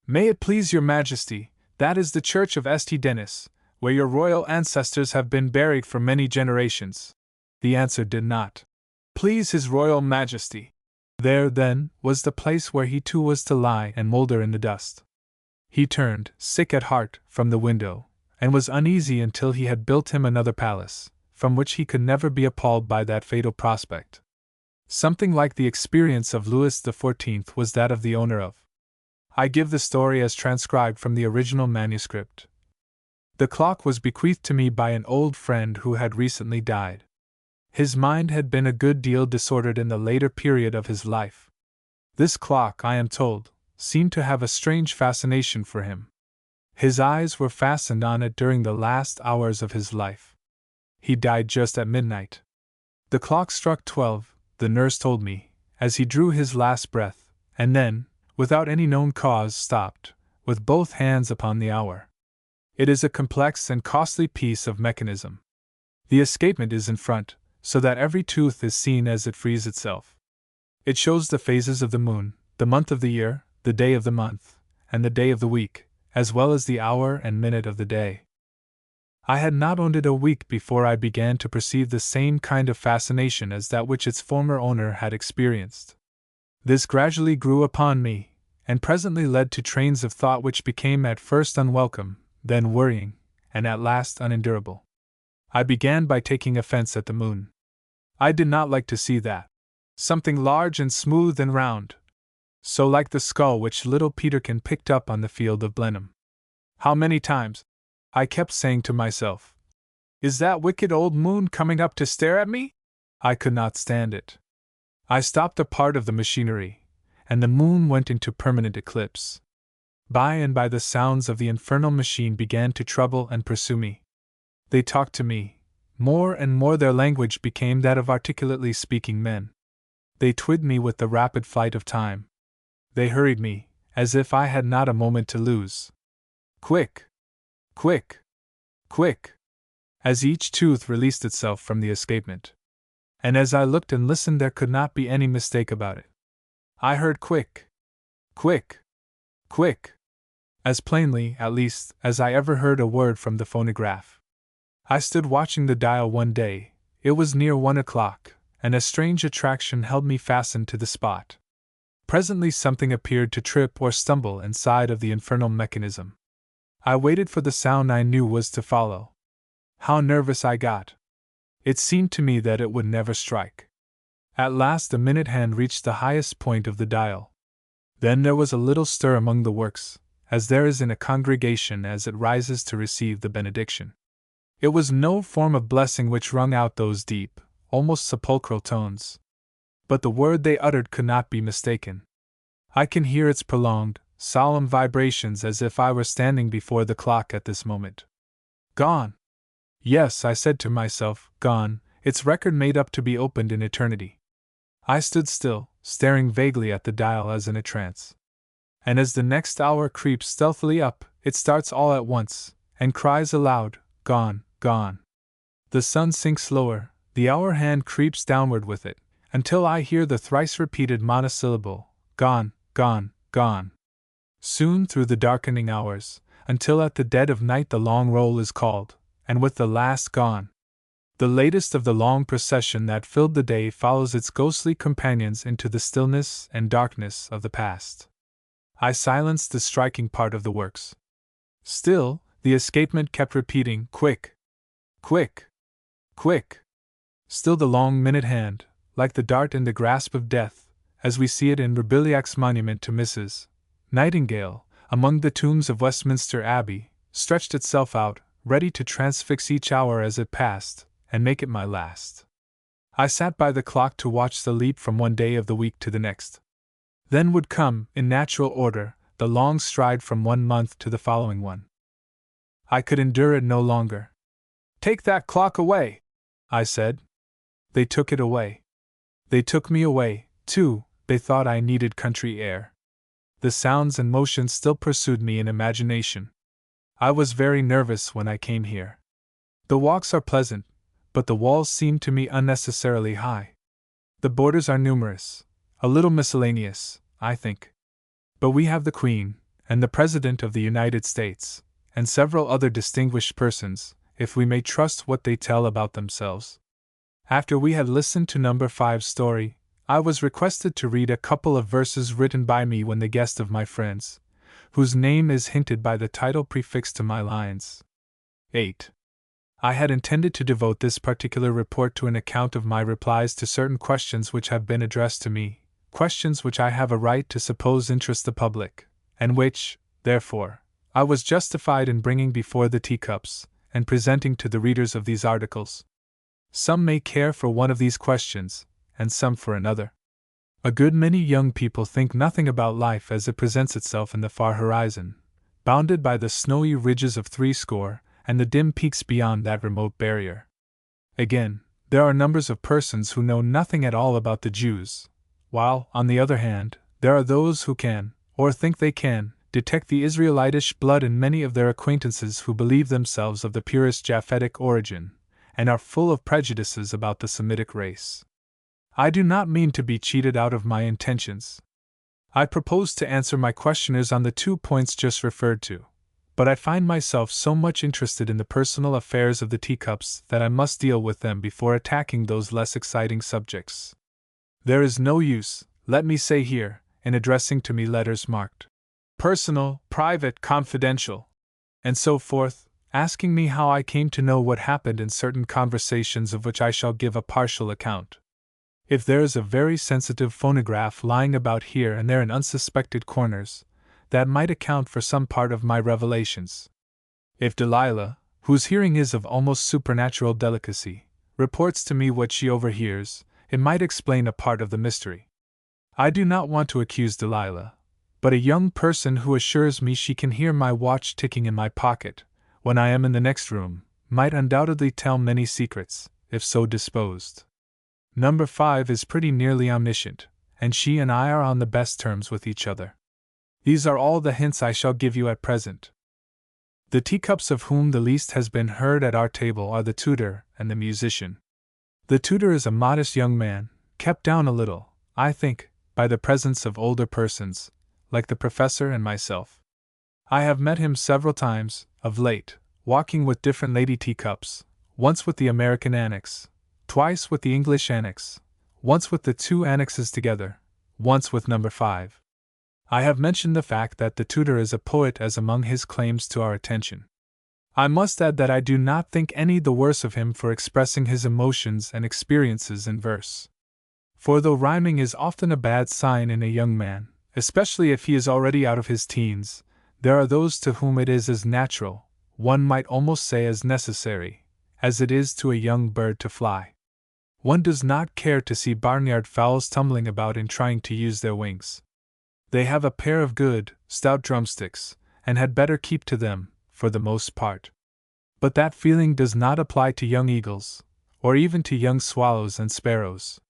"May it please your Majesty, that is the church of St. Denis, where your royal ancestors have been buried for many generations." The answer did not please his royal Majesty. There, then, was the place where he too was to lie and moulder in the dust. He turned, sick at heart, from the window, and was uneasy until he had built him another palace, from which he could never be appalled by that fatal prospect. Something like the experience of Louis XIV was that of the owner of. I give the story as transcribed from the original manuscript. The clock was bequeathed to me by an old friend who had recently died. His mind had been a good deal disordered in the later period of his life. This clock, I am told, seemed to have a strange fascination for him. His eyes were fastened on it during the last hours of his life. He died just at midnight. The clock struck 12, the nurse told me, as he drew his last breath, and then, without any known cause, stopped, with both hands upon the hour. It is a complex and costly piece of mechanism. The escapement is in front, so that every tooth is seen as it frees itself. It shows the phases of the moon, the month of the year, the day of the month, and the day of the week, as well as the hour and minute of the day. I had not owned it a week before I began to perceive the same kind of fascination as that which its former owner had experienced. This gradually grew upon me, and presently led to trains of thought which became at first unwelcome, then worrying, and at last unendurable. I began by taking offense at the moon. I did not like to see that. Something large and smooth and round. So like the skull which little Peterkin picked up on the field of Blenheim. How many times, I kept saying to myself, "Is that wicked old moon coming up to stare at me?" I could not stand it. I stopped a part of the machinery, and the moon went into permanent eclipse. By and by the sounds of the infernal machine began to trouble and pursue me. They talked to me. More and more their language became that of articulately speaking men. They twigged me with the rapid flight of time. They hurried me, as if I had not a moment to lose. Quick! Quick! Quick! As each tooth released itself from the escapement. And as I looked and listened there could not be any mistake about it. I heard quick! Quick! Quick! As plainly, at least, as I ever heard a word from the phonograph. I stood watching the dial one day. It was near 1 o'clock, and a strange attraction held me fastened to the spot. Presently something appeared to trip or stumble inside of the infernal mechanism. I waited for the sound I knew was to follow. How nervous I got! It seemed to me that it would never strike. At last the minute hand reached the highest point of the dial. Then there was a little stir among the works, as there is in a congregation as it rises to receive the benediction. It was no form of blessing which rung out those deep, almost sepulchral tones. But the word they uttered could not be mistaken. I can hear its prolonged, solemn vibrations as if I were standing before the clock at this moment. Gone! Yes, I said to myself, gone, its record made up to be opened in eternity. I stood still, staring vaguely at the dial as in a trance. And as the next hour creeps stealthily up, it starts all at once, and cries aloud, "Gone, gone." The sun sinks lower, the hour hand creeps downward with it, until I hear the thrice-repeated monosyllable, "Gone, gone, gone." Soon through the darkening hours, until at the dead of night the long roll is called, and with the last "gone," The latest of the long procession that filled the day follows its ghostly companions into the stillness and darkness of the past. I silenced the striking part of the works. Still, the escapement kept repeating, "Quick! Quick! Quick!" Still the long minute hand, like the dart in the grasp of death, as we see it in Rabelais' monument to Mrs. Nightingale, among the tombs of Westminster Abbey, stretched itself out, ready to transfix each hour as it passed, and make it my last. I sat by the clock to watch the leap from one day of the week to the next. Then would come, in natural order, the long stride from one month to the following one. I could endure it no longer. "Take that clock away," I said. They took it away. They took me away, too. They thought I needed country air. The sounds and motions still pursued me in imagination. I was very nervous when I came here. The walks are pleasant, but the walls seem to me unnecessarily high. The boarders are numerous, a little miscellaneous, I think. But we have the Queen, and the President of the United States, and several other distinguished persons, if we may trust what they tell about themselves. After we had listened to No. 5's story, I was requested to read a couple of verses written by me when the guest of my friends, whose name is hinted by the title prefixed to my lines. 8. I had intended to devote this particular report to an account of my replies to certain questions which have been addressed to me, questions which I have a right to suppose interest the public, and which, therefore, I was justified in bringing before the Teacups, and presenting to the readers of these articles. Some may care for one of these questions, and some for another. A good many young people think nothing about life as it presents itself in the far horizon, bounded by the snowy ridges of threescore, and the dim peaks beyond that remote barrier. Again, there are numbers of persons who know nothing at all about the Jews, while, on the other hand, there are those who can, or think they can, detect the Israelitish blood in many of their acquaintances who believe themselves of the purest Japhetic origin, and are full of prejudices about the Semitic race. I do not mean to be cheated out of my intentions. I propose to answer my questioners on the 2 points just referred to, but I find myself so much interested in the personal affairs of the Teacups that I must deal with them before attacking those less exciting subjects. There is no use, let me say here, in addressing to me letters marked personal, private, confidential, and so forth, asking me how I came to know what happened in certain conversations of which I shall give a partial account. If there is a very sensitive phonograph lying about here and there in unsuspected corners, that might account for some part of my revelations. If Delilah, whose hearing is of almost supernatural delicacy, reports to me what she overhears, it might explain a part of the mystery. I do not want to accuse Delilah, but a young person who assures me she can hear my watch ticking in my pocket, when I am in the next room, might undoubtedly tell many secrets, if so disposed. No. 5 is pretty nearly omniscient, and she and I are on the best terms with each other. These are all the hints I shall give you at present. The Teacups of whom the least has been heard at our table are the tutor and the musician. The tutor is a modest young man, kept down a little, I think, by the presence of older persons, like the professor and myself. I have met him several times, of late, walking with different lady Teacups, once with the American annex, twice with the English annex, once with the 2 annexes together, once with No. 5. I have mentioned the fact that the tutor is a poet as among his claims to our attention. I must add that I do not think any the worse of him for expressing his emotions and experiences in verse. For though rhyming is often a bad sign in a young man, especially if he is already out of his teens, there are those to whom it is as natural, one might almost say as necessary, as it is to a young bird to fly. One does not care to see barnyard fowls tumbling about in trying to use their wings. They have a pair of good, stout drumsticks, and had better keep to them, for the most part. But that feeling does not apply to young eagles, or even to young swallows and sparrows.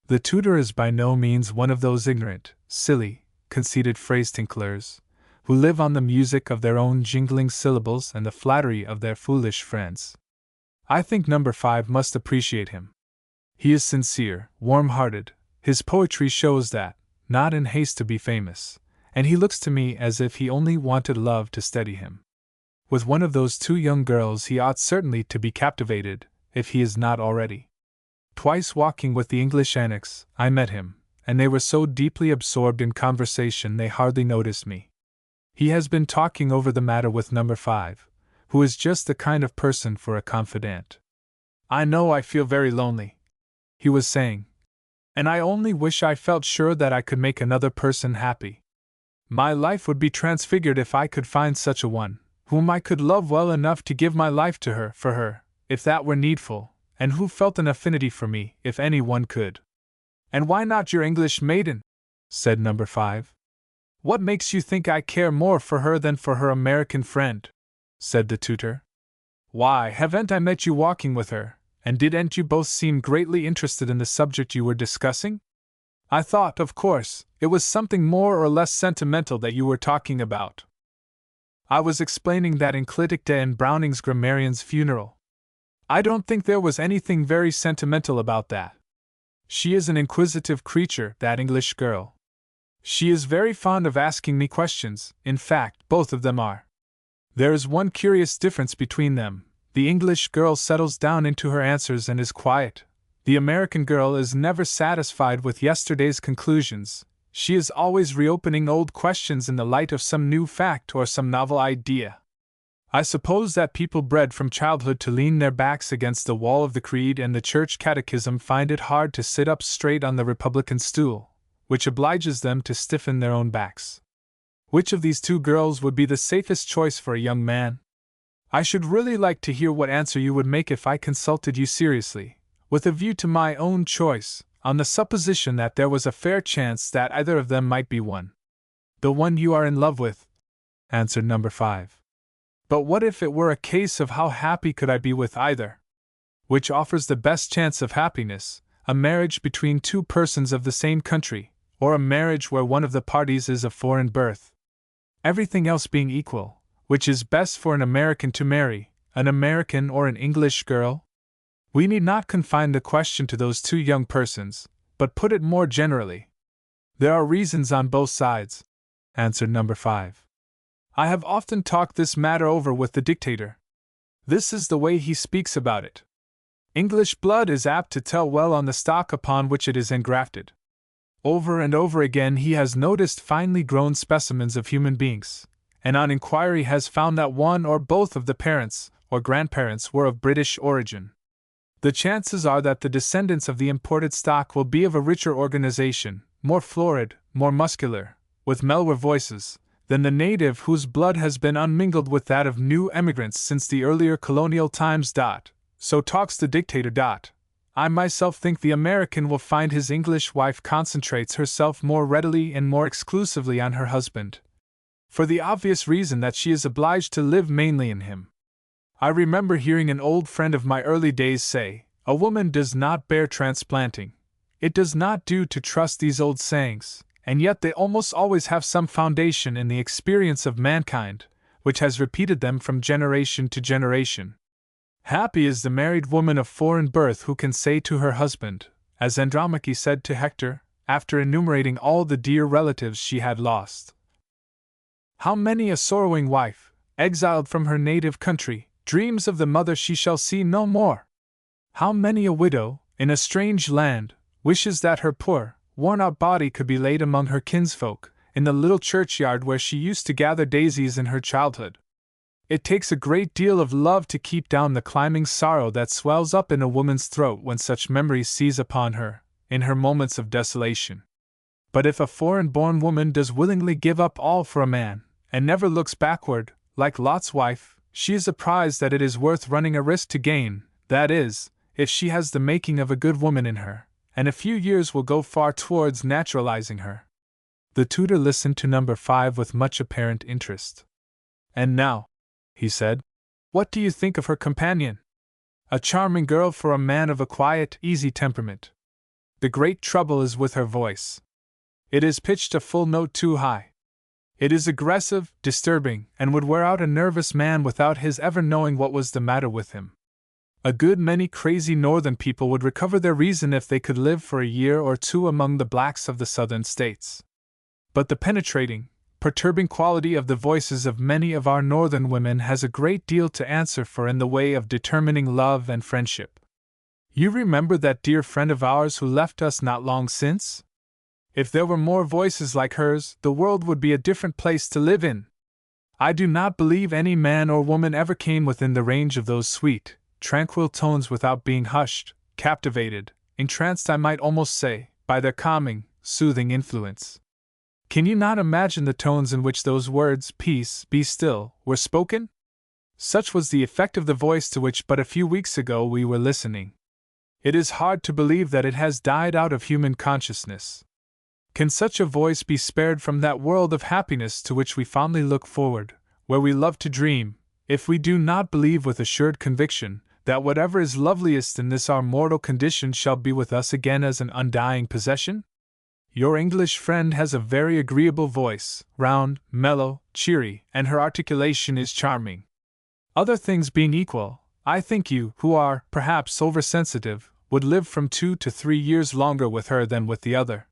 The tutor is by no means one of those ignorant, silly, conceited phrase tinklers, who live on the music of their own jingling syllables and the flattery of their foolish friends. I think No. 5 must appreciate him. He is sincere, warm-hearted, his poetry shows that, not in haste to be famous, and he looks to me as if he only wanted love to steady him. With one of those 2 young girls he ought certainly to be captivated, if he is not already. Twice walking with the English annex, I met him, and they were so deeply absorbed in conversation they hardly noticed me. He has been talking over the matter with number 5, who is just the kind of person for a confidant. I know I feel very lonely, he was saying, and I only wish I felt sure that I could make another person happy. My life would be transfigured if I could find such a one, whom I could love well enough to give my life to her, for her, if that were needful, and who felt an affinity for me, if any one could. And why not your English maiden? Said number 5. What makes you think I care more for her than for her American friend? Said the tutor. Why, haven't I met you walking with her, and didn't you both seem greatly interested in the subject you were discussing? I thought, of course, it was something more or less sentimental that you were talking about. I was explaining that in Clytie and Browning's Grammarian's Funeral. I don't think there was anything very sentimental about that. She is an inquisitive creature, that English girl. She is very fond of asking me questions, in fact, both of them are. There is one curious difference between them. The English girl settles down into her answers and is quiet. The American girl is never satisfied with yesterday's conclusions. She is always reopening old questions in the light of some new fact or some novel idea. I suppose that people bred from childhood to lean their backs against the wall of the creed and the church catechism find it hard to sit up straight on the Republican stool, which obliges them to stiffen their own backs. Which of these two girls would be the safest choice for a young man? I should really like to hear what answer you would make if I consulted you seriously, with a view to my own choice, on the supposition that there was a fair chance that either of them might be one. The one you are in love with, answered number 5. But what if it were a case of how happy could I be with either? Which offers the best chance of happiness, a marriage between two persons of the same country, or a marriage where one of the parties is of foreign birth? Everything else being equal, which is best for an American to marry, an American or an English girl? We need not confine the question to those two young persons, but put it more generally. There are reasons on both sides, answered number 5. I have often talked this matter over with the dictator. This is the way he speaks about it. English blood is apt to tell well on the stock upon which it is engrafted. Over and over again he has noticed finely grown specimens of human beings, and on inquiry has found that one or both of the parents or grandparents were of British origin. The chances are that the descendants of the imported stock will be of a richer organization, more florid, more muscular, with mellower voices, than the native whose blood has been unmingled with that of new emigrants since the earlier colonial times. So talks the dictator. I myself think the American will find his English wife concentrates herself more readily and more exclusively on her husband, for the obvious reason that she is obliged to live mainly in him. I remember hearing an old friend of my early days say, "A woman does not bear transplanting." It does not do to trust these old sayings, and yet they almost always have some foundation in the experience of mankind, which has repeated them from generation to generation. Happy is the married woman of foreign birth who can say to her husband, as Andromache said to Hector, after enumerating all the dear relatives she had lost, "How many a sorrowing wife, exiled from her native country, dreams of the mother she shall see no more! How many a widow, in a strange land, wishes that her poor, worn-out body could be laid among her kinsfolk, in the little churchyard where she used to gather daisies in her childhood. It takes a great deal of love to keep down the climbing sorrow that swells up in a woman's throat when such memories seize upon her, in her moments of desolation. But if a foreign-born woman does willingly give up all for a man, and never looks backward, like Lot's wife, she is apprised that it is worth running a risk to gain, that is, if she has the making of a good woman in her, and a few years will go far towards naturalizing her." The tutor listened to number 5 with much apparent interest. "And now," he said, "what do you think of her companion? A charming girl for a man of a quiet, easy temperament. The great trouble is with her voice. It is pitched a full note too high. It is aggressive, disturbing, and would wear out a nervous man without his ever knowing what was the matter with him. A good many crazy northern people would recover their reason if they could live for a year or two among the blacks of the southern states. But the penetrating, perturbing quality of the voices of many of our northern women has a great deal to answer for in the way of determining love and friendship. You remember that dear friend of ours who left us not long since? If there were more voices like hers, the world would be a different place to live in. I do not believe any man or woman ever came within the range of those sweet, tranquil tones without being hushed, captivated, entranced, I might almost say, by their calming, soothing influence. Can you not imagine the tones in which those words, "Peace, be still," were spoken? Such was the effect of the voice to which but a few weeks ago we were listening. It is hard to believe that it has died out of human consciousness. Can such a voice be spared from that world of happiness to which we fondly look forward, where we love to dream, if we do not believe with assured conviction that whatever is loveliest in this our mortal condition shall be with us again as an undying possession? Your English friend has a very agreeable voice, round, mellow, cheery, and her articulation is charming. Other things being equal, I think you, who are, perhaps, oversensitive, would live from 2 to 3 years longer with her than with the other.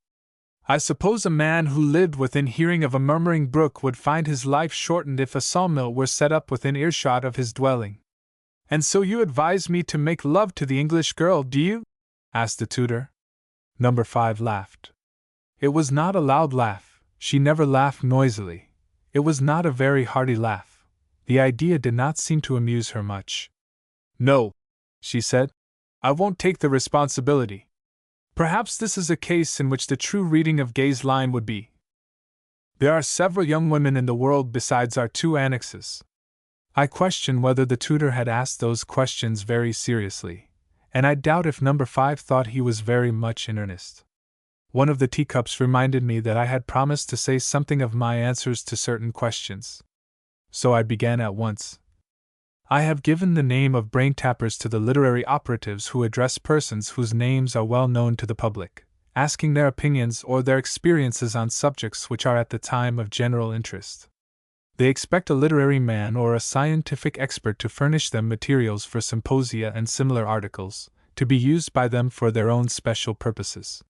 I suppose a man who lived within hearing of a murmuring brook would find his life shortened if a sawmill were set up within earshot of his dwelling. And so you advise me to make love to the English girl, do you? Asked the tutor. Number 5 laughed. It was not a loud laugh, she never laughed noisily. It was not a very hearty laugh. The idea did not seem to amuse her much. No, she said, I won't take the responsibility. Perhaps this is a case in which the true reading of Gay's line would be: there are several young women in the world besides our 2 annexes. I question whether the tutor had asked those questions very seriously, and I doubt if number 5 thought he was very much in earnest. One of the teacups reminded me that I had promised to say something of my answers to certain questions. So I began at once. I have given the name of brain tappers to the literary operatives who address persons whose names are well known to the public, asking their opinions or their experiences on subjects which are at the time of general interest. They expect a literary man or a scientific expert to furnish them materials for symposia and similar articles, to be used by them for their own special purposes.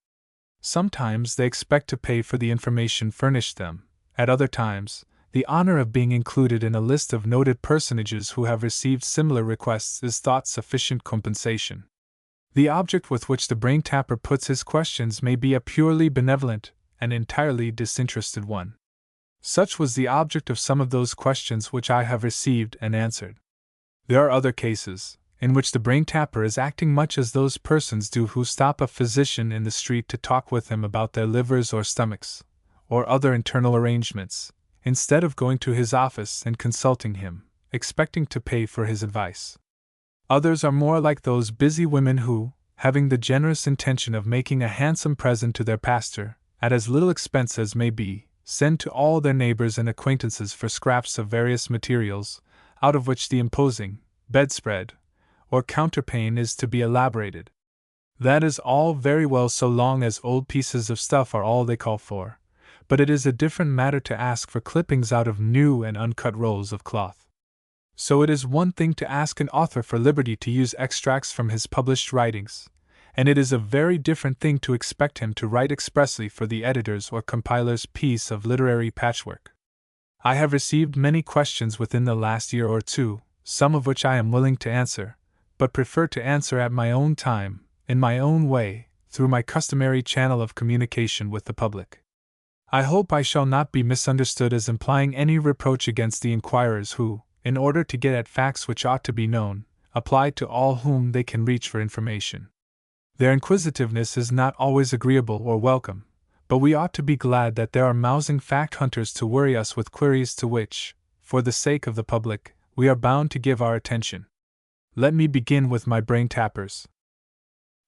Sometimes they expect to pay for the information furnished them, at other times, the honor of being included in a list of noted personages who have received similar requests is thought sufficient compensation. The object with which the brain tapper puts his questions may be a purely benevolent and entirely disinterested one. Such was the object of some of those questions which I have received and answered. There are other cases, in which the brain tapper is acting much as those persons do who stop a physician in the street to talk with him about their livers or stomachs, or other internal arrangements, instead of going to his office and consulting him, expecting to pay for his advice. Others are more like those busy women who, having the generous intention of making a handsome present to their pastor, at as little expense as may be, send to all their neighbors and acquaintances for scraps of various materials, out of which the imposing bedspread or counterpane is to be elaborated. That is all very well so long as old pieces of stuff are all they call for, but it is a different matter to ask for clippings out of new and uncut rolls of cloth. So it is one thing to ask an author for liberty to use extracts from his published writings, and it is a very different thing to expect him to write expressly for the editor's or compiler's piece of literary patchwork. I have received many questions within the last year or 2, some of which I am willing to answer, but prefer to answer at my own time, in my own way, through my customary channel of communication with the public. I hope I shall not be misunderstood as implying any reproach against the inquirers who, in order to get at facts which ought to be known, apply to all whom they can reach for information. Their inquisitiveness is not always agreeable or welcome, but we ought to be glad that there are mousing fact hunters to worry us with queries to which, for the sake of the public, we are bound to give our attention. Let me begin with my brain tappers.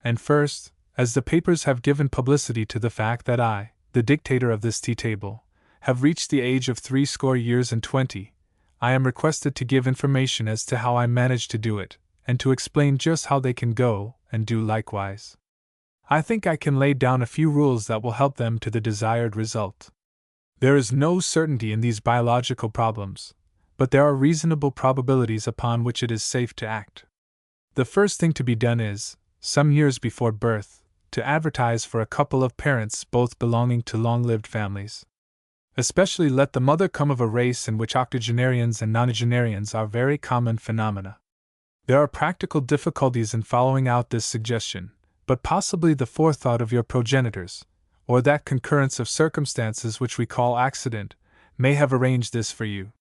And first, as the papers have given publicity to the fact that I, the dictator of this tea table, have reached the age of 80, I am requested to give information as to how I managed to do it, and to explain just how they can go and do likewise. I think I can lay down a few rules that will help them to the desired result. There is no certainty in these biological problems, but there are reasonable probabilities upon which it is safe to act. The first thing to be done is, some years before birth, to advertise for a couple of parents both belonging to long-lived families. Especially let the mother come of a race in which octogenarians and nonagenarians are very common phenomena. There are practical difficulties in following out this suggestion, but possibly the forethought of your progenitors, or that concurrence of circumstances which we call accident, may have arranged this for you.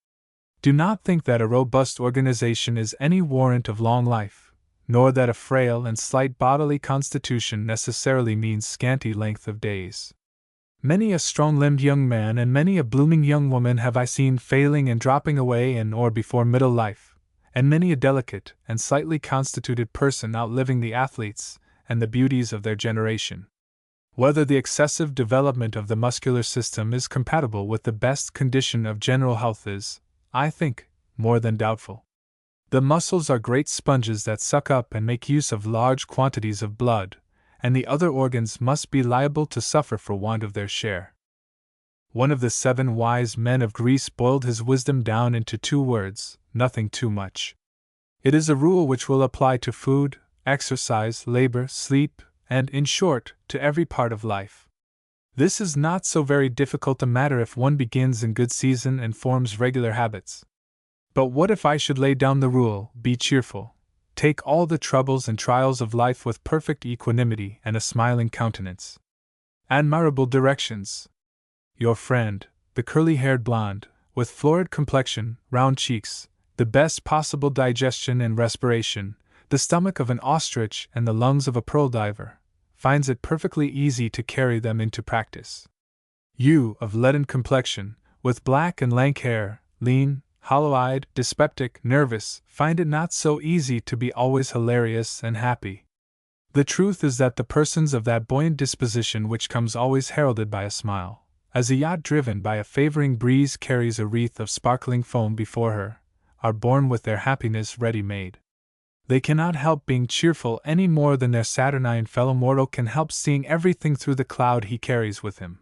Do not think that a robust organization is any warrant of long life, nor that a frail and slight bodily constitution necessarily means scanty length of days. Many a strong-limbed young man and many a blooming young woman have I seen failing and dropping away in or before middle life, and many a delicate and slightly constituted person outliving the athletes and the beauties of their generation. Whether the excessive development of the muscular system is compatible with the best condition of general health is, I think, more than doubtful. The muscles are great sponges that suck up and make use of large quantities of blood, and the other organs must be liable to suffer for want of their share. One of the 7 wise men of Greece boiled his wisdom down into 2 words: nothing too much. It is a rule which will apply to food, exercise, labor, sleep, and, in short, to every part of life. This is not so very difficult a matter if one begins in good season and forms regular habits. But what if I should lay down the rule: be cheerful, take all the troubles and trials of life with perfect equanimity and a smiling countenance? Admirable directions! Your friend, the curly-haired blonde, with florid complexion, round cheeks, the best possible digestion and respiration, the stomach of an ostrich and the lungs of a pearl diver, finds it perfectly easy to carry them into practice. You, of leaden complexion, with black and lank hair, lean, hollow-eyed, dyspeptic, nervous, find it not so easy to be always hilarious and happy. The truth is that the persons of that buoyant disposition which comes always heralded by a smile, as a yacht driven by a favoring breeze carries a wreath of sparkling foam before her, are born with their happiness ready-made. They cannot help being cheerful any more than their saturnine fellow mortal can help seeing everything through the cloud he carries with him.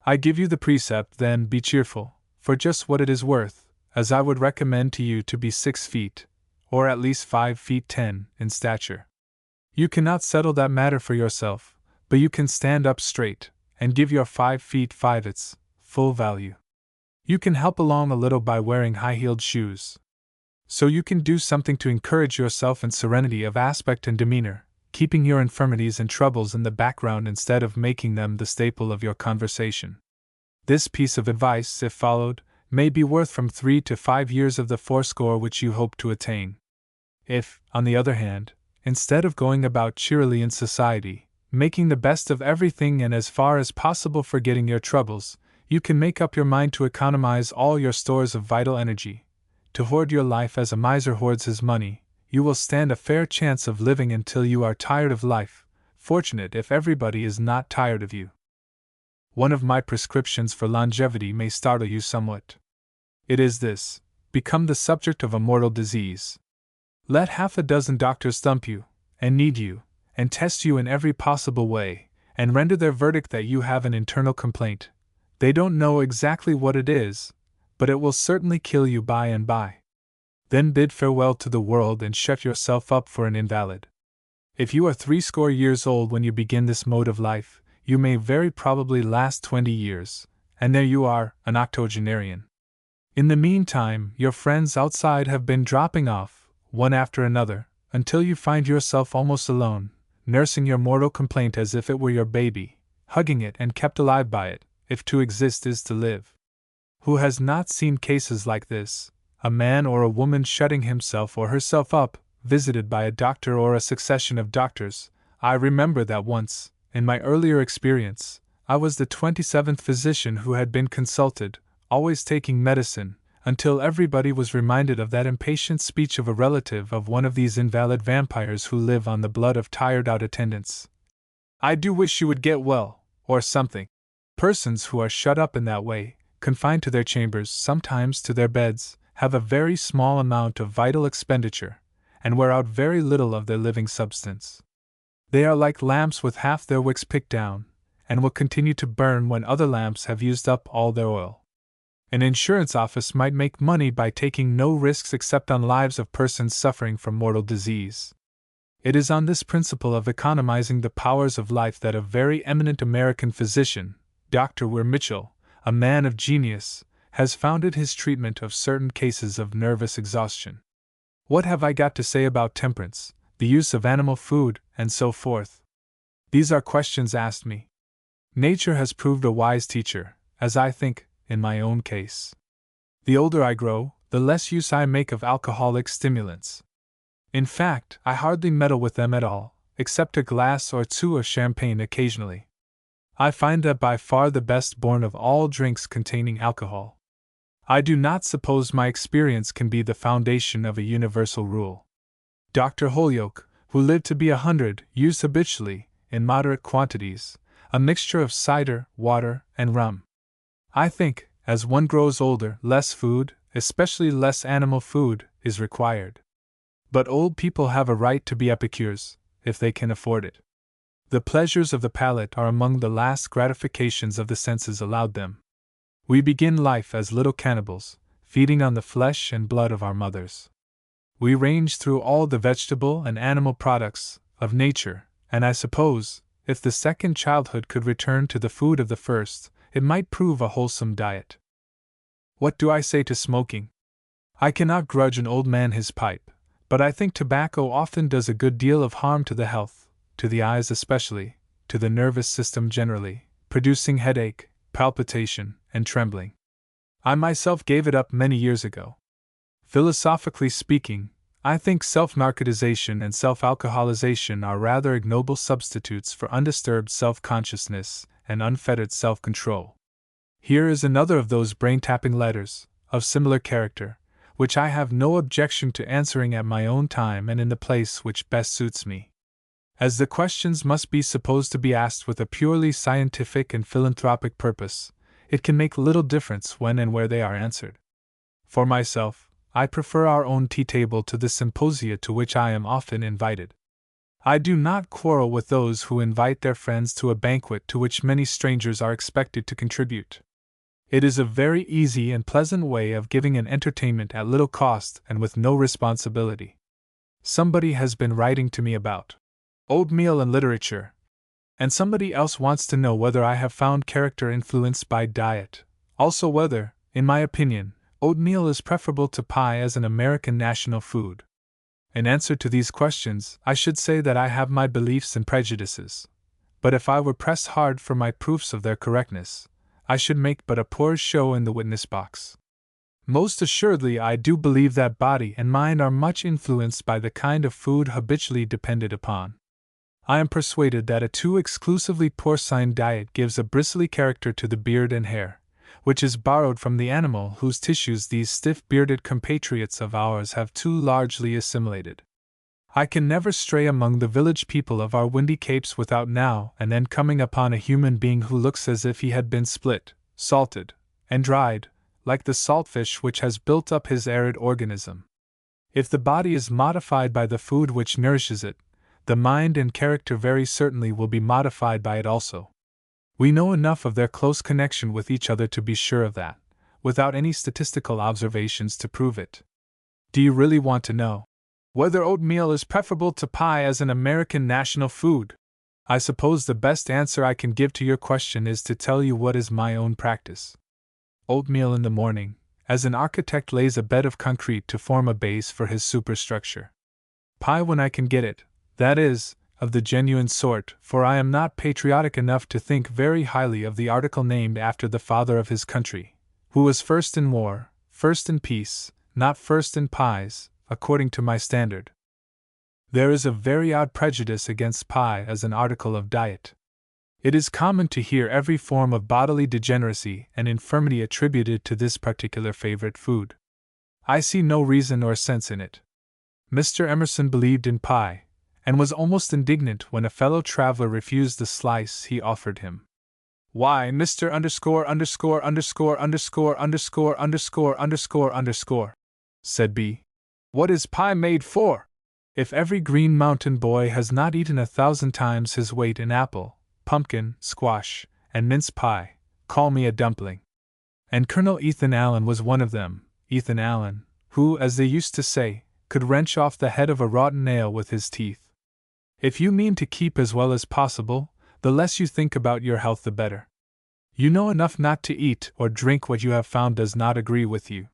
I give you the precept, then, be cheerful, for just what it is worth, as I would recommend to you to be 6 feet, or at least 5 feet 10, in stature. You cannot settle that matter for yourself, but you can stand up straight, and give your 5 feet 5 its full value. You can help along a little by wearing high-heeled shoes. So you can do something to encourage yourself in serenity of aspect and demeanor, keeping your infirmities and troubles in the background instead of making them the staple of your conversation. This piece of advice, if followed, may be worth from 3 to 5 years of the 80 which you hope to attain. If, on the other hand, instead of going about cheerily in society, making the best of everything and as far as possible forgetting your troubles, you can make up your mind to economize all your stores of vital energy, to hoard your life as a miser hoards his money, you will stand a fair chance of living until you are tired of life, fortunate if everybody is not tired of you. One of my prescriptions for longevity may startle you somewhat. It is this: become the subject of a mortal disease. Let half a dozen doctors thump you, and knead you, and test you in every possible way, and render their verdict that you have an internal complaint. They don't know exactly what it is, but it will certainly kill you by and by. Then bid farewell to the world and shut yourself up for an invalid. If you are 80 years old when you begin this mode of life, you may very probably last 20 years, and there you are, an octogenarian. In the meantime, your friends outside have been dropping off, one after another, until you find yourself almost alone, nursing your mortal complaint as if it were your baby, hugging it and kept alive by it, if to exist is to live. Who has not seen cases like this, a man or a woman shutting himself or herself up, visited by a doctor or a succession of doctors? I remember that once, in my earlier experience, I was the 27th physician who had been consulted, always taking medicine, until everybody was reminded of that impatient speech of a relative of one of these invalid vampires who live on the blood of tired-out attendants. I do wish you would get well, or something. Persons who are shut up in that way, confined to their chambers, sometimes to their beds, have a very small amount of vital expenditure, and wear out very little of their living substance. They are like lamps with half their wicks picked down, and will continue to burn when other lamps have used up all their oil. An insurance office might make money by taking no risks except on lives of persons suffering from mortal disease. It is on this principle of economizing the powers of life that a very eminent American physician, Dr. Weir Mitchell, a man of genius, has founded his treatment of certain cases of nervous exhaustion. What have I got to say about temperance, the use of animal food, and so forth? These are questions asked me. Nature has proved a wise teacher, as I think, in my own case. The older I grow, the less use I make of alcoholic stimulants. In fact, I hardly meddle with them at all, except a glass or two of champagne occasionally. I find that by far the best born of all drinks containing alcohol. I do not suppose my experience can be the foundation of a universal rule. Dr. Holyoake, who lived to be 100, used habitually, in moderate quantities, a mixture of cider, water, and rum. I think, as one grows older, less food, especially less animal food, is required. But old people have a right to be epicures, if they can afford it. The pleasures of the palate are among the last gratifications of the senses allowed them. We begin life as little cannibals, feeding on the flesh and blood of our mothers. We range through all the vegetable and animal products of nature, and I suppose, if the second childhood could return to the food of the first, it might prove a wholesome diet. What do I say to smoking? I cannot grudge an old man his pipe, but I think tobacco often does a good deal of harm to the health, to the eyes especially, to the nervous system generally, producing headache, palpitation, and trembling. I myself gave it up many years ago. Philosophically speaking, I think self-narcotization and self-alcoholization are rather ignoble substitutes for undisturbed self-consciousness and unfettered self-control. Here is another of those brain-tapping letters, of similar character, which I have no objection to answering at my own time and in the place which best suits me. As the questions must be supposed to be asked with a purely scientific and philanthropic purpose, it can make little difference when and where they are answered. For myself, I prefer our own tea-table to the symposia to which I am often invited. I do not quarrel with those who invite their friends to a banquet to which many strangers are expected to contribute. It is a very easy and pleasant way of giving an entertainment at little cost and with no responsibility. Somebody has been writing to me about oatmeal and literature, and somebody else wants to know whether I have found character influenced by diet, also whether, in my opinion, oatmeal is preferable to pie as an American national food. In answer to these questions, I should say that I have my beliefs and prejudices, but if I were pressed hard for my proofs of their correctness, I should make but a poor show in the witness box. Most assuredly, I do believe that body and mind are much influenced by the kind of food habitually depended upon. I am persuaded that a too exclusively porcine diet gives a bristly character to the beard and hair, which is borrowed from the animal whose tissues these stiff-bearded compatriots of ours have too largely assimilated. I can never stray among the village people of our windy capes without now and then coming upon a human being who looks as if he had been split, salted, and dried, like the saltfish which has built up his arid organism. If the body is modified by the food which nourishes it, the mind and character very certainly will be modified by it also. We know enough of their close connection with each other to be sure of that, without any statistical observations to prove it. Do you really want to know whether oatmeal is preferable to pie as an American national food? I suppose the best answer I can give to your question is to tell you what is my own practice. Oatmeal in the morning, as an architect lays a bed of concrete to form a base for his superstructure. Pie when I can get it, that is, of the genuine sort, for I am not patriotic enough to think very highly of the article named after the father of his country, who was first in war, first in peace, not first in pies, according to my standard. There is a very odd prejudice against pie as an article of diet. It is common to hear every form of bodily degeneracy and infirmity attributed to this particular favorite food. I see no reason or sense in it. Mr. Emerson believed in pie, and was almost indignant when a fellow traveler refused the slice he offered him. "Why, Mr. __________________________________________________________________________________________________________________" said B. What is pie made for? If every green mountain times his weight in apple, pumpkin, squash, and mince pie, call me a dumpling. And Colonel Ethan Allen was one of them, Ethan Allen, who, as they used to say, could wrench off the head of a rotten nail with his teeth. If you mean to keep as well as possible, the less you think about your health the better. You know enough not to eat or drink what you have found does not agree with you.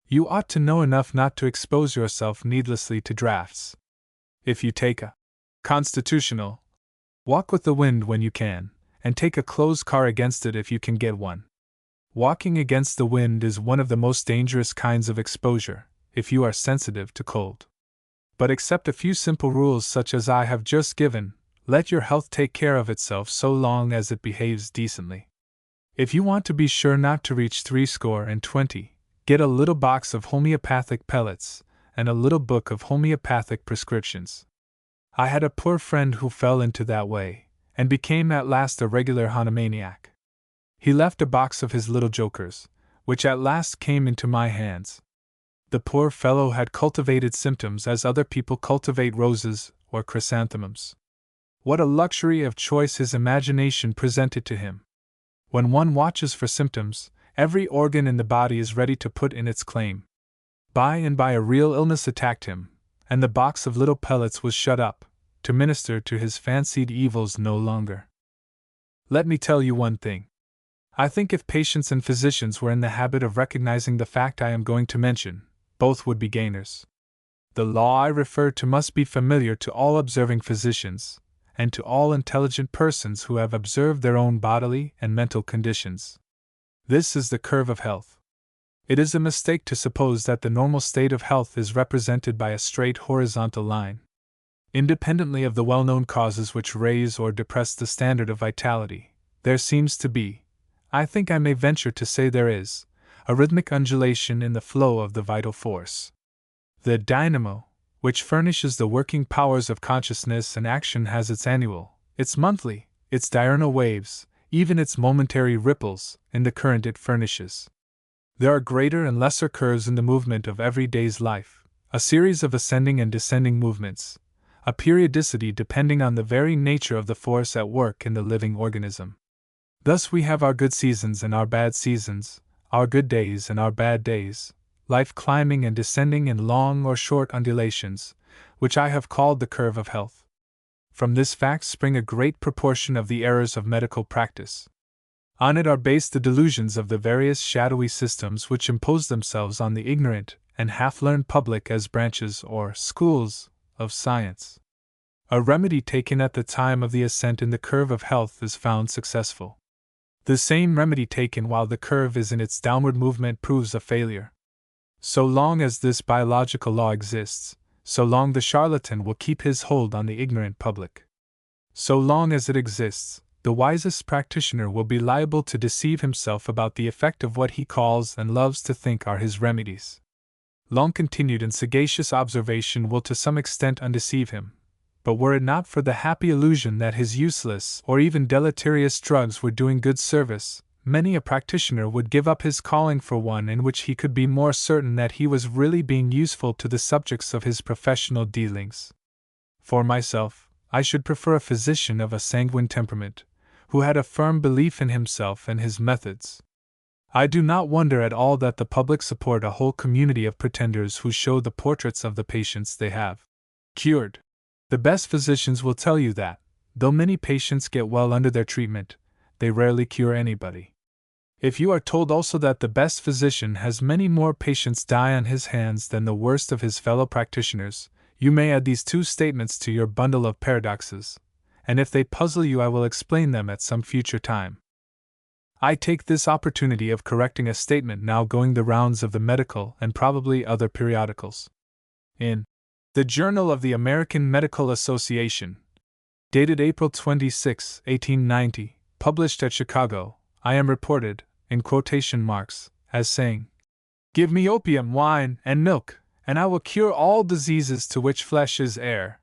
You ought to know enough not to expose yourself needlessly to drafts. If you take a constitutional, walk with the wind when you can, and take a closed car against it if you can get one. Walking against the wind is one of the most dangerous kinds of exposure, if you are sensitive to cold. But accept a few simple rules such as I have just given, let your health take care of itself so long as it behaves decently. If you want to be sure not to reach 20, get a little box of homeopathic pellets, and a little book of homeopathic prescriptions. I had a poor friend who fell into that way, and became at last a regular hanomaniac. He left a box of his little jokers, which at last came into my hands. The poor fellow had cultivated symptoms as other people cultivate roses or chrysanthemums. What a luxury of choice his imagination presented to him! When one watches for symptoms, every organ in the body is ready to put in its claim. By and by a real illness attacked him, and the box of little pellets was shut up, to minister to his fancied evils no longer. Let me tell you one thing. I think if patients and physicians were in the habit of recognizing the fact I am going to mention, both would be gainers. The law I refer to must be familiar to all observing physicians, and to all intelligent persons who have observed their own bodily and mental conditions. This is the curve of health. It is a mistake to suppose that the normal state of health is represented by a straight horizontal line. Independently of the well-known causes which raise or depress the standard of vitality, there seems to be, I think I may venture to say there is, a rhythmic undulation in the flow of the vital force. The dynamo, which furnishes the working powers of consciousness and action, has its annual, its monthly, its diurnal waves, even its momentary ripples, in the current it furnishes. There are greater and lesser curves in the movement of every day's life, a series of ascending and descending movements, a periodicity depending on the very nature of the force at work in the living organism. Thus we have our good seasons and our bad seasons, our good days and our bad days, life climbing and descending in long or short undulations, which I have called the curve of health. From this fact spring a great proportion of the errors of medical practice. On it are based the delusions of the various shadowy systems which impose themselves on the ignorant and half-learned public as branches or schools of science. A remedy taken at the time of the ascent in the curve of health is found successful. The same remedy taken while the curve is in its downward movement proves a failure. So long as this biological law exists, so long the charlatan will keep his hold on the ignorant public. So long as it exists, the wisest practitioner will be liable to deceive himself about the effect of what he calls and loves to think are his remedies. Long-continued and sagacious observation will to some extent undeceive him, but were it not for the happy illusion that his useless or even deleterious drugs were doing good service, many a practitioner would give up his calling for one in which he could be more certain that he was really being useful to the subjects of his professional dealings. For myself, I should prefer a physician of a sanguine temperament, who had a firm belief in himself and his methods. I do not wonder at all that the public support a whole community of pretenders who show the portraits of the patients they have cured. The best physicians will tell you that, though many patients get well under their treatment, they rarely cure anybody. If you are told also that the best physician has many more patients die on his hands than the worst of his fellow practitioners, you may add these two statements to your bundle of paradoxes, and if they puzzle you I will explain them at some future time. I take this opportunity of correcting a statement now going the rounds of the medical and probably other periodicals. In the Journal of the American Medical Association, dated April 26, 1890, published at Chicago, I am reported, in quotation marks, as saying, "Give me opium, wine, and milk, and I will cure all diseases to which flesh is heir."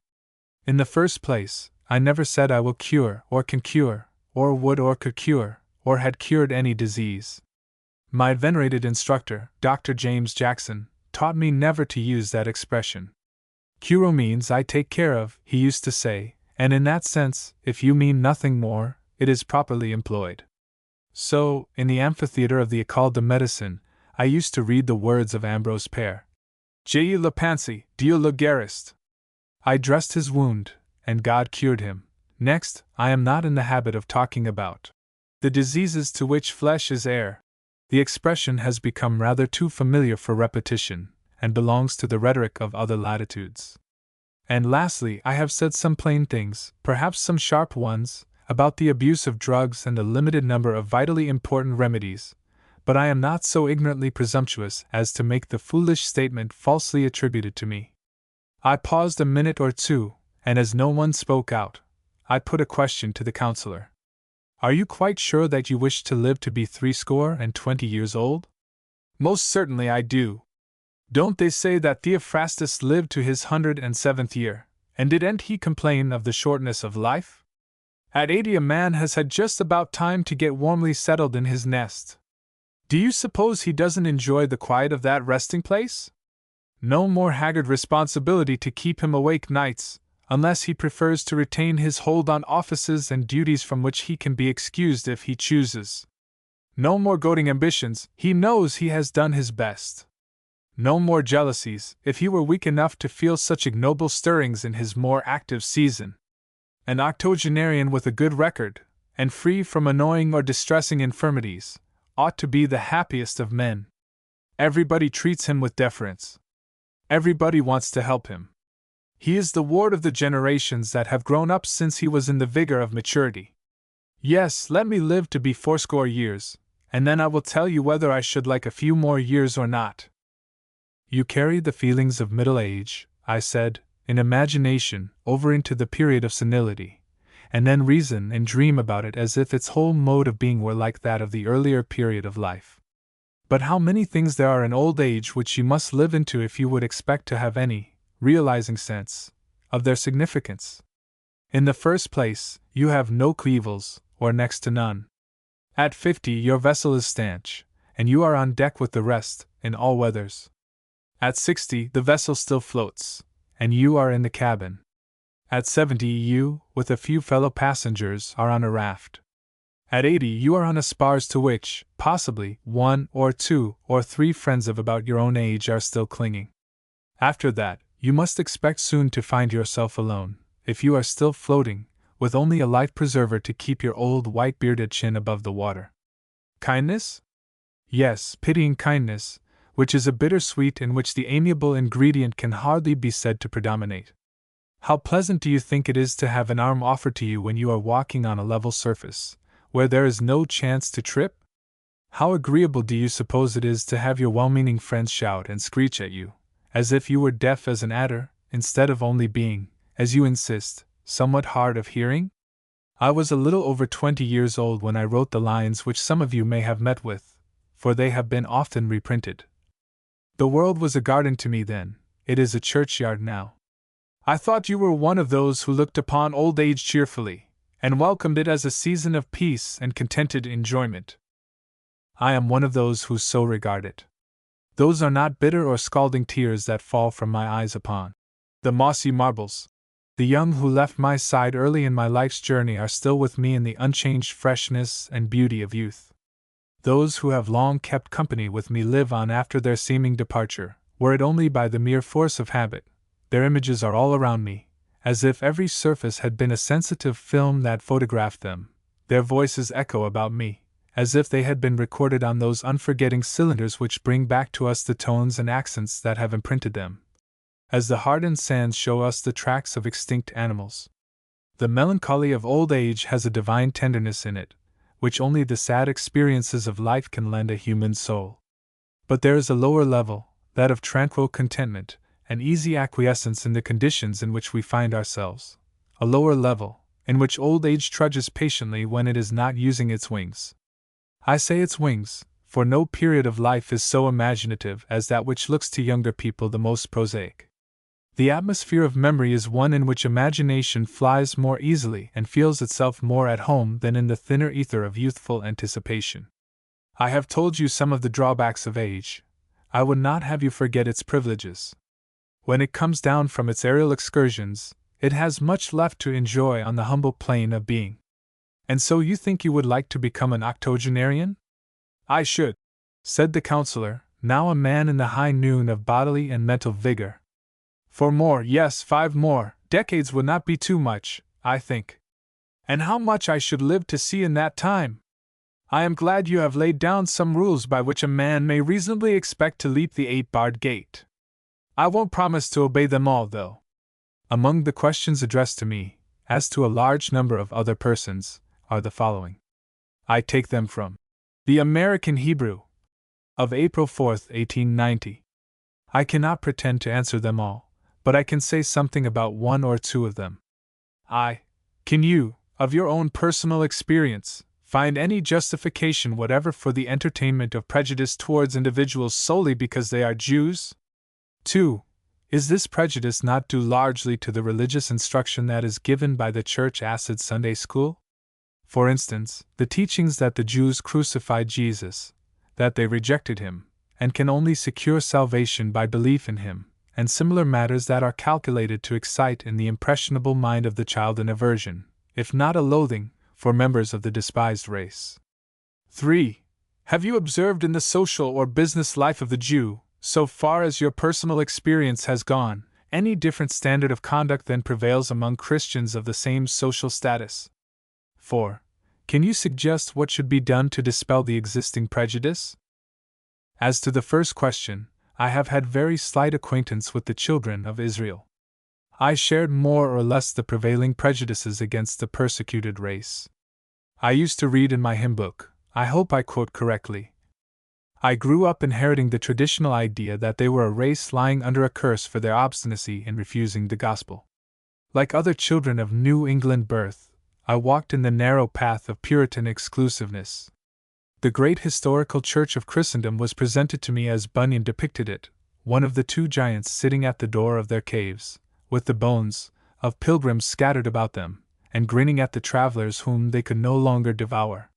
In the first place, I never said I will cure, or can cure, or would or could cure, or had cured any disease. My venerated instructor, Dr. James Jackson, taught me never to use that expression. Cure means I take care of, he used to say, and in that sense, if you mean nothing more, it is properly employed. So, in the amphitheater of the École de Médecine, I used to read the words of Ambrose Père. J'ai le pensée, Dieu le guérisse. I dressed his wound, and God cured him. Next, I am not in the habit of talking about the diseases to which flesh is heir. The expression has become rather too familiar for repetition, and belongs to the rhetoric of other latitudes. And lastly, I have said some plain things, perhaps some sharp ones, about the abuse of drugs and the limited number of vitally important remedies, but I am not so ignorantly presumptuous as to make the foolish statement falsely attributed to me. I paused a minute or two, and as no one spoke out, I put a question to the counselor. Are you quite sure that you wish to live to be 20 years old? Most certainly I do. Don't they say that Theophrastus lived to his 107th year, and didn't he complain of the shortness of life? At 80 a man has had just about time to get warmly settled in his nest. Do you suppose he doesn't enjoy the quiet of that resting place? No more haggard responsibility to keep him awake nights, unless he prefers to retain his hold on offices and duties from which he can be excused if he chooses. No more goading ambitions, he knows he has done his best. No more jealousies, if he were weak enough to feel such ignoble stirrings in his more active season. An octogenarian with a good record, and free from annoying or distressing infirmities, ought to be the happiest of men. Everybody treats him with deference. Everybody wants to help him. He is the ward of the generations that have grown up since he was in the vigor of maturity. Yes, let me live to be 80 years, and then I will tell you whether I should like a few more years or not. You carry the feelings of middle age, I said, in imagination, over into the period of senility, and then reason and dream about it as if its whole mode of being were like that of the earlier period of life. But how many things there are in old age which you must live into if you would expect to have any realizing sense of their significance. In the first place, you have no quevils, or next to none. At 50 your vessel is stanch, and you are on deck with the rest, in all weathers. At 60 the vessel still floats, and you are in the cabin. At 70 you, with a few fellow passengers, are on a raft. At 80 you are on a spars to which, possibly, 1 or 2 or 3 friends of about your own age are still clinging. After that, you must expect soon to find yourself alone, if you are still floating, with only a life preserver to keep your old white-bearded chin above the water. Kindness? Yes, pitying kindness, which is a bitter-sweet in which the amiable ingredient can hardly be said to predominate. How pleasant do you think it is to have an arm offered to you when you are walking on a level surface, where there is no chance to trip? How agreeable do you suppose it is to have your well-meaning friends shout and screech at you, as if you were deaf as an adder, instead of only being, as you insist, somewhat hard of hearing? I was a little over 20 years old when I wrote the lines which some of you may have met with, for they have been often reprinted. The world was a garden to me then, it is a churchyard now. I thought you were one of those who looked upon old age cheerfully, and welcomed it as a season of peace and contented enjoyment. I am one of those who so regard it. Those are not bitter or scalding tears that fall from my eyes upon the mossy marbles. The young who left my side early in my life's journey are still with me in the unchanged freshness and beauty of youth. Those who have long kept company with me live on after their seeming departure, were it only by the mere force of habit. Their images are all around me, as if every surface had been a sensitive film that photographed them. Their voices echo about me, as if they had been recorded on those unforgetting cylinders which bring back to us the tones and accents that have imprinted them, as the hardened sands show us the tracks of extinct animals. The melancholy of old age has a divine tenderness in it, which only the sad experiences of life can lend a human soul. But there is a lower level, that of tranquil contentment, and easy acquiescence in the conditions in which we find ourselves, a lower level, in which old age trudges patiently when it is not using its wings. I say its wings, for no period of life is so imaginative as that which looks to younger people the most prosaic. The atmosphere of memory is one in which imagination flies more easily and feels itself more at home than in the thinner ether of youthful anticipation. I have told you some of the drawbacks of age. I would not have you forget its privileges. When it comes down from its aerial excursions, it has much left to enjoy on the humble plane of being. And so you think you would like to become an octogenarian? I should, said the counselor, now a man in the high noon of bodily and mental vigor. 4 more, yes, 5 more, decades would not be too much, I think. And how much I should live to see in that time! I am glad you have laid down some rules by which a man may reasonably expect to leap the 8-barred gate. I won't promise to obey them all, though. Among the questions addressed to me, as to a large number of other persons, are the following. I take them from the American Hebrew of April 4, 1890. I cannot pretend to answer them all, but I can say something about one or two of them. Can you, of your own personal experience, find any justification whatever for the entertainment of prejudice towards individuals solely because they are Jews? 2. Is this prejudice not due largely to the religious instruction that is given by the Church Acid Sunday School? For instance, the teachings that the Jews crucified Jesus, that they rejected him, and can only secure salvation by belief in him, and similar matters that are calculated to excite in the impressionable mind of the child an aversion, if not a loathing, for members of the despised race. 3. Have you observed in the social or business life of the Jew, so far as your personal experience has gone, any different standard of conduct than prevails among Christians of the same social status? 4. Can you suggest what should be done to dispel the existing prejudice? As to the first question, I have had very slight acquaintance with the children of Israel. I shared more or less the prevailing prejudices against the persecuted race. I used to read in my hymn book, I hope I quote correctly. I grew up inheriting the traditional idea that they were a race lying under a curse for their obstinacy in refusing the gospel. Like other children of New England birth, I walked in the narrow path of Puritan exclusiveness. The great historical church of Christendom was presented to me as Bunyan depicted it, one of the two giants sitting at the door of their caves, with the bones of pilgrims scattered about them, and grinning at the travelers whom they could no longer devour.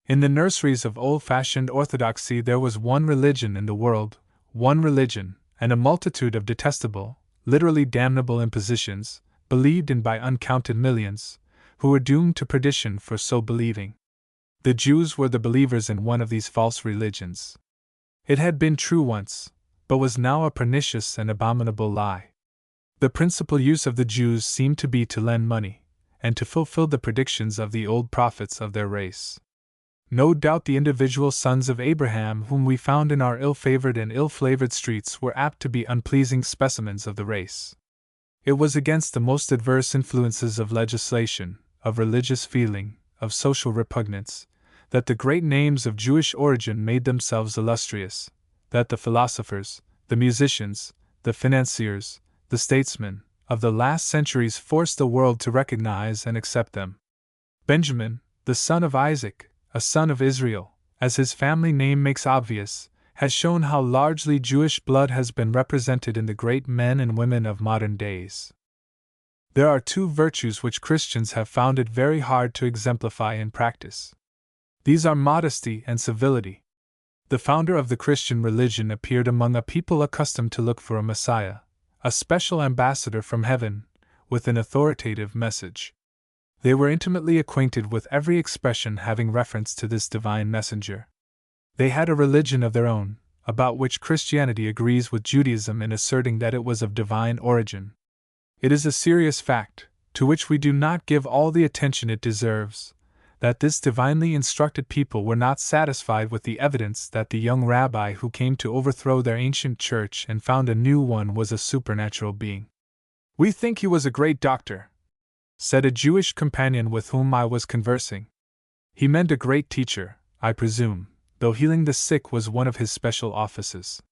In the nurseries of old-fashioned orthodoxy there was one religion in the world, one religion, and a multitude of detestable, literally damnable impositions, believed in by uncounted millions, who were doomed to perdition for so believing. The Jews were the believers in one of these false religions. It had been true once, but was now a pernicious and abominable lie. The principal use of the Jews seemed to be to lend money, and to fulfill the predictions of the old prophets of their race. No doubt the individual sons of Abraham whom we found in our ill-favored and ill-flavored streets were apt to be unpleasing specimens of the race. It was against the most adverse influences of legislation, of religious feeling, of social repugnance, that the great names of Jewish origin made themselves illustrious, that the philosophers, the musicians, the financiers, the statesmen of the last centuries forced the world to recognize and accept them. Benjamin, the son of Isaac, a son of Israel, as his family name makes obvious, has shown how largely Jewish blood has been represented in the great men and women of modern days. There are two virtues which Christians have found it very hard to exemplify in practice. These are modesty and civility. The founder of the Christian religion appeared among a people accustomed to look for a Messiah, a special ambassador from heaven, with an authoritative message. They were intimately acquainted with every expression having reference to this divine messenger. They had a religion of their own, about which Christianity agrees with Judaism in asserting that it was of divine origin. It is a serious fact, to which we do not give all the attention it deserves, that this divinely instructed people were not satisfied with the evidence that the young rabbi who came to overthrow their ancient church and found a new one was a supernatural being. "We think he was a great doctor," said a Jewish companion with whom I was conversing. He meant a great teacher, I presume, though healing the sick was one of his special offices.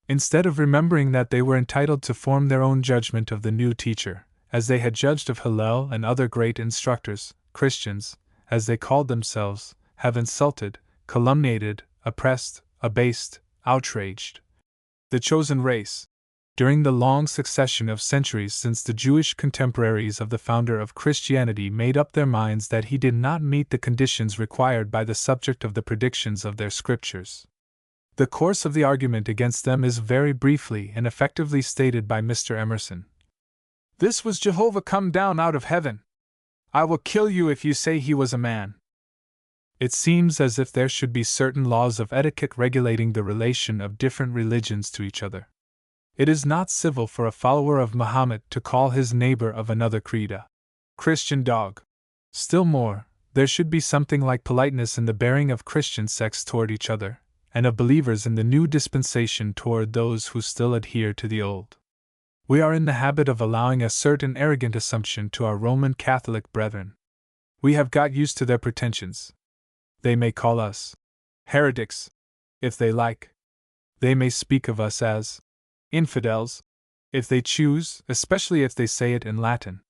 Instead of remembering that they were entitled to form their own judgment of the new teacher, as they had judged of Hillel and other great instructors, Christians, as they called themselves, have insulted, calumniated, oppressed, abased, outraged the chosen race. During the long succession of centuries since the Jewish contemporaries of the founder of Christianity made up their minds that he did not meet the conditions required by the subject of the predictions of their scriptures. The course of the argument against them is very briefly and effectively stated by Mr. Emerson. "This was Jehovah come down out of heaven. I will kill you if you say he was a man." It seems as if there should be certain laws of etiquette regulating the relation of different religions to each other. It is not civil for a follower of Muhammad to call his neighbor of another creed a Christian dog. Still more, There should be something like politeness in the bearing of Christian sects toward each other, and of believers in the new dispensation toward those who still adhere to the old. We are in the habit of allowing a certain arrogant assumption to our Roman Catholic brethren. We have got used to their pretensions. They may call us heretics, if they like. They may speak of us as infidels, if they choose, especially if they say it in Latin.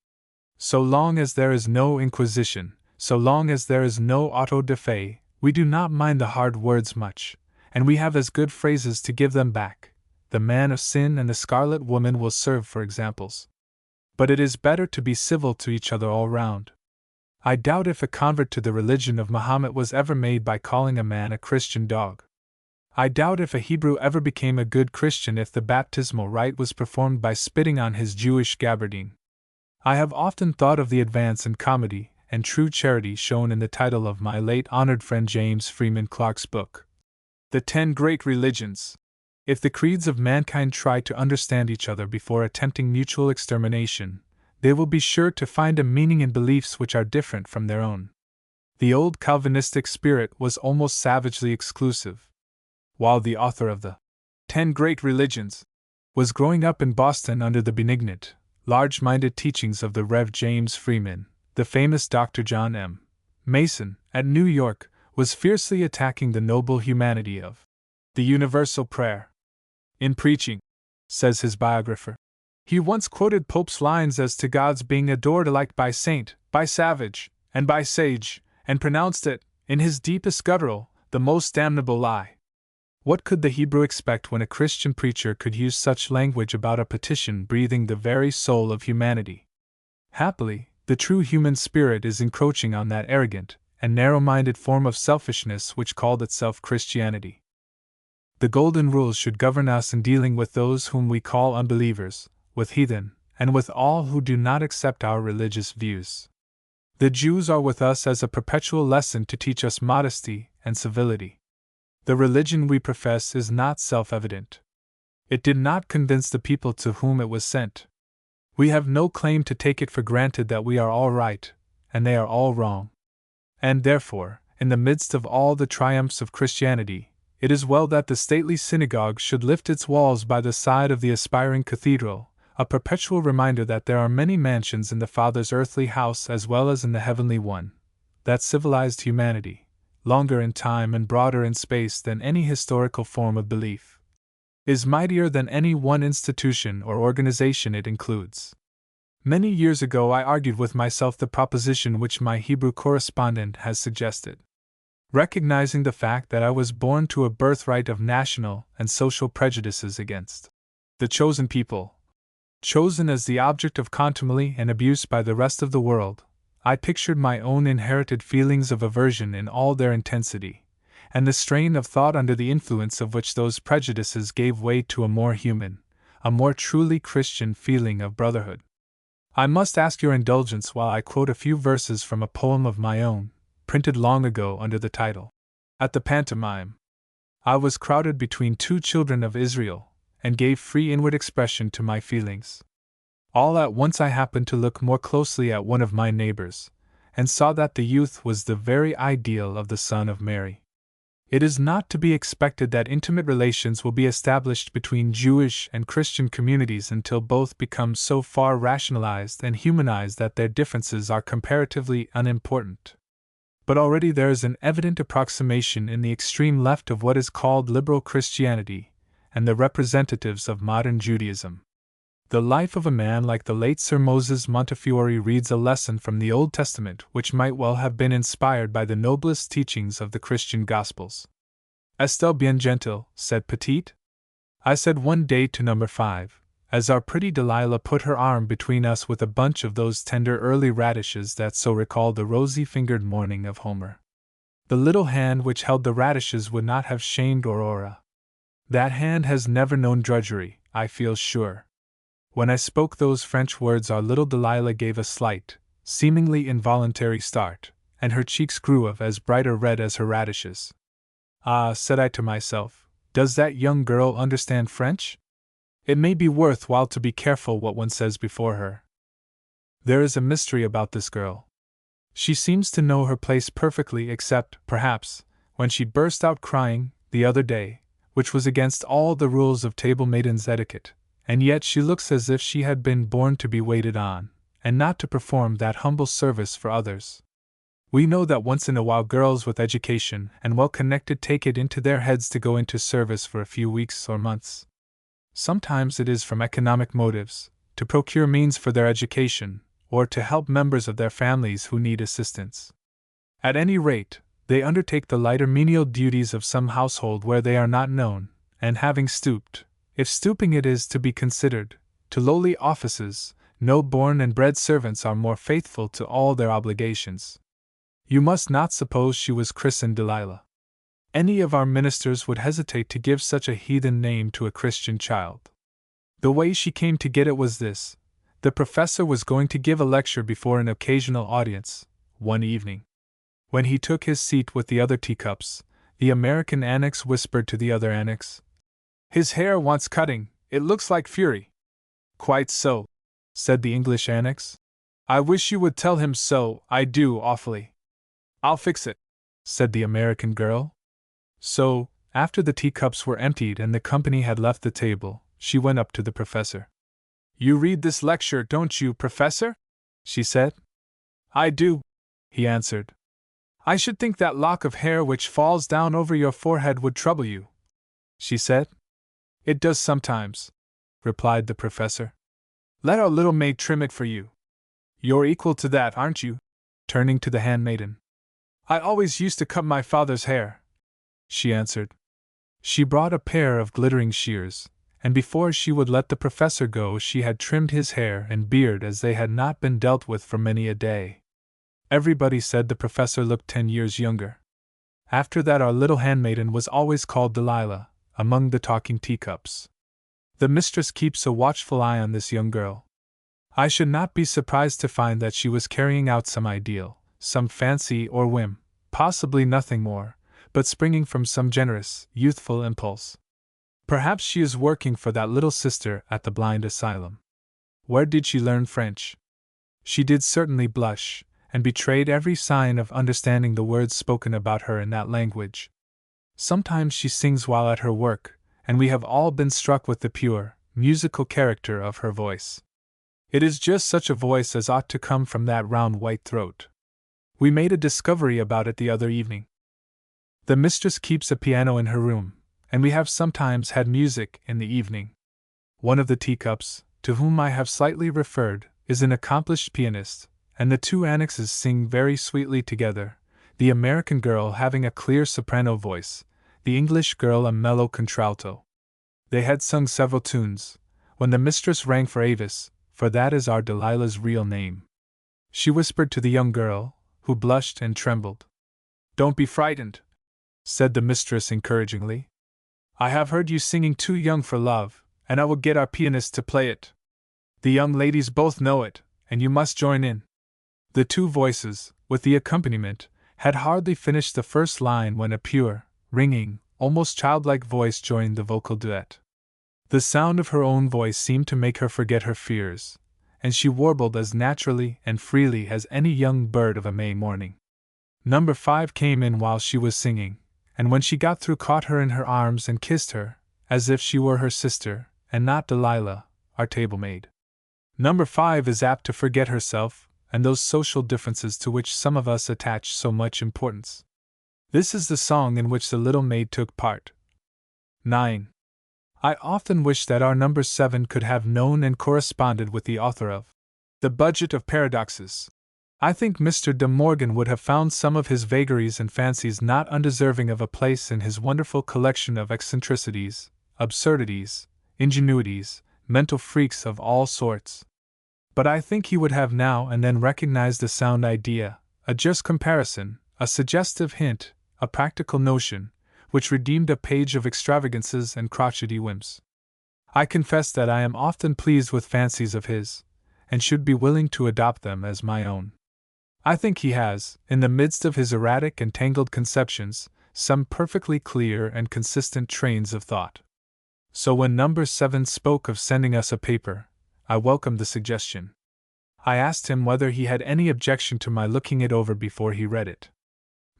So long as there is no inquisition, so long as there is no auto de fe, we do not mind the hard words much, and we have as good phrases to give them back. The man of sin and the scarlet woman will serve for examples. But it is better to be civil to each other all round. I doubt if a convert to the religion of Mahomet was ever made by calling a man a Christian dog. I doubt if a Hebrew ever became a good Christian if the baptismal rite was performed by spitting on his Jewish gabardine. I have often thought of the advance in comedy and true charity shown in the title of my late honored friend James Freeman Clarke's book, The 10 Great Religions. If the creeds of mankind try to understand each other before attempting mutual extermination, they will be sure to find a meaning in beliefs which are different from their own. The old Calvinistic spirit was almost savagely exclusive. While the author of the 10 Great Religions was growing up in Boston under the benignant, large-minded teachings of the Rev. James Freeman, the famous Dr. John M. Mason, at New York, was fiercely attacking the noble humanity of the universal prayer. In preaching, says his biographer, he once quoted Pope's lines as to God's being adored alike by saint, by savage, and by sage, and pronounced it, in his deepest guttural, the most damnable lie. What could the Hebrew expect when a Christian preacher could use such language about a petition breathing the very soul of humanity? Happily, the true human spirit is encroaching on that arrogant and narrow-minded form of selfishness which called itself Christianity. The golden rules should govern us in dealing with those whom we call unbelievers, with heathen, and with all who do not accept our religious views. The Jews are with us as a perpetual lesson to teach us modesty and civility. The religion we profess is not self-evident. It did not convince the people to whom it was sent. We have no claim to take it for granted that we are all right, and they are all wrong. And therefore, in the midst of all the triumphs of Christianity, it is well that the stately synagogue should lift its walls by the side of the aspiring cathedral, a perpetual reminder that there are many mansions in the Father's earthly house as well as in the heavenly one, that civilized humanity, longer in time and broader in space than any historical form of belief, is mightier than any one institution or organization it includes. Many years ago I argued with myself the proposition which my Hebrew correspondent has suggested. Recognizing the fact that I was born to a birthright of national and social prejudices against the chosen people, chosen as the object of contumely and abuse by the rest of the world, I pictured my own inherited feelings of aversion in all their intensity, and the strain of thought under the influence of which those prejudices gave way to a more human, a more truly Christian feeling of brotherhood. I must ask your indulgence while I quote a few verses from a poem of my own, printed long ago under the title, At the Pantomime. I was crowded between 2 children of Israel, and gave free inward expression to my feelings. All at once I happened to look more closely at one of my neighbors, and saw that the youth was the very ideal of the Son of Mary. It is not to be expected that intimate relations will be established between Jewish and Christian communities until both become so far rationalized and humanized that their differences are comparatively unimportant. But already there is an evident approximation in the extreme left of what is called liberal Christianity, and the representatives of modern Judaism. The life of a man like the late Sir Moses Montefiore reads a lesson from the Old Testament which might well have been inspired by the noblest teachings of the Christian Gospels. "Est-elle bien gentle?" said Petite. I said one day to number 5, as our pretty Delilah put her arm between us with a bunch of those tender early radishes that so recalled the rosy-fingered morning of Homer. The little hand which held the radishes would not have shamed Aurora. That hand has never known drudgery, I feel sure. When I spoke those French words, our little Delilah gave a slight, seemingly involuntary start, and her cheeks grew of as bright a red as her radishes. Ah, said I to myself, does that young girl understand French? It may be worth while to be careful what one says before her. There is a mystery about this girl. She seems to know her place perfectly, except, perhaps, when she burst out crying, the other day, which was against all the rules of table maiden's etiquette, and yet she looks as if she had been born to be waited on, and not to perform that humble service for others. We know that once in a while girls with education and well connected take it into their heads to go into service for a few weeks or months. Sometimes it is from economic motives, to procure means for their education, or to help members of their families who need assistance. At any rate, they undertake the lighter menial duties of some household where they are not known, and having stooped, if stooping it is to be considered, to lowly offices, no born and bred servants are more faithful to all their obligations. You must not suppose she was christened Delilah. Any of our ministers would hesitate to give such a heathen name to a Christian child. The way she came to get it was this. The professor was going to give a lecture before an occasional audience, one evening. When he took his seat with the other teacups, the American annex whispered to the other annex, "His hair wants cutting, it looks like fury." "Quite so," said the English annex. "I wish you would tell him so, I do awfully." "I'll fix it," said the American girl. So, after the teacups were emptied and the company had left the table, she went up to the professor. "You read this lecture, don't you, Professor?" she said. "I do," he answered. "I should think that lock of hair which falls down over your forehead would trouble you," she said. "It does sometimes," replied the professor. "Let our little maid trim it for you. You're equal to that, aren't you?" turning to the handmaiden. "I always used to cut my father's hair," she answered. She brought a pair of glittering shears, and before she would let the professor go she had trimmed his hair and beard as they had not been dealt with for many a day. Everybody said the professor looked 10 years younger. After that our little handmaiden was always called Delilah, among the talking teacups. The mistress keeps a watchful eye on this young girl. I should not be surprised to find that she was carrying out some ideal, some fancy or whim, possibly nothing more, but springing from some generous, youthful impulse. Perhaps she is working for that little sister at the blind asylum. Where did she learn French? She did certainly blush, and betrayed every sign of understanding the words spoken about her in that language. Sometimes she sings while at her work, and we have all been struck with the pure, musical character of her voice. It is just such a voice as ought to come from that round white throat. We made a discovery about it the other evening. The mistress keeps a piano in her room, and we have sometimes had music in the evening. One of the teacups, to whom I have slightly referred, is an accomplished pianist, and the two annexes sing very sweetly together, the American girl having a clear soprano voice, the English girl a mellow contralto. They had sung several tunes, when the mistress rang for Avis, for that is our Delilah's real name. She whispered to the young girl, who blushed and trembled. "Don't be frightened," said the mistress encouragingly. "I have heard you singing Too Young for Love, and I will get our pianist to play it. The young ladies both know it, and you must join in." The two voices, with the accompaniment, had hardly finished the first line when a pure, ringing, almost childlike voice joined the vocal duet. The sound of her own voice seemed to make her forget her fears, and she warbled as naturally and freely as any young bird of a May morning. Number 5 came in while she was singing, and when she got through caught her in her arms and kissed her, as if she were her sister, and not Delilah, our table maid. Number 5 is apt to forget herself, and those social differences to which some of us attach so much importance. This is the song in which the little maid took part. 9. I often wish that our number 7 could have known and corresponded with the author of The Budget of Paradoxes. I think Mr. De Morgan would have found some of his vagaries and fancies not undeserving of a place in his wonderful collection of eccentricities, absurdities, ingenuities, mental freaks of all sorts. But I think he would have now and then recognized a sound idea, a just comparison, a suggestive hint, a practical notion, which redeemed a page of extravagances and crotchety whims. I confess that I am often pleased with fancies of his, and should be willing to adopt them as my own. I think he has, in the midst of his erratic and tangled conceptions, some perfectly clear and consistent trains of thought. So when number 7 spoke of sending us a paper, I welcomed the suggestion. I asked him whether he had any objection to my looking it over before he read it.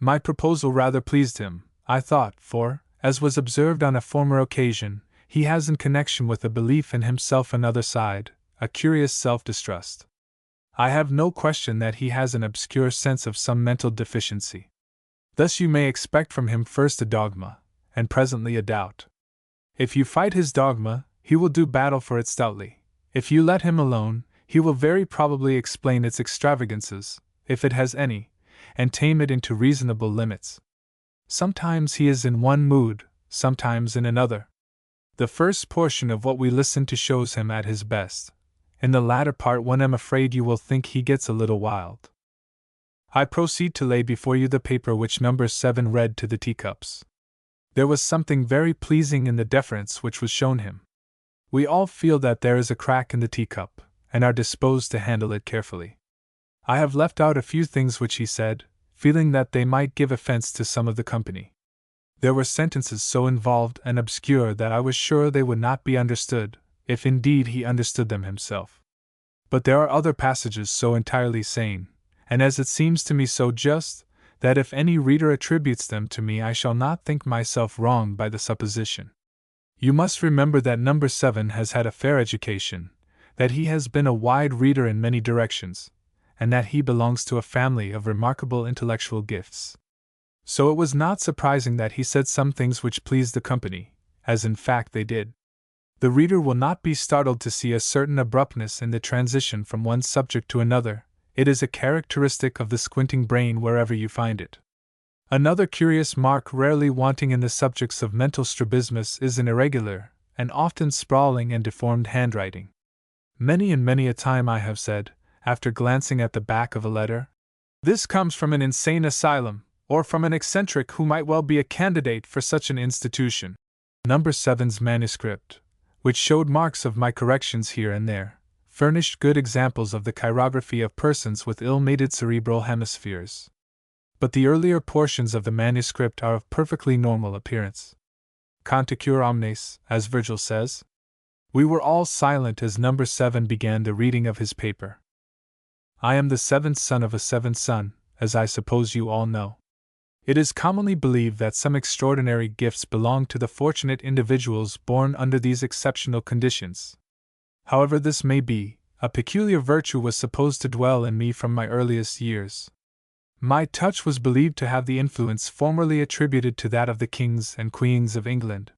My proposal rather pleased him, I thought, for, as was observed on a former occasion, he has in connection with a belief in himself another side, a curious self-distrust. I have no question that he has an obscure sense of some mental deficiency. Thus you may expect from him first a dogma, and presently a doubt. If you fight his dogma, he will do battle for it stoutly. If you let him alone, he will very probably explain its extravagances, if it has any, and tame it into reasonable limits. Sometimes he is in one mood, sometimes in another. The first portion of what we listen to shows him at his best. In the latter part one am afraid you will think he gets a little wild. I proceed to lay before you the paper which number 7 read to the Teacups. There was something very pleasing in the deference which was shown him. We all feel that there is a crack in the teacup, and are disposed to handle it carefully. I have left out a few things which he said, feeling that they might give offense to some of the company. There were sentences so involved and obscure that I was sure they would not be understood, if indeed he understood them himself. But there are other passages so entirely sane, and as it seems to me so just, that if any reader attributes them to me I shall not think myself wronged by the supposition. You must remember that number 7 has had a fair education, that he has been a wide reader in many directions, and that he belongs to a family of remarkable intellectual gifts. So it was not surprising that he said some things which pleased the company, as in fact they did. The reader will not be startled to see a certain abruptness in the transition from one subject to another. It is a characteristic of the squinting brain wherever you find it. Another curious mark rarely wanting in the subjects of mental strabismus is an irregular, and often sprawling and deformed handwriting. Many and many a time I have said, after glancing at the back of a letter, "This comes from an insane asylum, or from an eccentric who might well be a candidate for such an institution." Number 7's manuscript, which showed marks of my corrections here and there, furnished good examples of the chirography of persons with ill-mated cerebral hemispheres. But the earlier portions of the manuscript are of perfectly normal appearance. Canticur omnes, as Virgil says. We were all silent as number 7 began the reading of his paper. I am the 7th son of a 7th son, as I suppose you all know. It is commonly believed that some extraordinary gifts belong to the fortunate individuals born under these exceptional conditions. However this may be, a peculiar virtue was supposed to dwell in me from my earliest years. My touch was believed to have the influence formerly attributed to that of the kings and queens of England.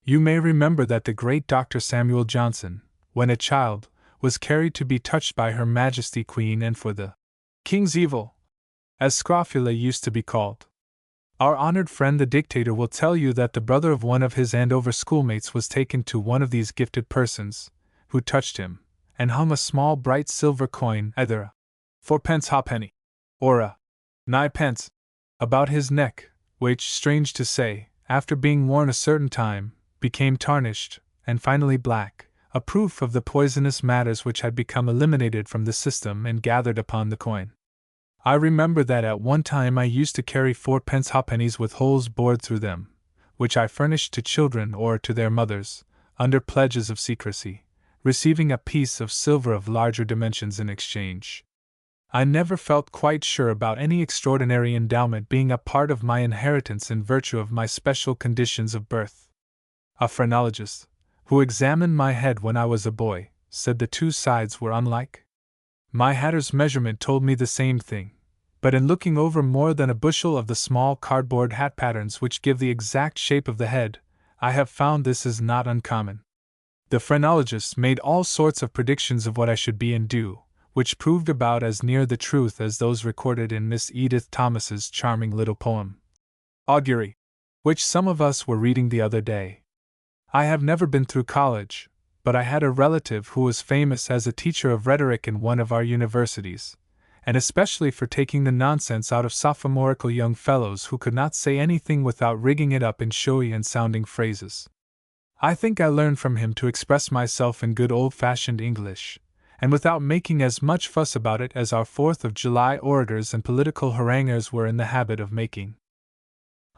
You may remember that the great Dr. Samuel Johnson, when a child, was carried to be touched by Her Majesty Queen and for the King's Evil, as scrofula used to be called. Our honored friend the dictator will tell you that the brother of one of his Andover schoolmates was taken to one of these gifted persons, who touched him, and hung a small bright silver coin, either a 4-pence halfpenny, or a 9-pence, about his neck, which, strange to say, after being worn a certain time, became tarnished, and finally black, a proof of the poisonous matters which had become eliminated from the system and gathered upon the coin. I remember that at one time I used to carry 4-pence halfpennies with holes bored through them, which I furnished to children or to their mothers, under pledges of secrecy, receiving a piece of silver of larger dimensions in exchange. I never felt quite sure about any extraordinary endowment being a part of my inheritance in virtue of my special conditions of birth. A phrenologist, who examined my head when I was a boy, said the two sides were unlike. My hatter's measurement told me the same thing, but in looking over more than a bushel of the small cardboard hat patterns which give the exact shape of the head, I have found this is not uncommon. The phrenologist made all sorts of predictions of what I should be and do, which proved about as near the truth as those recorded in Miss Edith Thomas's charming little poem, Augury, which some of us were reading the other day. I have never been through college, but I had a relative who was famous as a teacher of rhetoric in one of our universities, and especially for taking the nonsense out of sophomorical young fellows who could not say anything without rigging it up in showy and sounding phrases. I think I learned from him to express myself in good old-fashioned English, and without making as much fuss about it as our 4th of July orators and political haranguers were in the habit of making.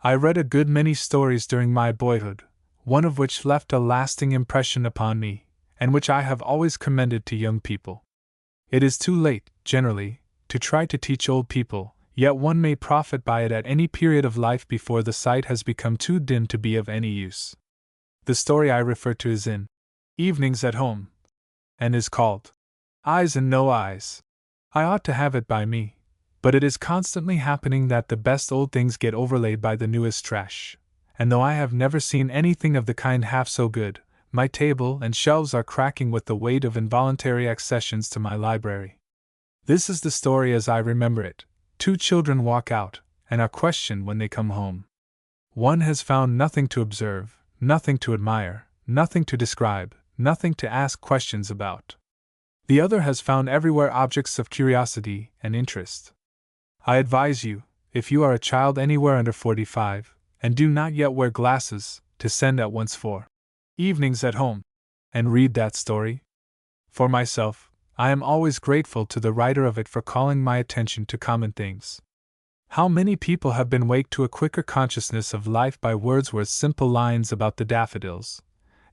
I read a good many stories during my boyhood, one of which left a lasting impression upon me, and which I have always commended to young people. It is too late, generally, to try to teach old people, yet one may profit by it at any period of life before the sight has become too dim to be of any use. The story I refer to is in Evenings at Home, and is called Eyes and No Eyes. I ought to have it by me, but it is constantly happening that the best old things get overlaid by the newest trash, and though I have never seen anything of the kind half so good, my table and shelves are cracking with the weight of involuntary accessions to my library. This is the story as I remember it. Two children walk out, and are questioned when they come home. One has found nothing to observe, nothing to admire, nothing to describe, nothing to ask questions about. The other has found everywhere objects of curiosity and interest. I advise you, if you are a child anywhere under 45, and do not yet wear glasses, to send at once for Evenings at Home, and read that story. For myself, I am always grateful to the writer of it for calling my attention to common things. How many people have been waked to a quicker consciousness of life by Wordsworth's simple lines about the daffodils,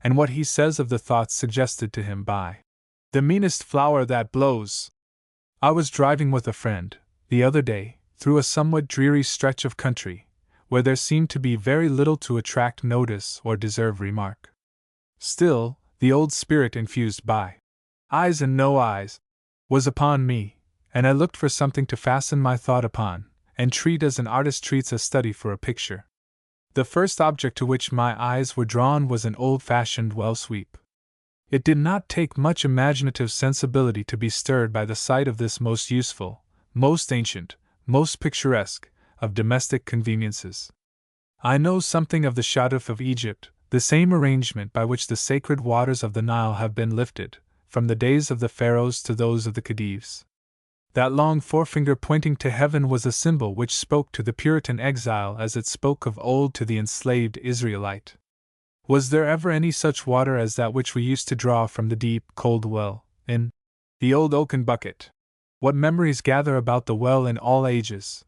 and what he says of the thoughts suggested to him by the meanest flower that blows. I was driving with a friend, the other day, through a somewhat dreary stretch of country, where there seemed to be very little to attract notice or deserve remark. Still, the old spirit infused by Eyes and No Eyes was upon me, and I looked for something to fasten my thought upon, and treat as an artist treats a study for a picture. The first object to which my eyes were drawn was an old-fashioned well sweep. It did not take much imaginative sensibility to be stirred by the sight of this most useful, most ancient, most picturesque, of domestic conveniences. I know something of the shaduf of Egypt, the same arrangement by which the sacred waters of the Nile have been lifted, from the days of the pharaohs to those of the Khedives. That long forefinger pointing to heaven was a symbol which spoke to the Puritan exile as it spoke of old to the enslaved Israelite. Was there ever any such water as that which we used to draw from the deep, cold well, in the old oaken bucket? What memories gather about the well in all ages!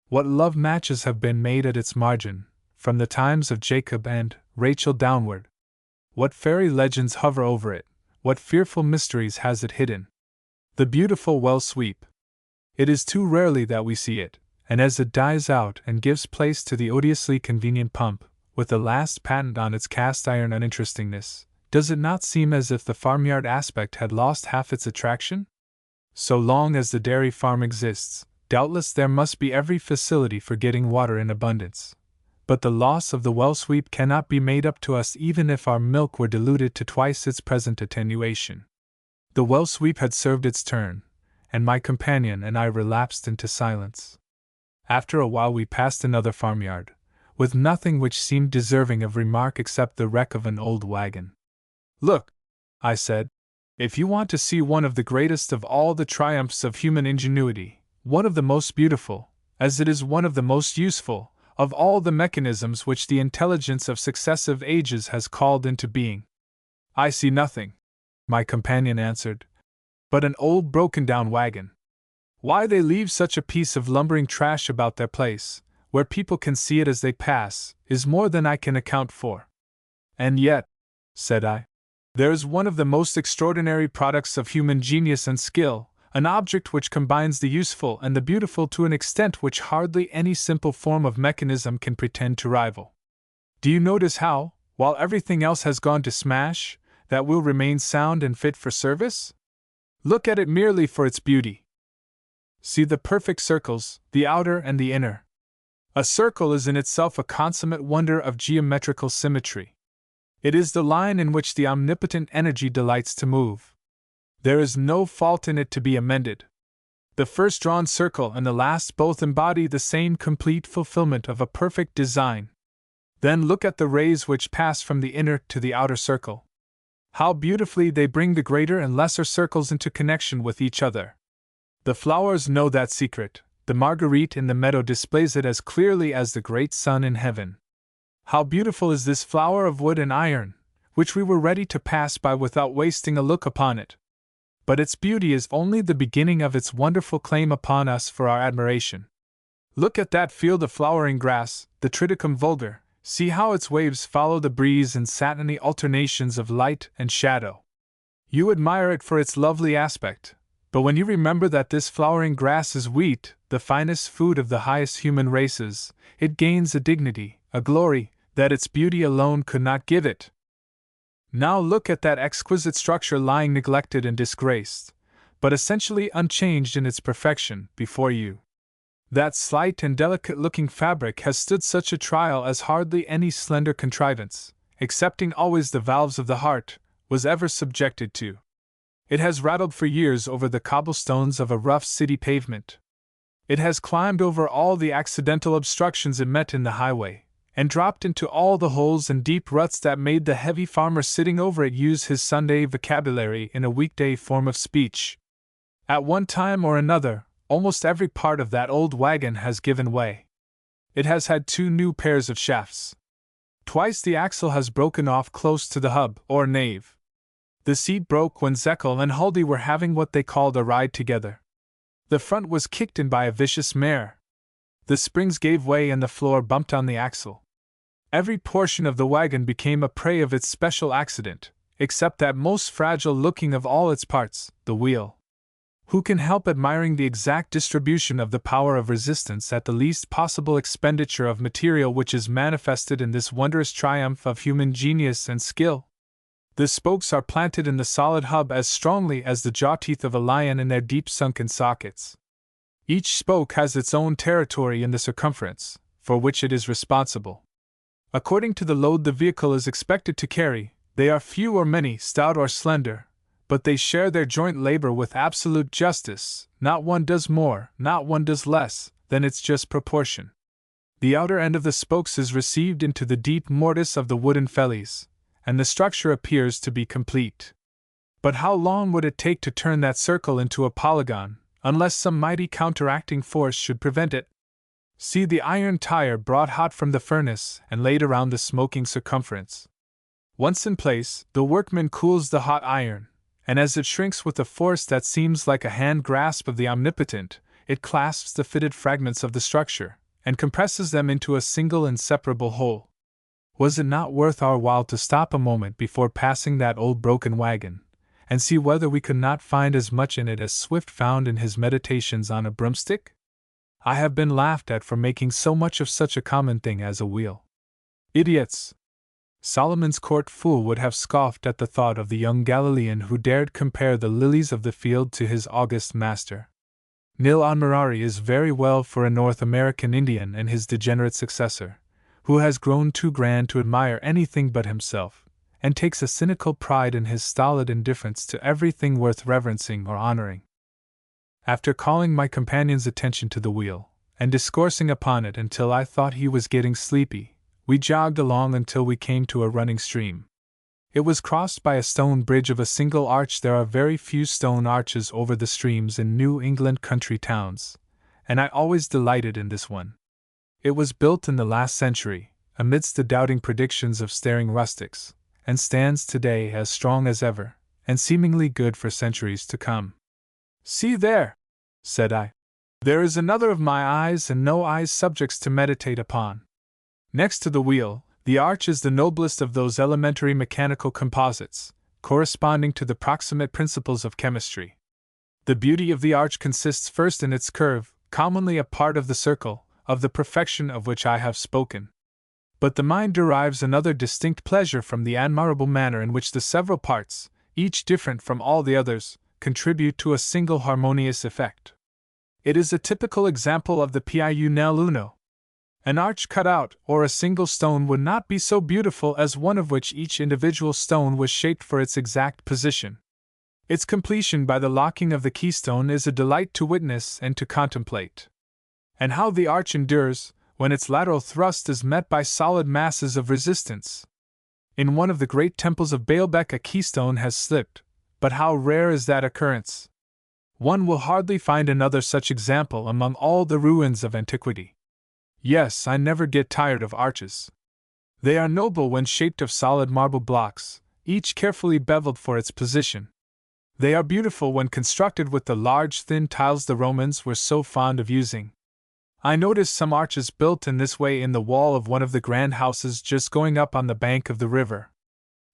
What love matches have been made at its margin, from the times of Jacob and Rachel downward! What fairy legends hover over it, what fearful mysteries has it hidden! The beautiful well sweep. It is too rarely that we see it, and as it dies out and gives place to the odiously convenient pump, with the last patent on its cast iron uninterestingness, does it not seem as if the farmyard aspect had lost half its attraction? So long as the dairy farm exists, doubtless there must be every facility for getting water in abundance. But the loss of the well sweep cannot be made up to us even if our milk were diluted to twice its present attenuation. The well sweep had served its turn, and my companion and I relapsed into silence. After a while we passed another farmyard, with nothing which seemed deserving of remark except the wreck of an old wagon. "Look," I said, "if you want to see one of the greatest of all the triumphs of human ingenuity, one of the most beautiful, as it is one of the most useful, of all the mechanisms which the intelligence of successive ages has called into being." "I see nothing," my companion answered, "but an old broken-down wagon. Why they leave such a piece of lumbering trash about their place, where people can see it as they pass, is more than I can account for." "And yet," said I, "there is one of the most extraordinary products of human genius and skill, an object which combines the useful and the beautiful to an extent which hardly any simple form of mechanism can pretend to rival. Do you notice how, while everything else has gone to smash, that will remain sound and fit for service? Look at it merely for its beauty. See the perfect circles, the outer and the inner. A circle is in itself a consummate wonder of geometrical symmetry. It is the line in which the omnipotent energy delights to move. There is no fault in it to be amended. The first drawn circle and the last both embody the same complete fulfillment of a perfect design. Then look at the rays which pass from the inner to the outer circle. How beautifully they bring the greater and lesser circles into connection with each other. The flowers know that secret. The marguerite in the meadow displays it as clearly as the great sun in heaven. How beautiful is this flower of wood and iron, which we were ready to pass by without wasting a look upon it. But its beauty is only the beginning of its wonderful claim upon us for our admiration. Look at that field of flowering grass, the Triticum vulgar. See how its waves follow the breeze in satiny alternations of light and shadow. You admire it for its lovely aspect, But when you remember that this flowering grass is wheat, the finest food of the highest human races, it gains a dignity, a glory, that its beauty alone could not give it. Now look at that exquisite structure lying neglected and disgraced, but essentially unchanged in its perfection, before you. That slight and delicate-looking fabric has stood such a trial as hardly any slender contrivance, excepting always the valves of the heart, was ever subjected to. It has rattled for years over the cobblestones of a rough city pavement. It has climbed over all the accidental obstructions it met in the highway, and dropped into all the holes and deep ruts that made the heavy farmer sitting over it use his Sunday vocabulary in a weekday form of speech. At one time or another, almost every part of that old wagon has given way. It has had 2 new pairs of shafts. Twice the axle has broken off close to the hub, or nave. The seat broke when Zekel and Huldy were having what they called a ride together. The front was kicked in by a vicious mare. The springs gave way and the floor bumped on the axle. Every portion of the wagon became a prey of its special accident, except that most fragile-looking of all its parts, the wheel. Who can help admiring the exact distribution of the power of resistance at the least possible expenditure of material which is manifested in this wondrous triumph of human genius and skill? The spokes are planted in the solid hub as strongly as the jaw-teeth of a lion in their deep-sunken sockets. Each spoke has its own territory in the circumference, for which it is responsible. According to the load the vehicle is expected to carry, they are few or many, stout or slender, but they share their joint labor with absolute justice. Not one does more, not one does less, than its just proportion. The outer end of the spokes is received into the deep mortise of the wooden fellies, and the structure appears to be complete. But how long would it take to turn that circle into a polygon, unless some mighty counteracting force should prevent it? See the iron tire brought hot from the furnace and laid around the smoking circumference. Once in place, the workman cools the hot iron, and as it shrinks with a force that seems like a hand grasp of the omnipotent, it clasps the fitted fragments of the structure, and compresses them into a single inseparable whole. Was it not worth our while to stop a moment before passing that old broken wagon, and see whether we could not find as much in it as Swift found in his meditations on a broomstick? I have been laughed at for making so much of such a common thing as a wheel. Idiots! Solomon's court fool would have scoffed at the thought of the young Galilean who dared compare the lilies of the field to his august master. Nil Admirari is very well for a North American Indian and his degenerate successor, who has grown too grand to admire anything but himself, and takes a cynical pride in his stolid indifference to everything worth reverencing or honoring. After calling my companion's attention to the wheel, and discoursing upon it until I thought he was getting sleepy, we jogged along until we came to a running stream. It was crossed by a stone bridge of a single arch. There are very few stone arches over the streams in New England country towns, and I always delighted in this one. It was built in the last century, amidst the doubting predictions of staring rustics, and stands today as strong as ever, and seemingly good for centuries to come. "See there," said I. "There is another of my eyes and no eyes subjects to meditate upon." Next to the wheel, the arch is the noblest of those elementary mechanical composites, corresponding to the proximate principles of chemistry. The beauty of the arch consists first in its curve, commonly a part of the circle, of the perfection of which I have spoken. But the mind derives another distinct pleasure from the admirable manner in which the several parts, each different from all the others, contribute to a single harmonious effect. It is a typical example of the piu nel uno. An arch cut out, or a single stone would not be so beautiful as one of which each individual stone was shaped for its exact position. Its completion by the locking of the keystone is a delight to witness and to contemplate. And how the arch endures, when its lateral thrust is met by solid masses of resistance. In one of the great temples of Baalbek a keystone has slipped, but how rare is that occurrence! One will hardly find another such example among all the ruins of antiquity. Yes, I never get tired of arches. They are noble when shaped of solid marble blocks, each carefully beveled for its position. They are beautiful when constructed with the large thin tiles the Romans were so fond of using. I noticed some arches built in this way in the wall of one of the grand houses just going up on the bank of the river.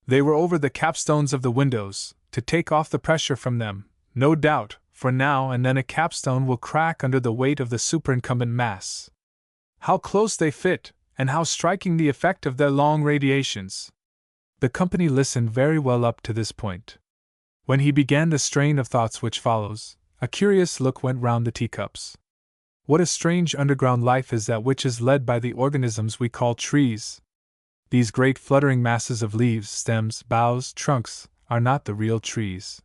They were over the capstones of the windows, to take off the pressure from them, no doubt, for now and then a capstone will crack under the weight of the superincumbent mass. How close they fit, and how striking the effect of their long radiations! The company listened very well up to this point. When he began the strain of thoughts which follows, a curious look went round the teacups. What a strange underground life is that which is led by the organisms we call trees! These great fluttering masses of leaves, stems, boughs, trunks, are not the real trees.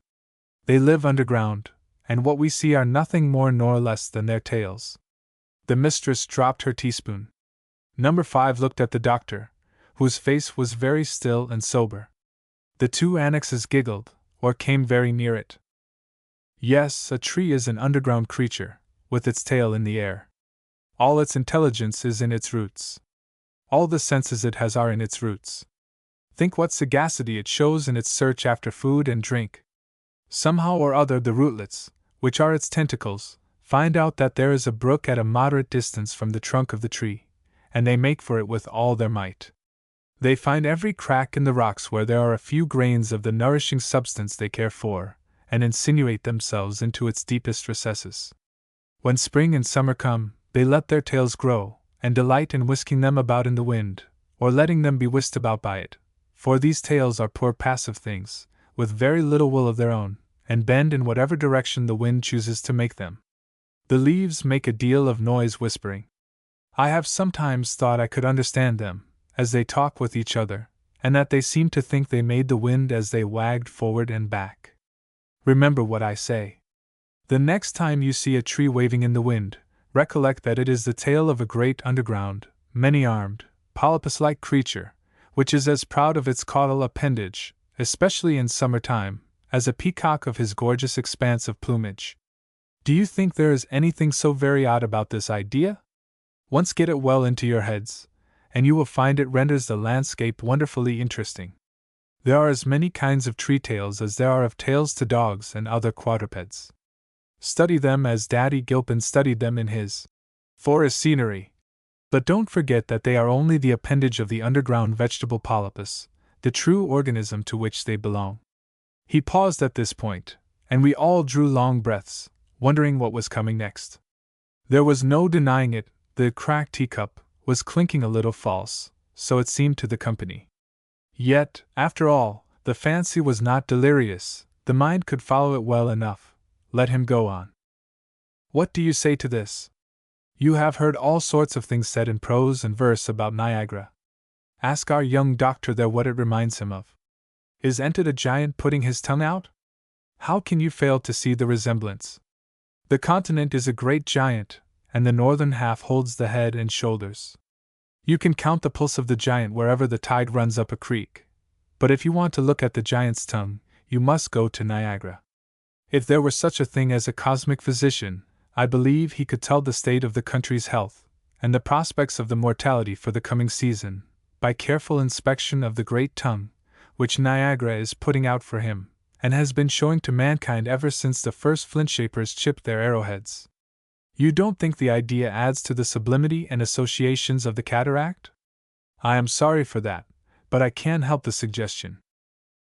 They live underground, and what we see are nothing more nor less than their tails. The mistress dropped her teaspoon. Number 5 looked at the doctor, whose face was very still and sober. The two annexes giggled, or came very near it. Yes, a tree is an underground creature, with its tail in the air. All its intelligence is in its roots. All the senses it has are in its roots. Think what sagacity it shows in its search after food and drink. Somehow or other the rootlets, which are its tentacles, find out that there is a brook at a moderate distance from the trunk of the tree, and they make for it with all their might. They find every crack in the rocks where there are a few grains of the nourishing substance they care for, and insinuate themselves into its deepest recesses. When spring and summer come, they let their tails grow, and delight in whisking them about in the wind, or letting them be whisked about by it, for these tails are poor passive things, with very little will of their own, and bend in whatever direction the wind chooses to make them. The leaves make a deal of noise whispering. I have sometimes thought I could understand them, as they talk with each other, and that they seem to think they made the wind as they wagged forward and back. Remember what I say. The next time you see a tree waving in the wind, recollect that it is the tail of a great underground, many-armed, polypus-like creature, which is as proud of its caudal appendage, especially in summer-time, as a peacock of his gorgeous expanse of plumage. Do you think there is anything so very odd about this idea? Once get it well into your heads, and you will find it renders the landscape wonderfully interesting. There are as many kinds of tree tails as there are of tails to dogs and other quadrupeds. Study them as Daddy Gilpin studied them in his Forest Scenery. But don't forget that they are only the appendage of the underground vegetable polypus, the true organism to which they belong. He paused at this point, and we all drew long breaths, wondering what was coming next. There was no denying it, the cracked teacup was clinking a little false, so it seemed to the company. Yet, after all, the fancy was not delirious, the mind could follow it well enough. Let him go on. What do you say to this? You have heard all sorts of things said in prose and verse about Niagara. Ask our young doctor there what it reminds him of. Isn't it a giant putting his tongue out? How can you fail to see the resemblance? The continent is a great giant, and the northern half holds the head and shoulders. You can count the pulse of the giant wherever the tide runs up a creek, but if you want to look at the giant's tongue, you must go to Niagara. If there were such a thing as a cosmic physician, I believe he could tell the state of the country's health, and the prospects of the mortality for the coming season, by careful inspection of the great tongue, which Niagara is putting out for him, and has been showing to mankind ever since the first flint-shapers chipped their arrowheads. You don't think the idea adds to the sublimity and associations of the cataract? I am sorry for that, but I can't help the suggestion.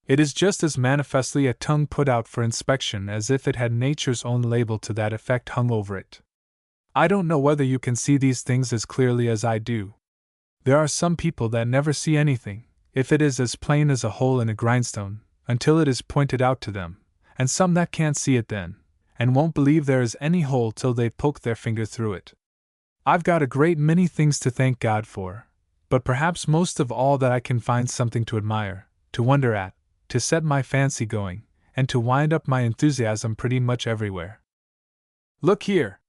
It is just as manifestly a tongue put out for inspection as if it had nature's own label to that effect hung over it. I don't know whether you can see these things as clearly as I do. There are some people that never see anything, if it is as plain as a hole in a grindstone, until it is pointed out to them, and some that can't see it then, and won't believe there is any hole till they poke their finger through it. I've got a great many things to thank God for, but perhaps most of all that I can find something to admire, to wonder at, to set my fancy going, and to wind up my enthusiasm pretty much everywhere. Look here!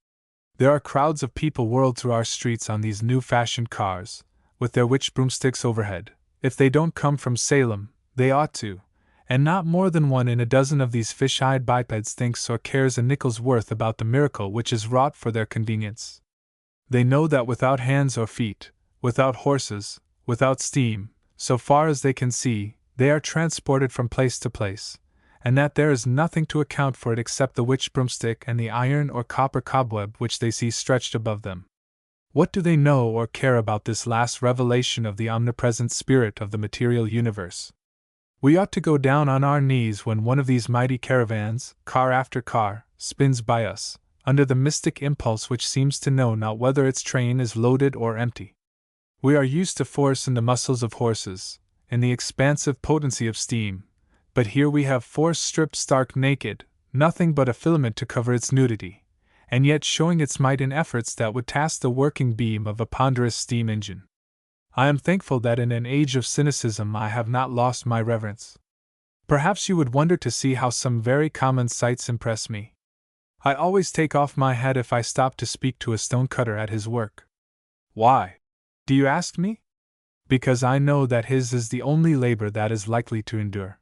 There are crowds of people whirled through our streets on these new-fashioned cars, with their witch broomsticks overhead. If they don't come from Salem, they ought to, and not more than one in a dozen of these fish-eyed bipeds thinks or cares a nickel's worth about the miracle which is wrought for their convenience. They know that without hands or feet, without horses, without steam, so far as they can see, they are transported from place to place, and that there is nothing to account for it except the witch broomstick and the iron or copper cobweb which they see stretched above them. What do they know or care about this last revelation of the omnipresent spirit of the material universe? We ought to go down on our knees when one of these mighty caravans, car after car, spins by us, under the mystic impulse which seems to know not whether its train is loaded or empty. We are used to force in the muscles of horses, in the expansive potency of steam, but here we have force stripped stark naked, nothing but a filament to cover its nudity, and yet showing its might in efforts that would task the working beam of a ponderous steam engine. I am thankful that in an age of cynicism I have not lost my reverence. Perhaps you would wonder to see how some very common sights impress me. I always take off my hat if I stop to speak to a stonecutter at his work. Why? Do you ask me? Because I know that his is the only labor that is likely to endure.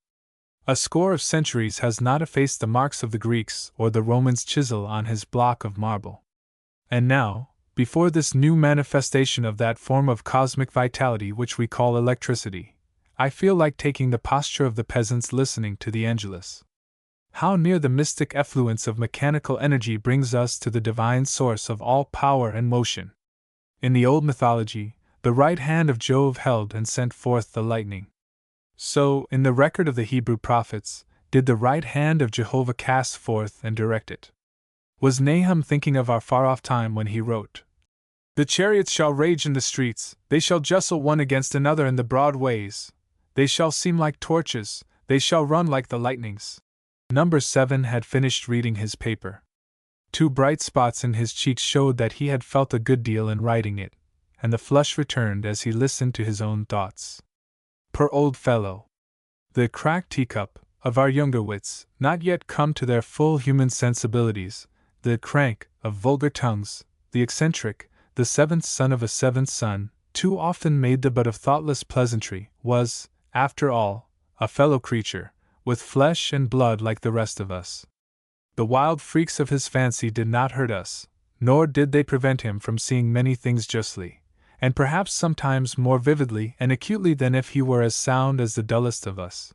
A score of centuries has not effaced the marks of the Greeks or the Romans' chisel on his block of marble. And now, before this new manifestation of that form of cosmic vitality which we call electricity, I feel like taking the posture of the peasants listening to the Angelus. How near the mystic effluence of mechanical energy brings us to the divine source of all power and motion. In the old mythology, the right hand of Jove held and sent forth the lightning. So, in the record of the Hebrew prophets, did the right hand of Jehovah cast forth and direct it. Was Nahum thinking of our far-off time when he wrote, "The chariots shall rage in the streets, they shall jostle one against another in the broad ways, they shall seem like torches, they shall run like the lightnings"? Number 7 had finished reading his paper. 2 bright spots in his cheeks showed that he had felt a good deal in writing it, and the flush returned as he listened to his own thoughts. Poor old fellow! The cracked teacup, of our younger wits, not yet come to their full human sensibilities, the crank, of vulgar tongues, the eccentric, the seventh son of a seventh son, too often made the butt of thoughtless pleasantry, was, after all, a fellow creature, with flesh and blood like the rest of us. The wild freaks of his fancy did not hurt us, nor did they prevent him from seeing many things justly, and perhaps sometimes more vividly and acutely than if he were as sound as the dullest of us.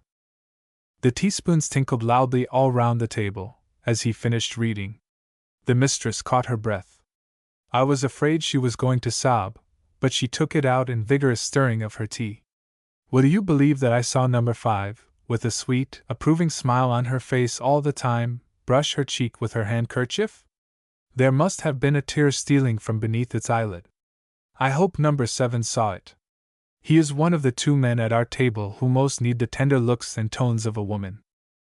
The teaspoons tinkled loudly all round the table, as he finished reading. The mistress caught her breath. I was afraid she was going to sob, but she took it out in vigorous stirring of her tea. Will you believe that I saw number 5, with a sweet, approving smile on her face all the time, brush her cheek with her handkerchief? There must have been a tear stealing from beneath its eyelid. I hope number 7 saw it. He is one of the 2 men at our table who most need the tender looks and tones of a woman.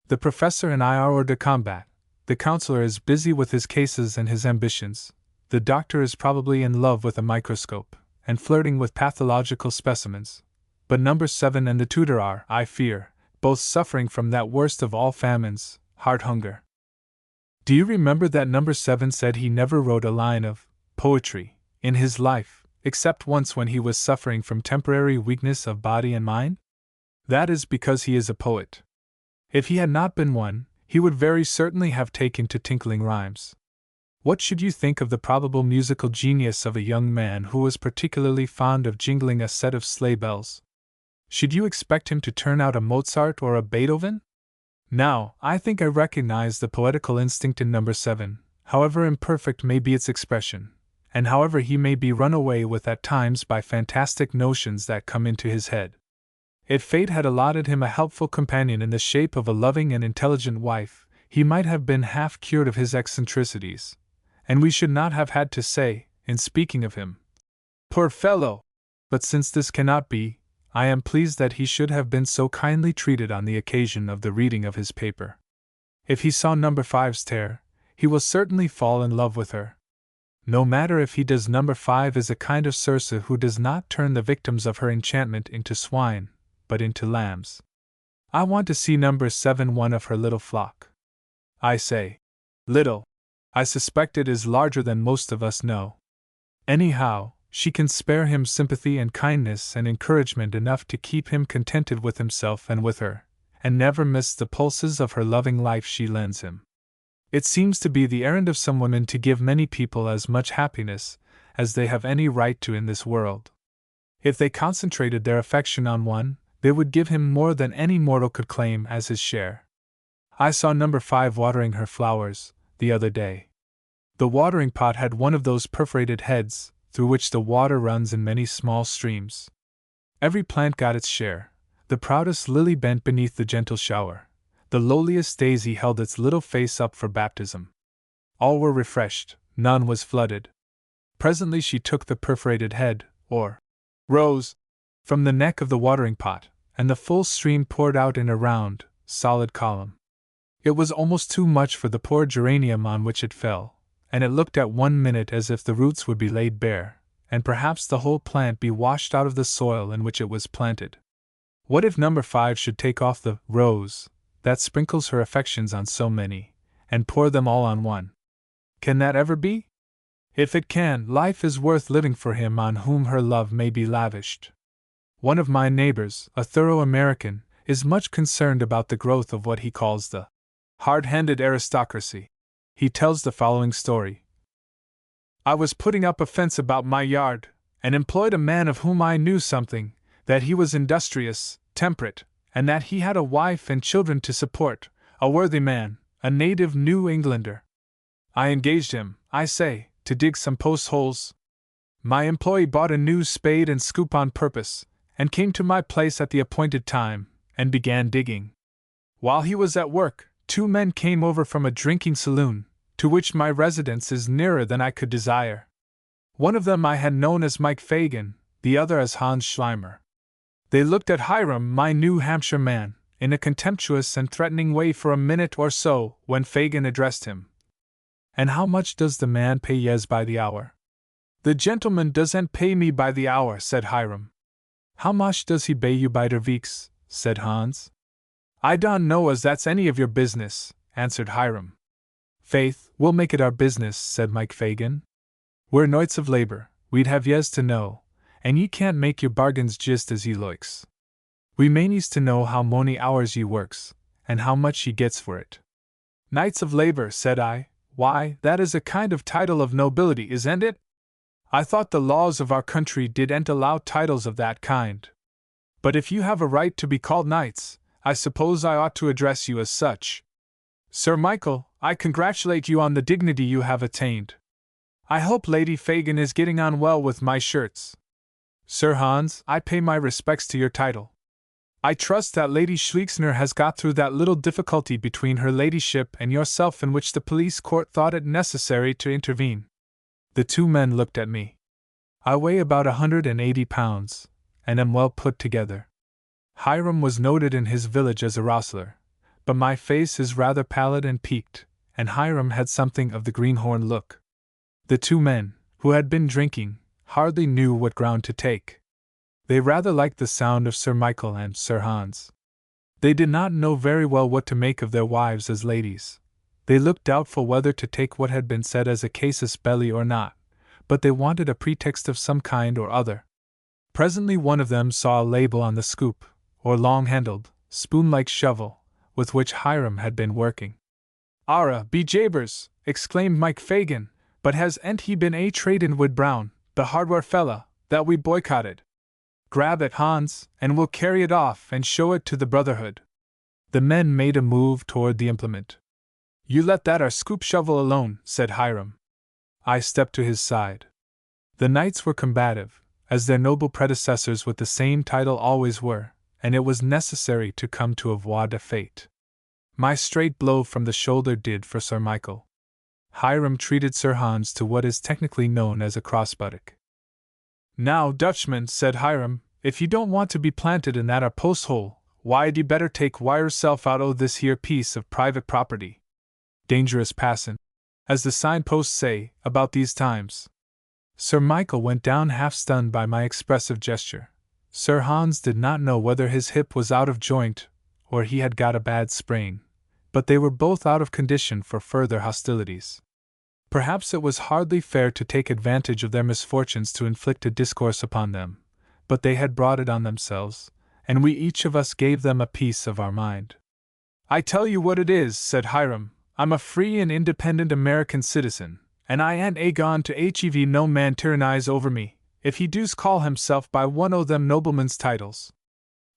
The professor and I are hors de combat. The counselor is busy with his cases and his ambitions. The doctor is probably in love with a microscope, and flirting with pathological specimens. But number 7 and the tutor are, I fear, both suffering from that worst of all famines, heart hunger. Do you remember that number 7 said he never wrote a line of poetry in his life, except once when he was suffering from temporary weakness of body and mind? That is because he is a poet. If he had not been one, he would very certainly have taken to tinkling rhymes. What should you think of the probable musical genius of a young man who was particularly fond of jingling a set of sleigh bells? Should you expect him to turn out a Mozart or a Beethoven? Now, I think I recognize the poetical instinct in number 7, however imperfect may be its expression, and however he may be run away with at times by fantastic notions that come into his head. If fate had allotted him a helpful companion in the shape of a loving and intelligent wife, he might have been half cured of his eccentricities, and we should not have had to say, in speaking of him, "Poor fellow!" But since this cannot be, I am pleased that he should have been so kindly treated on the occasion of the reading of his paper. If he saw number 5's tear, he will certainly fall in love with her. No matter if he does, number 5 is a kind of Circe who does not turn the victims of her enchantment into swine, but into lambs. I want to see number 7 one of her little flock. I say, little. I suspect it is larger than most of us know. Anyhow, she can spare him sympathy and kindness and encouragement enough to keep him contented with himself and with her, and never miss the pulses of her loving life she lends him. It seems to be the errand of some women to give many people as much happiness as they have any right to in this world. If they concentrated their affection on one, they would give him more than any mortal could claim as his share. I saw number 5 watering her flowers the other day. The watering pot had one of those perforated heads, through which the water runs in many small streams. Every plant got its share. The proudest lily bent beneath the gentle shower. The lowliest daisy held its little face up for baptism. All were refreshed, none was flooded. Presently she took the perforated head, or rose, from the neck of the watering pot, and the full stream poured out in a round, solid column. It was almost too much for the poor geranium on which it fell, and it looked at 1 minute as if the roots would be laid bare, and perhaps the whole plant be washed out of the soil in which it was planted. What if number 5 should take off the rose that sprinkles her affections on so many, and pour them all on one? Can that ever be? If it can, life is worth living for him on whom her love may be lavished. One of my neighbors, a thorough American, is much concerned about the growth of what he calls the hard-handed aristocracy. He tells the following story. I was putting up a fence about my yard, and employed a man of whom I knew something, that he was industrious, temperate, and that he had a wife and children to support, a worthy man, a native New Englander. I engaged him, I say, to dig some post holes. My employee bought a new spade and scoop on purpose, and came to my place at the appointed time, and began digging. While he was at work, 2 men came over from a drinking saloon, to which my residence is nearer than I could desire. One of them I had known as Mike Fagin, the other as Hans Schleimer. They looked at Hiram, my New Hampshire man, in a contemptuous and threatening way for a minute or so, when Fagin addressed him. And how much does the man pay yez by the hour? The gentleman doesn't pay me by the hour, said Hiram. How much does he pay you by der weeks? Said Hans. I don't know as that's any of your business, answered Hiram. Faith, we'll make it our business, said Mike Fagin. We're knights of labor, we'd have yez to know, and ye can't make your bargains just as ye likes. We manees to know how mony hours ye works, and how much ye gets for it. Knights of labor, said I, why, that is a kind of title of nobility, isn't it? I thought the laws of our country didn't allow titles of that kind. But if you have a right to be called knights, I suppose I ought to address you as such. Sir Michael, I congratulate you on the dignity you have attained. I hope Lady Fagin is getting on well with my shirts. Sir Hans, I pay my respects to your title. I trust that Lady Schleixner has got through that little difficulty between her ladyship and yourself in which the police court thought it necessary to intervene. The 2 men looked at me. I weigh about 180 pounds, and am well put together. Hiram was noted in his village as a rustler, but my face is rather pallid and peaked, and Hiram had something of the greenhorn look. The 2 men, who had been drinking, hardly knew what ground to take. They rather liked the sound of Sir Michael and Sir Hans. They did not know very well what to make of their wives as ladies. They looked doubtful whether to take what had been said as a casus belli or not, but they wanted a pretext of some kind or other. Presently one of them saw a label on the scoop, or long-handled, spoon-like shovel, with which Hiram had been working. "Arrah, be jabers!" exclaimed Mike Fagin, "but hasn't he been tradin' wid Brown, the hardware fella, that we boycotted? Grab it, Hans, and we'll carry it off and show it to the Brotherhood." The men made a move toward the implement. "You let that our scoop shovel alone," said Hiram. I stepped to his side. The knights were combative, as their noble predecessors with the same title always were, and it was necessary to come to a voie de fait. My straight blow from the shoulder did for Sir Michael. Hiram treated Sir Hans to what is technically known as a cross-buttock. "Now, Dutchman," said Hiram, "if you don't want to be planted in that post hole, why'd you better take yourself out o' this here piece of private property? Dangerous passin', as the signposts say, about these times." Sir Michael went down half-stunned by my expressive gesture. Sir Hans did not know whether his hip was out of joint, or he had got a bad sprain, but they were both out of condition for further hostilities. Perhaps it was hardly fair to take advantage of their misfortunes to inflict a discourse upon them, but they had brought it on themselves, and we each of us gave them a piece of our mind. "I tell you what it is," said Hiram, "I'm a free and independent American citizen, and I ain't a-gone to hev no man tyrannize over me, if he doos call himself by one o' them noblemen's titles.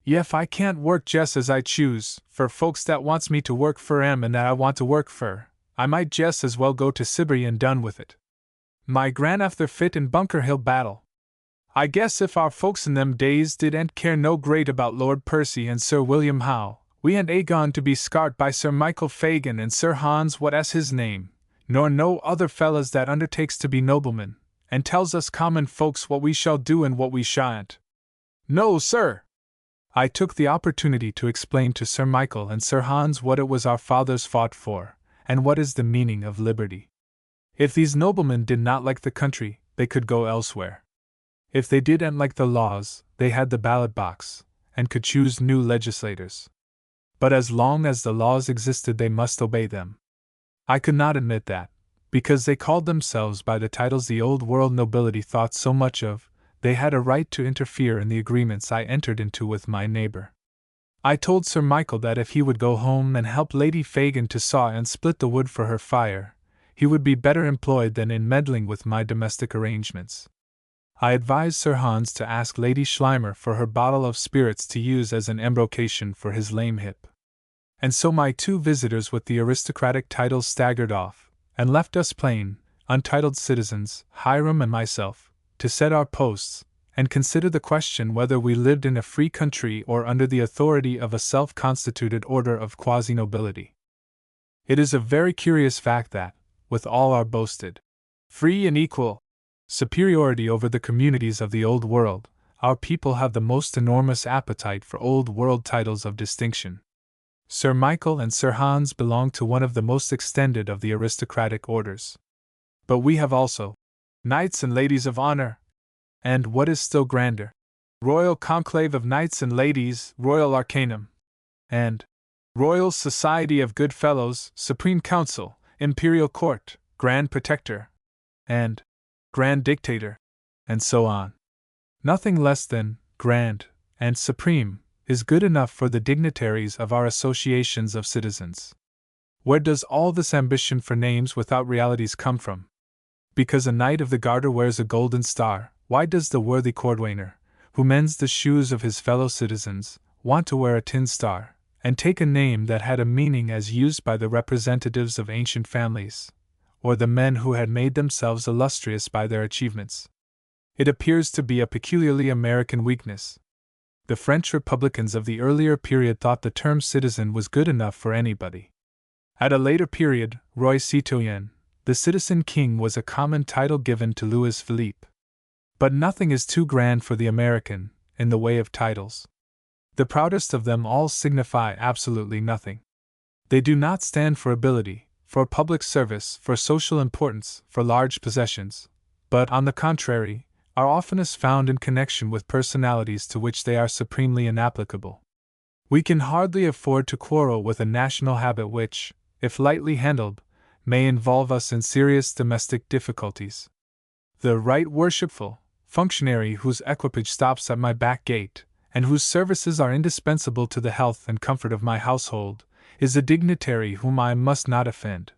Yef I can't work jes' as I choose, for folks that wants me to work fur 'em and that I want to work fur, I might jes' as well go to Siberia and done with it. My grandfather fit in Bunker Hill battle. I guess if our folks in them days didn't care no great about Lord Percy and Sir William Howe, We ain't gone to be scarred by Sir Michael Fagin and Sir Hans what's his name, nor no other fellas that undertakes to be noblemen, and tells us common folks what we shall do and what we shan't. No, sir! I took the opportunity to explain to Sir Michael and Sir Hans what it was our fathers fought for, and what is the meaning of liberty. If these noblemen did not like the country, they could go elsewhere. If they didn't like the laws, they had the ballot box, and could choose new legislators. But as long as the laws existed, they must obey them. I could not admit that, because they called themselves by the titles the old world nobility thought so much of, they had a right to interfere in the agreements I entered into with my neighbor. I told Sir Michael that if he would go home and help Lady Fagin to saw and split the wood for her fire, he would be better employed than in meddling with my domestic arrangements. I advised Sir Hans to ask Lady Schleimer for her bottle of spirits to use as an embrocation for his lame hip. And so my two visitors with the aristocratic titles staggered off, and left us plain, untitled citizens, Hiram and myself, to set our posts, and consider the question whether we lived in a free country or under the authority of a self-constituted order of quasi-nobility. It is a very curious fact that, with all our boasted free and equal superiority over the communities of the Old World, our people have the most enormous appetite for Old World titles of distinction. Sir Michael and Sir Hans belong to one of the most extended of the aristocratic orders. But we have also Knights and Ladies of Honor, and what is still grander, Royal Conclave of Knights and Ladies, Royal Arcanum, and Royal Society of Good Fellows, Supreme Council, Imperial Court, Grand Protector, and Grand Dictator, and so on. Nothing less than grand and supreme is good enough for the dignitaries of our associations of citizens. Where does all this ambition for names without realities come from? Because a Knight of the Garter wears a golden star, why does the worthy cordwainer, who mends the shoes of his fellow citizens, want to wear a tin star, and take a name that had a meaning as used by the representatives of ancient families, or the men who had made themselves illustrious by their achievements? It appears to be a peculiarly American weakness. The French Republicans of the earlier period thought the term citizen was good enough for anybody. At a later period, Roi Citoyen, the citizen king, was a common title given to Louis Philippe. But nothing is too grand for the American, in the way of titles. The proudest of them all signify absolutely nothing. They do not stand for ability, for public service, for social importance, for large possessions, but, on the contrary, are oftenest found in connection with personalities to which they are supremely inapplicable. We can hardly afford to quarrel with a national habit which, if lightly handled, may involve us in serious domestic difficulties. The Right Worshipful functionary whose equipage stops at my back gate, and whose services are indispensable to the health and comfort of my household, is a dignitary whom I must not offend.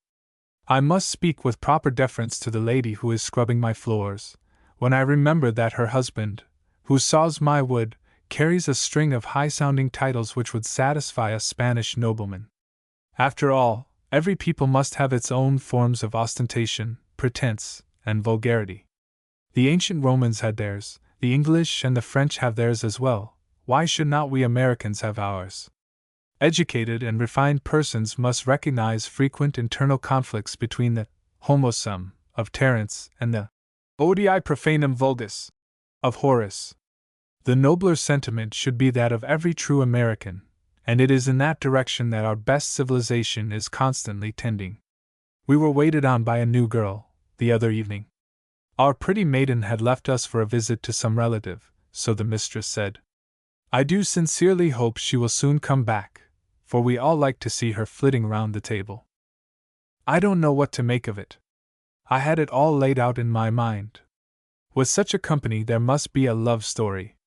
I must speak with proper deference to the lady who is scrubbing my floors, when I remember that her husband, who saws my wood, carries a string of high-sounding titles which would satisfy a Spanish nobleman. After all, every people must have its own forms of ostentation, pretense, and vulgarity. The ancient Romans had theirs, the English and the French have theirs as well. Why should not we Americans have ours? Educated and refined persons must recognize frequent internal conflicts between the homo sum of Terence and the odii profanum vulgus of Horace. The nobler sentiment should be that of every true American, and it is in that direction that our best civilization is constantly tending. We were waited on by a new girl, the other evening. Our pretty maiden had left us for a visit to some relative, so the mistress said. I do sincerely hope she will soon come back, for we all like to see her flitting round the table. I don't know what to make of it. I had it all laid out in my mind. With such a company there must be a love story.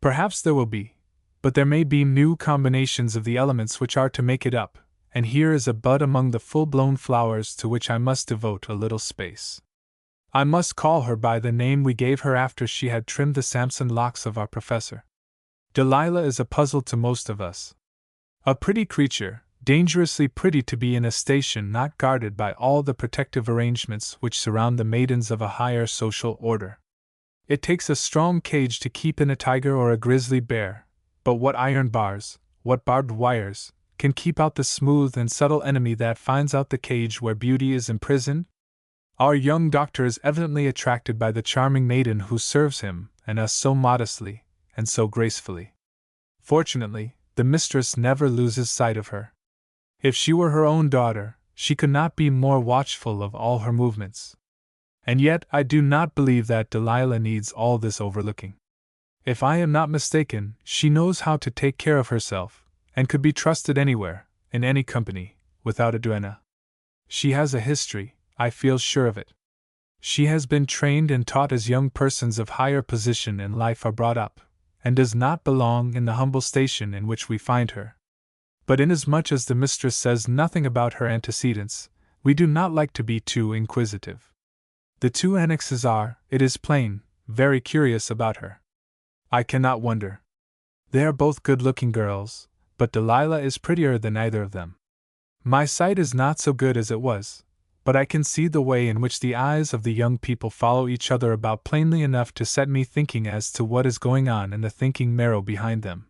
Perhaps there will be, but there may be new combinations of the elements which are to make it up, and here is a bud among the full-blown flowers to which I must devote a little space. I must call her by the name we gave her after she had trimmed the Samson locks of our professor. Delilah is a puzzle to most of us. A pretty creature, dangerously pretty to be in a station not guarded by all the protective arrangements which surround the maidens of a higher social order. It takes a strong cage to keep in a tiger or a grizzly bear, but what iron bars, what barbed wires, can keep out the smooth and subtle enemy that finds out the cage where beauty is imprisoned? Our young doctor is evidently attracted by the charming maiden who serves him and us so modestly and so gracefully. Fortunately, the mistress never loses sight of her. If she were her own daughter, she could not be more watchful of all her movements. And yet I do not believe that Delilah needs all this overlooking. If I am not mistaken, she knows how to take care of herself, and could be trusted anywhere, in any company, without a duenna. She has a history, I feel sure of it. She has been trained and taught as young persons of higher position in life are brought up, and does not belong in the humble station in which we find her. But inasmuch as the mistress says nothing about her antecedents, we do not like to be too inquisitive. The two annexes are, it is plain, very curious about her. I cannot wonder. They are both good-looking girls, but Delilah is prettier than either of them. My sight is not so good as it was, but I can see the way in which the eyes of the young people follow each other about plainly enough to set me thinking as to what is going on in the thinking marrow behind them.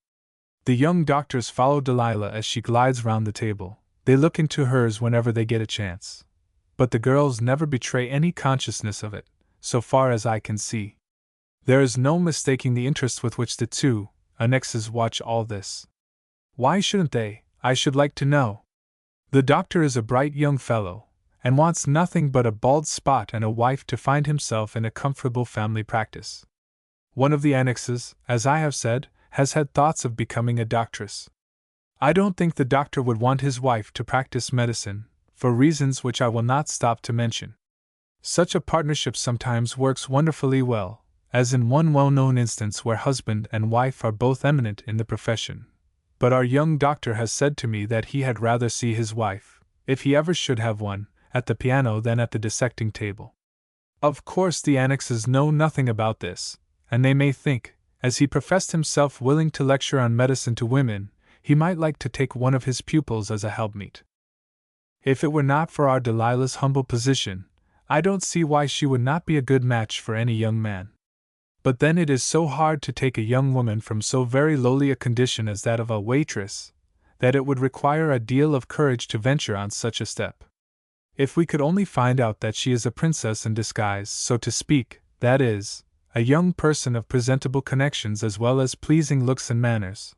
The young doctors follow Delilah as she glides round the table. They look into hers whenever they get a chance. But the girls never betray any consciousness of it, so far as I can see. There is no mistaking the interest with which the two annexes watch all this. Why shouldn't they, I should like to know? The doctor is a bright young fellow, and wants nothing but a bald spot and a wife to find himself in a comfortable family practice. One of the annexes, as I have said, has had thoughts of becoming a doctress. I don't think the doctor would want his wife to practice medicine, for reasons which I will not stop to mention. Such a partnership sometimes works wonderfully well, as in one well-known instance where husband and wife are both eminent in the profession. But our young doctor has said to me that he had rather see his wife, if he ever should have one, at the piano than at the dissecting table. Of course the annexes know nothing about this, and they may think, as he professed himself willing to lecture on medicine to women, he might like to take one of his pupils as a helpmeet. If it were not for our Delilah's humble position, I don't see why she would not be a good match for any young man. But then it is so hard to take a young woman from so very lowly a condition as that of a waitress, that it would require a deal of courage to venture on such a step. If we could only find out that she is a princess in disguise, so to speak, that is, a young person of presentable connections as well as pleasing looks and manners,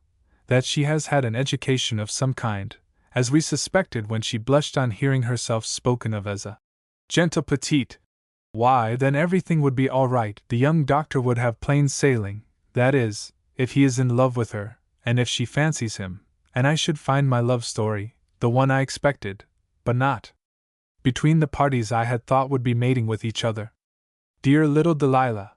that she has had an education of some kind, as we suspected when she blushed on hearing herself spoken of as a gentle petite, why, then everything would be all right. The young doctor would have plain sailing, that is, if he is in love with her, and if she fancies him, and I should find my love story, the one I expected, but not between the parties I had thought would be mating with each other. Dear little Delilah!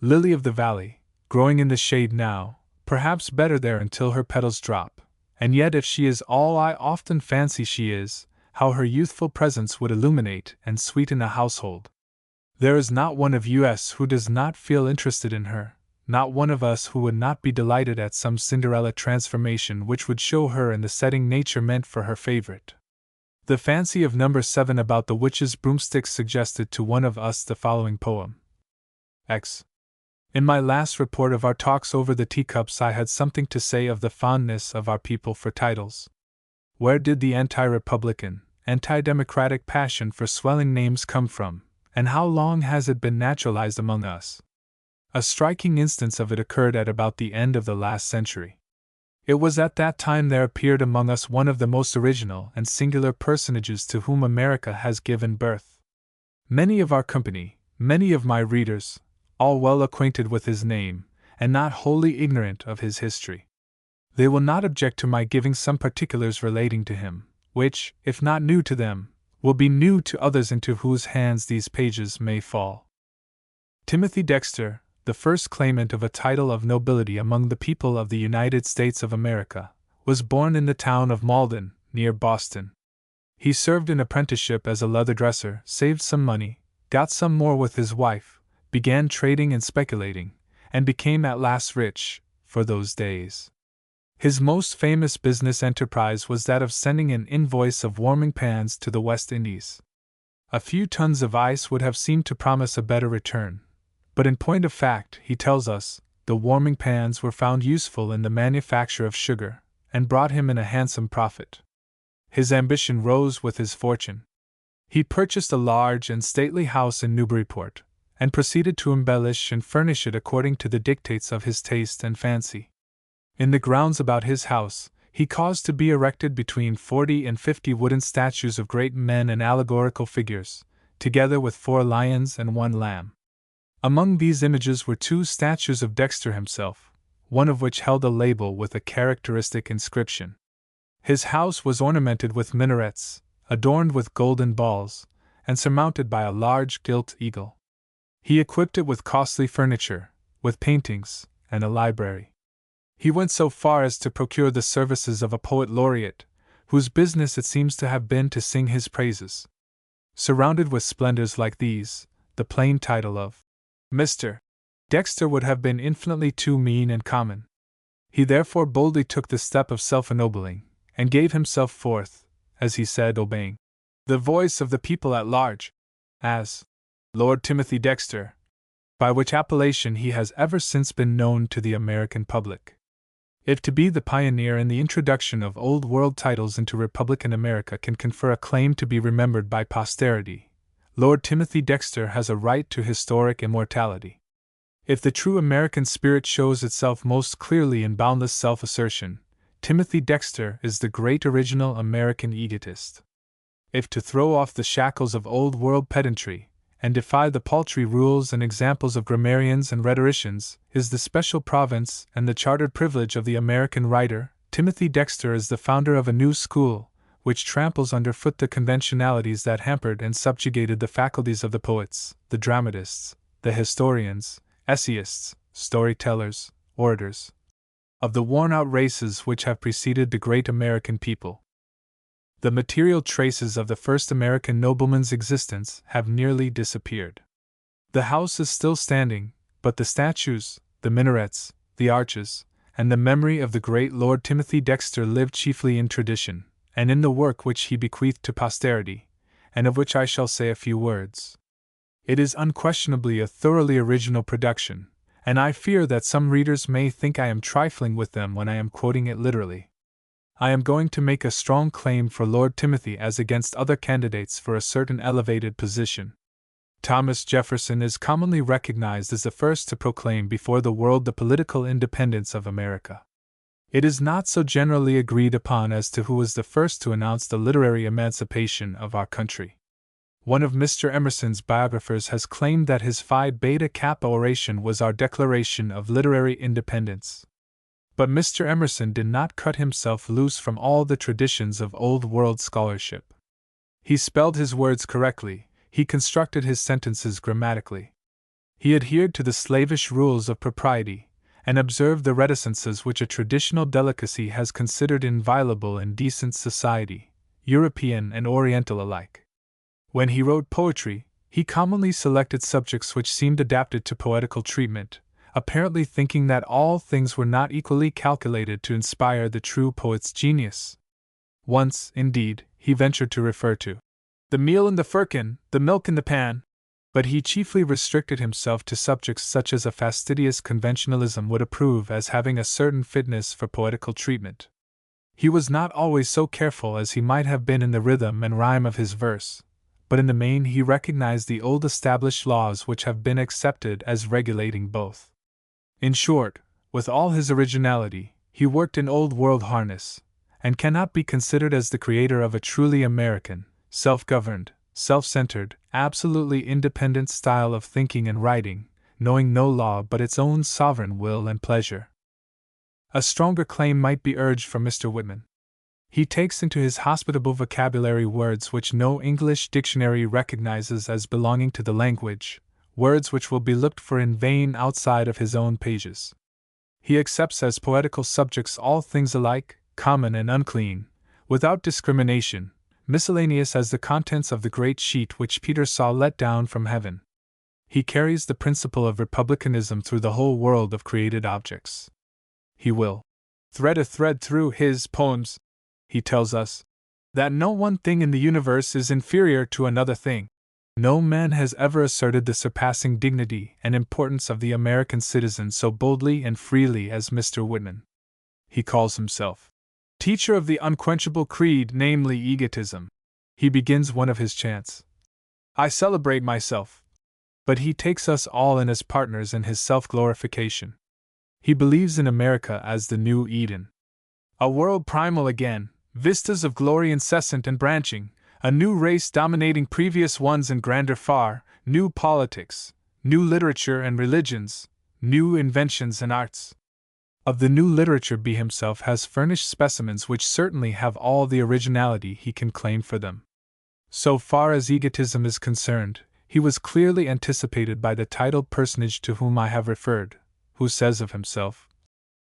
Lily of the valley, growing in the shade now, perhaps better there until her petals drop, and yet if she is all I often fancy she is, how her youthful presence would illuminate and sweeten a household. There is not one of us who does not feel interested in her, not one of us who would not be delighted at some Cinderella transformation which would show her in the setting nature meant for her favorite. The fancy of number 7 about the witch's broomsticks suggested to one of us the following poem. X. In my last report of our talks over the teacups I had something to say of the fondness of our people for titles. Where did the anti-republican, anti-democratic passion for swelling names come from, and how long has it been naturalized among us? A striking instance of it occurred at about the end of the last century. It was at that time there appeared among us one of the most original and singular personages to whom America has given birth. Many of our company, many of my readers, all well acquainted with his name, and not wholly ignorant of his history. They will not object to my giving some particulars relating to him, which, if not new to them, will be new to others into whose hands these pages may fall. Timothy Dexter, the first claimant of a title of nobility among the people of the United States of America, was born in the town of Malden, near Boston. He served an apprenticeship as a leather dresser, saved some money, got some more with his wife, began trading and speculating, and became at last rich, for those days. His most famous business enterprise was that of sending an invoice of warming pans to the West Indies. A few tons of ice would have seemed to promise a better return, but in point of fact, he tells us, the warming pans were found useful in the manufacture of sugar, and brought him in a handsome profit. His ambition rose with his fortune. He purchased a large and stately house in Newburyport, and proceeded to embellish and furnish it according to the dictates of his taste and fancy. In the grounds about his house, he caused to be erected between 40 and 50 wooden statues of great men and allegorical figures, together with 4 lions and 1 lamb. Among these images were 2 statues of Dexter himself, one of which held a label with a characteristic inscription. His house was ornamented with minarets, adorned with golden balls, and surmounted by a large gilt eagle. He equipped it with costly furniture, with paintings, and a library. He went so far as to procure the services of a poet laureate, whose business it seems to have been to sing his praises. Surrounded with splendors like these, the plain title of Mr. Dexter would have been infinitely too mean and common. He therefore boldly took the step of self-ennobling, and gave himself forth, as he said, obeying the voice of the people at large, as Lord Timothy Dexter, by which appellation he has ever since been known to the American public. If to be the pioneer in the introduction of Old World titles into Republican America can confer a claim to be remembered by posterity, Lord Timothy Dexter has a right to historic immortality. If the true American spirit shows itself most clearly in boundless self-assertion, Timothy Dexter is the great original American egotist. If to throw off the shackles of Old World pedantry, and defy the paltry rules and examples of grammarians and rhetoricians, is the special province and the chartered privilege of the American writer, Timothy Dexter is the founder of a new school, which tramples underfoot the conventionalities that hampered and subjugated the faculties of the poets, the dramatists, the historians, essayists, storytellers, orators, of the worn-out races which have preceded the great American people. The material traces of the first American nobleman's existence have nearly disappeared. The house is still standing, but the statues, the minarets, the arches, and the memory of the great Lord Timothy Dexter live chiefly in tradition, and in the work which he bequeathed to posterity, and of which I shall say a few words. It is unquestionably a thoroughly original production, and I fear that some readers may think I am trifling with them when I am quoting it literally. I am going to make a strong claim for Lord Timothy as against other candidates for a certain elevated position. Thomas Jefferson is commonly recognized as the first to proclaim before the world the political independence of America. It is not so generally agreed upon as to who was the first to announce the literary emancipation of our country. One of Mr. Emerson's biographers has claimed that his Phi Beta Kappa oration was our declaration of literary independence. But Mr. Emerson did not cut himself loose from all the traditions of Old World scholarship. He spelled his words correctly, he constructed his sentences grammatically. He adhered to the slavish rules of propriety, and observed the reticences which a traditional delicacy has considered inviolable in decent society, European and Oriental alike. When he wrote poetry, he commonly selected subjects which seemed adapted to poetical treatment, apparently thinking that all things were not equally calculated to inspire the true poet's genius. Once, indeed, he ventured to refer to the meal in the firkin, the milk in the pan, but he chiefly restricted himself to subjects such as a fastidious conventionalism would approve as having a certain fitness for poetical treatment. He was not always so careful as he might have been in the rhythm and rhyme of his verse, but in the main he recognized the old established laws which have been accepted as regulating both. In short, with all his originality, he worked in Old World harness, and cannot be considered as the creator of a truly American, self-governed, self-centered, absolutely independent style of thinking and writing, knowing no law but its own sovereign will and pleasure. A stronger claim might be urged for Mr. Whitman. He takes into his hospitable vocabulary words which no English dictionary recognizes as belonging to the language, words which will be looked for in vain outside of his own pages. He accepts as poetical subjects all things alike, common and unclean, without discrimination, miscellaneous as the contents of the great sheet which Peter saw let down from heaven. He carries the principle of republicanism through the whole world of created objects. He will thread a thread through his poems. He tells us that no one thing in the universe is inferior to another thing. No man has ever asserted the surpassing dignity and importance of the American citizen so boldly and freely as Mr. Whitman. He calls himself Teacher of the unquenchable creed, namely egotism. He begins one of his chants. I celebrate myself. But he takes us all in as partners in his self-glorification. He believes in America as the new Eden. A world primal again, vistas of glory incessant and branching, a new race dominating previous ones in grandeur far, new politics, new literature and religions, new inventions and arts. Of the new literature he himself has furnished specimens which certainly have all the originality he can claim for them. So far as egotism is concerned, he was clearly anticipated by the titled personage to whom I have referred, who says of himself,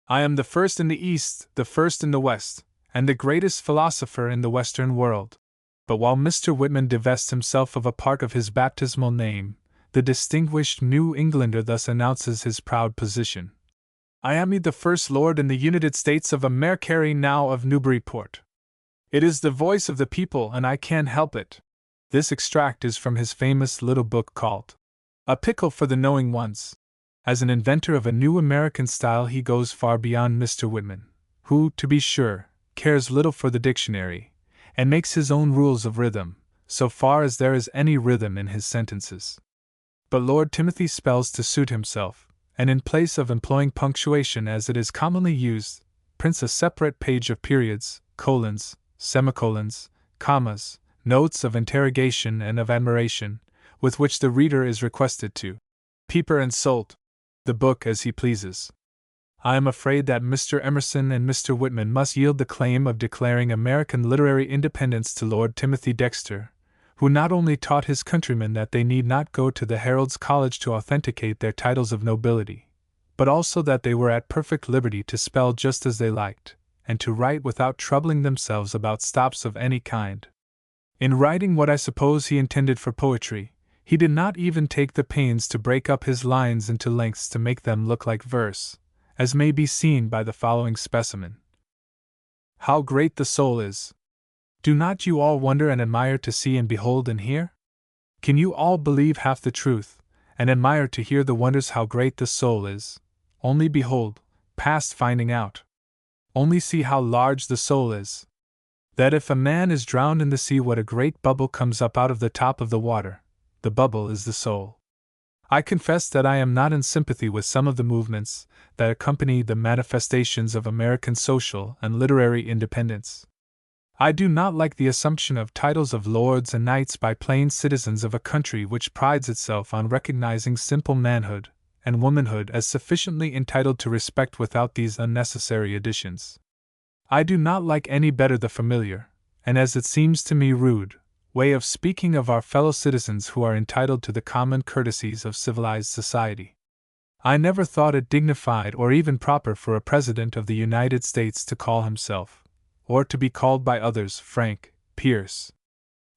I am the first in the East, the first in the West, and the greatest philosopher in the Western world. But while Mr. Whitman divests himself of a part of his baptismal name, the distinguished New Englander thus announces his proud position. I am the first Lord in the United States of America, now of Newburyport. It is the voice of the people, and I can't help it. This extract is from his famous little book called A Pickle for the Knowing Ones. As an inventor of a new American style, he goes far beyond Mr. Whitman, who, to be sure, cares little for the dictionary, and makes his own rules of rhythm, so far as there is any rhythm in his sentences. But Lord Timothy spells to suit himself, and in place of employing punctuation as it is commonly used, prints a separate page of periods, colons, semicolons, commas, notes of interrogation and of admiration, with which the reader is requested to peeper and salt the book as he pleases. I am afraid that Mr. Emerson and Mr. Whitman must yield the claim of declaring American literary independence to Lord Timothy Dexter, who not only taught his countrymen that they need not go to the Herald's College to authenticate their titles of nobility, but also that they were at perfect liberty to spell just as they liked, and to write without troubling themselves about stops of any kind. In writing what I suppose he intended for poetry, he did not even take the pains to break up his lines into lengths to make them look like verse, as may be seen by the following specimen. How great the soul is! Do not you all wonder and admire to see and behold and hear? Can you all believe half the truth, and admire to hear the wonders how great the soul is? Only behold, past finding out. Only see how large the soul is. That if a man is drowned in the sea, what a great bubble comes up out of the top of the water. The bubble is the soul. I confess that I am not in sympathy with some of the movements that accompany the manifestations of American social and literary independence. I do not like the assumption of titles of lords and knights by plain citizens of a country which prides itself on recognizing simple manhood and womanhood as sufficiently entitled to respect without these unnecessary additions. I do not like any better the familiar, and as it seems to me rude, way of speaking of our fellow citizens who are entitled to the common courtesies of civilized society. I never thought it dignified or even proper for a President of the United States to call himself, or to be called by others, Frank Pierce.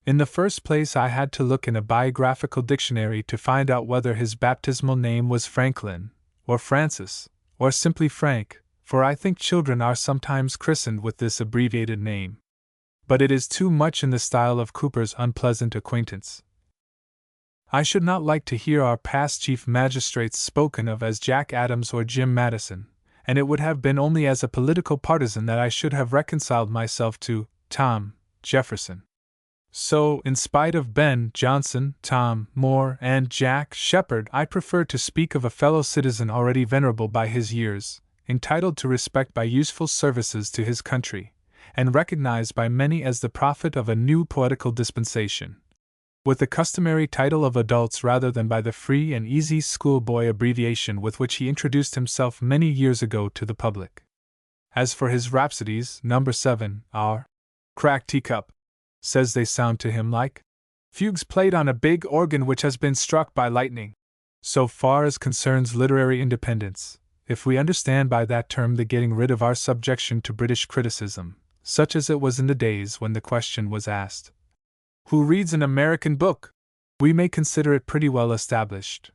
In the first place, I had to look in a biographical dictionary to find out whether his baptismal name was Franklin, or Francis, or simply Frank, for I think children are sometimes christened with this abbreviated name. But it is too much in the style of Cooper's unpleasant acquaintance. I should not like to hear our past chief magistrates spoken of as Jack Adams or Jim Madison, and it would have been only as a political partisan that I should have reconciled myself to Tom Jefferson. So, in spite of Ben Jonson, Tom Moore, and Jack Sheppard, I prefer to speak of a fellow citizen already venerable by his years, entitled to respect by useful services to his country, and recognized by many as the prophet of a new poetical dispensation, with the customary title of adults rather than by the free and easy schoolboy abbreviation with which he introduced himself many years ago to the public. As for his rhapsodies, number 7, our cracked teacup, says they sound to him like fugues played on a big organ which has been struck by lightning. So far as concerns literary independence, if we understand by that term the getting rid of our subjection to British criticism, such as it was in the days when the question was asked, who reads an American book? We may consider it pretty well established.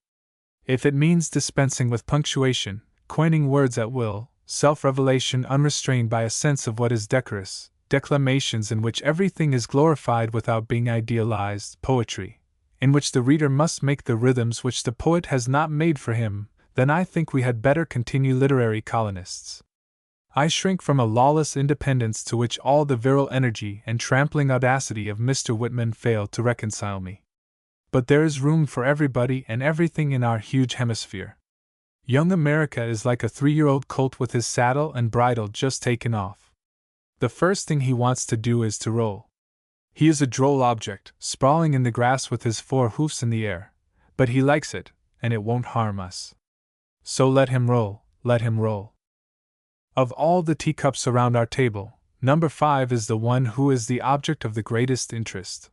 If it means dispensing with punctuation, coining words at will, self-revelation unrestrained by a sense of what is decorous, declamations in which everything is glorified without being idealized, poetry, in which the reader must make the rhythms which the poet has not made for him, then I think we had better continue literary colonists. I shrink from a lawless independence to which all the virile energy and trampling audacity of Mr. Whitman fail to reconcile me. But there is room for everybody and everything in our huge hemisphere. Young America is like a 3-year-old colt with his saddle and bridle just taken off. The first thing he wants to do is to roll. He is a droll object, sprawling in the grass with his 4 hoofs in the air, but he likes it, and it won't harm us. So let him roll, let him roll. Of all the teacups around our table, number 5 is the one who is the object of the greatest interest.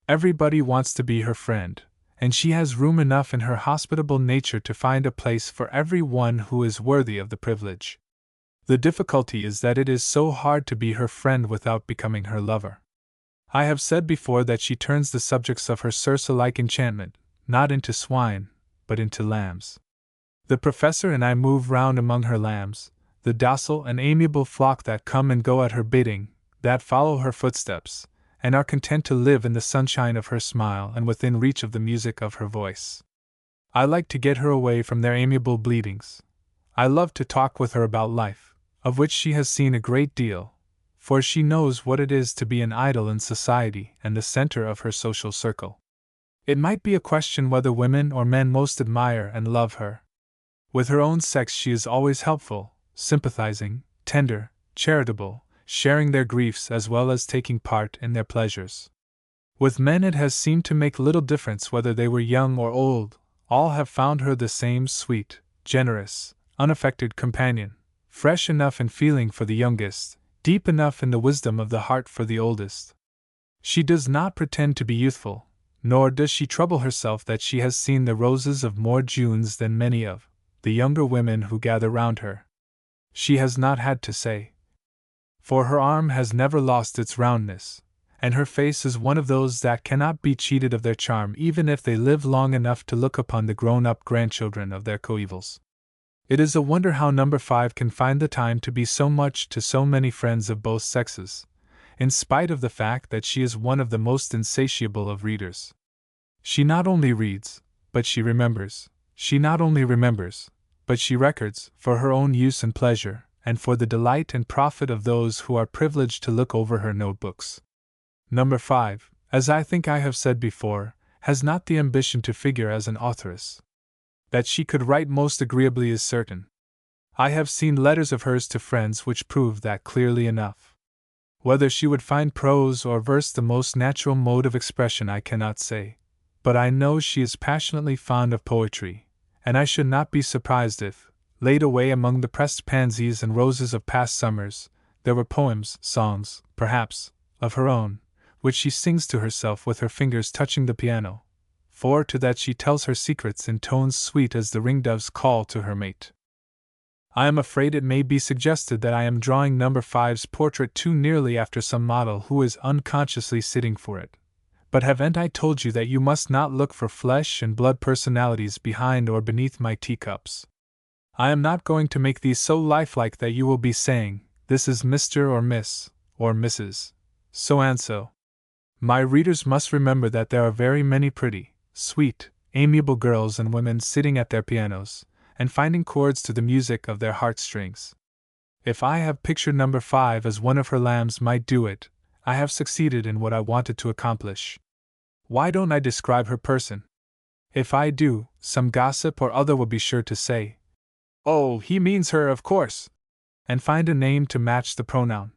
Everybody wants to be her friend, and she has room enough in her hospitable nature to find a place for every one who is worthy of the privilege. The difficulty is that it is so hard to be her friend without becoming her lover. I have said before that she turns the subjects of her Circe-like enchantment, not into swine, but into lambs. The professor and I move round among her lambs, the docile and amiable flock that come and go at her bidding, that follow her footsteps, and are content to live in the sunshine of her smile and within reach of the music of her voice. I like to get her away from their amiable bleatings. I love to talk with her about life, of which she has seen a great deal, for she knows what it is to be an idol in society and the center of her social circle. It might be a question whether women or men most admire and love her. With her own sex she is always helpful, sympathizing, tender, charitable, sharing their griefs as well as taking part in their pleasures. With men it has seemed to make little difference whether they were young or old, all have found her the same sweet, generous, unaffected companion, fresh enough in feeling for the youngest, deep enough in the wisdom of the heart for the oldest. She does not pretend to be youthful, nor does she trouble herself that she has seen the roses of more Junes than many of the younger women who gather round her. She has not had to say, for her arm has never lost its roundness, and her face is one of those that cannot be cheated of their charm even if they live long enough to look upon the grown-up grandchildren of their coevals. It is a wonder how number 5 can find the time to be so much to so many friends of both sexes, in spite of the fact that she is one of the most insatiable of readers. She not only reads, but she remembers. She not only remembers, but she records, for her own use and pleasure, and for the delight and profit of those who are privileged to look over her notebooks. Number 5, as I think I have said before, has not the ambition to figure as an authoress. That she could write most agreeably is certain. I have seen letters of hers to friends which prove that clearly enough. Whether she would find prose or verse the most natural mode of expression I cannot say, but I know she is passionately fond of poetry, and I should not be surprised if, laid away among the pressed pansies and roses of past summers, there were poems, songs, perhaps, of her own, which she sings to herself with her fingers touching the piano, for to that she tells her secrets in tones sweet as the ringdove's call to her mate. I am afraid it may be suggested that I am drawing number 5's portrait too nearly after some model who is unconsciously sitting for it. But haven't I told you that you must not look for flesh and blood personalities behind or beneath my teacups? I am not going to make these so lifelike that you will be saying, this is Mr. or Miss, or Mrs. So and so. My readers must remember that there are very many pretty, sweet, amiable girls and women sitting at their pianos, and finding chords to the music of their heartstrings. If I have pictured number 5 as one of her lambs might do it, I have succeeded in what I wanted to accomplish. Why don't I describe her person? If I do, some gossip or other will be sure to say, "Oh, he means her, of course," and find a name to match the pronoun.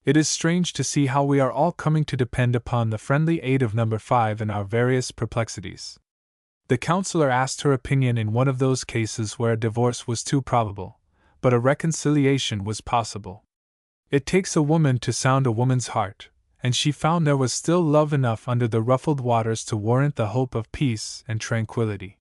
It is strange to see how we are all coming to depend upon the friendly aid of number 5 in our various perplexities. The counselor asked her opinion in one of those cases where a divorce was too probable, but a reconciliation was possible. It takes a woman to sound a woman's heart, and she found there was still love enough under the ruffled waters to warrant the hope of peace and tranquility.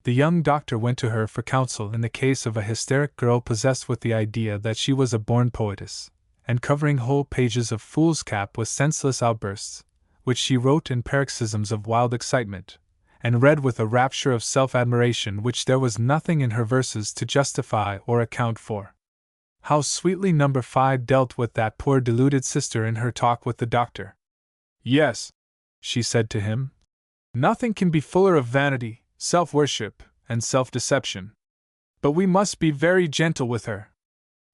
The young doctor went to her for counsel in the case of a hysteric girl possessed with the idea that she was a born poetess, and covering whole pages of foolscap with senseless outbursts, which she wrote in paroxysms of wild excitement, and read with a rapture of self-admiration which there was nothing in her verses to justify or account for. How sweetly number 5 dealt with that poor deluded sister in her talk with the doctor. "Yes," she said to him, "nothing can be fuller of vanity, self-worship, and self-deception. But we must be very gentle with her.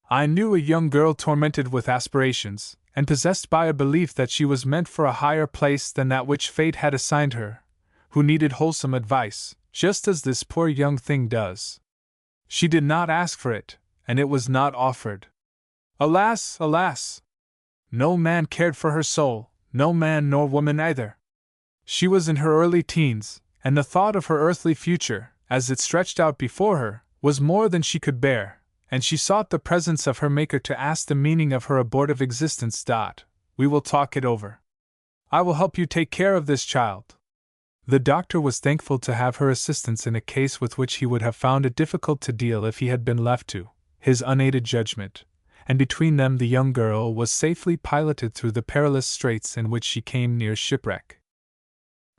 I knew a young girl tormented with aspirations, and possessed by a belief that she was meant for a higher place than that which fate had assigned her, who needed wholesome advice, just as this poor young thing does. She did not ask for it, and it was not offered. Alas, alas! No man cared for her soul, no man nor woman either. She was in her early teens, and the thought of her earthly future, as it stretched out before her, was more than she could bear, and she sought the presence of her Maker to ask the meaning of her abortive existence. We will talk it over. I will help you take care of this child. The doctor was thankful to have her assistance in a case with which he would have found it difficult to deal if he had been left to his unaided judgment, and between them the young girl was safely piloted through the perilous straits in which she came near shipwreck.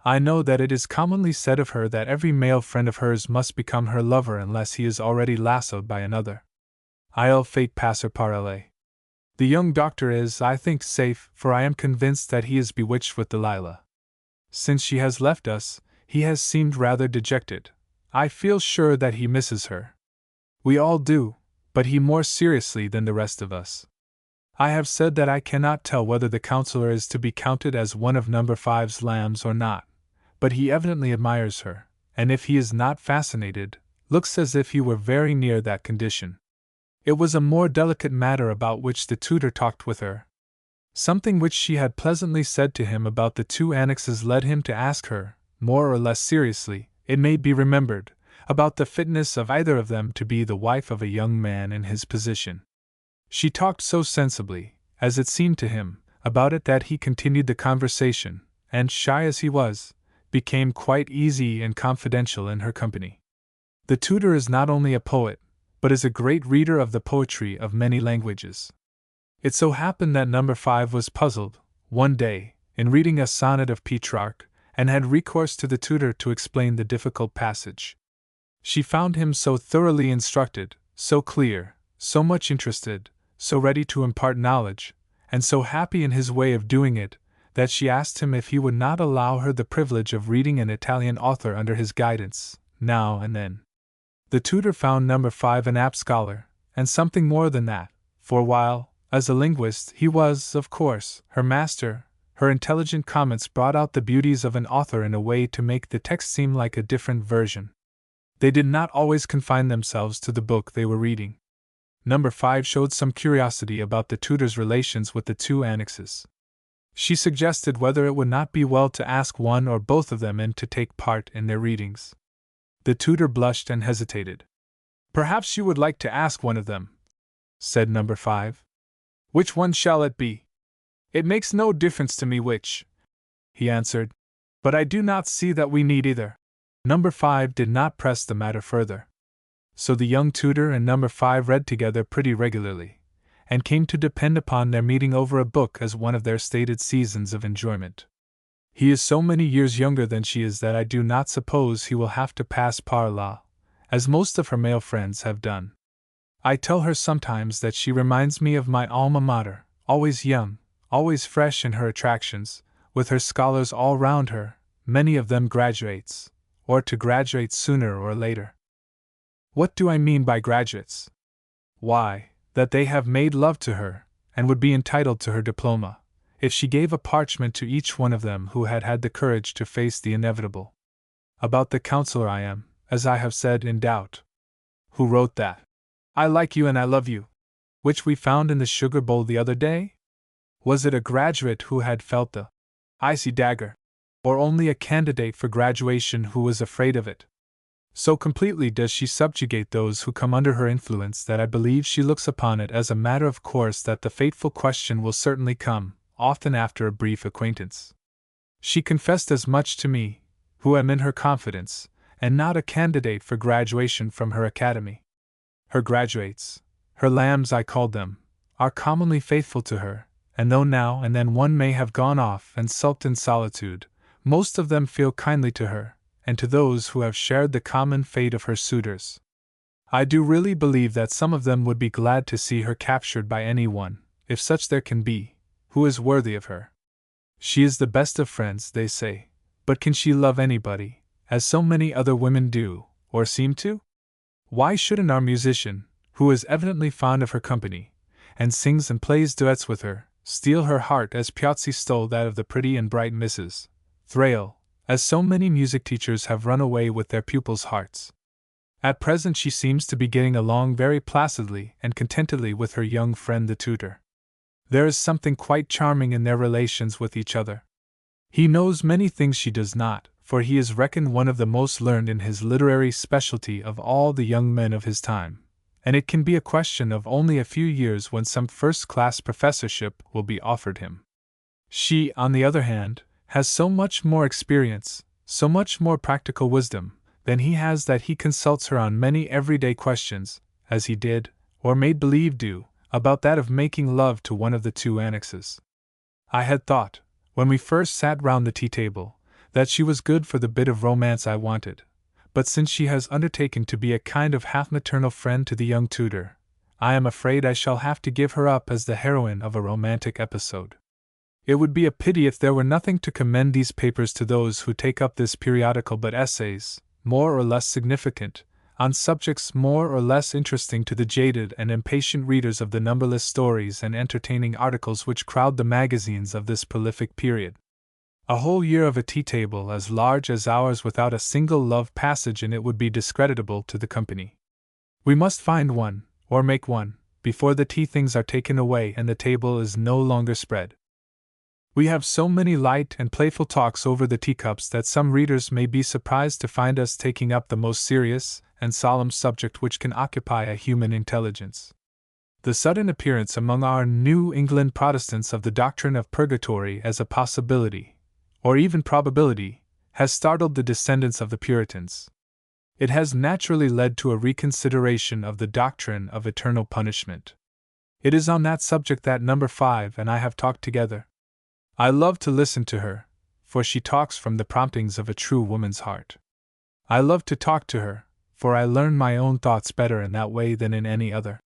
I know that it is commonly said of her that every male friend of hers must become her lover unless he is already lassoed by another. Il fait passer par elle. The young doctor is, I think, safe, for I am convinced that he is bewitched with Delilah. Since she has left us, he has seemed rather dejected. I feel sure that he misses her. We all do, but he more seriously than the rest of us. I have said that I cannot tell whether the counselor is to be counted as one of No. 5's lambs or not, but he evidently admires her, and if he is not fascinated, looks as if he were very near that condition. It was a more delicate matter about which the tutor talked with her. Something which she had pleasantly said to him about the two annexes led him to ask her, more or less seriously, it may be remembered, about the fitness of either of them to be the wife of a young man in his position. She talked so sensibly, as it seemed to him, about it that he continued the conversation, and, shy as he was, became quite easy and confidential in her company. The tutor is not only a poet, but is a great reader of the poetry of many languages. It so happened that No. 5 was puzzled, one day, in reading a sonnet of Petrarch, and had recourse to the tutor to explain the difficult passage. She found him so thoroughly instructed, so clear, so much interested, so ready to impart knowledge, and so happy in his way of doing it, that she asked him if he would not allow her the privilege of reading an Italian author under his guidance, now and then. The tutor found No. 5 an apt scholar, and something more than that, for while, as a linguist, he was, of course, her master, her intelligent comments brought out the beauties of an author in a way to make the text seem like a different version. They did not always confine themselves to the book they were reading. No. 5 showed some curiosity about the tutor's relations with the two annexes. She suggested whether it would not be well to ask one or both of them in to take part in their readings. The tutor blushed and hesitated. "Perhaps you would like to ask one of them," said No. 5. "Which one shall it be?" "It makes no difference to me which," he answered, "but I do not see that we need either." No. 5 did not press the matter further. So the young tutor and No. 5 read together pretty regularly, and came to depend upon their meeting over a book as one of their stated seasons of enjoyment. He is so many years younger than she is that I do not suppose he will have to pass par là, as most of her male friends have done. I tell her sometimes that she reminds me of my alma mater, always young, always fresh in her attractions, with her scholars all round her, many of them graduates, or to graduate sooner or later. What do I mean by graduates? Why, that they have made love to her, and would be entitled to her diploma, if she gave a parchment to each one of them who had had the courage to face the inevitable. About the counselor I am, as I have said, in doubt. Who wrote that "I like you and I love you," which we found in the sugar bowl the other day? Was it a graduate who had felt the icy dagger, or only a candidate for graduation who was afraid of it? So completely does she subjugate those who come under her influence that I believe she looks upon it as a matter of course that the fateful question will certainly come, often after a brief acquaintance. She confessed as much to me, who am in her confidence, and not a candidate for graduation from her academy. Her graduates, her lambs I called them, are commonly faithful to her, and though now and then one may have gone off and sulked in solitude, most of them feel kindly to her, and to those who have shared the common fate of her suitors. I do really believe that some of them would be glad to see her captured by any one, if such there can be, who is worthy of her. She is the best of friends, they say, but can she love anybody, as so many other women do, or seem to? Why shouldn't our musician, who is evidently fond of her company, and sings and plays duets with her, steal her heart as Piazzi stole that of the pretty and bright Mrs. Thrale, as so many music teachers have run away with their pupils' hearts. At present she seems to be getting along very placidly and contentedly with her young friend the tutor. There is something quite charming in their relations with each other. He knows many things she does not, for he is reckoned one of the most learned in his literary specialty of all the young men of his time, and it can be a question of only a few years when some first-class professorship will be offered him. She, on the other hand, has so much more experience, so much more practical wisdom, than he has that he consults her on many everyday questions, as he did, or made believe do, about that of making love to one of the two annexes. I had thought, when we first sat round the tea-table, that she was good for the bit of romance I wanted, but since she has undertaken to be a kind of half-maternal friend to the young tutor, I am afraid I shall have to give her up as the heroine of a romantic episode. It would be a pity if there were nothing to commend these papers to those who take up this periodical but essays, more or less significant, on subjects more or less interesting to the jaded and impatient readers of the numberless stories and entertaining articles which crowd the magazines of this prolific period. A whole year of a tea-table as large as ours without a single love passage in it would be discreditable to the company. We must find one, or make one, before the tea-things are taken away and the table is no longer spread. We have so many light and playful talks over the teacups that some readers may be surprised to find us taking up the most serious and solemn subject which can occupy a human intelligence. The sudden appearance among our New England Protestants of the doctrine of purgatory as a possibility, or even probability, has startled the descendants of the Puritans. It has naturally led to a reconsideration of the doctrine of eternal punishment. It is on that subject that No. 5 and I have talked together. I love to listen to her, for she talks from the promptings of a true woman's heart. I love to talk to her, for I learn my own thoughts better in that way than in any other.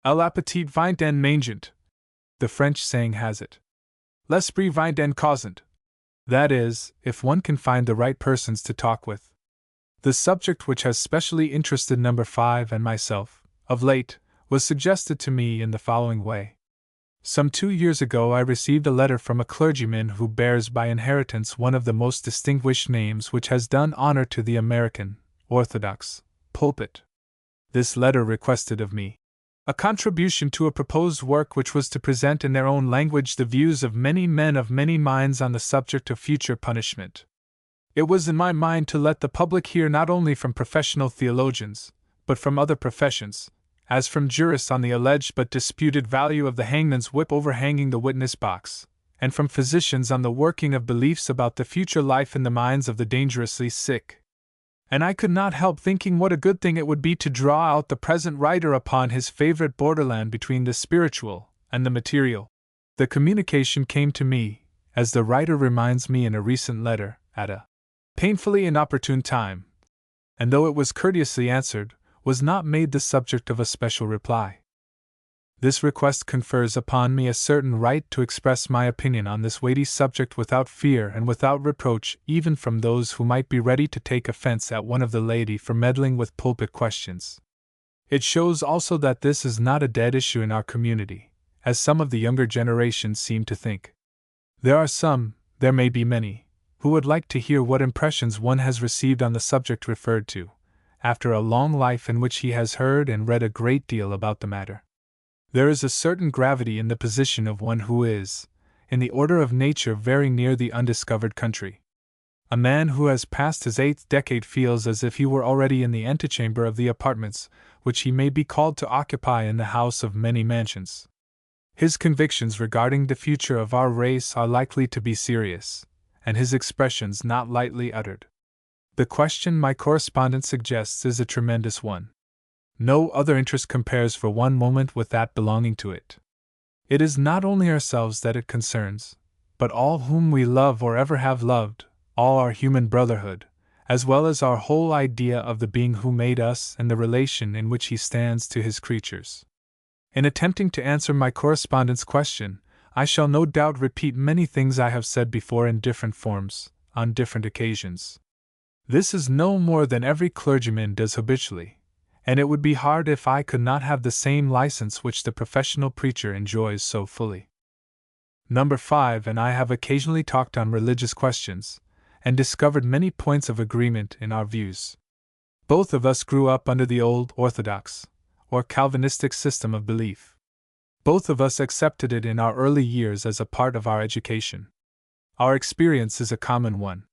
L'appétit vient en mangeant, the French saying has it. L'esprit vient en causant. That is, if one can find the right persons to talk with. The subject which has specially interested No. 5 and myself, of late, was suggested to me in the following way. Some 2 years ago I received a letter from a clergyman who bears by inheritance one of the most distinguished names which has done honor to the American, Orthodox, pulpit. This letter requested of me a contribution to a proposed work which was to present in their own language the views of many men of many minds on the subject of future punishment. It was in my mind to let the public hear not only from professional theologians, but from other professions, as from jurists on the alleged but disputed value of the hangman's whip overhanging the witness box, and from physicians on the working of beliefs about the future life in the minds of the dangerously sick. And I could not help thinking what a good thing it would be to draw out the present writer upon his favorite borderland between the spiritual and the material. The communication came to me, as the writer reminds me in a recent letter, at a painfully inopportune time, and though it was courteously answered, was not made the subject of a special reply. This request confers upon me a certain right to express my opinion on this weighty subject without fear and without reproach even from those who might be ready to take offense at one of the laity for meddling with pulpit questions. It shows also that this is not a dead issue in our community, as some of the younger generation seem to think. There are some, there may be many, who would like to hear what impressions one has received on the subject referred to, after a long life in which he has heard and read a great deal about the matter. There is a certain gravity in the position of one who is, in the order of nature, very near the undiscovered country. A man who has passed his 8th decade feels as if he were already in the antechamber of the apartments which he may be called to occupy in the house of many mansions. His convictions regarding the future of our race are likely to be serious, and his expressions not lightly uttered. The question my correspondent suggests is a tremendous one. No other interest compares for one moment with that belonging to it. It is not only ourselves that it concerns, but all whom we love or ever have loved, all our human brotherhood, as well as our whole idea of the being who made us and the relation in which he stands to his creatures. In attempting to answer my correspondent's question, I shall no doubt repeat many things I have said before in different forms, on different occasions. This is no more than every clergyman does habitually, and it would be hard if I could not have the same license which the professional preacher enjoys so fully. Number 5 and I have occasionally talked on religious questions, and discovered many points of agreement in our views. Both of us grew up under the old Orthodox, or Calvinistic system of belief. Both of us accepted it in our early years as a part of our education. Our experience is a common one.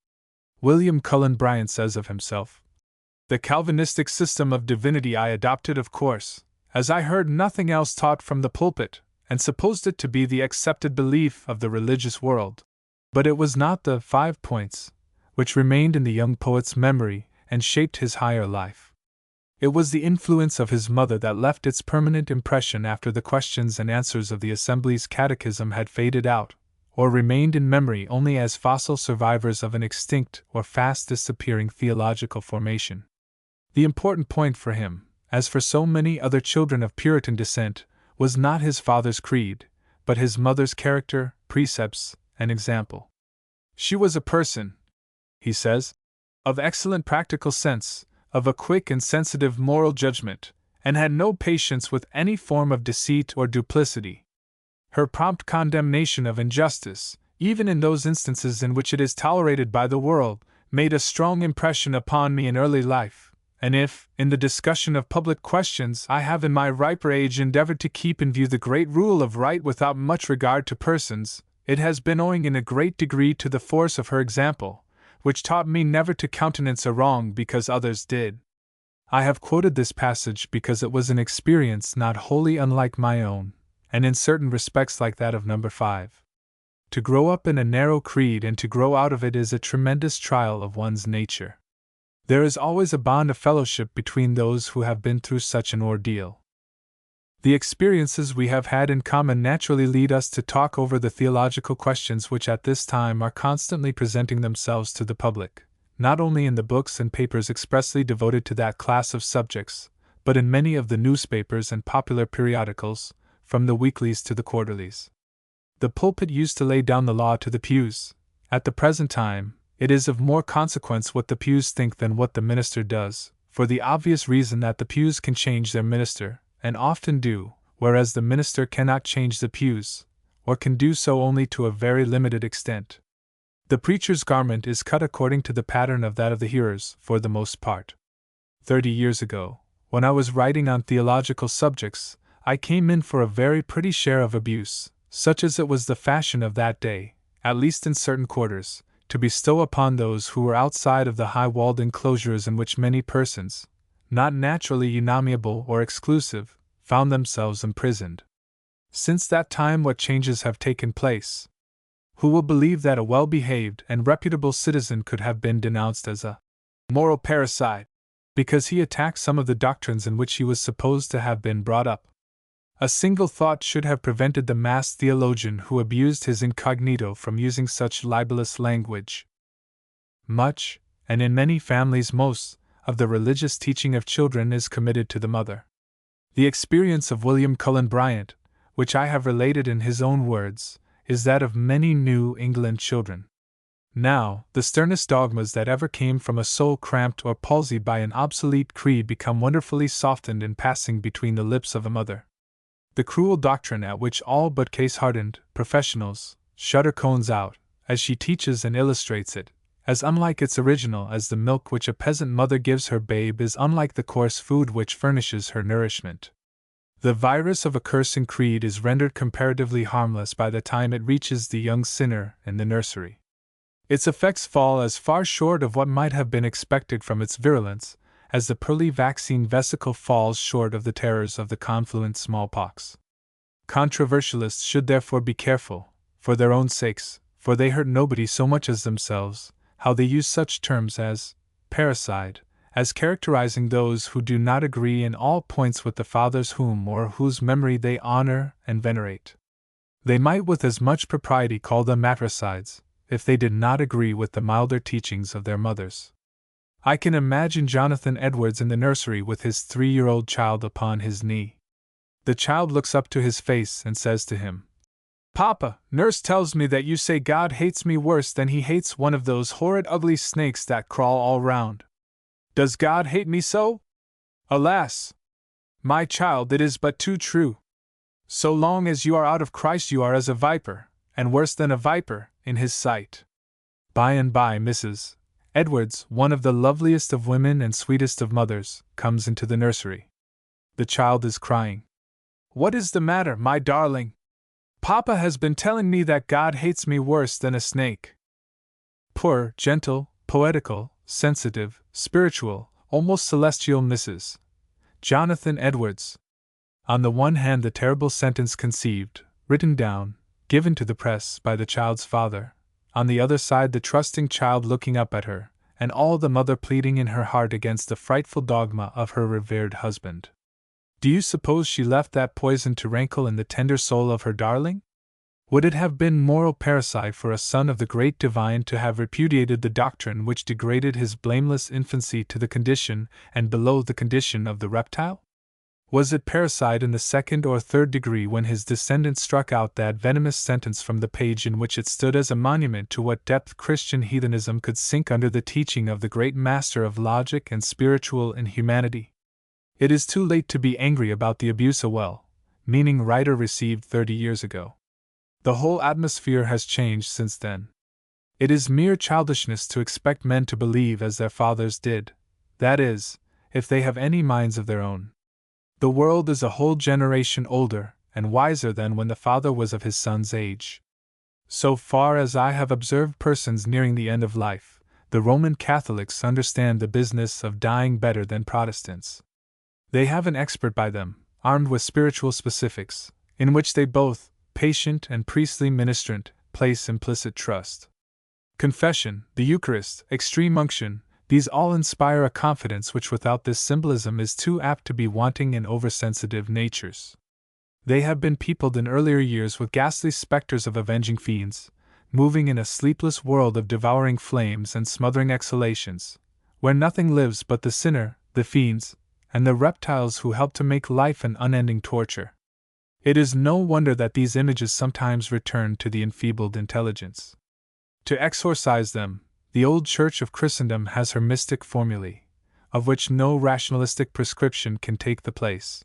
William Cullen Bryant says of himself, "The Calvinistic system of divinity I adopted, of course, as I heard nothing else taught from the pulpit, and supposed it to be the accepted belief of the religious world. But it was not the 5 points which remained in the young poet's memory and shaped his higher life. It was the influence of his mother that left its permanent impression after the questions and answers of the Assembly's catechism had faded out, or remained in memory only as fossil survivors of an extinct or fast disappearing theological formation. The important point for him, as for so many other children of Puritan descent, was not his father's creed, but his mother's character, precepts, and example. She was a person," he says, "of excellent practical sense, of a quick and sensitive moral judgment, and had no patience with any form of deceit or duplicity. Her prompt condemnation of injustice, even in those instances in which it is tolerated by the world, made a strong impression upon me in early life, and if, in the discussion of public questions, I have in my riper age endeavored to keep in view the great rule of right without much regard to persons, it has been owing in a great degree to the force of her example, which taught me never to countenance a wrong because others did." I have quoted this passage because it was an experience not wholly unlike my own, and in certain respects like that of number 5. To grow up in a narrow creed and to grow out of it is a tremendous trial of one's nature. There is always a bond of fellowship between those who have been through such an ordeal. The experiences we have had in common naturally lead us to talk over the theological questions which at this time are constantly presenting themselves to the public, not only in the books and papers expressly devoted to that class of subjects, but in many of the newspapers and popular periodicals, from the weeklies to the quarterlies. The pulpit used to lay down the law to the pews. At the present time, it is of more consequence what the pews think than what the minister does, for the obvious reason that the pews can change their minister, and often do, whereas the minister cannot change the pews, or can do so only to a very limited extent. The preacher's garment is cut according to the pattern of that of the hearers, for the most part. 30 years ago, when I was writing on theological subjects, I came in for a very pretty share of abuse, such as it was the fashion of that day, at least in certain quarters, to bestow upon those who were outside of the high-walled enclosures in which many persons, not naturally unamiable or exclusive, found themselves imprisoned. Since that time what changes have taken place? Who will believe that a well-behaved and reputable citizen could have been denounced as a moral parasite, because he attacked some of the doctrines in which he was supposed to have been brought up? A single thought should have prevented the masked theologian who abused his incognito from using such libelous language. Much, and in many families most, of the religious teaching of children is committed to the mother. The experience of William Cullen Bryant, which I have related in his own words, is that of many New England children. Now, the sternest dogmas that ever came from a soul cramped or palsied by an obsolete creed become wonderfully softened in passing between the lips of a mother. The cruel doctrine at which all but case-hardened professionals shut her cones out, as she teaches and illustrates it, as unlike its original as the milk which a peasant mother gives her babe is unlike the coarse food which furnishes her nourishment. The virus of a cursing creed is rendered comparatively harmless by the time it reaches the young sinner in the nursery. Its effects fall as far short of what might have been expected from its virulence, as the pearly vaccine vesicle falls short of the terrors of the confluent smallpox. Controversialists should therefore be careful, for their own sakes, for they hurt nobody so much as themselves, how they use such terms as parricide, as characterizing those who do not agree in all points with the fathers whom or whose memory they honor and venerate. They might with as much propriety call them matricides, if they did not agree with the milder teachings of their mothers. I can imagine Jonathan Edwards in the nursery with his 3-year-old child upon his knee. The child looks up to his face and says to him, "Papa, nurse tells me that you say God hates me worse than he hates one of those horrid ugly snakes that crawl all round. Does God hate me so?" Alas! My child, it is but too true. So long as you are out of Christ, you are as a viper, and worse than a viper, in his sight. By and by, Mrs. Edwards, one of the loveliest of women and sweetest of mothers, comes into the nursery. The child is crying. What is the matter, my darling? Papa has been telling me that God hates me worse than a snake. Poor, gentle, poetical, sensitive, spiritual, almost celestial Mrs. Jonathan Edwards. On the one hand, the terrible sentence conceived, written down, given to the press by the child's father; on the other side, the trusting child looking up at her, and all the mother pleading in her heart against the frightful dogma of her revered husband. Do you suppose she left that poison to rankle in the tender soul of her darling? Would it have been moral parricide for a son of the great divine to have repudiated the doctrine which degraded his blameless infancy to the condition, and below the condition, of the reptile? Was it parricide in the second or third degree when his descendant struck out that venomous sentence from the page in which it stood as a monument to what depth Christian heathenism could sink under the teaching of the great master of logic and spiritual inhumanity? It is too late to be angry about the abuse a well-meaning writer received 30 years ago. The whole atmosphere has changed since then. It is mere childishness to expect men to believe as their fathers did, that is, if they have any minds of their own. The world is a whole generation older and wiser than when the father was of his son's age. So far as I have observed persons nearing the end of life, the Roman Catholics understand the business of dying better than Protestants. They have an expert by them, armed with spiritual specifics, in which they both, patient and priestly ministrant, place implicit trust. Confession, the Eucharist, extreme unction, these all inspire a confidence which without this symbolism is too apt to be wanting in oversensitive natures. They have been peopled in earlier years with ghastly specters of avenging fiends, moving in a sleepless world of devouring flames and smothering exhalations, where nothing lives but the sinner, the fiends, and the reptiles who help to make life an unending torture. It is no wonder that these images sometimes return to the enfeebled intelligence. To exorcise them, the old Church of Christendom has her mystic formulae, of which no rationalistic prescription can take the place.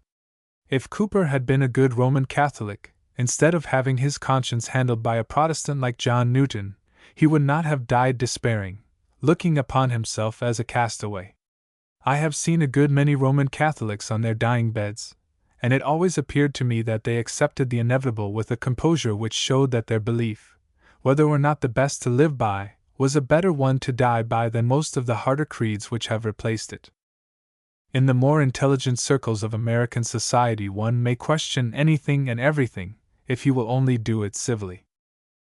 If Cooper had been a good Roman Catholic, instead of having his conscience handled by a Protestant like John Newton, he would not have died despairing, looking upon himself as a castaway. I have seen a good many Roman Catholics on their dying beds, and it always appeared to me that they accepted the inevitable with a composure which showed that their belief, whether or not the best to live by, was a better one to die by than most of the harder creeds which have replaced it. In the more intelligent circles of American society, one may question anything and everything, if he will only do it civilly.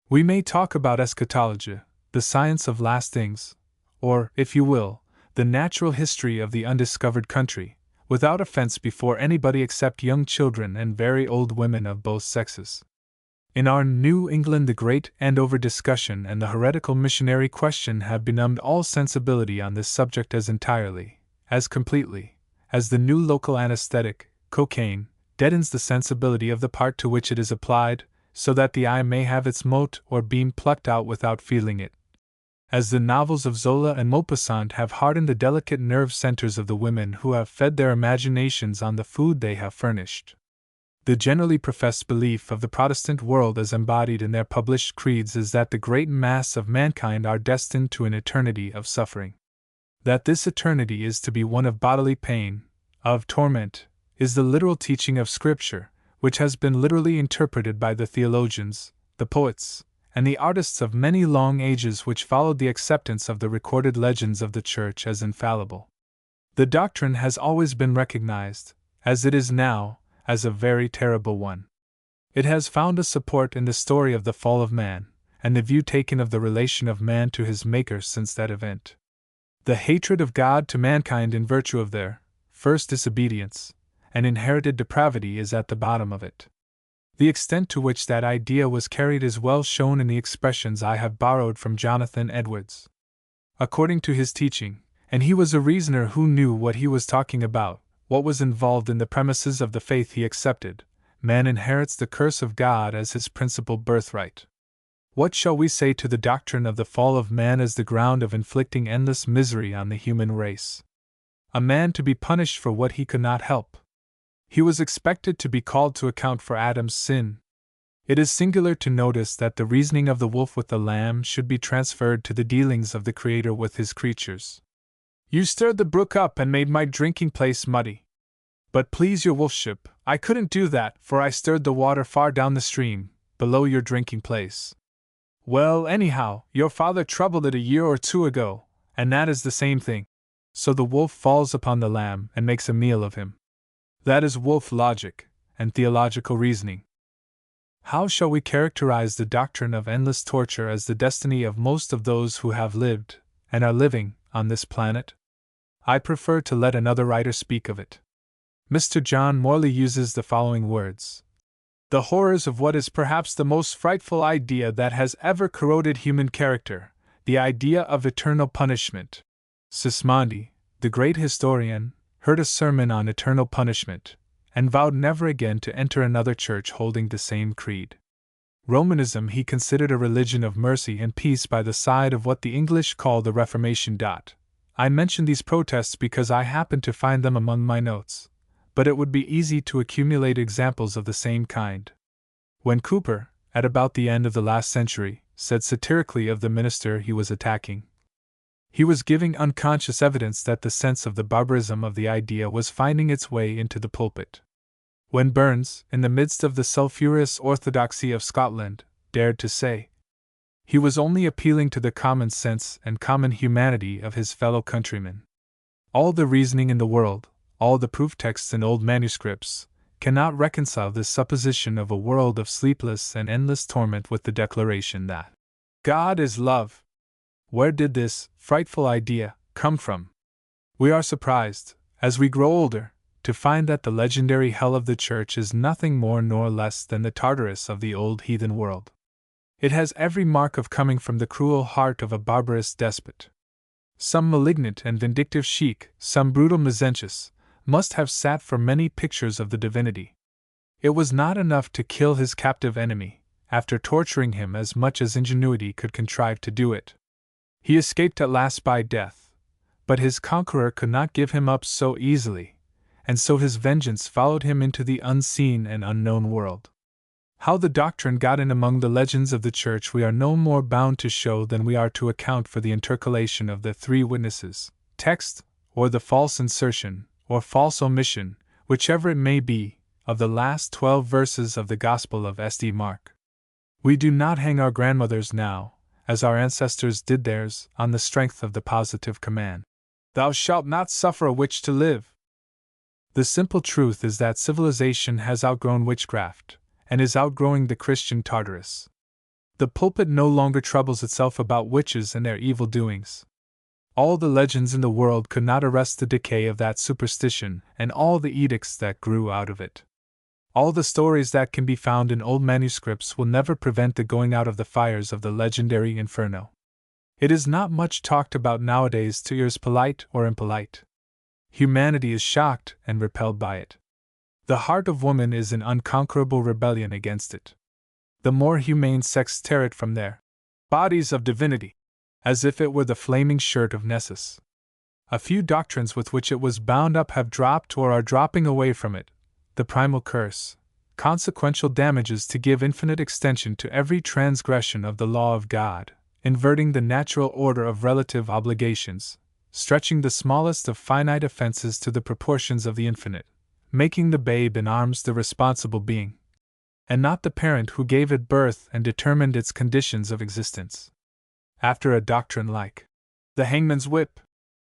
We may talk about eschatology, the science of last things, or, if you will, the natural history of the undiscovered country, without offense before anybody except young children and very old women of both sexes. In our New England, the great Andover discussion and the heretical missionary question have benumbed all sensibility on this subject as entirely, as completely, as the new local anesthetic, cocaine, deadens the sensibility of the part to which it is applied, so that the eye may have its mote or beam plucked out without feeling it. As the novels of Zola and Maupassant have hardened the delicate nerve centers of the women who have fed their imaginations on the food they have furnished. The generally professed belief of the Protestant world as embodied in their published creeds is that the great mass of mankind are destined to an eternity of suffering. That this eternity is to be one of bodily pain, of torment, is the literal teaching of Scripture, which has been literally interpreted by the theologians, the poets, and the artists of many long ages which followed the acceptance of the recorded legends of the Church as infallible. The doctrine has always been recognized, as it is now, as a very terrible one. It has found a support in the story of the fall of man, and the view taken of the relation of man to his Maker since that event. The hatred of God to mankind in virtue of their first disobedience and inherited depravity is at the bottom of it. The extent to which that idea was carried is well shown in the expressions I have borrowed from Jonathan Edwards. According to his teaching, and he was a reasoner who knew what he was talking about, what was involved in the premises of the faith he accepted, man inherits the curse of God as his principal birthright. What shall we say to the doctrine of the fall of man as the ground of inflicting endless misery on the human race? a man to be punished for what he could not help. He was expected to be called to account for Adam's sin. It is singular to notice that the reasoning of the wolf with the lamb should be transferred to the dealings of the Creator with his creatures. You stirred the brook up and made my drinking place muddy. But please your wolfship, I couldn't do that, for I stirred the water far down the stream, below your drinking place. Well, anyhow, your father troubled it a year or two ago, and that is the same thing. So the wolf falls upon the lamb and makes a meal of him. That is wolf logic and theological reasoning. How shall we characterize the doctrine of endless torture as the destiny of most of those who have lived, and are living, on this planet? I prefer to let another writer speak of it. Mr. John Morley uses the following words: "The horrors of what is perhaps the most frightful idea that has ever corroded human character, the idea of eternal punishment." Sismondi, the great historian, heard a sermon on eternal punishment, and vowed never again to enter another church holding the same creed. Romanism he considered a religion of mercy and peace by the side of what the English call the Reformation. I mention these protests because I happen to find them among my notes, but it would be easy to accumulate examples of the same kind. When Cooper, at about the end of the last century, said satirically of the minister he was attacking, he was giving unconscious evidence that the sense of the barbarism of the idea was finding its way into the pulpit. When Burns, in the midst of the sulphurous orthodoxy of Scotland, dared to say, he was only appealing to the common sense and common humanity of his fellow countrymen. All the reasoning in the world, all the proof texts in old manuscripts, cannot reconcile this supposition of a world of sleepless and endless torment with the declaration that God is love. Where did this frightful idea come from? We are surprised, as we grow older, to find that the legendary hell of the Church is nothing more nor less than the Tartarus of the old heathen world. It has every mark of coming from the cruel heart of a barbarous despot. Some malignant and vindictive sheik, some brutal Mezentius, must have sat for many pictures of the divinity. It was not enough to kill his captive enemy, after torturing him as much as ingenuity could contrive to do it. He escaped at last by death, but his conqueror could not give him up so easily, and so his vengeance followed him into the unseen and unknown world. How the doctrine got in among the legends of the Church we are no more bound to show than we are to account for the intercalation of the three witnesses, text, or the false insertion, or false omission, whichever it may be, of the last 12 verses of the Gospel of St. Mark. We do not hang our grandmothers now, as our ancestors did theirs, on the strength of the positive command, "Thou shalt not suffer a witch to live." The simple truth is that civilization has outgrown witchcraft, and is outgrowing the Christian Tartarus. The pulpit no longer troubles itself about witches and their evil doings. All the legends in the world could not arrest the decay of that superstition and all the edicts that grew out of it. All the stories that can be found in old manuscripts will never prevent the going out of the fires of the legendary inferno. It is not much talked about nowadays to ears polite or impolite. Humanity is shocked and repelled by it. The heart of woman is in unconquerable rebellion against it. The more humane sects tear it from their bodies of divinity, as if it were the flaming shirt of Nessus. A few doctrines with which it was bound up have dropped or are dropping away from it: the primal curse, consequential damages to give infinite extension to every transgression of the law of God, inverting the natural order of relative obligations, stretching the smallest of finite offenses to the proportions of the infinite, making the babe in arms the responsible being, and not the parent who gave it birth and determined its conditions of existence. After a doctrine like the hangman's whip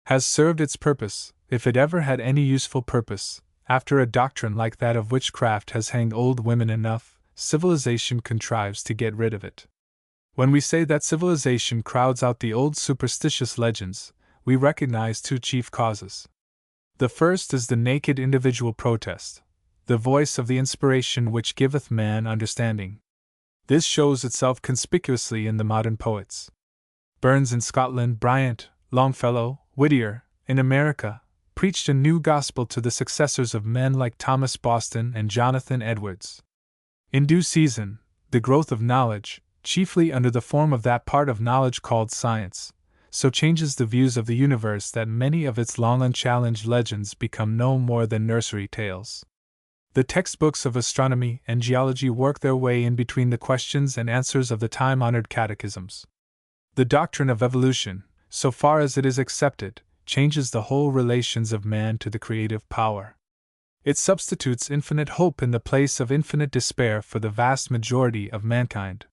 has served its purpose, if it ever had any useful purpose, after a doctrine like that of witchcraft has hanged old women enough, civilization contrives to get rid of it. When we say that civilization crowds out the old superstitious legends, we recognize two chief causes. The first is the naked individual protest, the voice of the inspiration which giveth man understanding. This shows itself conspicuously in the modern poets. Burns in Scotland, Bryant, Longfellow, Whittier, in America, preached a new gospel to the successors of men like Thomas Boston and Jonathan Edwards. In due season, the growth of knowledge, chiefly under the form of that part of knowledge called science, so changes the views of the universe that many of its long unchallenged legends become no more than nursery tales. The textbooks of astronomy and geology work their way in between the questions and answers of the time-honored catechisms. The doctrine of evolution, so far as it is accepted, changes the whole relations of man to the creative power. It substitutes infinite hope in the place of infinite despair for the vast majority of mankind.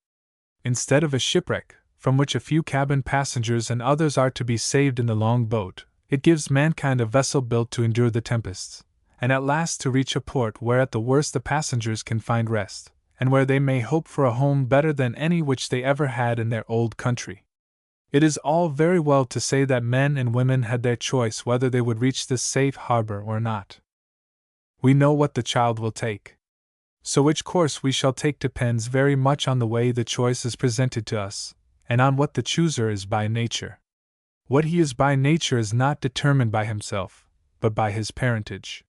Instead of a shipwreck, from which a few cabin passengers and others are to be saved in the long boat, it gives mankind a vessel built to endure the tempests, and at last to reach a port where at the worst the passengers can find rest, and where they may hope for a home better than any which they ever had in their old country. It is all very well to say that men and women had their choice whether they would reach this safe harbor or not. We know what the child will take. So which course we shall take depends very much on the way the choice is presented to us, and on what the chooser is by nature. What he is by nature is not determined by himself, but by his parentage.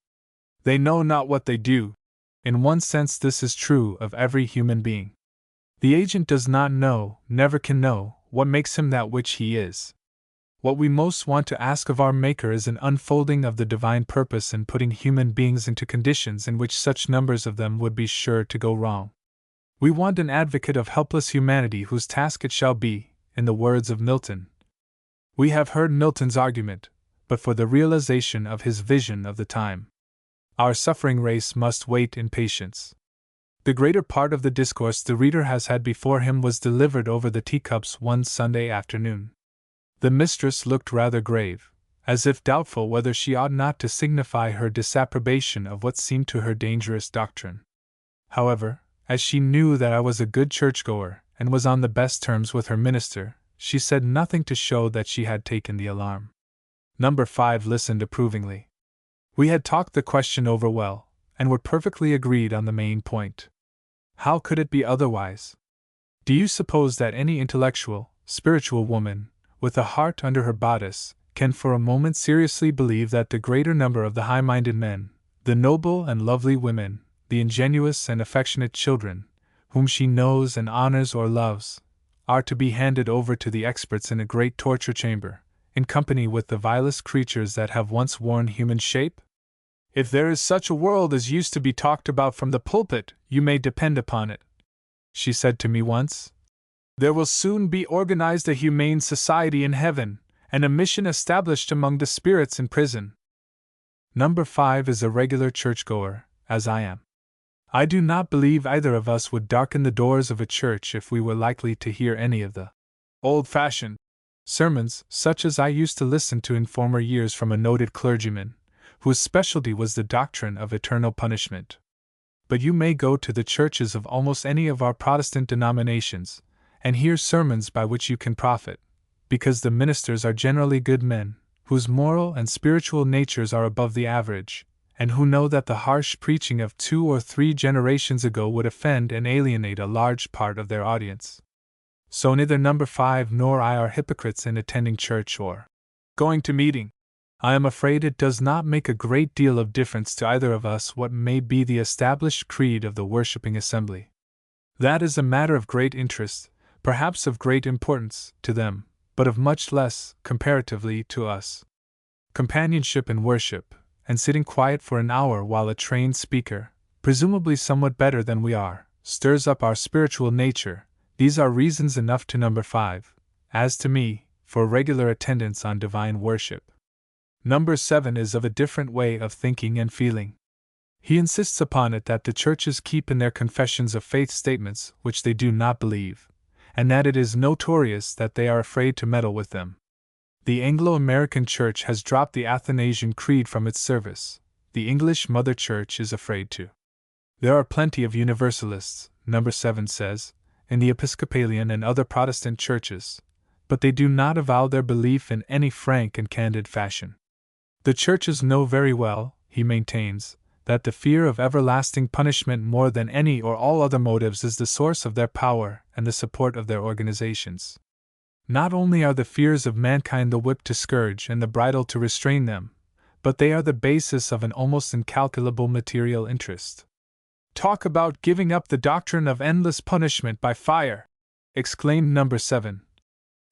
They know not what they do. In one sense this is true of every human being. The agent does not know, never can know, what makes him that which he is. What we most want to ask of our Maker is an unfolding of the divine purpose in putting human beings into conditions in which such numbers of them would be sure to go wrong. We want an advocate of helpless humanity whose task it shall be, in the words of Milton. We have heard Milton's argument, but for the realization of his vision of the time, our suffering race must wait in patience. The greater part of the discourse the reader has had before him was delivered over the teacups one Sunday afternoon. The mistress looked rather grave, as if doubtful whether she ought not to signify her disapprobation of what seemed to her dangerous doctrine. However, as she knew that I was a good churchgoer and was on the best terms with her minister, she said nothing to show that she had taken the alarm. Number 5 listened approvingly. We had talked the question over well, and were perfectly agreed on the main point. How could it be otherwise? Do you suppose that any intellectual, spiritual woman, with a heart under her bodice, can for a moment seriously believe that the greater number of the high-minded men, the noble and lovely women, the ingenuous and affectionate children, whom she knows and honors or loves, are to be handed over to the experts in a great torture chamber, in company with the vilest creatures that have once worn human shape? If there is such a world as used to be talked about from the pulpit, you may depend upon it, she said to me once, there will soon be organized a humane society in heaven, and a mission established among the spirits in prison. Number 5 is a regular churchgoer, as I am. I do not believe either of us would darken the doors of a church if we were likely to hear any of the old-fashioned sermons, such as I used to listen to in former years from a noted clergyman, whose specialty was the doctrine of eternal punishment. But you may go to the churches of almost any of our Protestant denominations, and hear sermons by which you can profit, because the ministers are generally good men, whose moral and spiritual natures are above the average, and who know that the harsh preaching of 2 or 3 generations ago would offend and alienate a large part of their audience. So neither Number 5 nor I are hypocrites in attending church or going to meeting. I am afraid it does not make a great deal of difference to either of us what may be the established creed of the worshipping assembly. That is a matter of great interest, perhaps of great importance, to them, but of much less, comparatively, to us. Companionship in worship, and sitting quiet for an hour while a trained speaker, presumably somewhat better than we are, stirs up our spiritual nature, these are reasons enough to Number 5, as to me, for regular attendance on divine worship. Number 7 is of a different way of thinking and feeling. He insists upon it that the churches keep in their confessions of faith statements which they do not believe, and that it is notorious that they are afraid to meddle with them. The Anglo-American Church has dropped the Athanasian Creed from its service. The English Mother Church is afraid to. There are plenty of Universalists, Number 7 says, in the Episcopalian and other Protestant churches, but they do not avow their belief in any frank and candid fashion. The churches know very well, he maintains, that the fear of everlasting punishment more than any or all other motives is the source of their power and the support of their organizations. Not only are the fears of mankind the whip to scourge and the bridle to restrain them, but they are the basis of an almost incalculable material interest. Talk about giving up the doctrine of endless punishment by fire! Exclaimed Number 7.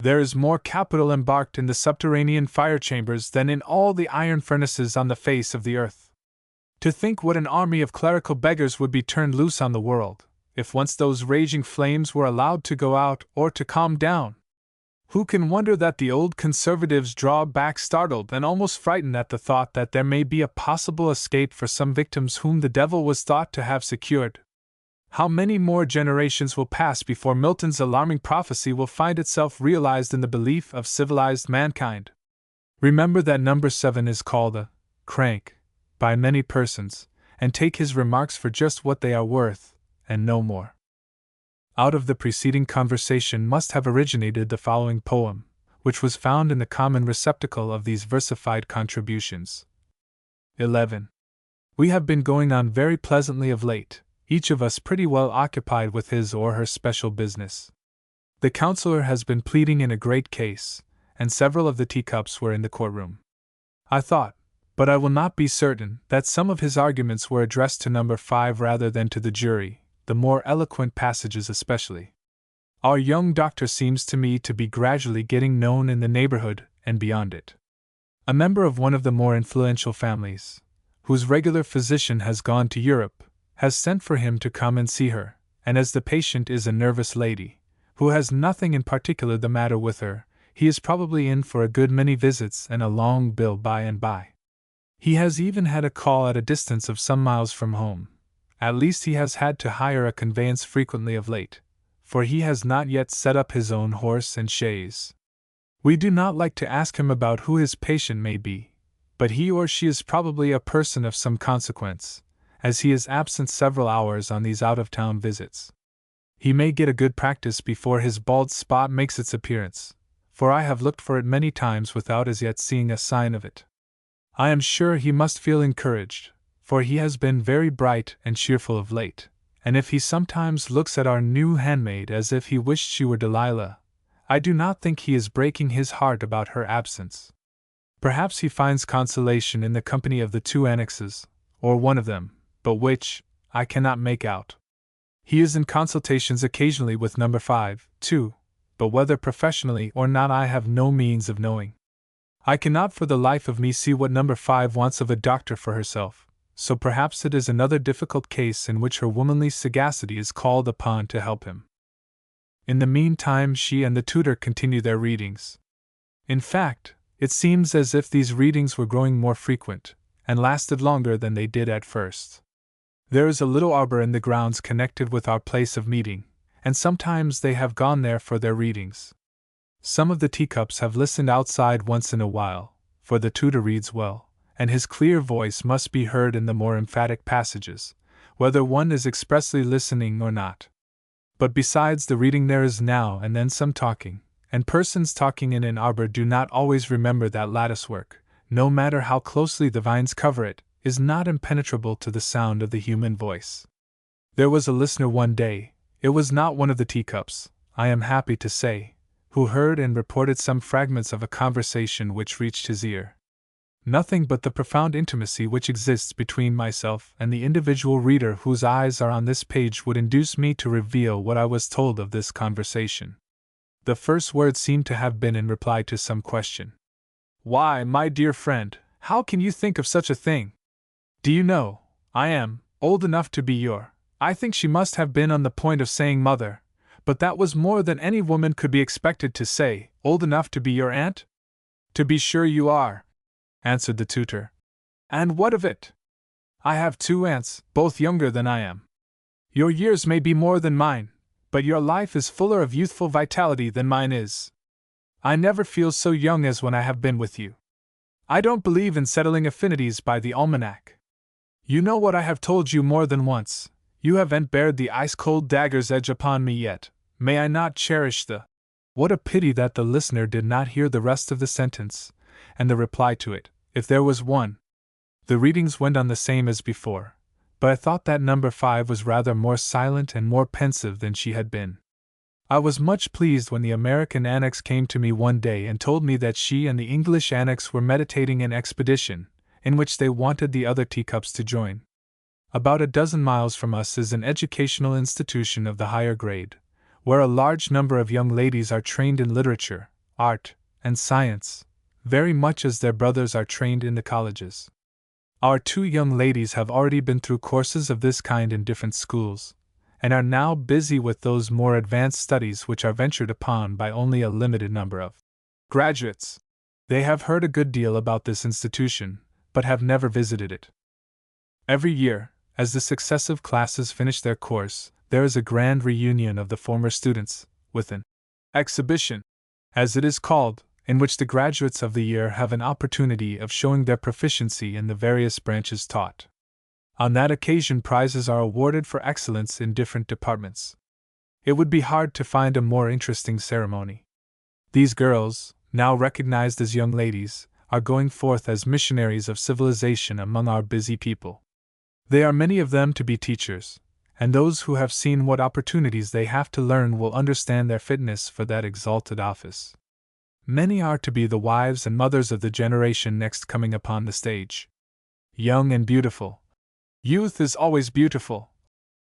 There is more capital embarked in the subterranean fire chambers than in all the iron furnaces on the face of the earth. To think what an army of clerical beggars would be turned loose on the world, if once those raging flames were allowed to go out or to calm down! Who can wonder that the old conservatives draw back startled and almost frightened at the thought that there may be a possible escape for some victims whom the devil was thought to have secured? How many more generations will pass before Milton's alarming prophecy will find itself realized in the belief of civilized mankind? Remember that number 7 is called a crank by many persons, and take his remarks for just what they are worth, and no more. Out of the preceding conversation must have originated the following poem, which was found in the common receptacle of these versified contributions. 11. We have been going on very pleasantly of late, each of us pretty well occupied with his or her special business. The counselor has been pleading in a great case, and several of the teacups were in the courtroom. I thought, but I will not be certain, that some of his arguments were addressed to number 5 rather than to the jury, the more eloquent passages especially. Our young doctor seems to me to be gradually getting known in the neighborhood and beyond it. A member of one of the more influential families, whose regular physician has gone to Europe, has sent for him to come and see her, and as the patient is a nervous lady, who has nothing in particular the matter with her, he is probably in for a good many visits and a long bill by and by. He has even had a call at a distance of some miles from home. At least he has had to hire a conveyance frequently of late, for he has not yet set up his own horse and chaise. We do not like to ask him about who his patient may be, but he or she is probably a person of some consequence, as he is absent several hours on these out-of-town visits. He may get a good practice before his bald spot makes its appearance, for I have looked for it many times without as yet seeing a sign of it. I am sure he must feel encouraged, for he has been very bright and cheerful of late, and if he sometimes looks at our new handmaid as if he wished she were Delilah, I do not think he is breaking his heart about her absence. Perhaps he finds consolation in the company of the 2 annexes, or one of them, but which, I cannot make out. He is in consultations occasionally with number 5, too, but whether professionally or not I have no means of knowing. I cannot for the life of me see what number 5 wants of a doctor for herself, so perhaps it is another difficult case in which her womanly sagacity is called upon to help him. In the meantime she and the tutor continue their readings. In fact, it seems as if these readings were growing more frequent, and lasted longer than they did at first. There is a little arbor in the grounds connected with our place of meeting, and sometimes they have gone there for their readings. Some of the teacups have listened outside once in a while, for the tutor reads well, and his clear voice must be heard in the more emphatic passages, whether one is expressly listening or not. But besides the reading there is now and then some talking, and persons talking in an arbor do not always remember that lattice-work, no matter how closely the vines cover it, is not impenetrable to the sound of the human voice. There was a listener one day, it was not one of the teacups, I am happy to say, who heard and reported some fragments of a conversation which reached his ear. Nothing but the profound intimacy which exists between myself and the individual reader whose eyes are on this page would induce me to reveal what I was told of this conversation. The first word seemed to have been in reply to some question. "Why, my dear friend, how can you think of such a thing? Do you know, I am old enough to be your—" I think she must have been on the point of saying mother, but that was more than any woman could be expected to say, "Old enough to be your aunt?" "To be sure you are," answered the tutor. "And what of it? I have 2 aunts, both younger than I am. Your years may be more than mine, but your life is fuller of youthful vitality than mine is. I never feel so young as when I have been with you. I don't believe in settling affinities by the almanac. You know what I have told you more than once, you haven't bared the ice-cold dagger's edge upon me yet, may I not cherish the—" What a pity that the listener did not hear the rest of the sentence, and the reply to it, if there was one. The readings went on the same as before, but I thought that number 5 was rather more silent and more pensive than she had been. I was much pleased when the American annex came to me one day and told me that she and the English annex were meditating an expedition, in which they wanted the other teacups to join. About a dozen miles from us is an educational institution of the higher grade, where a large number of young ladies are trained in literature, art, and science, very much as their brothers are trained in the colleges. Our two young ladies have already been through courses of this kind in different schools, and are now busy with those more advanced studies which are ventured upon by only a limited number of graduates. They have heard a good deal about this institution, but have never visited it. Every year, as the successive classes finish their course, there is a grand reunion of the former students, with an exhibition, as it is called, in which the graduates of the year have an opportunity of showing their proficiency in the various branches taught. On that occasion, prizes are awarded for excellence in different departments. It would be hard to find a more interesting ceremony. These girls, now recognized as young ladies, are going forth as missionaries of civilization among our busy people. They are many of them to be teachers, and those who have seen what opportunities they have to learn will understand their fitness for that exalted office. Many are to be the wives and mothers of the generation next coming upon the stage. Young and beautiful. Youth is always beautiful,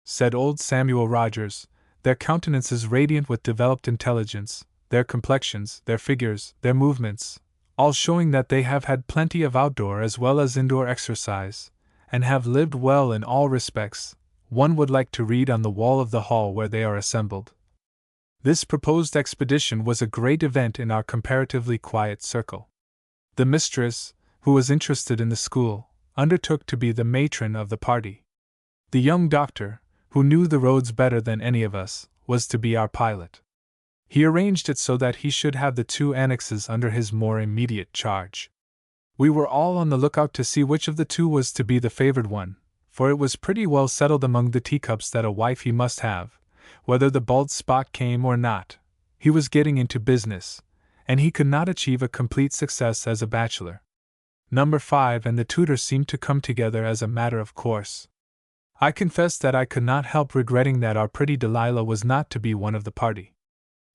said old Samuel Rogers, their countenances radiant with developed intelligence, their complexions, their figures, their movements, all showing that they have had plenty of outdoor as well as indoor exercise, and have lived well in all respects. One would like to read on the wall of the hall where they are assembled. This proposed expedition was a great event in our comparatively quiet circle. The mistress, who was interested in the school, undertook to be the matron of the party. The young doctor, who knew the roads better than any of us, was to be our pilot. He arranged it so that he should have the two annexes under his more immediate charge. We were all on the lookout to see which of the two was to be the favored one, for it was pretty well settled among the Teacups that a wife he must have, whether the bald spot came or not. He was getting into business, and he could not achieve a complete success as a bachelor. Number 5 and the tutor seemed to come together as a matter of course. I confess that I could not help regretting that our pretty Delilah was not to be one of the party.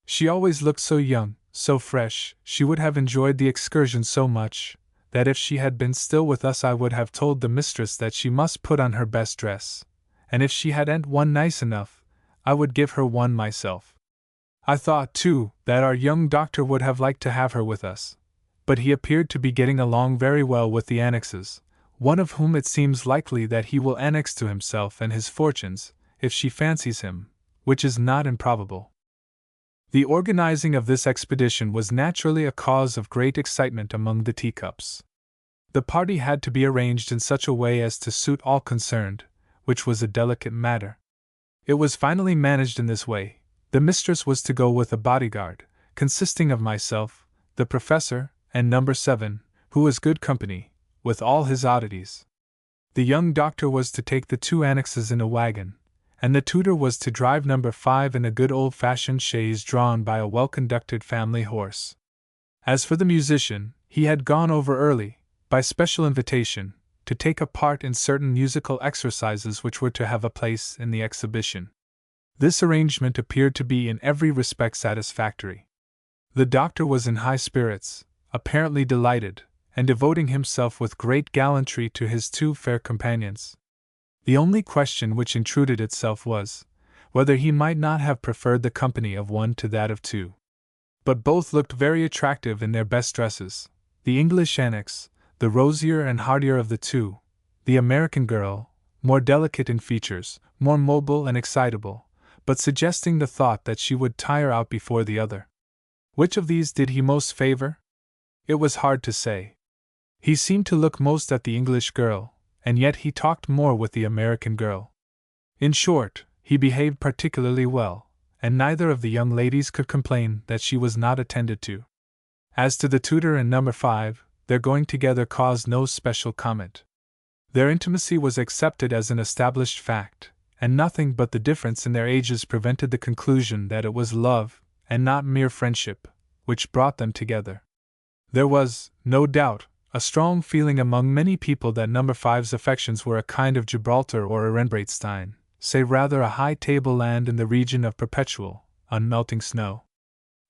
She always looked so young, so fresh. She would have enjoyed the excursion so much, that if she had been still with us I would have told the mistress that she must put on her best dress, and if she hadn't one nice enough, I would give her one myself. I thought, too, that our young doctor would have liked to have her with us, but he appeared to be getting along very well with the annexes, one of whom it seems likely that he will annex to himself and his fortunes, if she fancies him, which is not improbable. The organizing of this expedition was naturally a cause of great excitement among the Teacups. The party had to be arranged in such a way as to suit all concerned, which was a delicate matter. It was finally managed in this way. The mistress was to go with a bodyguard, consisting of myself, the professor, and number 7, who was good company, with all his oddities. The young doctor was to take the two annexes in a wagon, and the tutor was to drive number 5 in a good old-fashioned chaise drawn by a well-conducted family horse. As for the musician, he had gone over early, by special invitation, to take a part in certain musical exercises which were to have a place in the exhibition. This arrangement appeared to be in every respect satisfactory. The doctor was in high spirits, apparently delighted, and devoting himself with great gallantry to his two fair companions. The only question which intruded itself was, whether he might not have preferred the company of one to that of two. But both looked very attractive in their best dresses, the English annex, the rosier and hardier of the two, the American girl, more delicate in features, more mobile and excitable, but suggesting the thought that she would tire out before the other. Which of these did he most favor? It was hard to say. He seemed to look most at the English girl, and yet he talked more with the American girl. In short, he behaved particularly well, and neither of the young ladies could complain that she was not attended to. As to the tutor and number 5, their going together caused no special comment. Their intimacy was accepted as an established fact, and nothing but the difference in their ages prevented the conclusion that it was love, and not mere friendship, which brought them together. There was, no doubt, a strong feeling among many people that number 5's affections were a kind of Gibraltar or Ehrenbreitstein, say rather a high tableland in the region of perpetual, unmelting snow.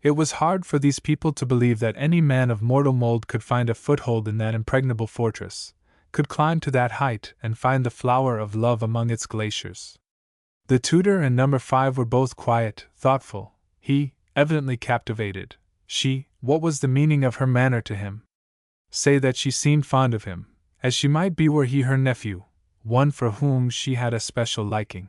It was hard for these people to believe that any man of mortal mold could find a foothold in that impregnable fortress, could climb to that height and find the flower of love among its glaciers. The tutor and number 5 were both quiet, thoughtful, he, evidently captivated, What was the meaning of her manner to him? Say that she seemed fond of him, as she might be were he her nephew, one for whom she had a special liking.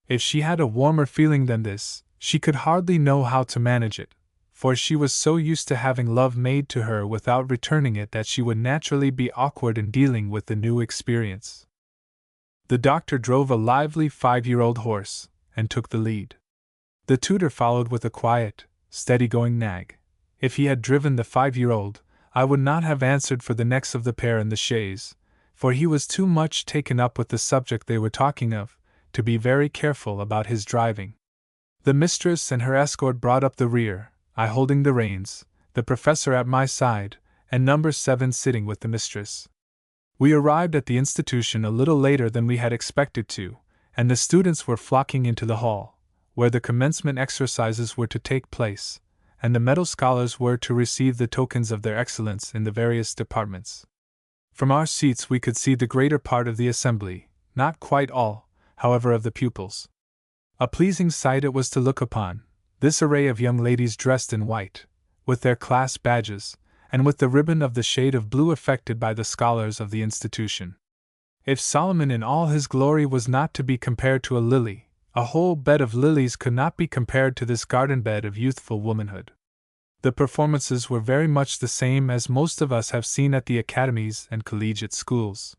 If she had a warmer feeling than this, she could hardly know how to manage it, for she was so used to having love made to her without returning it that she would naturally be awkward in dealing with the new experience. The doctor drove a lively 5-year-old horse, and took the lead. The tutor followed with a quiet, steady-going nag. If he had driven the 5-year-old, I would not have answered for the necks of the pair in the chaise, for he was too much taken up with the subject they were talking of, to be very careful about his driving. The mistress and her escort brought up the rear, I holding the reins, the professor at my side, and number 7 sitting with the mistress. We arrived at the institution a little later than we had expected to, and the students were flocking into the hall, where the commencement exercises were to take place, and the medal scholars were to receive the tokens of their excellence in the various departments. From our seats we could see the greater part of the assembly, not quite all, however, of the pupils. A pleasing sight it was to look upon, this array of young ladies dressed in white, with their class badges, and with the ribbon of the shade of blue affected by the scholars of the institution. If Solomon in all his glory was not to be compared to a lily, a whole bed of lilies could not be compared to this garden bed of youthful womanhood. The performances were very much the same as most of us have seen at the academies and collegiate schools.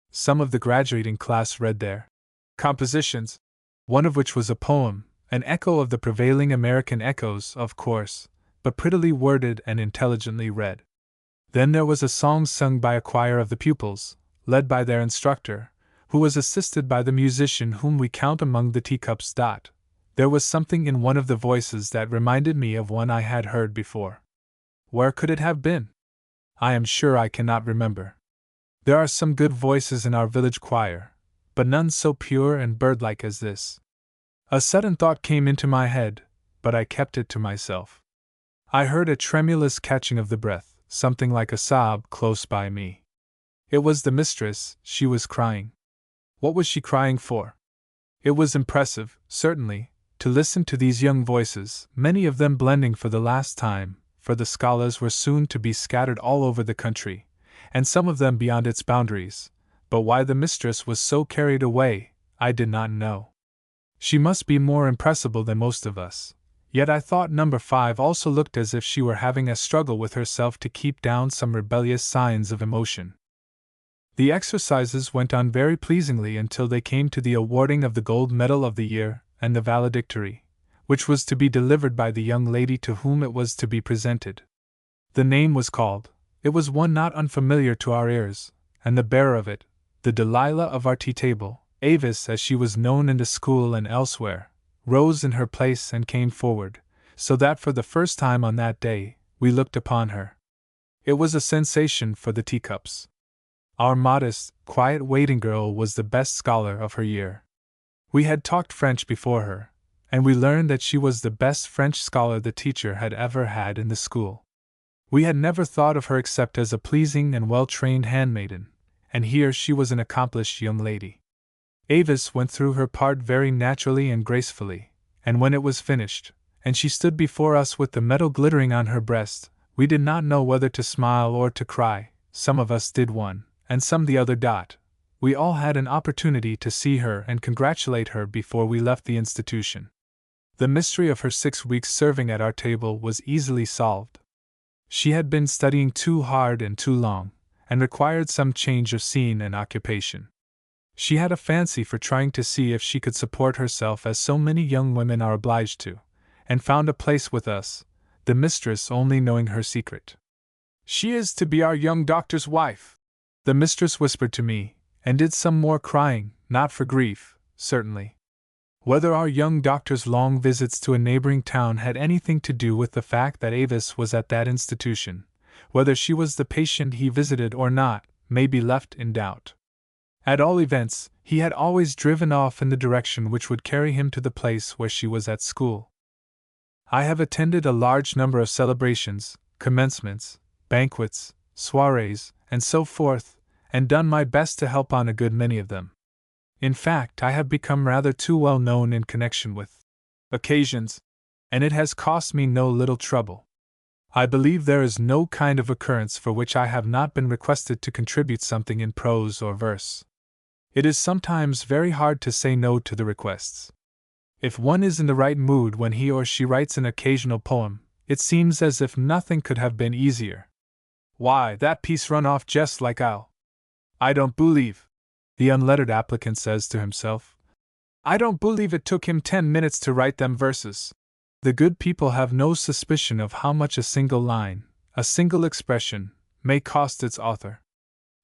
Some of the graduating class read their compositions, one of which was a poem, an echo of the prevailing American echoes, of course, but prettily worded and intelligently read. Then there was a song sung by a choir of the pupils, led by their instructor, who was assisted by the musician whom we count among the Teacups. There was something in one of the voices that reminded me of one I had heard before. Where could it have been? I am sure I cannot remember. There are some good voices in our village choir, but none so pure and bird-like as this. A sudden thought came into my head, but I kept it to myself. I heard a tremulous catching of the breath, something like a sob, close by me. It was the mistress. She was crying. What was she crying for? It was impressive, certainly, to listen to these young voices, many of them blending for the last time, for the scholars were soon to be scattered all over the country, and some of them beyond its boundaries, but why the mistress was so carried away, I did not know. She must be more impressible than most of us, yet I thought number 5 also looked as if she were having a struggle with herself to keep down some rebellious signs of emotion. The exercises went on very pleasingly until they came to the awarding of the gold medal of the year and the valedictory, which was to be delivered by the young lady to whom it was to be presented. The name was called. It was one not unfamiliar to our ears, and the bearer of it, the Delilah of our tea-table, Avis as she was known in the school and elsewhere, rose in her place and came forward, so that for the first time on that day, we looked upon her. It was a sensation for the Teacups. Our modest, quiet waiting girl was the best scholar of her year. We had talked French before her, and we learned that she was the best French scholar the teacher had ever had in the school. We had never thought of her except as a pleasing and well-trained handmaiden, and here she was an accomplished young lady. Avis went through her part very naturally and gracefully, and when it was finished, and she stood before us with the medal glittering on her breast, we did not know whether to smile or to cry. Some of us did one, and some the other. We all had an opportunity to see her and congratulate her before we left the institution. The mystery of her 6 weeks serving at our table was easily solved. She had been studying too hard and too long, and required some change of scene and occupation. She had a fancy for trying to see if she could support herself as so many young women are obliged to, and found a place with us, the mistress only knowing her secret. "She is to be our young doctor's wife," the mistress whispered to me, and did some more crying, not for grief, certainly. Whether our young doctor's long visits to a neighboring town had anything to do with the fact that Avis was at that institution, whether she was the patient he visited or not, may be left in doubt. At all events, he had always driven off in the direction which would carry him to the place where she was at school. I have attended a large number of celebrations, commencements, banquets, soirees, and so forth, and done my best to help on a good many of them. In fact, I have become rather too well known in connection with occasions, and it has cost me no little trouble. I believe there is no kind of occurrence for which I have not been requested to contribute something in prose or verse. It is sometimes very hard to say no to the requests. If one is in the right mood when he or she writes an occasional poem, it seems as if nothing could have been easier. Why, that piece run off just like I don't believe, the unlettered applicant says to himself. I don't believe it took him 10 minutes to write them verses. The good people have no suspicion of how much a single line, a single expression, may cost its author.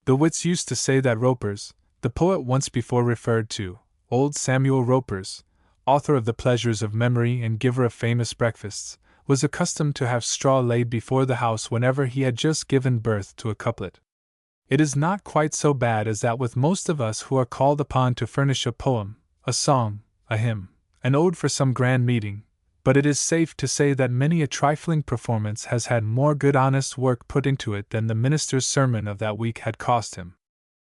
The wits used to say that Ropers, the poet once before referred to, old Samuel Ropers, author of The Pleasures of Memory and giver of famous breakfasts, was accustomed to have straw laid before the house whenever he had just given birth to a couplet. It is not quite so bad as that with most of us who are called upon to furnish a poem, a song, a hymn, an ode for some grand meeting, but it is safe to say that many a trifling performance has had more good honest work put into it than the minister's sermon of that week had cost him.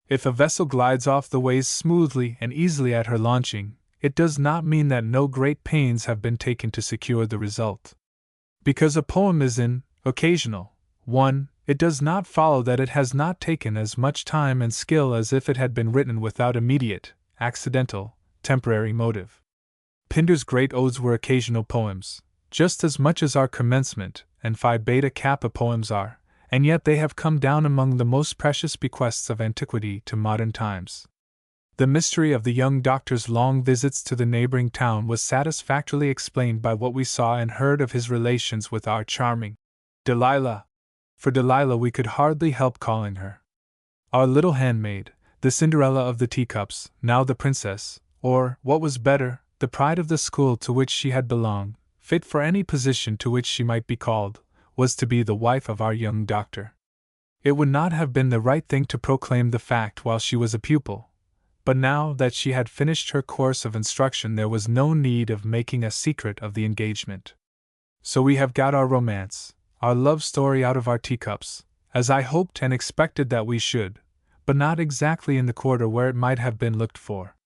If a vessel glides off the ways smoothly and easily at her launching, it does not mean that no great pains have been taken to secure the result. Because a poem is an occasional one, it does not follow that it has not taken as much time and skill as if it had been written without immediate, accidental, temporary motive. Pindar's great odes were occasional poems, just as much as our commencement and Phi Beta Kappa poems are, and yet they have come down among the most precious bequests of antiquity to modern times. The mystery of the young doctor's long visits to the neighboring town was satisfactorily explained by what we saw and heard of his relations with our charming Delilah. For Delilah we could hardly help calling her. Our little handmaid, the Cinderella of the Teacups, now the princess, or, what was better, the pride of the school to which she had belonged, fit for any position to which she might be called, was to be the wife of our young doctor. It would not have been the right thing to proclaim the fact while she was a pupil, but now that she had finished her course of instruction there was no need of making a secret of the engagement. So we have got our romance, our love story out of our teacups, as I hoped and expected that we should, but not exactly in the quarter where it might have been looked for.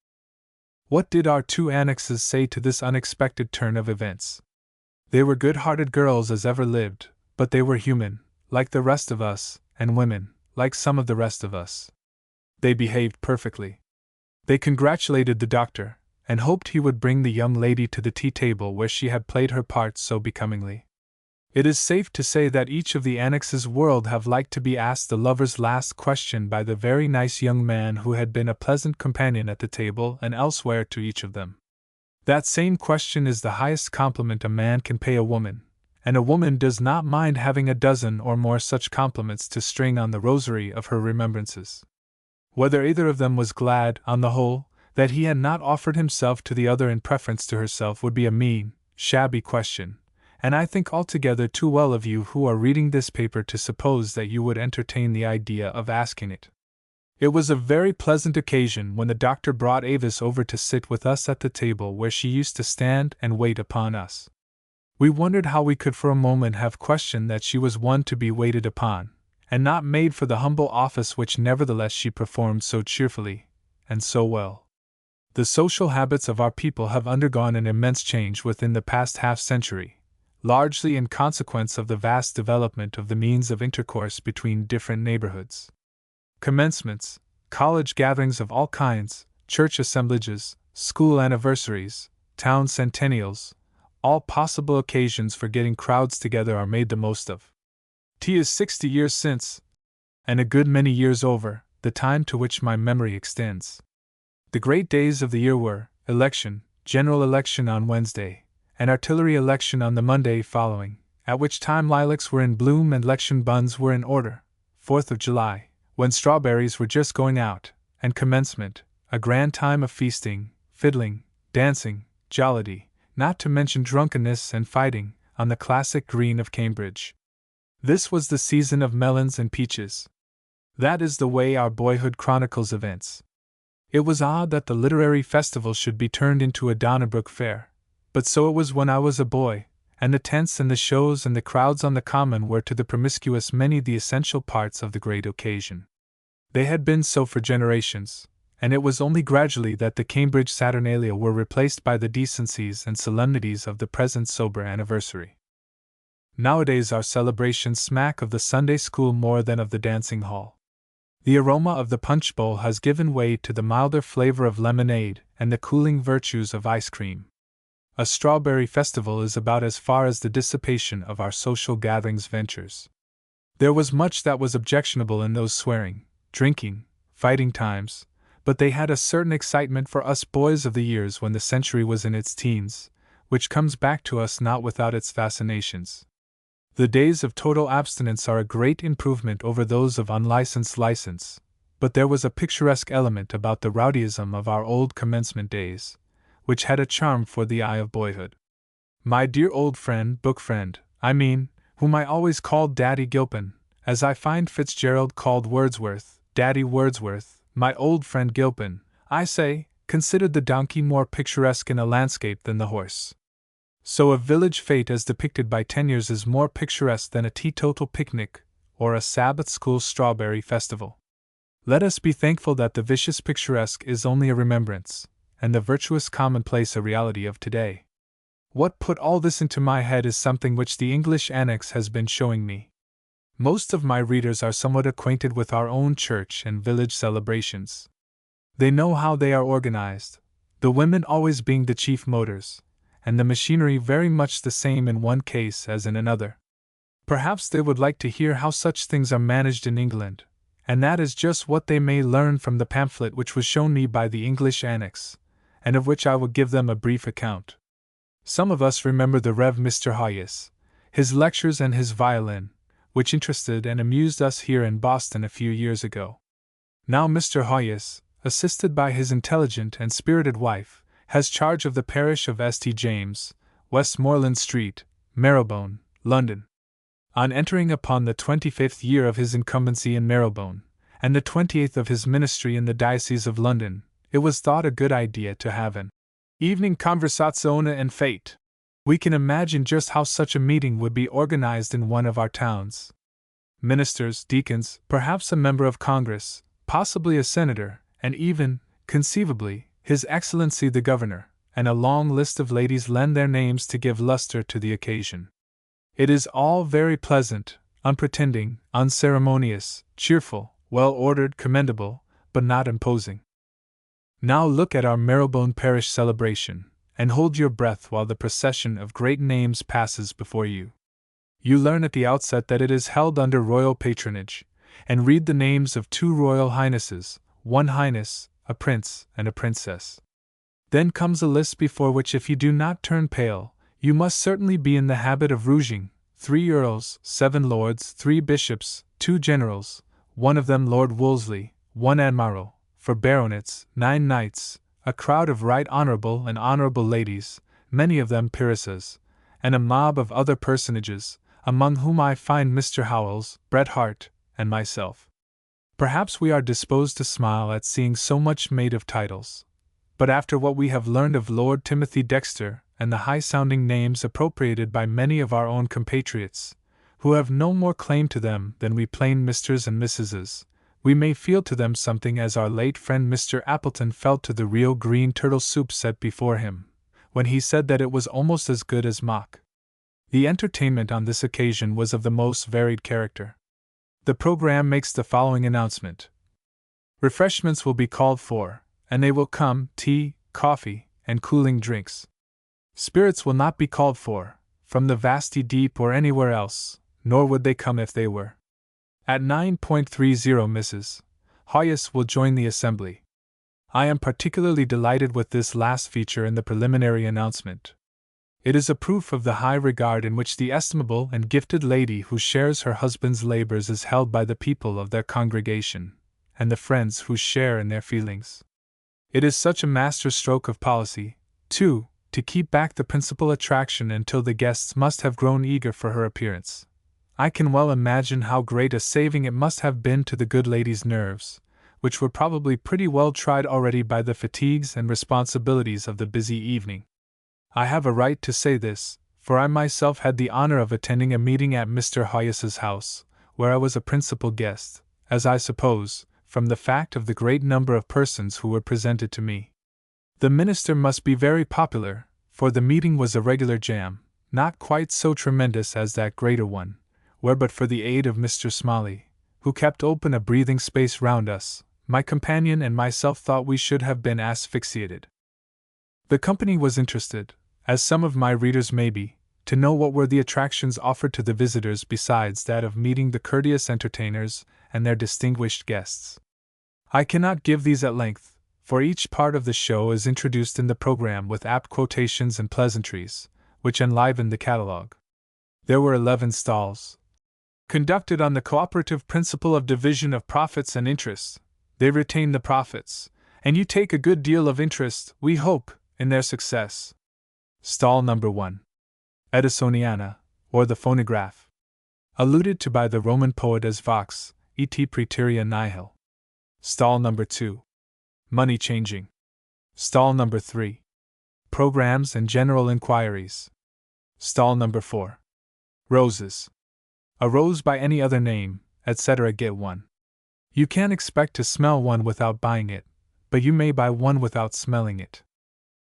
What did our two annexes say to this unexpected turn of events? They were good-hearted girls as ever lived, but they were human, like the rest of us, and women, like some of the rest of us. They behaved perfectly. They congratulated the doctor, and hoped he would bring the young lady to the tea-table where she had played her part so becomingly. It is safe to say that each of the annexes world have liked to be asked the lover's last question by the very nice young man who had been a pleasant companion at the table and elsewhere to each of them. That same question is the highest compliment a man can pay a woman, and a woman does not mind having a dozen or more such compliments to string on the rosary of her remembrances. Whether either of them was glad, on the whole, that he had not offered himself to the other in preference to herself would be a mean, shabby question, and I think altogether too well of you who are reading this paper to suppose that you would entertain the idea of asking it. It was a very pleasant occasion when the doctor brought Avis over to sit with us at the table where she used to stand and wait upon us. We wondered how we could for a moment have questioned that she was one to be waited upon, and not made for the humble office which nevertheless she performed so cheerfully, and so well. The social habits of our people have undergone an immense change within the past half-century, largely in consequence of the vast development of the means of intercourse between different neighborhoods. Commencements, college gatherings of all kinds, church assemblages, school anniversaries, town centennials, all possible occasions for getting crowds together are made the most of. Tea is 60 years since, and a good many years over, the time to which my memory extends. The great days of the year were election, general election on Wednesday, and artillery election on the Monday following, at which time lilacs were in bloom and election buns were in order, 4th of July, when strawberries were just going out, and commencement, a grand time of feasting, fiddling, dancing, jollity, not to mention drunkenness and fighting, on the classic green of Cambridge. This was the season of melons and peaches. That is the way our boyhood chronicles events. It was odd that the literary festival should be turned into a Donnybrook fair, but so it was when I was a boy, and the tents and the shows and the crowds on the common were to the promiscuous many the essential parts of the great occasion. They had been so for generations, and it was only gradually that the Cambridge Saturnalia were replaced by the decencies and solemnities of the present sober anniversary. Nowadays our celebrations smack of the Sunday school more than of the dancing hall. The aroma of the punch bowl has given way to the milder flavor of lemonade and the cooling virtues of ice cream. A strawberry festival is about as far as the dissipation of our social gatherings ventures. There was much that was objectionable in those swearing, drinking, fighting times, but they had a certain excitement for us boys of the years when the century was in its teens, which comes back to us not without its fascinations. The days of total abstinence are a great improvement over those of unlicensed license, but there was a picturesque element about the rowdyism of our old commencement days, which had a charm for the eye of boyhood. My dear old friend, book friend, I mean, whom I always called Daddy Gilpin, as I find Fitzgerald called Wordsworth, Daddy Wordsworth, my old friend Gilpin, I say, considered the donkey more picturesque in a landscape than the horse. So a village fete as depicted by Teniers is more picturesque than a teetotal picnic or a Sabbath school strawberry festival. Let us be thankful that the vicious picturesque is only a remembrance, and the virtuous commonplace a reality of today. What put all this into my head is something which the English Annex has been showing me. Most of my readers are somewhat acquainted with our own church and village celebrations. They know how they are organized, the women always being the chief motors, and the machinery very much the same in one case as in another. Perhaps they would like to hear how such things are managed in England, and that is just what they may learn from the pamphlet which was shown me by the English Annex, and of which I will give them a brief account. Some of us remember the Rev. Mr. Hoyes, his lectures and his violin, which interested and amused us here in Boston a few years ago. Now Mr. Hoyes, assisted by his intelligent and spirited wife, has charge of the parish of St. James, Westmoreland Street, Marylebone, London. On entering upon the 25th year of his incumbency in Marylebone, and the 28th of his ministry in the Diocese of London, it was thought a good idea to have an evening conversazione and fete. We can imagine just how such a meeting would be organized in one of our towns. Ministers, deacons, perhaps a member of Congress, possibly a senator, and even, conceivably, His Excellency the Governor, and a long list of ladies lend their names to give luster to the occasion. It is all very pleasant, unpretending, unceremonious, cheerful, well-ordered, commendable, but not imposing. Now look at our Marylebone Parish celebration, and hold your breath while the procession of great names passes before you. You learn at the outset that it is held under royal patronage, and read the names of 2 royal highnesses, 1 highness, a prince, and a princess. Then comes a list before which if you do not turn pale, you must certainly be in the habit of rouging: 3 earls, 7 lords, 3 bishops, 2 generals, one of them Lord Wolseley, 1 admiral, for baronets, 9 knights, a crowd of right honourable and honourable ladies, many of them peeresses, and a mob of other personages, among whom I find Mr. Howells, Bret Harte, and myself. Perhaps we are disposed to smile at seeing so much made of titles, but after what we have learned of Lord Timothy Dexter and the high-sounding names appropriated by many of our own compatriots, who have no more claim to them than we plain Misters and Mrs., we may feel to them something as our late friend Mr. Appleton felt to the real green turtle soup set before him, when he said that it was almost as good as mock. The entertainment on this occasion was of the most varied character. The program makes the following announcement. Refreshments will be called for, and they will come: tea, coffee, and cooling drinks. Spirits will not be called for, from the vasty deep or anywhere else, nor would they come if they were. At 9:30 Mrs. Hoyes will join the assembly. I am particularly delighted with this last feature in the preliminary announcement. It is a proof of the high regard in which the estimable and gifted lady who shares her husband's labors is held by the people of their congregation, and the friends who share in their feelings. It is such a master stroke of policy, too, to keep back the principal attraction until the guests must have grown eager for her appearance. I can well imagine how great a saving it must have been to the good lady's nerves, which were probably pretty well tried already by the fatigues and responsibilities of the busy evening. I have a right to say this, for I myself had the honor of attending a meeting at Mr. Hoyes's house, where I was a principal guest, as I suppose, from the fact of the great number of persons who were presented to me. The minister must be very popular, for the meeting was a regular jam, not quite so tremendous as that greater one, where but for the aid of Mr. Smalley, who kept open a breathing space round us, my companion and myself thought we should have been asphyxiated. The company was interested, as some of my readers may be, to know what were the attractions offered to the visitors besides that of meeting the courteous entertainers and their distinguished guests. I cannot give these at length, for each part of the show is introduced in the program with apt quotations and pleasantries, which enlivened the catalogue. There were 11 stalls. Conducted on the cooperative principle of division of profits and interests, they retain the profits, and you take a good deal of interest, we hope, in their success. Stall number 1. Edisoniana, or the phonograph. Alluded to by the Roman poet as vox, et praeterea nihil. Stall number 2. Money changing. Stall number 3. Programs and general inquiries. Stall number 4. Roses. A rose by any other name, etc. Get one. You can't expect to smell one without buying it, but you may buy one without smelling it.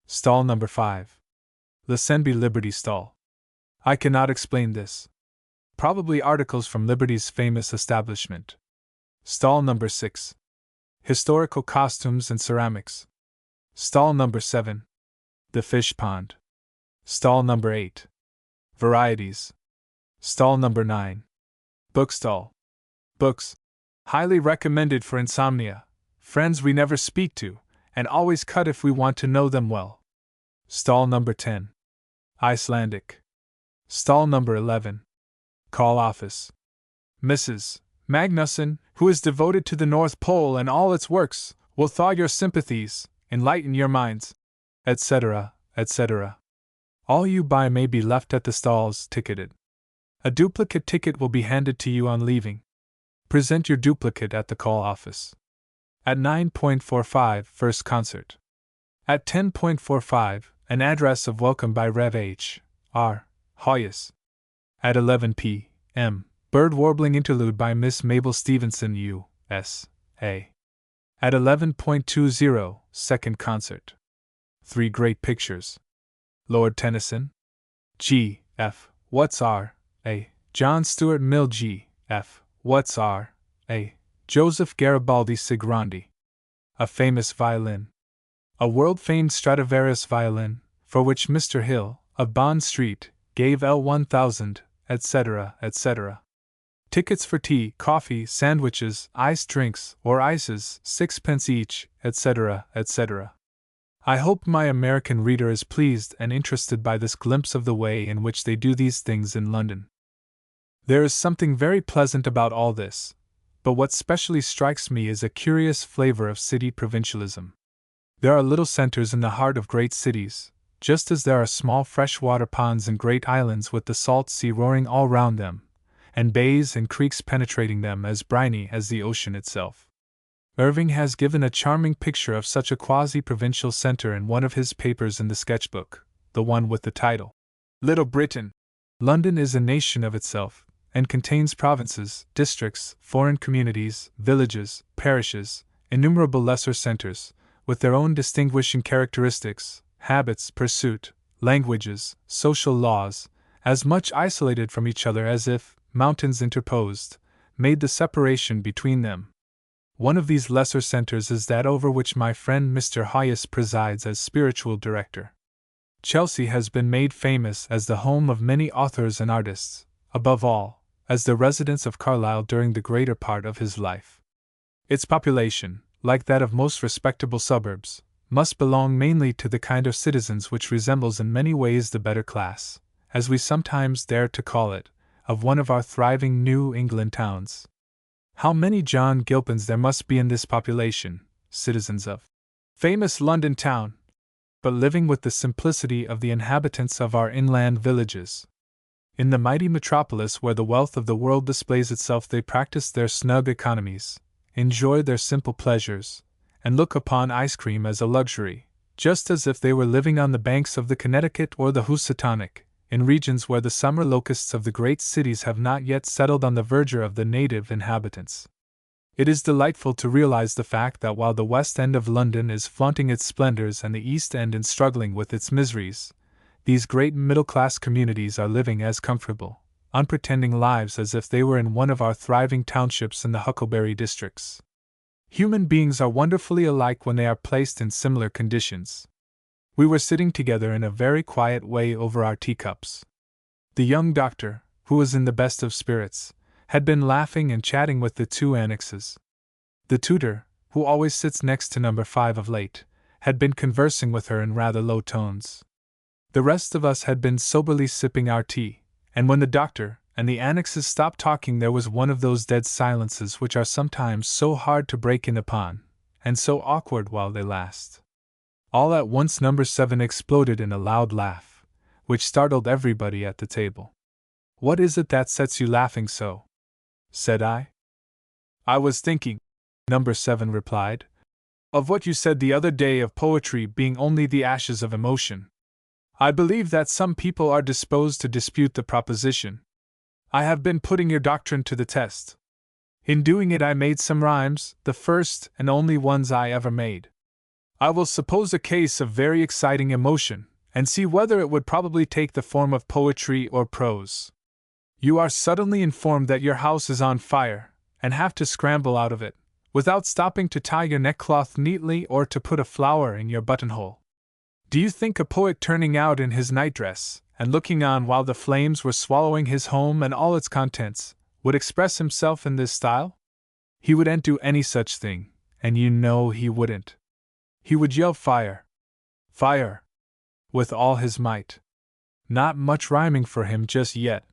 Stall number 5. Lesenby Liberty Stall. I cannot explain this. Probably articles from Liberty's famous establishment. Stall number 6. Historical costumes and ceramics. Stall number 7. The fish pond. Stall number 8. Varieties. Stall number 9. Bookstall. Books. Highly recommended for insomnia, friends we never speak to, and always cut if we want to know them well. Stall number 10. Icelandic. Stall number 11. Call office. Mrs. Magnuson, who is devoted to the North Pole and all its works, will thaw your sympathies, enlighten your minds, etc., etc. All you buy may be left at the stalls ticketed. A duplicate ticket will be handed to you on leaving. Present your duplicate at the call office. At 9:45, first concert. At 10:45, an address of welcome by Rev. H. R. Hoyes. At 11 p.m., bird warbling interlude by Miss Mabel Stevenson, U.S.A. At 11:20, second concert. 3 great pictures. Lord Tennyson, G. F. What's R.A. John Stuart Mill, G. F. What's R.A. Joseph Garibaldi Sigrandi. A famous violin. A world-famed Stradivarius violin, for which Mr. Hill, of Bond Street, gave L1000, etc., etc. Tickets for tea, coffee, sandwiches, iced drinks, or ices, 6 pence each, etc., etc. I hope my American reader is pleased and interested by this glimpse of the way in which they do these things in London. There is something very pleasant about all this, but what specially strikes me is a curious flavor of city provincialism. There are little centers in the heart of great cities, just as there are small freshwater ponds and great islands with the salt sea roaring all round them, and bays and creeks penetrating them as briny as the ocean itself. Irving has given a charming picture of such a quasi-provincial center in one of his papers in the sketchbook, the one with the title, Little Britain. London is a nation of itself, and contains provinces, districts, foreign communities, villages, parishes, innumerable lesser centers, with their own distinguishing characteristics, habits, pursuit, languages, social laws, as much isolated from each other as if mountains interposed made the separation between them. One of these lesser centers is that over which my friend Mr. Hoyes presides as spiritual director. Chelsea has been made famous as the home of many authors and artists, above all, as the residence of Carlyle during the greater part of his life. Its population, like that of most respectable suburbs, must belong mainly to the kind of citizens which resembles in many ways the better class, as we sometimes dare to call it, of one of our thriving New England towns. How many John Gilpins there must be in this population, citizens of famous London town, but living with the simplicity of the inhabitants of our inland villages. In the mighty metropolis where the wealth of the world displays itself, they practice their snug economies, enjoy their simple pleasures, and look upon ice cream as a luxury, just as if they were living on the banks of the Connecticut or the Housatonic, in regions where the summer locusts of the great cities have not yet settled on the verdure of the native inhabitants. It is delightful to realize the fact that while the West End of London is flaunting its splendors and the East End is struggling with its miseries, these great middle-class communities are living as comfortable, unpretending lives as if they were in one of our thriving townships in the huckleberry districts. Human beings are wonderfully alike when they are placed in similar conditions. We were sitting together in a very quiet way over our teacups. The young doctor, who was in the best of spirits, had been laughing and chatting with the two annexes. The tutor, who always sits next to number 5 of late, had been conversing with her in rather low tones. The rest of us had been soberly sipping our tea, and when the doctor and the annexes stopped talking there was one of those dead silences which are sometimes so hard to break in upon, and so awkward while they last. All at once number 7 exploded in a loud laugh, which startled everybody at the table. "What is it that sets you laughing so?" said I. "I was thinking," number 7 replied, "of what you said the other day of poetry being only the ashes of emotion. I believe that some people are disposed to dispute the proposition. I have been putting your doctrine to the test. In doing it I made some rhymes, the first and only ones I ever made. I will suppose a case of very exciting emotion, and see whether it would probably take the form of poetry or prose. You are suddenly informed that your house is on fire, and have to scramble out of it, without stopping to tie your neckcloth neatly or to put a flower in your buttonhole. Do you think a poet turning out in his nightdress, and looking on while the flames were swallowing his home and all its contents, would express himself in this style? He wouldn't do any such thing, and you know he wouldn't. He would yell fire! Fire! With all his might. Not much rhyming for him just yet.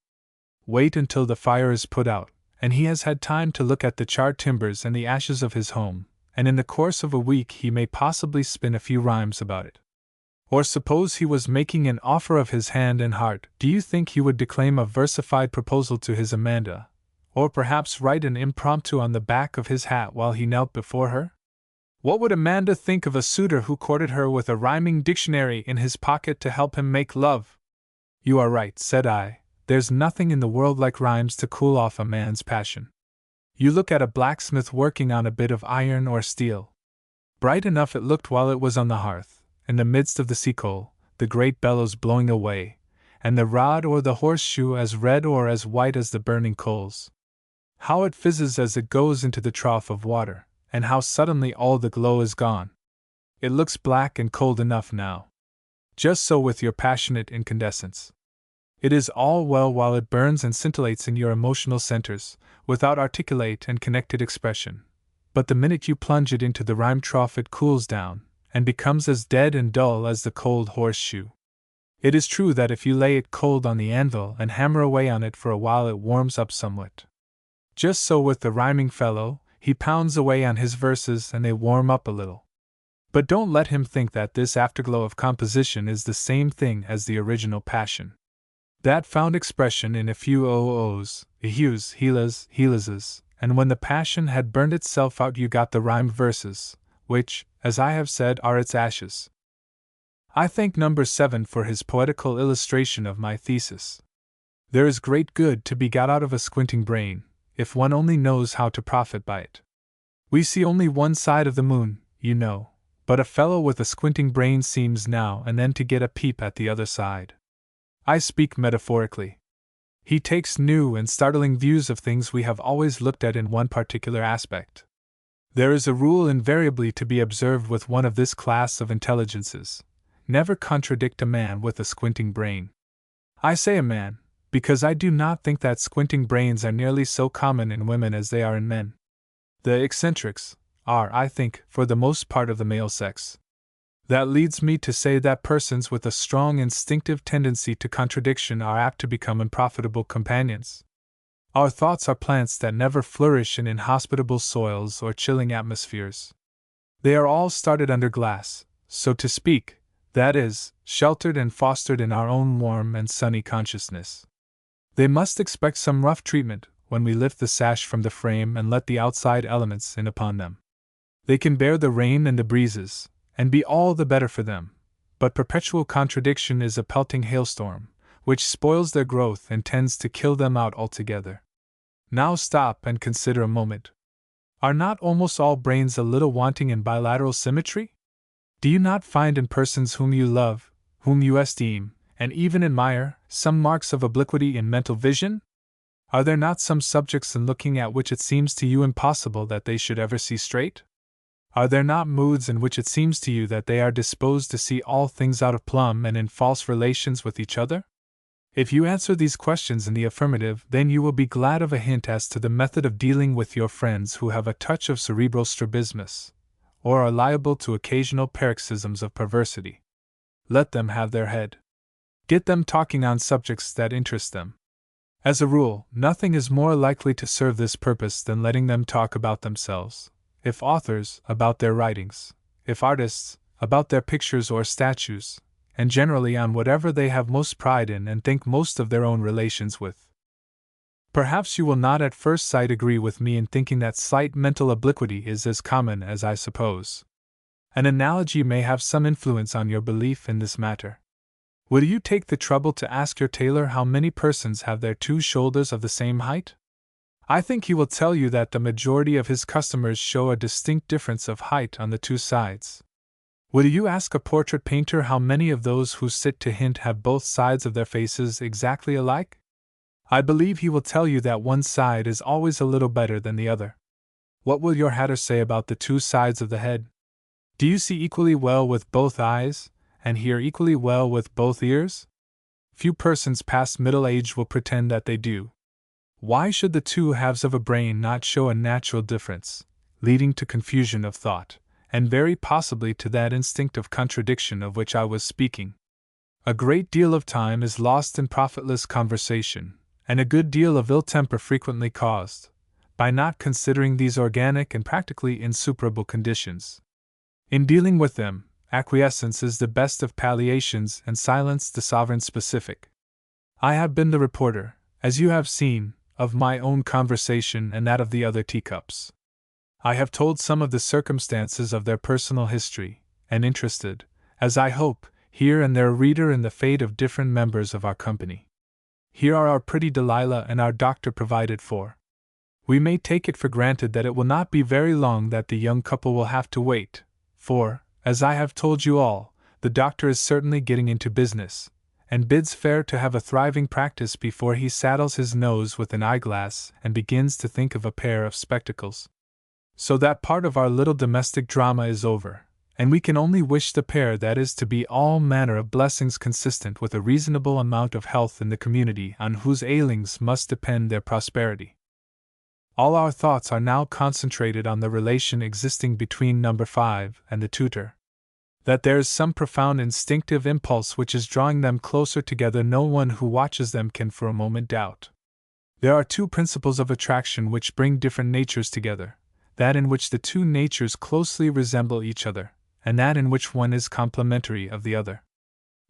Wait until the fire is put out, and he has had time to look at the charred timbers and the ashes of his home, and in the course of a week he may possibly spin a few rhymes about it. Or suppose he was making an offer of his hand and heart, do you think he would declaim a versified proposal to his Amanda, or perhaps write an impromptu on the back of his hat while he knelt before her? What would Amanda think of a suitor who courted her with a rhyming dictionary in his pocket to help him make love? You are right, said I, there's nothing in the world like rhymes to cool off a man's passion. You look at a blacksmith working on a bit of iron or steel. Bright enough it looked while it was on the hearth, in the midst of the sea coal, the great bellows blowing away, and the rod or the horseshoe as red or as white as the burning coals. How it fizzes as it goes into the trough of water, and how suddenly all the glow is gone. It looks black and cold enough now. Just so with your passionate incandescence. It is all well while it burns and scintillates in your emotional centers, without articulate and connected expression. But the minute you plunge it into the rhyme trough it cools down, and becomes as dead and dull as the cold horseshoe. It is true that if you lay it cold on the anvil and hammer away on it for a while it warms up somewhat. Just so with the rhyming fellow, he pounds away on his verses and they warm up a little. But don't let him think that this afterglow of composition is the same thing as the original passion. That found expression in a few ohs, ehues, helas, helases, and when the passion had burned itself out you got the rhymed verses, which, as I have said, are its ashes. I thank number 7 for his poetical illustration of my thesis. There is great good to be got out of a squinting brain, if one only knows how to profit by it. We see only one side of the moon, you know, but a fellow with a squinting brain seems now and then to get a peep at the other side. I speak metaphorically. He takes new and startling views of things we have always looked at in one particular aspect. There is a rule invariably to be observed with one of this class of intelligences: never contradict a man with a squinting brain. I say a man, because I do not think that squinting brains are nearly so common in women as they are in men. The eccentrics are, I think, for the most part of the male sex. That leads me to say that persons with a strong instinctive tendency to contradiction are apt to become unprofitable companions. Our thoughts are plants that never flourish in inhospitable soils or chilling atmospheres. They are all started under glass, so to speak, that is, sheltered and fostered in our own warm and sunny consciousness. They must expect some rough treatment when we lift the sash from the frame and let the outside elements in upon them. They can bear the rain and the breezes, and be all the better for them, but perpetual contradiction is a pelting hailstorm, which spoils their growth and tends to kill them out altogether. Now stop and consider a moment. Are not almost all brains a little wanting in bilateral symmetry? Do you not find in persons whom you love, whom you esteem, and even admire, some marks of obliquity in mental vision? Are there not some subjects in looking at which it seems to you impossible that they should ever see straight? Are there not moods in which it seems to you that they are disposed to see all things out of plumb and in false relations with each other? If you answer these questions in the affirmative, then you will be glad of a hint as to the method of dealing with your friends who have a touch of cerebral strabismus, or are liable to occasional paroxysms of perversity. Let them have their head. Get them talking on subjects that interest them. As a rule, nothing is more likely to serve this purpose than letting them talk about themselves. If authors, about their writings; if artists, about their pictures or statues, and generally on whatever they have most pride in and think most of their own relations with. Perhaps you will not at first sight agree with me in thinking that slight mental obliquity is as common as I suppose. An analogy may have some influence on your belief in this matter. Will you take the trouble to ask your tailor how many persons have their two shoulders of the same height? I think he will tell you that the majority of his customers show a distinct difference of height on the two sides. Will you ask a portrait painter how many of those who sit to hint have both sides of their faces exactly alike? I believe he will tell you that one side is always a little better than the other. What will your hatter say about the two sides of the head? Do you see equally well with both eyes, and hear equally well with both ears? Few persons past middle age will pretend that they do. Why should the two halves of a brain not show a natural difference, leading to confusion of thought, and very possibly to that instinctive contradiction of which I was speaking? A great deal of time is lost in profitless conversation, and a good deal of ill temper frequently caused, by not considering these organic and practically insuperable conditions. In dealing with them, acquiescence is the best of palliations and silence the sovereign specific. I have been the reporter, as you have seen, of my own conversation and that of the other teacups. I have told some of the circumstances of their personal history, and interested, as I hope, here and there a reader in the fate of different members of our company. Here are our pretty Delilah and our doctor provided for. We may take it for granted that it will not be very long that the young couple will have to wait, for, as I have told you all, the doctor is certainly getting into business, and bids fair to have a thriving practice before he saddles his nose with an eyeglass and begins to think of a pair of spectacles. So that part of our little domestic drama is over, and we can only wish the pair that is to be all manner of blessings consistent with a reasonable amount of health in the community on whose ailings must depend their prosperity. All our thoughts are now concentrated on the relation existing between number 5 and the tutor. That there is some profound instinctive impulse which is drawing them closer together no one who watches them can for a moment doubt. There are two principles of attraction which bring different natures together, that in which the two natures closely resemble each other, and that in which one is complementary of the other.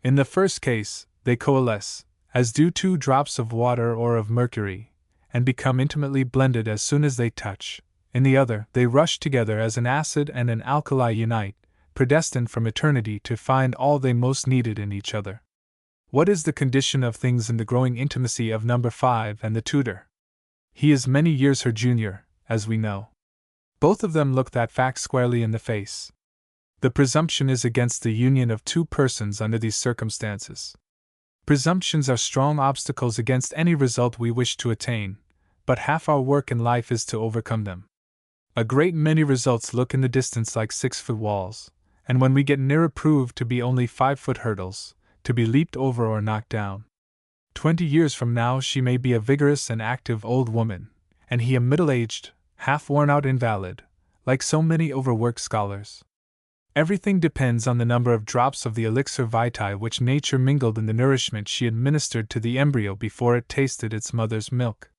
In the first case, they coalesce, as do two drops of water or of mercury, and become intimately blended as soon as they touch. In the other, they rush together as an acid and an alkali unite, predestined from eternity to find all they most needed in each other. What is the condition of things in the growing intimacy of number 5 and the tutor? He is many years her junior, as we know. Both of them look that fact squarely in the face. The presumption is against the union of two persons under these circumstances. Presumptions are strong obstacles against any result we wish to attain, but half our work in life is to overcome them. A great many results look in the distance like 6-foot walls, and when we get nearer prove to be only 5-foot hurdles, to be leaped over or knocked down. 20 years from now she may be a vigorous and active old woman, and he a middle-aged, half-worn-out invalid, like so many overworked scholars. Everything depends on the number of drops of the elixir vitae which nature mingled in the nourishment she administered to the embryo before it tasted its mother's milk.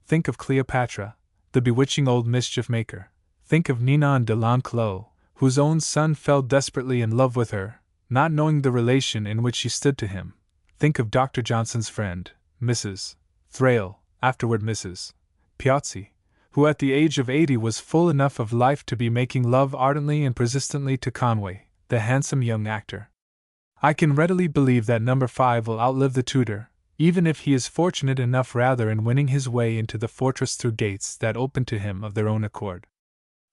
Think of Cleopatra, the bewitching old mischief-maker. Think of Ninon de l'Enclos, whose own son fell desperately in love with her, not knowing the relation in which she stood to him. Think of Dr. Johnson's friend, Mrs. Thrale, afterward Mrs. Piozzi, who at the age of 80 was full enough of life to be making love ardently and persistently to Conway, the handsome young actor. I can readily believe that number 5 will outlive the tutor, even if he is fortunate enough rather in winning his way into the fortress through gates that open to him of their own accord.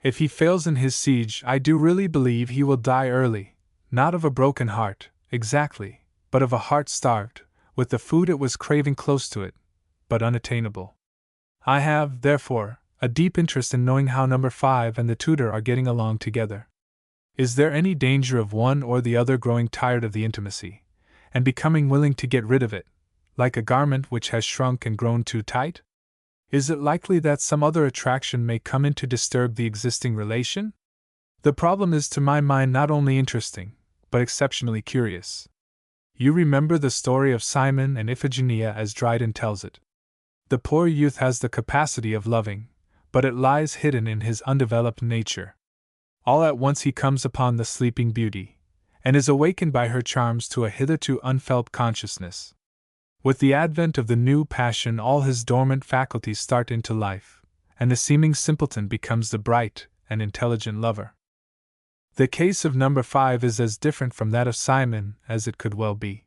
If he fails in his siege, I do really believe he will die early, not of a broken heart, exactly, but of a heart starved, with the food it was craving close to it, but unattainable. I have, therefore, a deep interest in knowing how number 5 and the tutor are getting along together. Is there any danger of one or the other growing tired of the intimacy, and becoming willing to get rid of it, like a garment which has shrunk and grown too tight? Is it likely that some other attraction may come in to disturb the existing relation? The problem is to my mind not only interesting, but exceptionally curious. You remember the story of Simon and Iphigenia as Dryden tells it. The poor youth has the capacity of loving, but it lies hidden in his undeveloped nature. All at once he comes upon the sleeping beauty, and is awakened by her charms to a hitherto unfelt consciousness. With the advent of the new passion all his dormant faculties start into life, and the seeming simpleton becomes the bright and intelligent lover. The case of number 5 is as different from that of Simon as it could well be.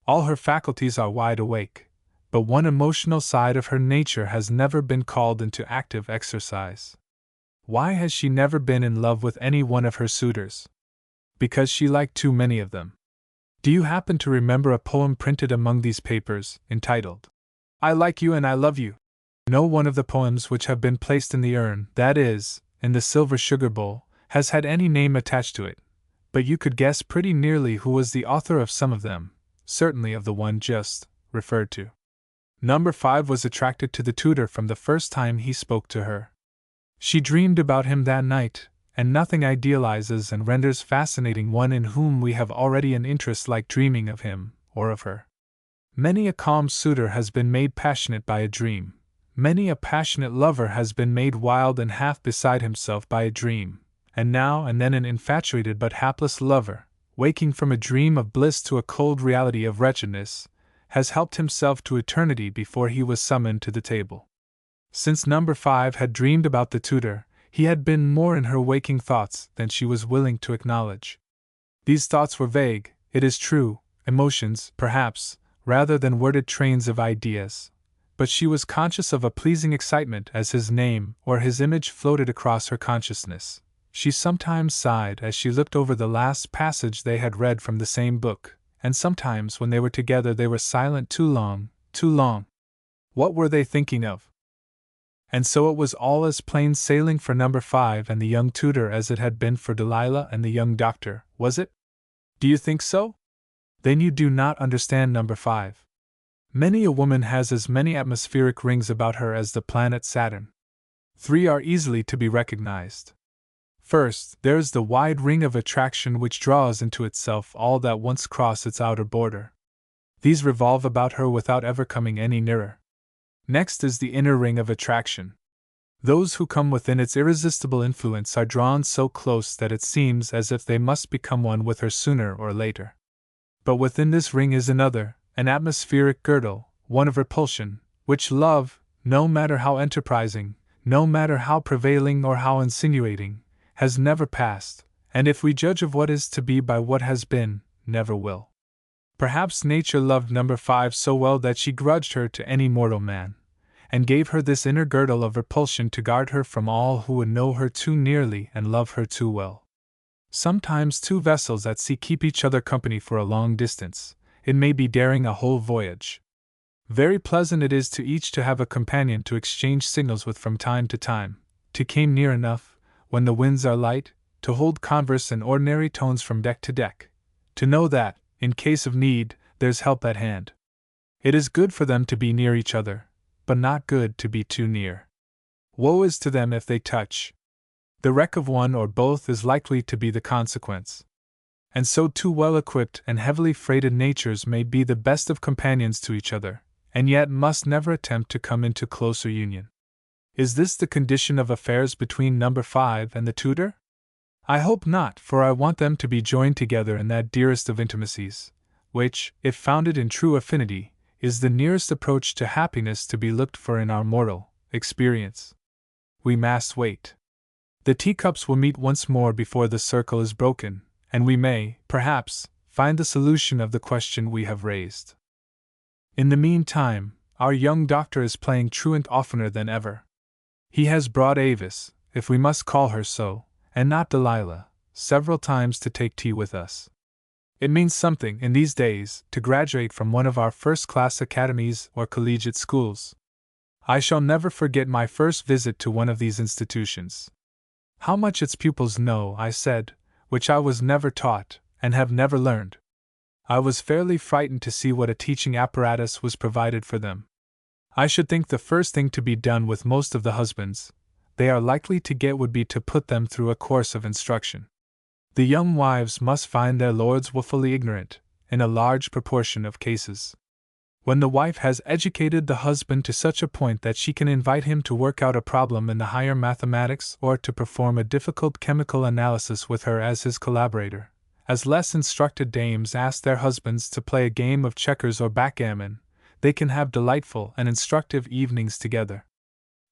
All her faculties are wide awake, but one emotional side of her nature has never been called into active exercise. Why has she never been in love with any one of her suitors? Because she liked too many of them. Do you happen to remember a poem printed among these papers, entitled, "I Like You and I Love You"? No one of the poems which have been placed in the urn, that is, in the silver sugar bowl, has had any name attached to it, but you could guess pretty nearly who was the author of some of them, certainly of the one just referred to. Number 5 was attracted to the tutor from the first time he spoke to her. She dreamed about him that night, and nothing idealizes and renders fascinating one in whom we have already an interest like dreaming of him or of her. Many a calm suitor has been made passionate by a dream. Many a passionate lover has been made wild and half beside himself by a dream. And now and then an infatuated but hapless lover, waking from a dream of bliss to a cold reality of wretchedness, has helped himself to eternity before he was summoned to the table. Since number 5 had dreamed about the tutor, he had been more in her waking thoughts than she was willing to acknowledge. These thoughts were vague, it is true, emotions, perhaps, rather than worded trains of ideas, but she was conscious of a pleasing excitement as his name or his image floated across her consciousness. She sometimes sighed as she looked over the last passage they had read from the same book, and sometimes when they were together they were silent too long, too long. What were they thinking of? And so it was all as plain sailing for number 5 and the young tutor as it had been for Delilah and the young doctor, was it? Do you think so? Then you do not understand number 5. Many a woman has as many atmospheric rings about her as the planet Saturn. 3 are easily to be recognized. First, there is the wide ring of attraction which draws into itself all that once cross its outer border. These revolve about her without ever coming any nearer. Next is the inner ring of attraction. Those who come within its irresistible influence are drawn so close that it seems as if they must become one with her sooner or later. But within this ring is another, an atmospheric girdle, one of repulsion, which love, no matter how enterprising, no matter how prevailing or how insinuating, has never passed, and if we judge of what is to be by what has been, never will. Perhaps nature loved number 5 so well that she grudged her to any mortal man, and gave her this inner girdle of repulsion to guard her from all who would know her too nearly and love her too well. Sometimes 2 vessels at sea keep each other company for a long distance, it may be daring a whole voyage. Very pleasant it is to each to have a companion to exchange signals with from time to time, to come near enough, when the winds are light, to hold converse in ordinary tones from deck to deck, to know that, in case of need, there's help at hand. It is good for them to be near each other, but not good to be too near. Woe is to them if they touch. The wreck of one or both is likely to be the consequence. And so 2 well-equipped and heavily freighted natures may be the best of companions to each other, and yet must never attempt to come into closer union. Is this the condition of affairs between number 5 and the tutor? I hope not, for I want them to be joined together in that dearest of intimacies, which, if founded in true affinity, is the nearest approach to happiness to be looked for in our mortal experience. We must wait. The teacups will meet once more before the circle is broken, and we may, perhaps, find the solution of the question we have raised. In the meantime, our young doctor is playing truant oftener than ever. He has brought Avis, if we must call her so, and not Delilah, several times to take tea with us. It means something, in these days, to graduate from one of our first-class academies or collegiate schools. I shall never forget my first visit to one of these institutions. How much its pupils know, I said, which I was never taught, and have never learned. I was fairly frightened to see what a teaching apparatus was provided for them. I should think the first thing to be done with most of the husbands they are likely to get would be to put them through a course of instruction. The young wives must find their lords woefully ignorant, in a large proportion of cases. When the wife has educated the husband to such a point that she can invite him to work out a problem in the higher mathematics or to perform a difficult chemical analysis with her as his collaborator, as less instructed dames ask their husbands to play a game of checkers or backgammon, they can have delightful and instructive evenings together.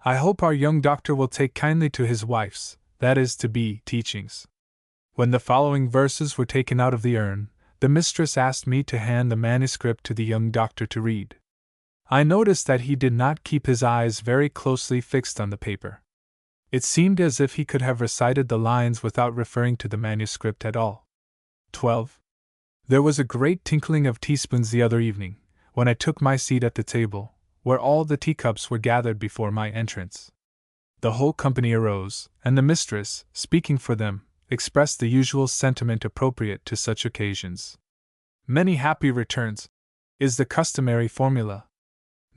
I hope our young doctor will take kindly to his wife's, that is to be, teachings. When the following verses were taken out of the urn, the mistress asked me to hand the manuscript to the young doctor to read. I noticed that he did not keep his eyes very closely fixed on the paper. It seemed as if he could have recited the lines without referring to the manuscript at all. 12. There was a great tinkling of teaspoons the other evening, when I took my seat at the table, where all the teacups were gathered before my entrance. The whole company arose, and the mistress, speaking for them, expressed the usual sentiment appropriate to such occasions. "Many happy returns," is the customary formula.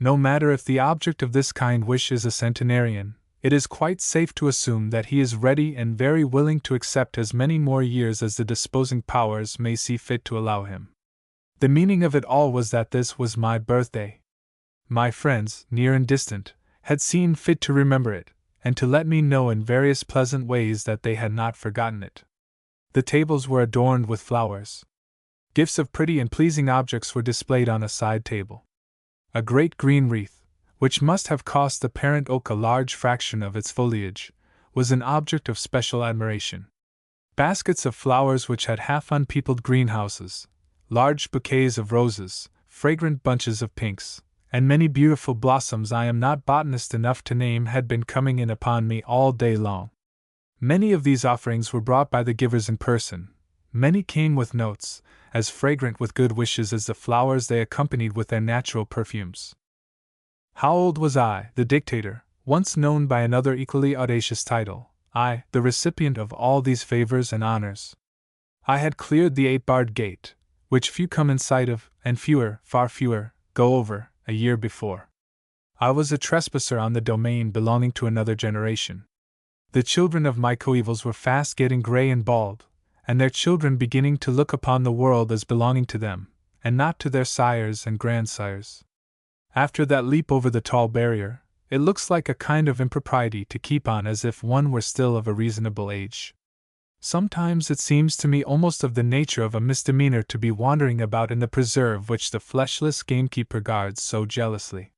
No matter if the object of this kind wish is a centenarian, it is quite safe to assume that he is ready and very willing to accept as many more years as the disposing powers may see fit to allow him. The meaning of it all was that this was my birthday. My friends, near and distant, had seen fit to remember it, and to let me know in various pleasant ways that they had not forgotten it. The tables were adorned with flowers. Gifts of pretty and pleasing objects were displayed on a side table. A great green wreath, which must have cost the parent oak a large fraction of its foliage, was an object of special admiration. Baskets of flowers which had half unpeopled greenhouses, large bouquets of roses, fragrant bunches of pinks, and many beautiful blossoms I am not botanist enough to name had been coming in upon me all day long. Many of these offerings were brought by the givers in person, many came with notes, as fragrant with good wishes as the flowers they accompanied with their natural perfumes. How old was I, the dictator, once known by another equally audacious title, I, the recipient of all these favors and honors? I had cleared the 8-barred gate, which few come in sight of, and fewer, far fewer, go over, a year before. I was a trespasser on the domain belonging to another generation. The children of my coevals were fast getting gray and bald, and their children beginning to look upon the world as belonging to them, and not to their sires and grandsires. After that leap over the tall barrier, it looks like a kind of impropriety to keep on as if one were still of a reasonable age. Sometimes it seems to me almost of the nature of a misdemeanor to be wandering about in the preserve which the fleshless gamekeeper guards so jealously.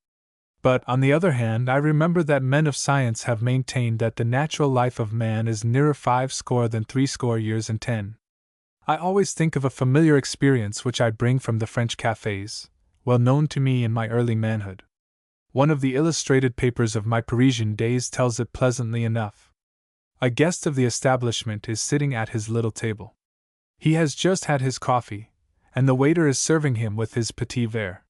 But, on the other hand, I remember that men of science have maintained that the natural life of man is nearer 50 than 60 years and 10. I always think of a familiar experience which I bring from the French cafés, well known to me in my early manhood. One of the illustrated papers of my Parisian days tells it pleasantly enough. A guest of the establishment is sitting at his little table. He has just had his coffee, and the waiter is serving him with his petit verre.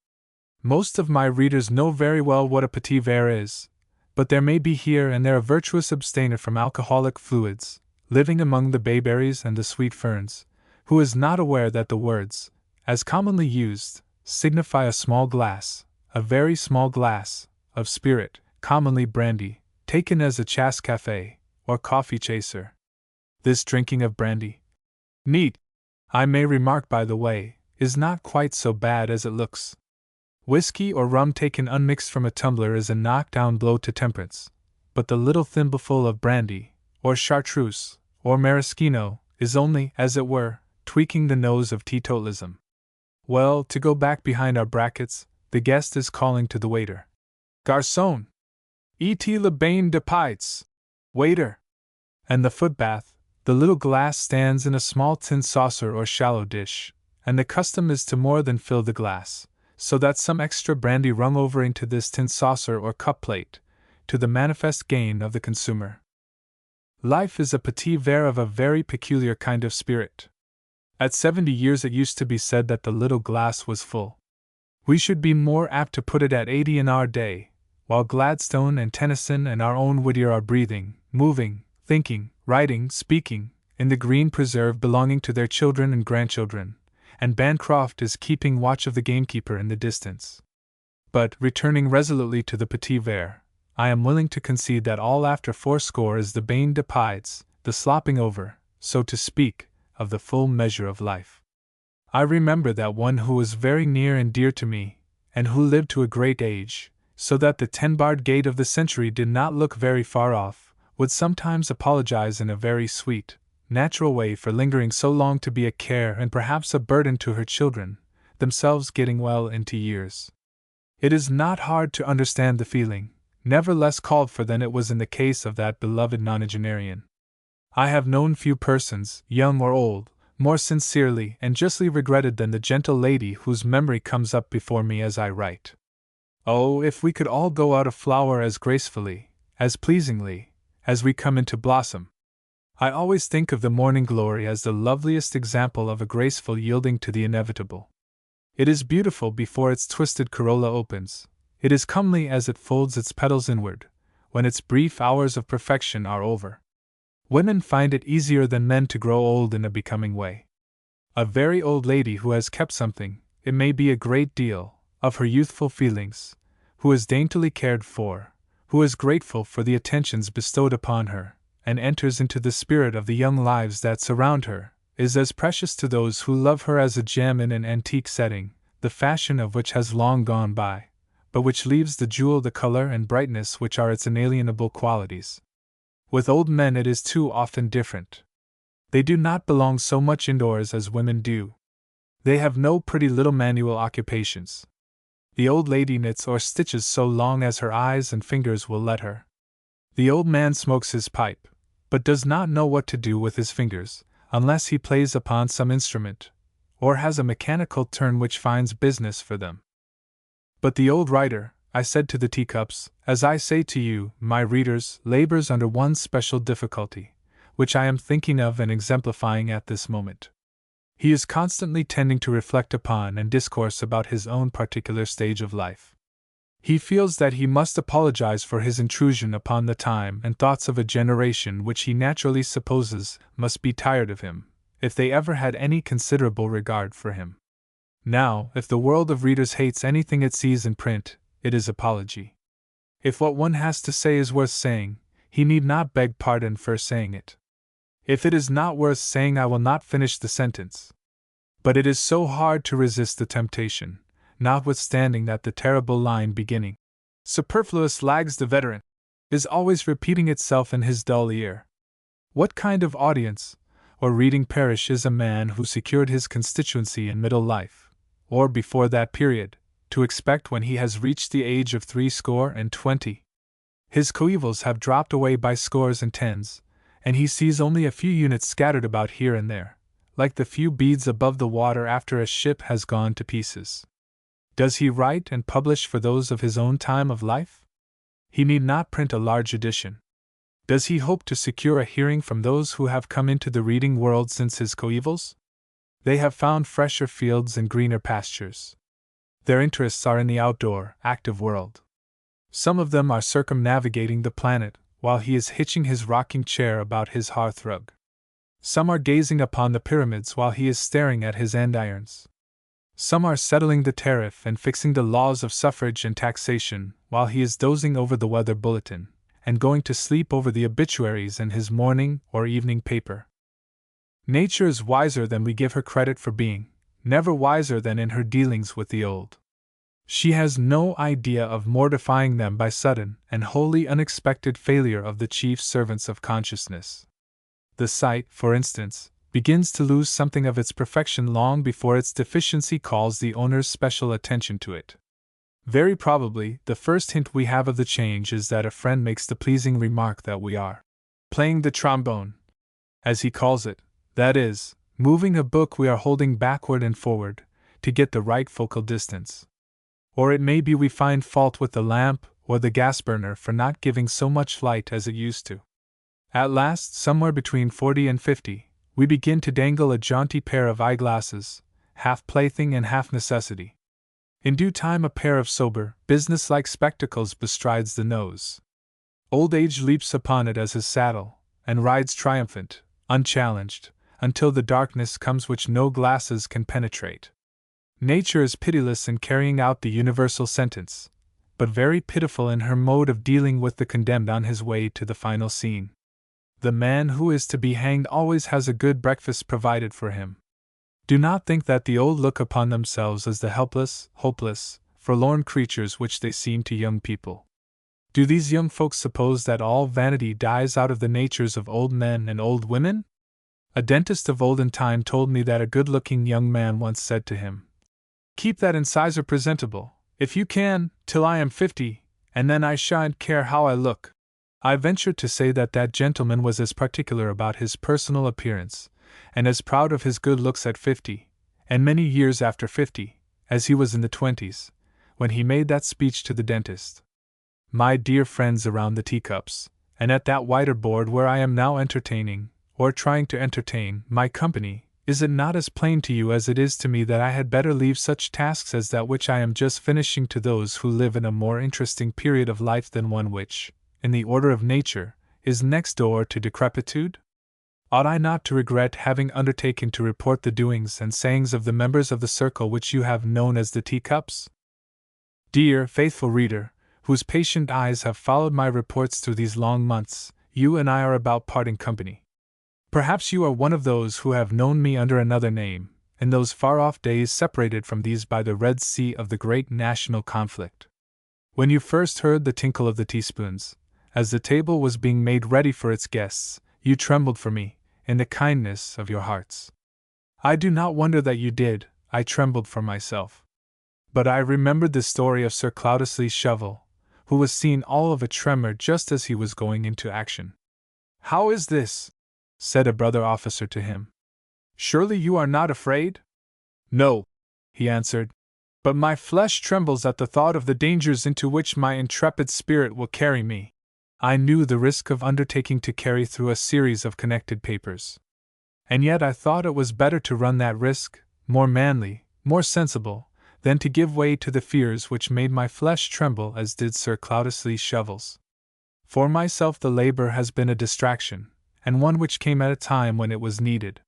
Most of my readers know very well what a petit verre is, but there may be here and there a virtuous abstainer from alcoholic fluids, living among the bayberries and the sweet ferns, who is not aware that the words, as commonly used, signify a small glass, a very small glass, of spirit, commonly brandy, taken as a chasse café, or coffee chaser. This drinking of brandy, neat, I may remark by the way, is not quite so bad as it looks. Whiskey or rum taken unmixed from a tumbler is a knock-down blow to temperance, but the little thimbleful of brandy, or chartreuse, or maraschino, is only, as it were, tweaking the nose of teetotalism. Well, to go back behind our brackets, the guest is calling to the waiter. Garçon! Et le bain de pites! Waiter! And the footbath, the little glass stands in a small tin saucer or shallow dish, and the custom is to more than fill the glass, so that some extra brandy run over into this tin saucer or cup plate, to the manifest gain of the consumer. Life is a petit verre of a very peculiar kind of spirit. At 70 years it used to be said that the little glass was full. We should be more apt to put it at 80 in our day, while Gladstone and Tennyson and our own Whittier are breathing, moving, thinking, writing, speaking, in the green preserve belonging to their children and grandchildren, and Bancroft is keeping watch of the gamekeeper in the distance. But, returning resolutely to the petit verre, I am willing to concede that all after fourscore is the bain de pieds, the slopping over, so to speak, of the full measure of life. I remember that one who was very near and dear to me, and who lived to a great age, so that the 10-barred gate of the century did not look very far off, would sometimes apologize in a very sweet, natural way for lingering so long to be a care and perhaps a burden to her children, themselves getting well into years. It is not hard to understand the feeling, never less called for than it was in the case of that beloved nonagenarian. I have known few persons, young or old, more sincerely and justly regretted than the gentle lady whose memory comes up before me as I write. Oh, if we could all go out of flower as gracefully, as pleasingly, as we come into blossom! I always think of the morning glory as the loveliest example of a graceful yielding to the inevitable. It is beautiful before its twisted corolla opens, it is comely as it folds its petals inward, when its brief hours of perfection are over. Women find it easier than men to grow old in a becoming way. A very old lady who has kept something, it may be a great deal, of her youthful feelings, who is daintily cared for, who is grateful for the attentions bestowed upon her, and enters into the spirit of the young lives that surround her, is as precious to those who love her as a gem in an antique setting, the fashion of which has long gone by, but which leaves the jewel the color and brightness which are its inalienable qualities. With old men it is too often different. They do not belong so much indoors as women do. They have no pretty little manual occupations. The old lady knits or stitches so long as her eyes and fingers will let her. The old man smokes his pipe, but does not know what to do with his fingers, unless he plays upon some instrument, or has a mechanical turn which finds business for them. But the old writer, I said to the Teacups, as I say to you, my readers, labors under one special difficulty, which I am thinking of and exemplifying at this moment. He is constantly tending to reflect upon and discourse about his own particular stage of life. He feels that he must apologize for his intrusion upon the time and thoughts of a generation which he naturally supposes must be tired of him, if they ever had any considerable regard for him. Now, if the world of readers hates anything it sees in print, it is apology. If what one has to say is worth saying, he need not beg pardon for saying it. If it is not worth saying, I will not finish the sentence. But it is so hard to resist the temptation, notwithstanding that the terrible line beginning, "Superfluous lags the veteran," is always repeating itself in his dull ear. What kind of audience, or reading parish is a man who secured his constituency in middle life, or before that period, to expect when he has reached the age of 20? His coevals have dropped away by scores and tens, and he sees only a few units scattered about here and there, like the few beads above the water after a ship has gone to pieces. Does he write and publish for those of his own time of life? He need not print a large edition. Does he hope to secure a hearing from those who have come into the reading world since his coevals? They have found fresher fields and greener pastures. Their interests are in the outdoor, active world. Some of them are circumnavigating the planet, while he is hitching his rocking chair about his hearthrug. Some are gazing upon the pyramids while he is staring at his andirons. Some are settling the tariff and fixing the laws of suffrage and taxation, while he is dozing over the weather bulletin, and going to sleep over the obituaries in his morning or evening paper. Nature is wiser than we give her credit for being, never wiser than in her dealings with the old. She has no idea of mortifying them by sudden and wholly unexpected failure of the chief servants of consciousness. The sight, for instance, begins to lose something of its perfection long before its deficiency calls the owner's special attention to it. Very probably, the first hint we have of the change is that a friend makes the pleasing remark that we are playing the trombone, as he calls it, that is, moving a book we are holding backward and forward, to get the right focal distance. Or it may be we find fault with the lamp or the gas burner for not giving so much light as it used to. At last, somewhere between 40 and 50, we begin to dangle a jaunty pair of eyeglasses, half plaything and half necessity. In due time a pair of sober, business-like spectacles bestrides the nose. Old age leaps upon it as his saddle, and rides triumphant, unchallenged, until the darkness comes which no glasses can penetrate. Nature is pitiless in carrying out the universal sentence, but very pitiful in her mode of dealing with the condemned on his way to the final scene. The man who is to be hanged always has a good breakfast provided for him. Do not think that the old look upon themselves as the helpless, hopeless, forlorn creatures which they seem to young people. Do these young folks suppose that all vanity dies out of the natures of old men and old women? A dentist of olden time told me that a good-looking young man once said to him, "Keep that incisor presentable, if you can, till I am 50, and then I shan't care how I look." I ventured to say that that gentleman was as particular about his personal appearance, and as proud of his good looks at 50, and many years after 50, as he was in the 20s, when he made that speech to the dentist. My dear friends around the teacups, and at that wider board where I am now entertaining, or trying to entertain, my company, is it not as plain to you as it is to me that I had better leave such tasks as that which I am just finishing to those who live in a more interesting period of life than one which, in the order of nature, is next door to decrepitude? Ought I not to regret having undertaken to report the doings and sayings of the members of the circle which you have known as the Teacups? Dear, faithful reader, whose patient eyes have followed my reports through these long months, you and I are about parting company. Perhaps you are one of those who have known me under another name, in those far-off days separated from these by the Red Sea of the great national conflict. When you first heard the tinkle of the teaspoons, as the table was being made ready for its guests, you trembled for me, in the kindness of your hearts. I do not wonder that you did, I trembled for myself. But I remembered the story of Sir Cloudesley's shovel, who was seen all of a tremor just as he was going into action. "How is this?" said a brother officer to him. "Surely you are not afraid?" "No," he answered, "but my flesh trembles at the thought of the dangers into which my intrepid spirit will carry me." I knew the risk of undertaking to carry through a series of connected papers. And yet I thought it was better to run that risk, more manly, more sensible, than to give way to the fears which made my flesh tremble as did Sir Cloudesley's shovels. For myself the labor has been a distraction, and one which came at a time when it was needed.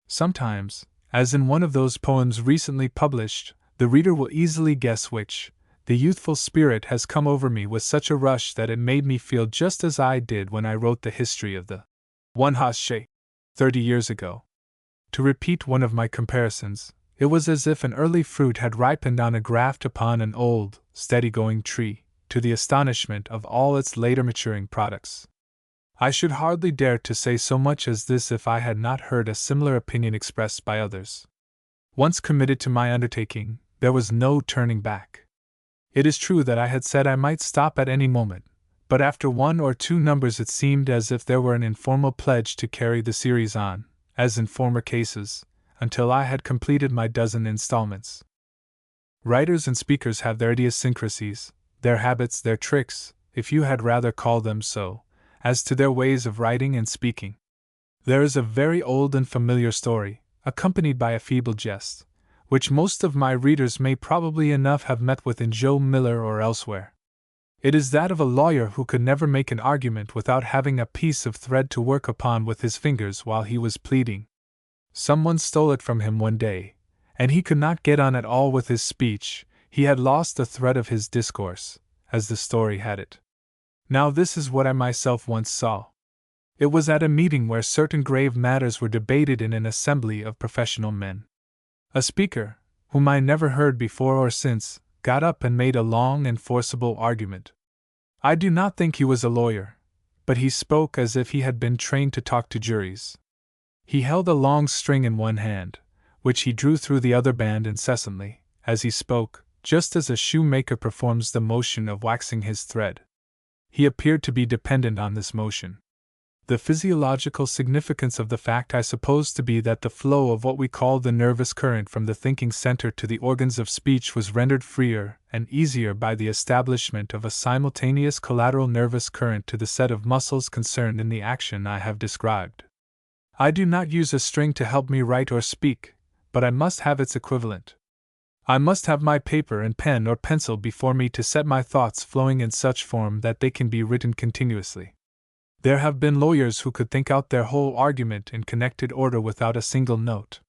Sometimes, as in one of those poems recently published, the reader will easily guess which, the youthful spirit has come over me with such a rush that it made me feel just as I did when I wrote the history of the one Hache 30 years ago. To repeat one of my comparisons, it was as if an early fruit had ripened on a graft upon an old, steady-going tree, to the astonishment of all its later maturing products. I should hardly dare to say so much as this if I had not heard a similar opinion expressed by others. Once committed to my undertaking, there was no turning back. It is true that I had said I might stop at any moment, but after one or two numbers it seemed as if there were an informal pledge to carry the series on, as in former cases, until I had completed my dozen installments. Writers and speakers have their idiosyncrasies, their habits, their tricks, if you had rather call them so, as to their ways of writing and speaking. There is a very old and familiar story, accompanied by a feeble jest, which most of my readers may probably enough have met with in Joe Miller or elsewhere. It is that of a lawyer who could never make an argument without having a piece of thread to work upon with his fingers while he was pleading. Someone stole it from him one day, and he could not get on at all with his speech. He had lost the thread of his discourse, as the story had it. Now this is what I myself once saw. It was at a meeting where certain grave matters were debated in an assembly of professional men. A speaker, whom I never heard before or since, got up and made a long and forcible argument. I do not think he was a lawyer, but he spoke as if he had been trained to talk to juries. He held a long string in one hand, which he drew through the other band incessantly, as he spoke, just as a shoemaker performs the motion of waxing his thread. He appeared to be dependent on this motion. The physiological significance of the fact I suppose to be that the flow of what we call the nervous current from the thinking center to the organs of speech was rendered freer and easier by the establishment of a simultaneous collateral nervous current to the set of muscles concerned in the action I have described. I do not use a string to help me write or speak, but I must have its equivalent. I must have my paper and pen or pencil before me to set my thoughts flowing in such form that they can be written continuously. There have been lawyers who could think out their whole argument in connected order without a single note.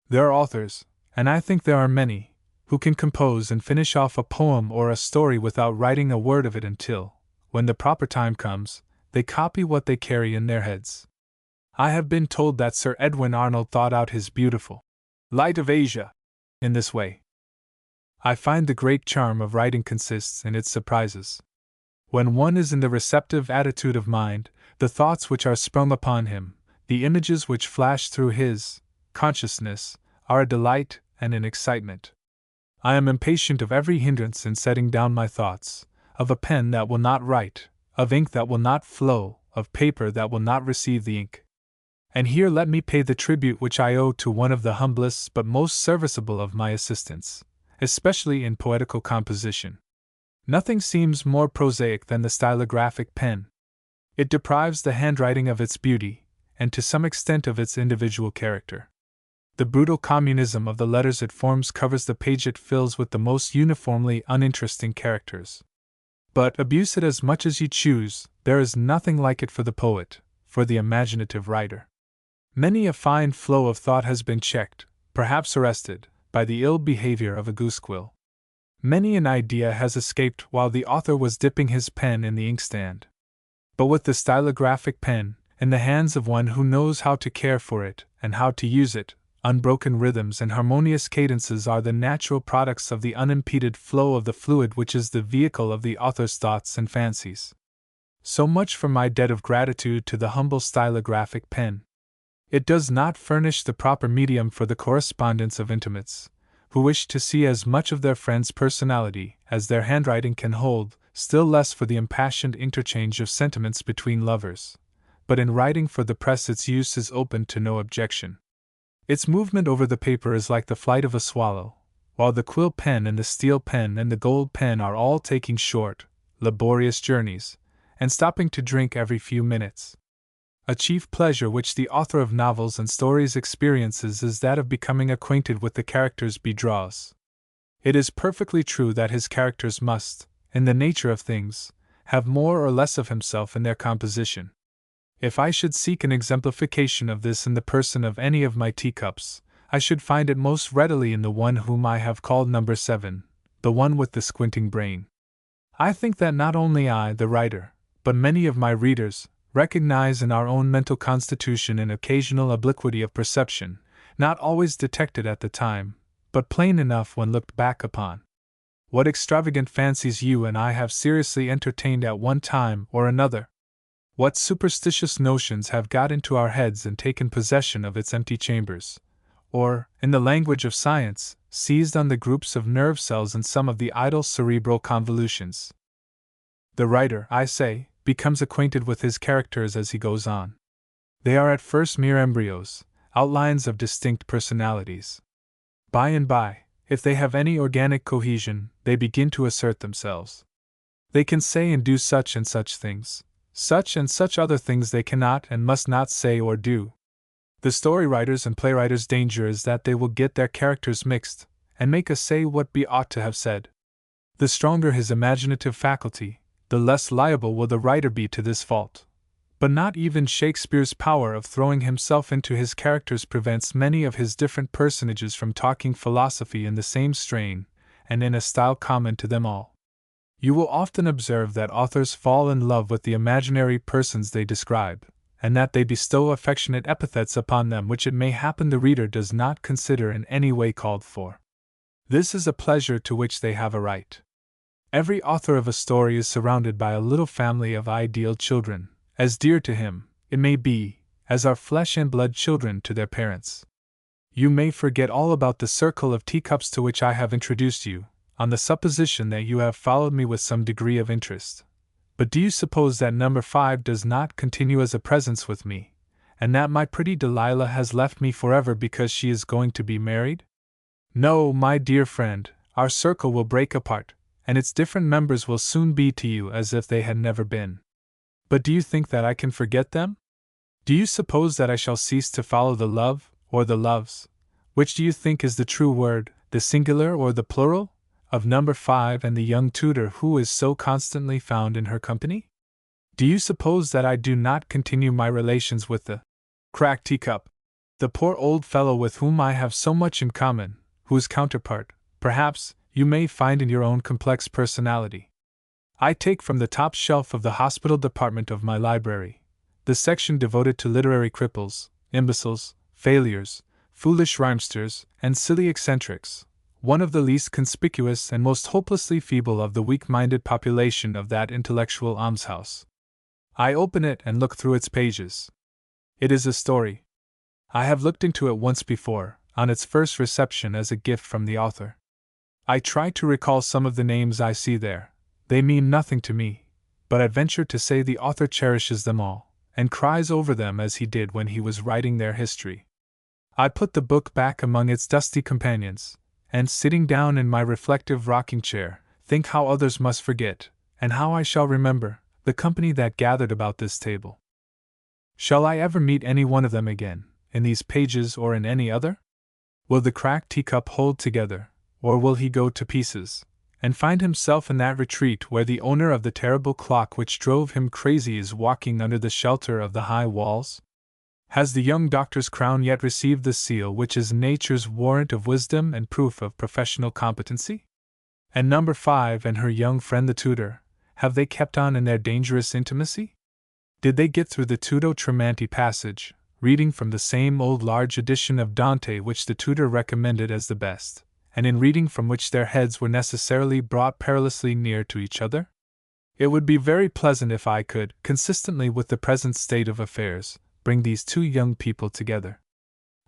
There are authors, and I think there are many, who can compose and finish off a poem or a story without writing a word of it until, when the proper time comes, they copy what they carry in their heads. I have been told that Sir Edwin Arnold thought out his beautiful Light of Asia in this way. I find the great charm of writing consists in its surprises. When one is in the receptive attitude of mind, the thoughts which are sprung upon him, the images which flash through his consciousness, are a delight and an excitement. I am impatient of every hindrance in setting down my thoughts, of a pen that will not write, of ink that will not flow, of paper that will not receive the ink. And here let me pay the tribute which I owe to one of the humblest but most serviceable of my assistants, especially in poetical composition. Nothing seems more prosaic than the stylographic pen. It deprives the handwriting of its beauty, and to some extent of its individual character. The brutal communism of the letters it forms covers the page it fills with the most uniformly uninteresting characters. But abuse it as much as you choose, there is nothing like it for the poet, for the imaginative writer. Many a fine flow of thought has been checked, perhaps arrested, by the ill behavior of a goosequill. Many an idea has escaped while the author was dipping his pen in the inkstand. But with the stylographic pen, in the hands of one who knows how to care for it and how to use it, unbroken rhythms and harmonious cadences are the natural products of the unimpeded flow of the fluid which is the vehicle of the author's thoughts and fancies. So much for my debt of gratitude to the humble stylographic pen. It does not furnish the proper medium for the correspondence of intimates, who wish to see as much of their friend's personality as their handwriting can hold, still less for the impassioned interchange of sentiments between lovers. But in writing for the press its use is open to no objection. Its movement over the paper is like the flight of a swallow, while the quill pen and the steel pen and the gold pen are all taking short, laborious journeys, and stopping to drink every few minutes. A chief pleasure which the author of novels and stories experiences is that of becoming acquainted with the characters he draws. It is perfectly true that his characters must, in the nature of things, have more or less of himself in their composition. If I should seek an exemplification of this in the person of any of my teacups, I should find it most readily in the one whom I have called number 7, the one with the squinting brain. I think that not only I, the writer, but many of my readers, recognize in our own mental constitution an occasional obliquity of perception, not always detected at the time, but plain enough when looked back upon. What extravagant fancies you and I have seriously entertained at one time or another! What superstitious notions have got into our heads and taken possession of its empty chambers, or, in the language of science, seized on the groups of nerve cells and some of the idle cerebral convolutions. The writer, I say, becomes acquainted with his characters as he goes on. They are at first mere embryos, outlines of distinct personalities. By and by, if they have any organic cohesion, they begin to assert themselves. They can say and do such and such things. Such and such other things they cannot and must not say or do. The story writers' and playwriters' danger is that they will get their characters mixed, and make us say what we ought to have said. The stronger his imaginative faculty, the less liable will the writer be to this fault. But not even Shakespeare's power of throwing himself into his characters prevents many of his different personages from talking philosophy in the same strain, and in a style common to them all. You will often observe that authors fall in love with the imaginary persons they describe, and that they bestow affectionate epithets upon them which it may happen the reader does not consider in any way called for. This is a pleasure to which they have a right. Every author of a story is surrounded by a little family of ideal children, as dear to him, it may be, as are flesh and blood children to their parents. You may forget all about the circle of teacups to which I have introduced you, on the supposition that you have followed me with some degree of interest. But do you suppose that number 5 does not continue as a presence with me, and that my pretty Delilah has left me forever because she is going to be married? No, my dear friend, our circle will break apart, and its different members will soon be to you as if they had never been. But do you think that I can forget them? Do you suppose that I shall cease to follow the love, or the loves? Which do you think is the true word, the singular or the plural, of number 5 and the young tutor who is so constantly found in her company? Do you suppose that I do not continue my relations with the cracked teacup, the poor old fellow with whom I have so much in common, whose counterpart, perhaps, you may find in your own complex personality? I take from the top shelf of the hospital department of my library, the section devoted to literary cripples, imbeciles, failures, foolish rhymesters, and silly eccentrics, one of the least conspicuous and most hopelessly feeble of the weak-minded population of that intellectual almshouse. I open it and look through its pages. It is a story. I have looked into it once before, on its first reception as a gift from the author. I try to recall some of the names I see there. They mean nothing to me, but I venture to say the author cherishes them all, and cries over them as he did when he was writing their history. I put the book back among its dusty companions, and sitting down in my reflective rocking chair, think how others must forget, and how I shall remember, the company that gathered about this table. Shall I ever meet any one of them again, in these pages or in any other? Will the cracked teacup hold together, or will he go to pieces, and find himself in that retreat where the owner of the terrible clock which drove him crazy is walking under the shelter of the high walls? Has the young doctor's crown yet received the seal which is nature's warrant of wisdom and proof of professional competency? And number 5 and her young friend the tutor, have they kept on in their dangerous intimacy? Did they get through the Tudo Tremanti passage, reading from the same old large edition of Dante which the tutor recommended as the best, and in reading from which their heads were necessarily brought perilously near to each other? It would be very pleasant if I could, consistently with the present state of affairs, bring these two young people together.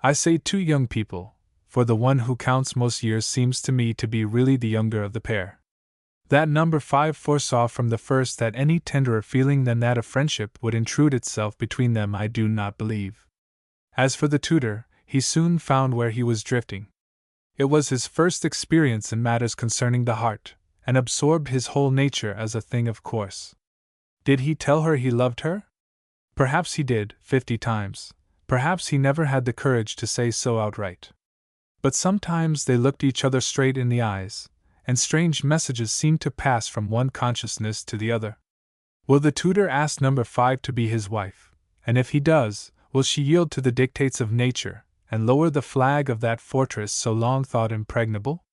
I say two young people, for the one who counts most years seems to me to be really the younger of the pair. That number 5 foresaw from the first that any tenderer feeling than that of friendship would intrude itself between them I do not believe. As for the tutor, he soon found where he was drifting. It was his first experience in matters concerning the heart, and absorbed his whole nature as a thing of course. Did he tell her he loved her? Perhaps he did, 50 times. Perhaps he never had the courage to say so outright. But sometimes they looked each other straight in the eyes, and strange messages seemed to pass from one consciousness to the other. Will the tutor ask number 5 to be his wife? And if he does, will she yield to the dictates of nature, and lower the flag of that fortress so long thought impregnable?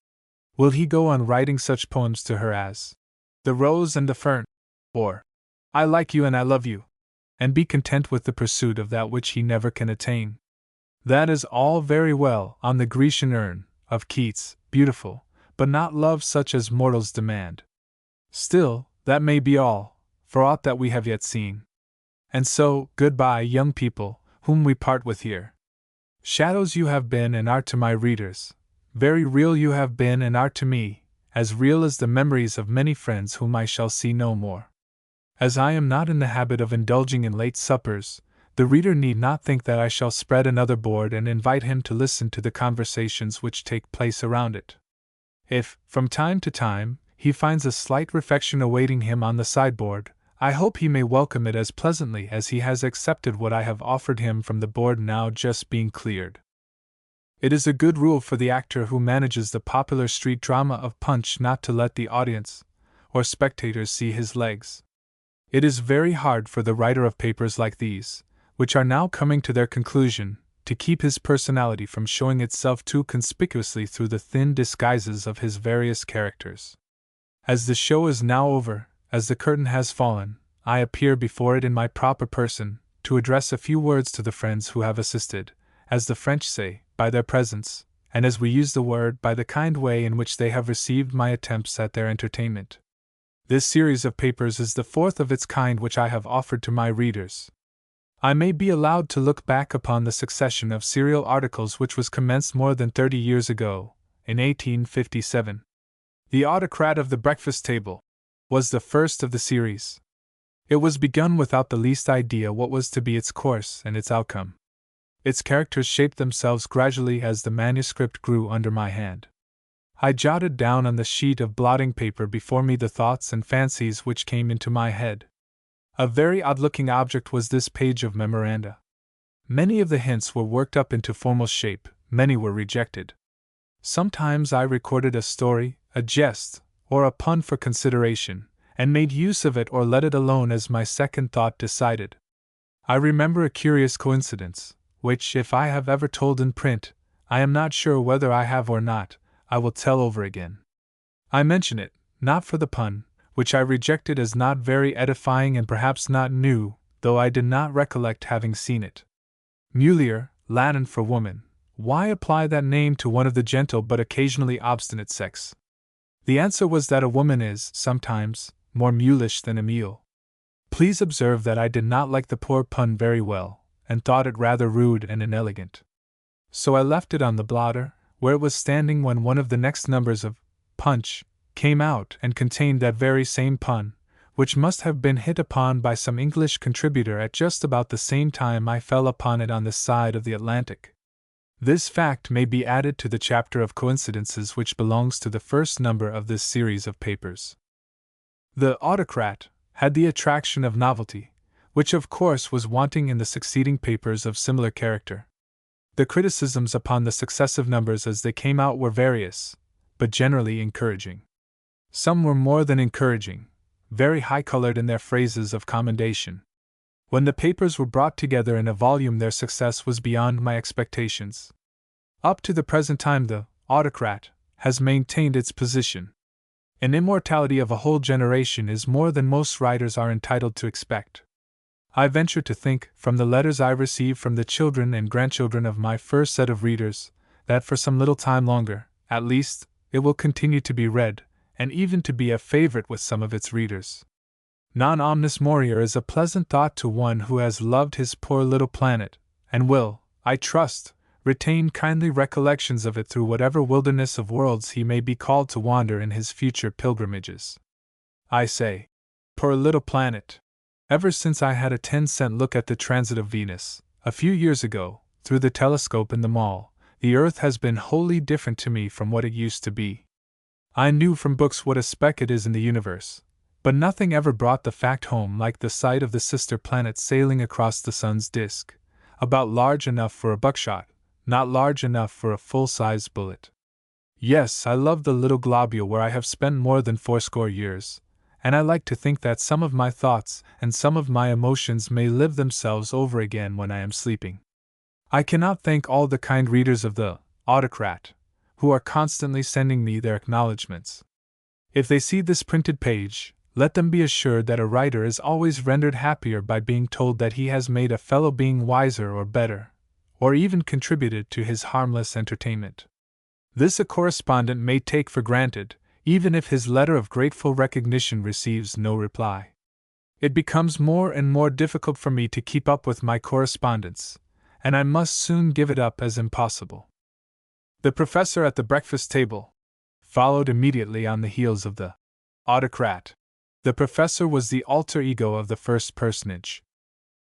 Will he go on writing such poems to her as The Rose and the Fern, or I Like You and I Love You, and be content with the pursuit of that which he never can attain? That is all very well on the Grecian urn of Keats, beautiful, but not love such as mortals demand. Still, that may be all, for aught that we have yet seen. And so, goodbye, young people, whom we part with here. Shadows you have been and are to my readers, very real you have been and are to me, as real as the memories of many friends whom I shall see no more. As I am not in the habit of indulging in late suppers, the reader need not think that I shall spread another board and invite him to listen to the conversations which take place around it. If, from time to time, he finds a slight refection awaiting him on the sideboard, I hope he may welcome it as pleasantly as he has accepted what I have offered him from the board now just being cleared. It is a good rule for the actor who manages the popular street drama of Punch not to let the audience or spectators see his legs. It is very hard for the writer of papers like these, which are now coming to their conclusion, to keep his personality from showing itself too conspicuously through the thin disguises of his various characters. As the show is now over, as the curtain has fallen, I appear before it in my proper person, to address a few words to the friends who have assisted, as the French say, by their presence, and as we use the word, by the kind way in which they have received my attempts at their entertainment. This series of papers is the 4th of its kind which I have offered to my readers. I may be allowed to look back upon the succession of serial articles which was commenced more than 30 years ago, in 1857. The Autocrat of the Breakfast Table was the first of the series. It was begun without the least idea what was to be its course and its outcome. Its characters shaped themselves gradually as the manuscript grew under my hand. I jotted down on the sheet of blotting paper before me the thoughts and fancies which came into my head. A very odd-looking object was this page of memoranda. Many of the hints were worked up into formal shape, many were rejected. Sometimes I recorded a story, a jest, or a pun for consideration, and made use of it or let it alone as my second thought decided. I remember a curious coincidence, which, if I have ever told in print, I am not sure whether I have or not, I will tell over again. I mention it, not for the pun, which I rejected as not very edifying and perhaps not new, though I did not recollect having seen it. Mulier, Latin for woman. Why apply that name to one of the gentle but occasionally obstinate sex? The answer was that a woman is, sometimes, more mulish than a mule. Please observe that I did not like the poor pun very well, and thought it rather rude and inelegant. So I left it on the blotter, where it was standing when one of the next numbers of Punch came out and contained that very same pun, which must have been hit upon by some English contributor at just about the same time I fell upon it on this side of the Atlantic. This fact may be added to the chapter of coincidences which belongs to the first number of this series of papers. The Autocrat had the attraction of novelty, which of course was wanting in the succeeding papers of similar character. The criticisms upon the successive numbers as they came out were various, but generally encouraging. Some were more than encouraging, very high-colored in their phrases of commendation. When the papers were brought together in a volume, their success was beyond my expectations. Up to the present time, the Autocrat has maintained its position. An immortality of a whole generation is more than most writers are entitled to expect. I venture to think, from the letters I receive from the children and grandchildren of my first set of readers, that for some little time longer, at least, it will continue to be read, and even to be a favorite with some of its readers. Non omnis morior is a pleasant thought to one who has loved his poor little planet, and will, I trust, retain kindly recollections of it through whatever wilderness of worlds he may be called to wander in his future pilgrimages. I say, poor little planet. Ever since I had a 10-cent look at the transit of Venus, a few years ago, through the telescope in the mall, the Earth has been wholly different to me from what it used to be. I knew from books what a speck it is in the universe, but nothing ever brought the fact home like the sight of the sister planet sailing across the sun's disk, about large enough for a buckshot, not large enough for a full-sized bullet. Yes, I love the little globule where I have spent more than 80 years, and I like to think that some of my thoughts and some of my emotions may live themselves over again when I am sleeping. I cannot thank all the kind readers of the Autocrat, who are constantly sending me their acknowledgments. If they see this printed page, let them be assured that a writer is always rendered happier by being told that he has made a fellow being wiser or better, or even contributed to his harmless entertainment. This a correspondent may take for granted, even if his letter of grateful recognition receives no reply. It becomes more and more difficult for me to keep up with my correspondence, and I must soon give it up as impossible. The Professor at the Breakfast Table followed immediately on the heels of the Autocrat. The Professor was the alter ego of the first personage.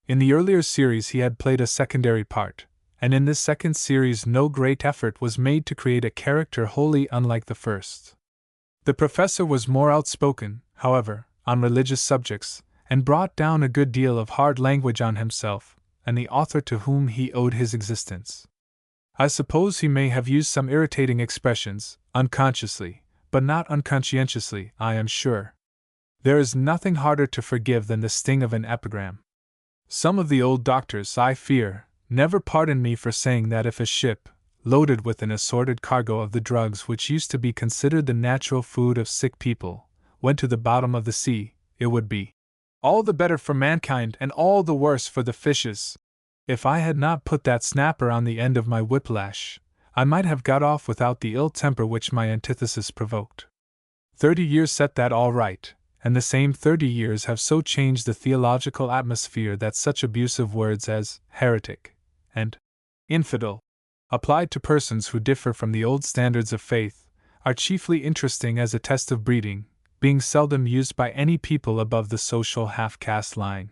In the earlier series he had played a secondary part, and in this second series no great effort was made to create a character wholly unlike the first. The Professor was more outspoken, however, on religious subjects, and brought down a good deal of hard language on himself and the author to whom he owed his existence. I suppose he may have used some irritating expressions, unconsciously, but not unconscientiously, I am sure. There is nothing harder to forgive than the sting of an epigram. Some of the old doctors, I fear, never pardon me for saying that if a ship, loaded with an assorted cargo of the drugs which used to be considered the natural food of sick people, went to the bottom of the sea, it would be all the better for mankind and all the worse for the fishes. If I had not put that snapper on the end of my whiplash, I might have got off without the ill temper which my antithesis provoked. 30 years set that all right, and the same 30 years have so changed the theological atmosphere that such abusive words as heretic and infidel, applied to persons who differ from the old standards of faith, are chiefly interesting as a test of breeding, being seldom used by any people above the social half-caste line.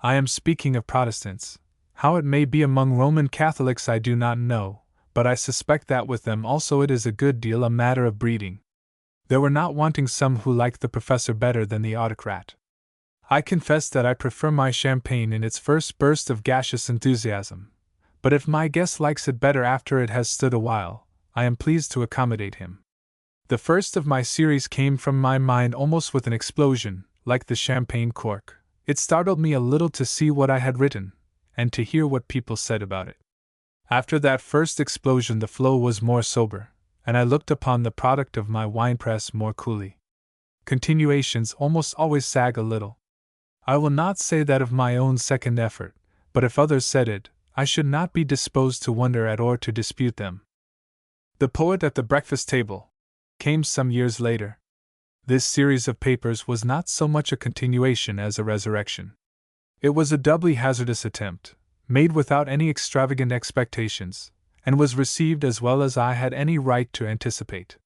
I am speaking of Protestants. How it may be among Roman Catholics I do not know, but I suspect that with them also it is a good deal a matter of breeding. There were not wanting some who liked the Professor better than the Autocrat. I confess that I prefer my champagne in its first burst of gaseous enthusiasm, but if my guest likes it better after it has stood a while, I am pleased to accommodate him. The first of my series came from my mind almost with an explosion, like the champagne cork. It startled me a little to see what I had written, and to hear what people said about it. After that first explosion the flow was more sober, and I looked upon the product of my winepress more coolly. Continuations almost always sag a little. I will not say that of my own second effort, but if others said it, I should not be disposed to wonder at or to dispute them. The Poet at the Breakfast Table came some years later. This series of papers was not so much a continuation as a resurrection. It was a doubly hazardous attempt, made without any extravagant expectations, and was received as well as I had any right to anticipate.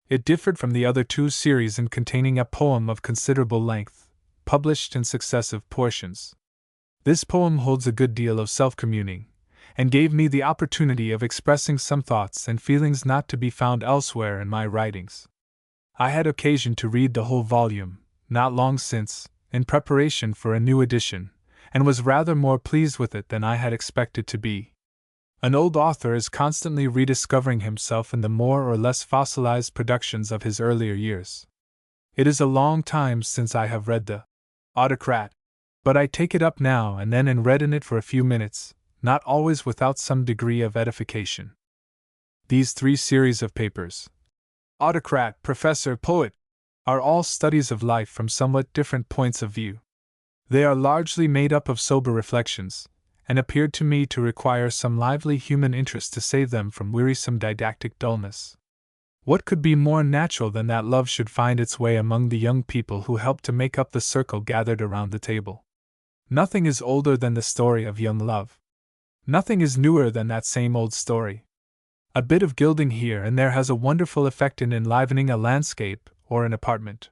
It differed from the other two series in containing a poem of considerable length, published in successive portions. This poem holds a good deal of self-communing, and gave me the opportunity of expressing some thoughts and feelings not to be found elsewhere in my writings. I had occasion to read the whole volume, not long since, in preparation for a new edition, and was rather more pleased with it than I had expected to be. An old author is constantly rediscovering himself in the more or less fossilized productions of his earlier years. It is a long time since I have read the Autocrat, but I take it up now and then and read in it for a few minutes, not always without some degree of edification. These three series of papers, Autocrat, Professor, Poet, are all studies of life from somewhat different points of view. They are largely made up of sober reflections, and appeared to me to require some lively human interest to save them from wearisome didactic dullness. What could be more natural than that love should find its way among the young people who helped to make up the circle gathered around the table? Nothing is older than the story of young love. Nothing is newer than that same old story. A bit of gilding here and there has a wonderful effect in enlivening a landscape or an apartment.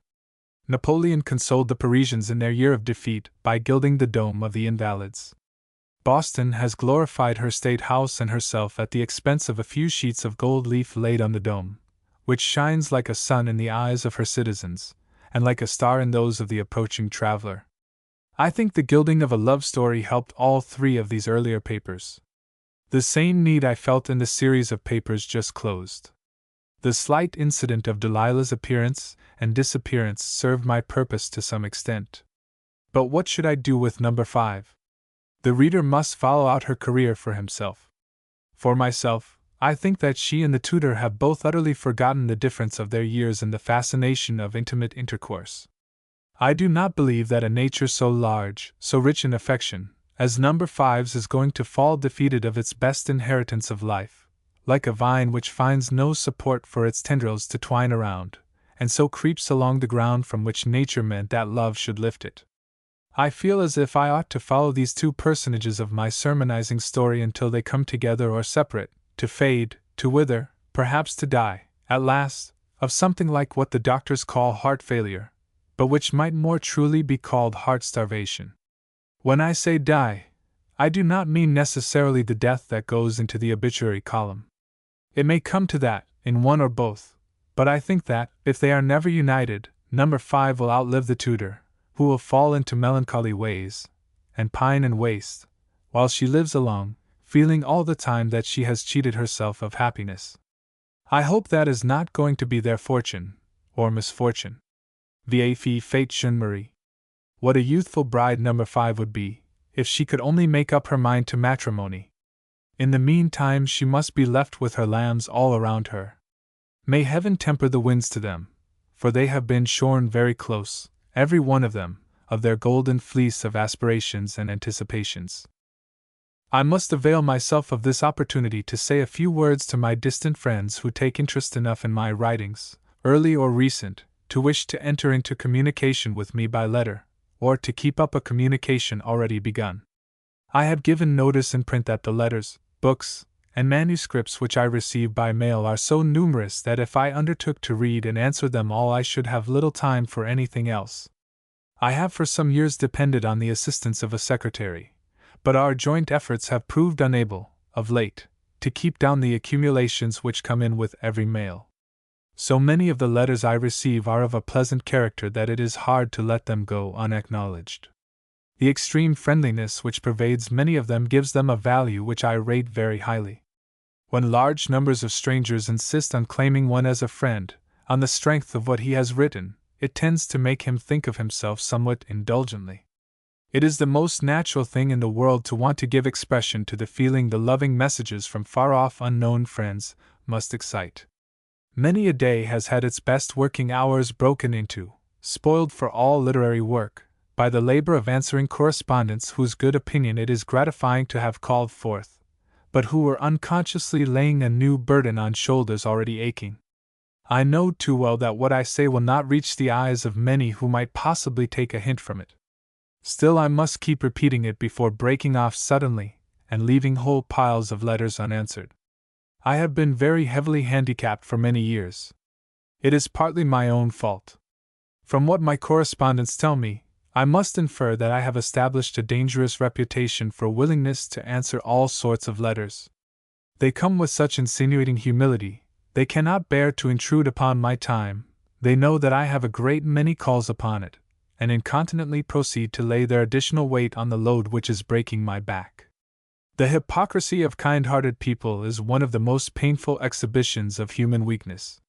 Napoleon consoled the Parisians in their year of defeat by gilding the dome of the Invalides. Boston has glorified her State House and herself at the expense of a few sheets of gold leaf laid on the dome, which shines like a sun in the eyes of her citizens, and like a star in those of the approaching traveler. I think the gilding of a love story helped all three of these earlier papers. The same need I felt in the series of papers just closed. The slight incident of Delilah's appearance and disappearance served my purpose to some extent. But what should I do with number 5? The reader must follow out her career for himself. For myself, I think that she and the tutor have both utterly forgotten the difference of their years in the fascination of intimate intercourse. I do not believe that a nature so large, so rich in affection, as number 5's is going to fall defeated of its best inheritance of life, like a vine which finds no support for its tendrils to twine around, and so creeps along the ground from which nature meant that love should lift it. I feel as if I ought to follow these two personages of my sermonizing story until they come together or separate, to fade, to wither, perhaps to die, at last, of something like what the doctors call heart failure, but which might more truly be called heart starvation. When I say die, I do not mean necessarily the death that goes into the obituary column. It may come to that, in one or both, but I think that, if they are never united, number 5 will outlive the tutor, who will fall into melancholy ways, and pine and waste, while she lives along, feeling all the time that she has cheated herself of happiness. I hope that is not going to be their fortune, or misfortune. Vieille fille fate jeune Marie. What a youthful bride number 5 would be, if she could only make up her mind to matrimony. In the meantime she must be left with her lambs all around her. May heaven temper the winds to them, for they have been shorn very close, every one of them, of their golden fleece of aspirations and anticipations. I must avail myself of this opportunity to say a few words to my distant friends who take interest enough in my writings, early or recent, to wish to enter into communication with me by letter, or to keep up a communication already begun. I have given notice in print that the letters, books, and manuscripts which I receive by mail are so numerous that if I undertook to read and answer them all I should have little time for anything else. I have for some years depended on the assistance of a secretary, but our joint efforts have proved unable, of late, to keep down the accumulations which come in with every mail. So many of the letters I receive are of a pleasant character that it is hard to let them go unacknowledged. The extreme friendliness which pervades many of them gives them a value which I rate very highly. When large numbers of strangers insist on claiming one as a friend, on the strength of what he has written, it tends to make him think of himself somewhat indulgently. It is the most natural thing in the world to want to give expression to the feeling the loving messages from far-off unknown friends must excite. Many a day has had its best working hours broken into, spoiled for all literary work, by the labor of answering correspondents whose good opinion it is gratifying to have called forth, but who were unconsciously laying a new burden on shoulders already aching. I know too well that what I say will not reach the eyes of many who might possibly take a hint from it. Still, I must keep repeating it before breaking off suddenly and leaving whole piles of letters unanswered. I have been very heavily handicapped for many years. It is partly my own fault. From what my correspondents tell me, I must infer that I have established a dangerous reputation for willingness to answer all sorts of letters. They come with such insinuating humility, they cannot bear to intrude upon my time, they know that I have a great many calls upon it, and incontinently proceed to lay their additional weight on the load which is breaking my back. The hypocrisy of kind-hearted people is one of the most painful exhibitions of human weakness.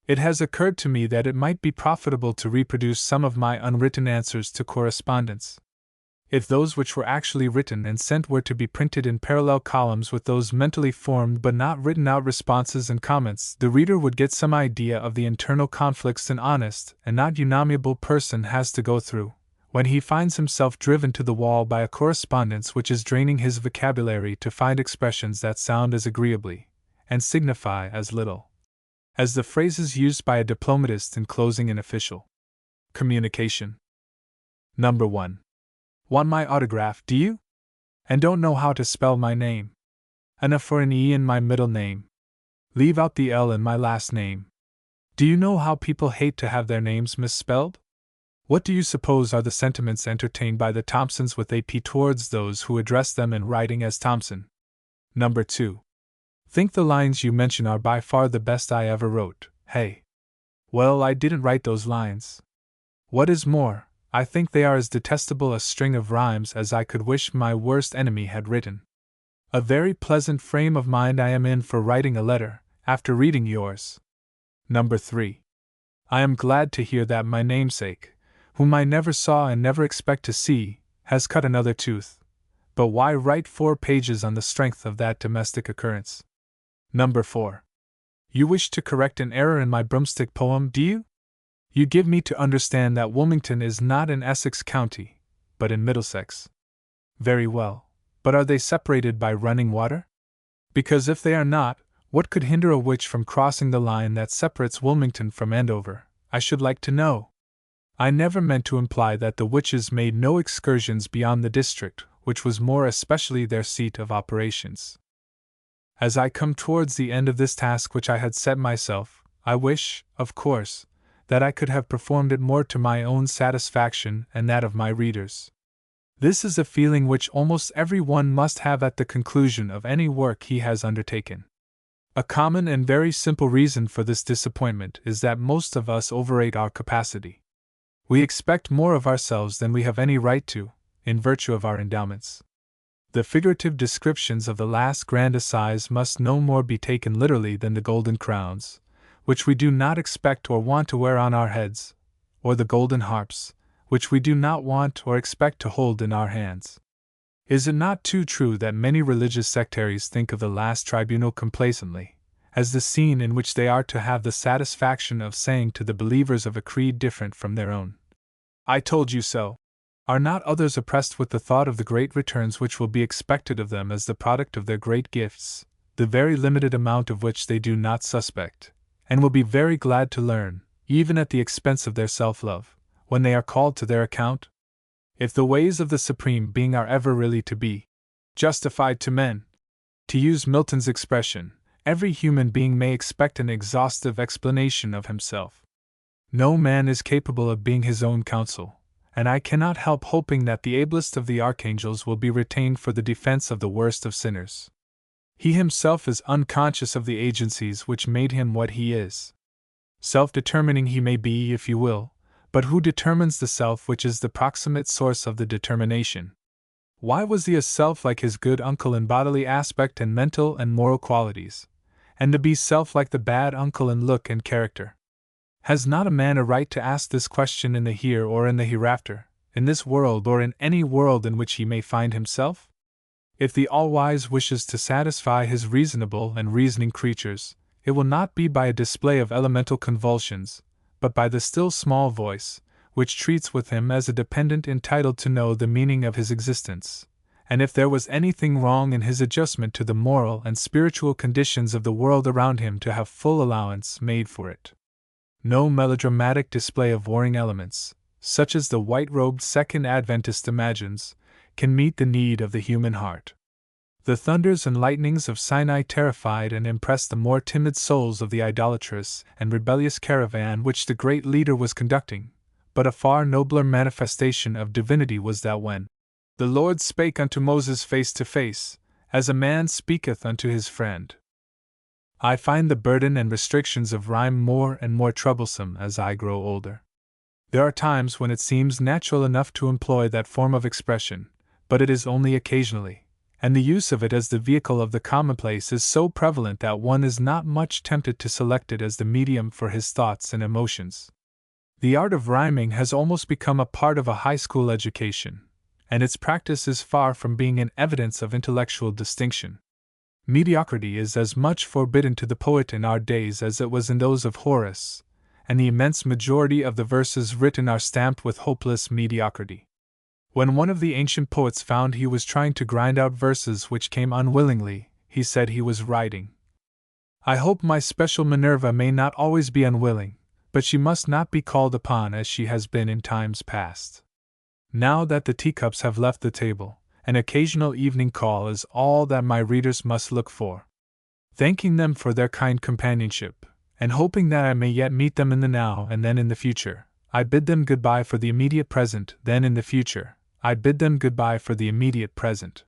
It has occurred to me that it might be profitable to reproduce some of my unwritten answers to correspondents. If those which were actually written and sent were to be printed in parallel columns with those mentally formed but not written out responses and comments, the reader would get some idea of the internal conflicts an honest and not unamiable person has to go through, when he finds himself driven to the wall by a correspondence which is draining his vocabulary to find expressions that sound as agreeably, and signify as little, as the phrases used by a diplomatist in closing an official communication. Number 1. Want my autograph, do you? And don't know how to spell my name? Enough for an E in my middle name. Leave out the L in my last name. Do you know how people hate to have their names misspelled? What do you suppose are the sentiments entertained by the Thompsons with AP towards those who address them in writing as Thompson? Number 2. Think the lines you mention are by far the best I ever wrote, hey? Well, I didn't write those lines. What is more, I think they are as detestable a string of rhymes as I could wish my worst enemy had written. A very pleasant frame of mind I am in for writing a letter, after reading yours. Number 3. I am glad to hear that my namesake, whom I never saw and never expect to see, has cut another tooth. But why write 4 pages on the strength of that domestic occurrence? Number 4. You wish to correct an error in my broomstick poem, do you? You give me to understand that Wilmington is not in Essex County, but in Middlesex. Very well, but are they separated by running water? Because if they are not, what could hinder a witch from crossing the line that separates Wilmington from Andover, I should like to know? I never meant to imply that the witches made no excursions beyond the district, which was more especially their seat of operations. As I come towards the end of this task which I had set myself, I wish, of course, that I could have performed it more to my own satisfaction and that of my readers. This is a feeling which almost every one must have at the conclusion of any work he has undertaken. A common and very simple reason for this disappointment is that most of us overrate our capacity. We expect more of ourselves than we have any right to, in virtue of our endowments. The figurative descriptions of the last grand assize must no more be taken literally than the golden crowns, which we do not expect or want to wear on our heads, or the golden harps, which we do not want or expect to hold in our hands. Is it not too true that many religious sectaries think of the last tribunal complacently, as the scene in which they are to have the satisfaction of saying to the believers of a creed different from their own, I told you so? Are not others oppressed with the thought of the great returns which will be expected of them as the product of their great gifts, the very limited amount of which they do not suspect, and will be very glad to learn, even at the expense of their self-love, when they are called to their account? If the ways of the Supreme Being are ever really to be justified to men, to use Milton's expression, every human being may expect an exhaustive explanation of himself. No man is capable of being his own counsel, and I cannot help hoping that the ablest of the archangels will be retained for the defense of the worst of sinners. He himself is unconscious of the agencies which made him what he is. Self-determining he may be, if you will, but who determines the self which is the proximate source of the determination? Why was he a self like his good uncle in bodily aspect and mental and moral qualities, and to be self like the bad uncle in look and character? Has not a man a right to ask this question in the here or in the hereafter, in this world or in any world in which he may find himself? If the All-Wise wishes to satisfy his reasonable and reasoning creatures, it will not be by a display of elemental convulsions, but by the still small voice, which treats with him as a dependent entitled to know the meaning of his existence, and if there was anything wrong in his adjustment to the moral and spiritual conditions of the world around him, to have full allowance made for it. No melodramatic display of warring elements, such as the white-robed Second Adventist imagines, can meet the need of the human heart. The thunders and lightnings of Sinai terrified and impressed the more timid souls of the idolatrous and rebellious caravan which the great leader was conducting, but a far nobler manifestation of divinity was that when the Lord spake unto Moses face to face, as a man speaketh unto his friend. I find the burden and restrictions of rhyme more and more troublesome as I grow older. There are times when it seems natural enough to employ that form of expression, but it is only occasionally, and the use of it as the vehicle of the commonplace is so prevalent that one is not much tempted to select it as the medium for his thoughts and emotions. The art of rhyming has almost become a part of a high school education, and its practice is far from being an evidence of intellectual distinction. Mediocrity is as much forbidden to the poet in our days as it was in those of Horace, and the immense majority of the verses written are stamped with hopeless mediocrity. When one of the ancient poets found he was trying to grind out verses which came unwillingly, he said he was writing. I hope my special Minerva may not always be unwilling, but she must not be called upon as she has been in times past. Now that the teacups have left the table, an occasional evening call is all that my readers must look for. Thanking them for their kind companionship, and hoping that I may yet meet them in the now and then in the future, I bid them goodbye for the immediate present. Then in the future, I bid them goodbye for the immediate present.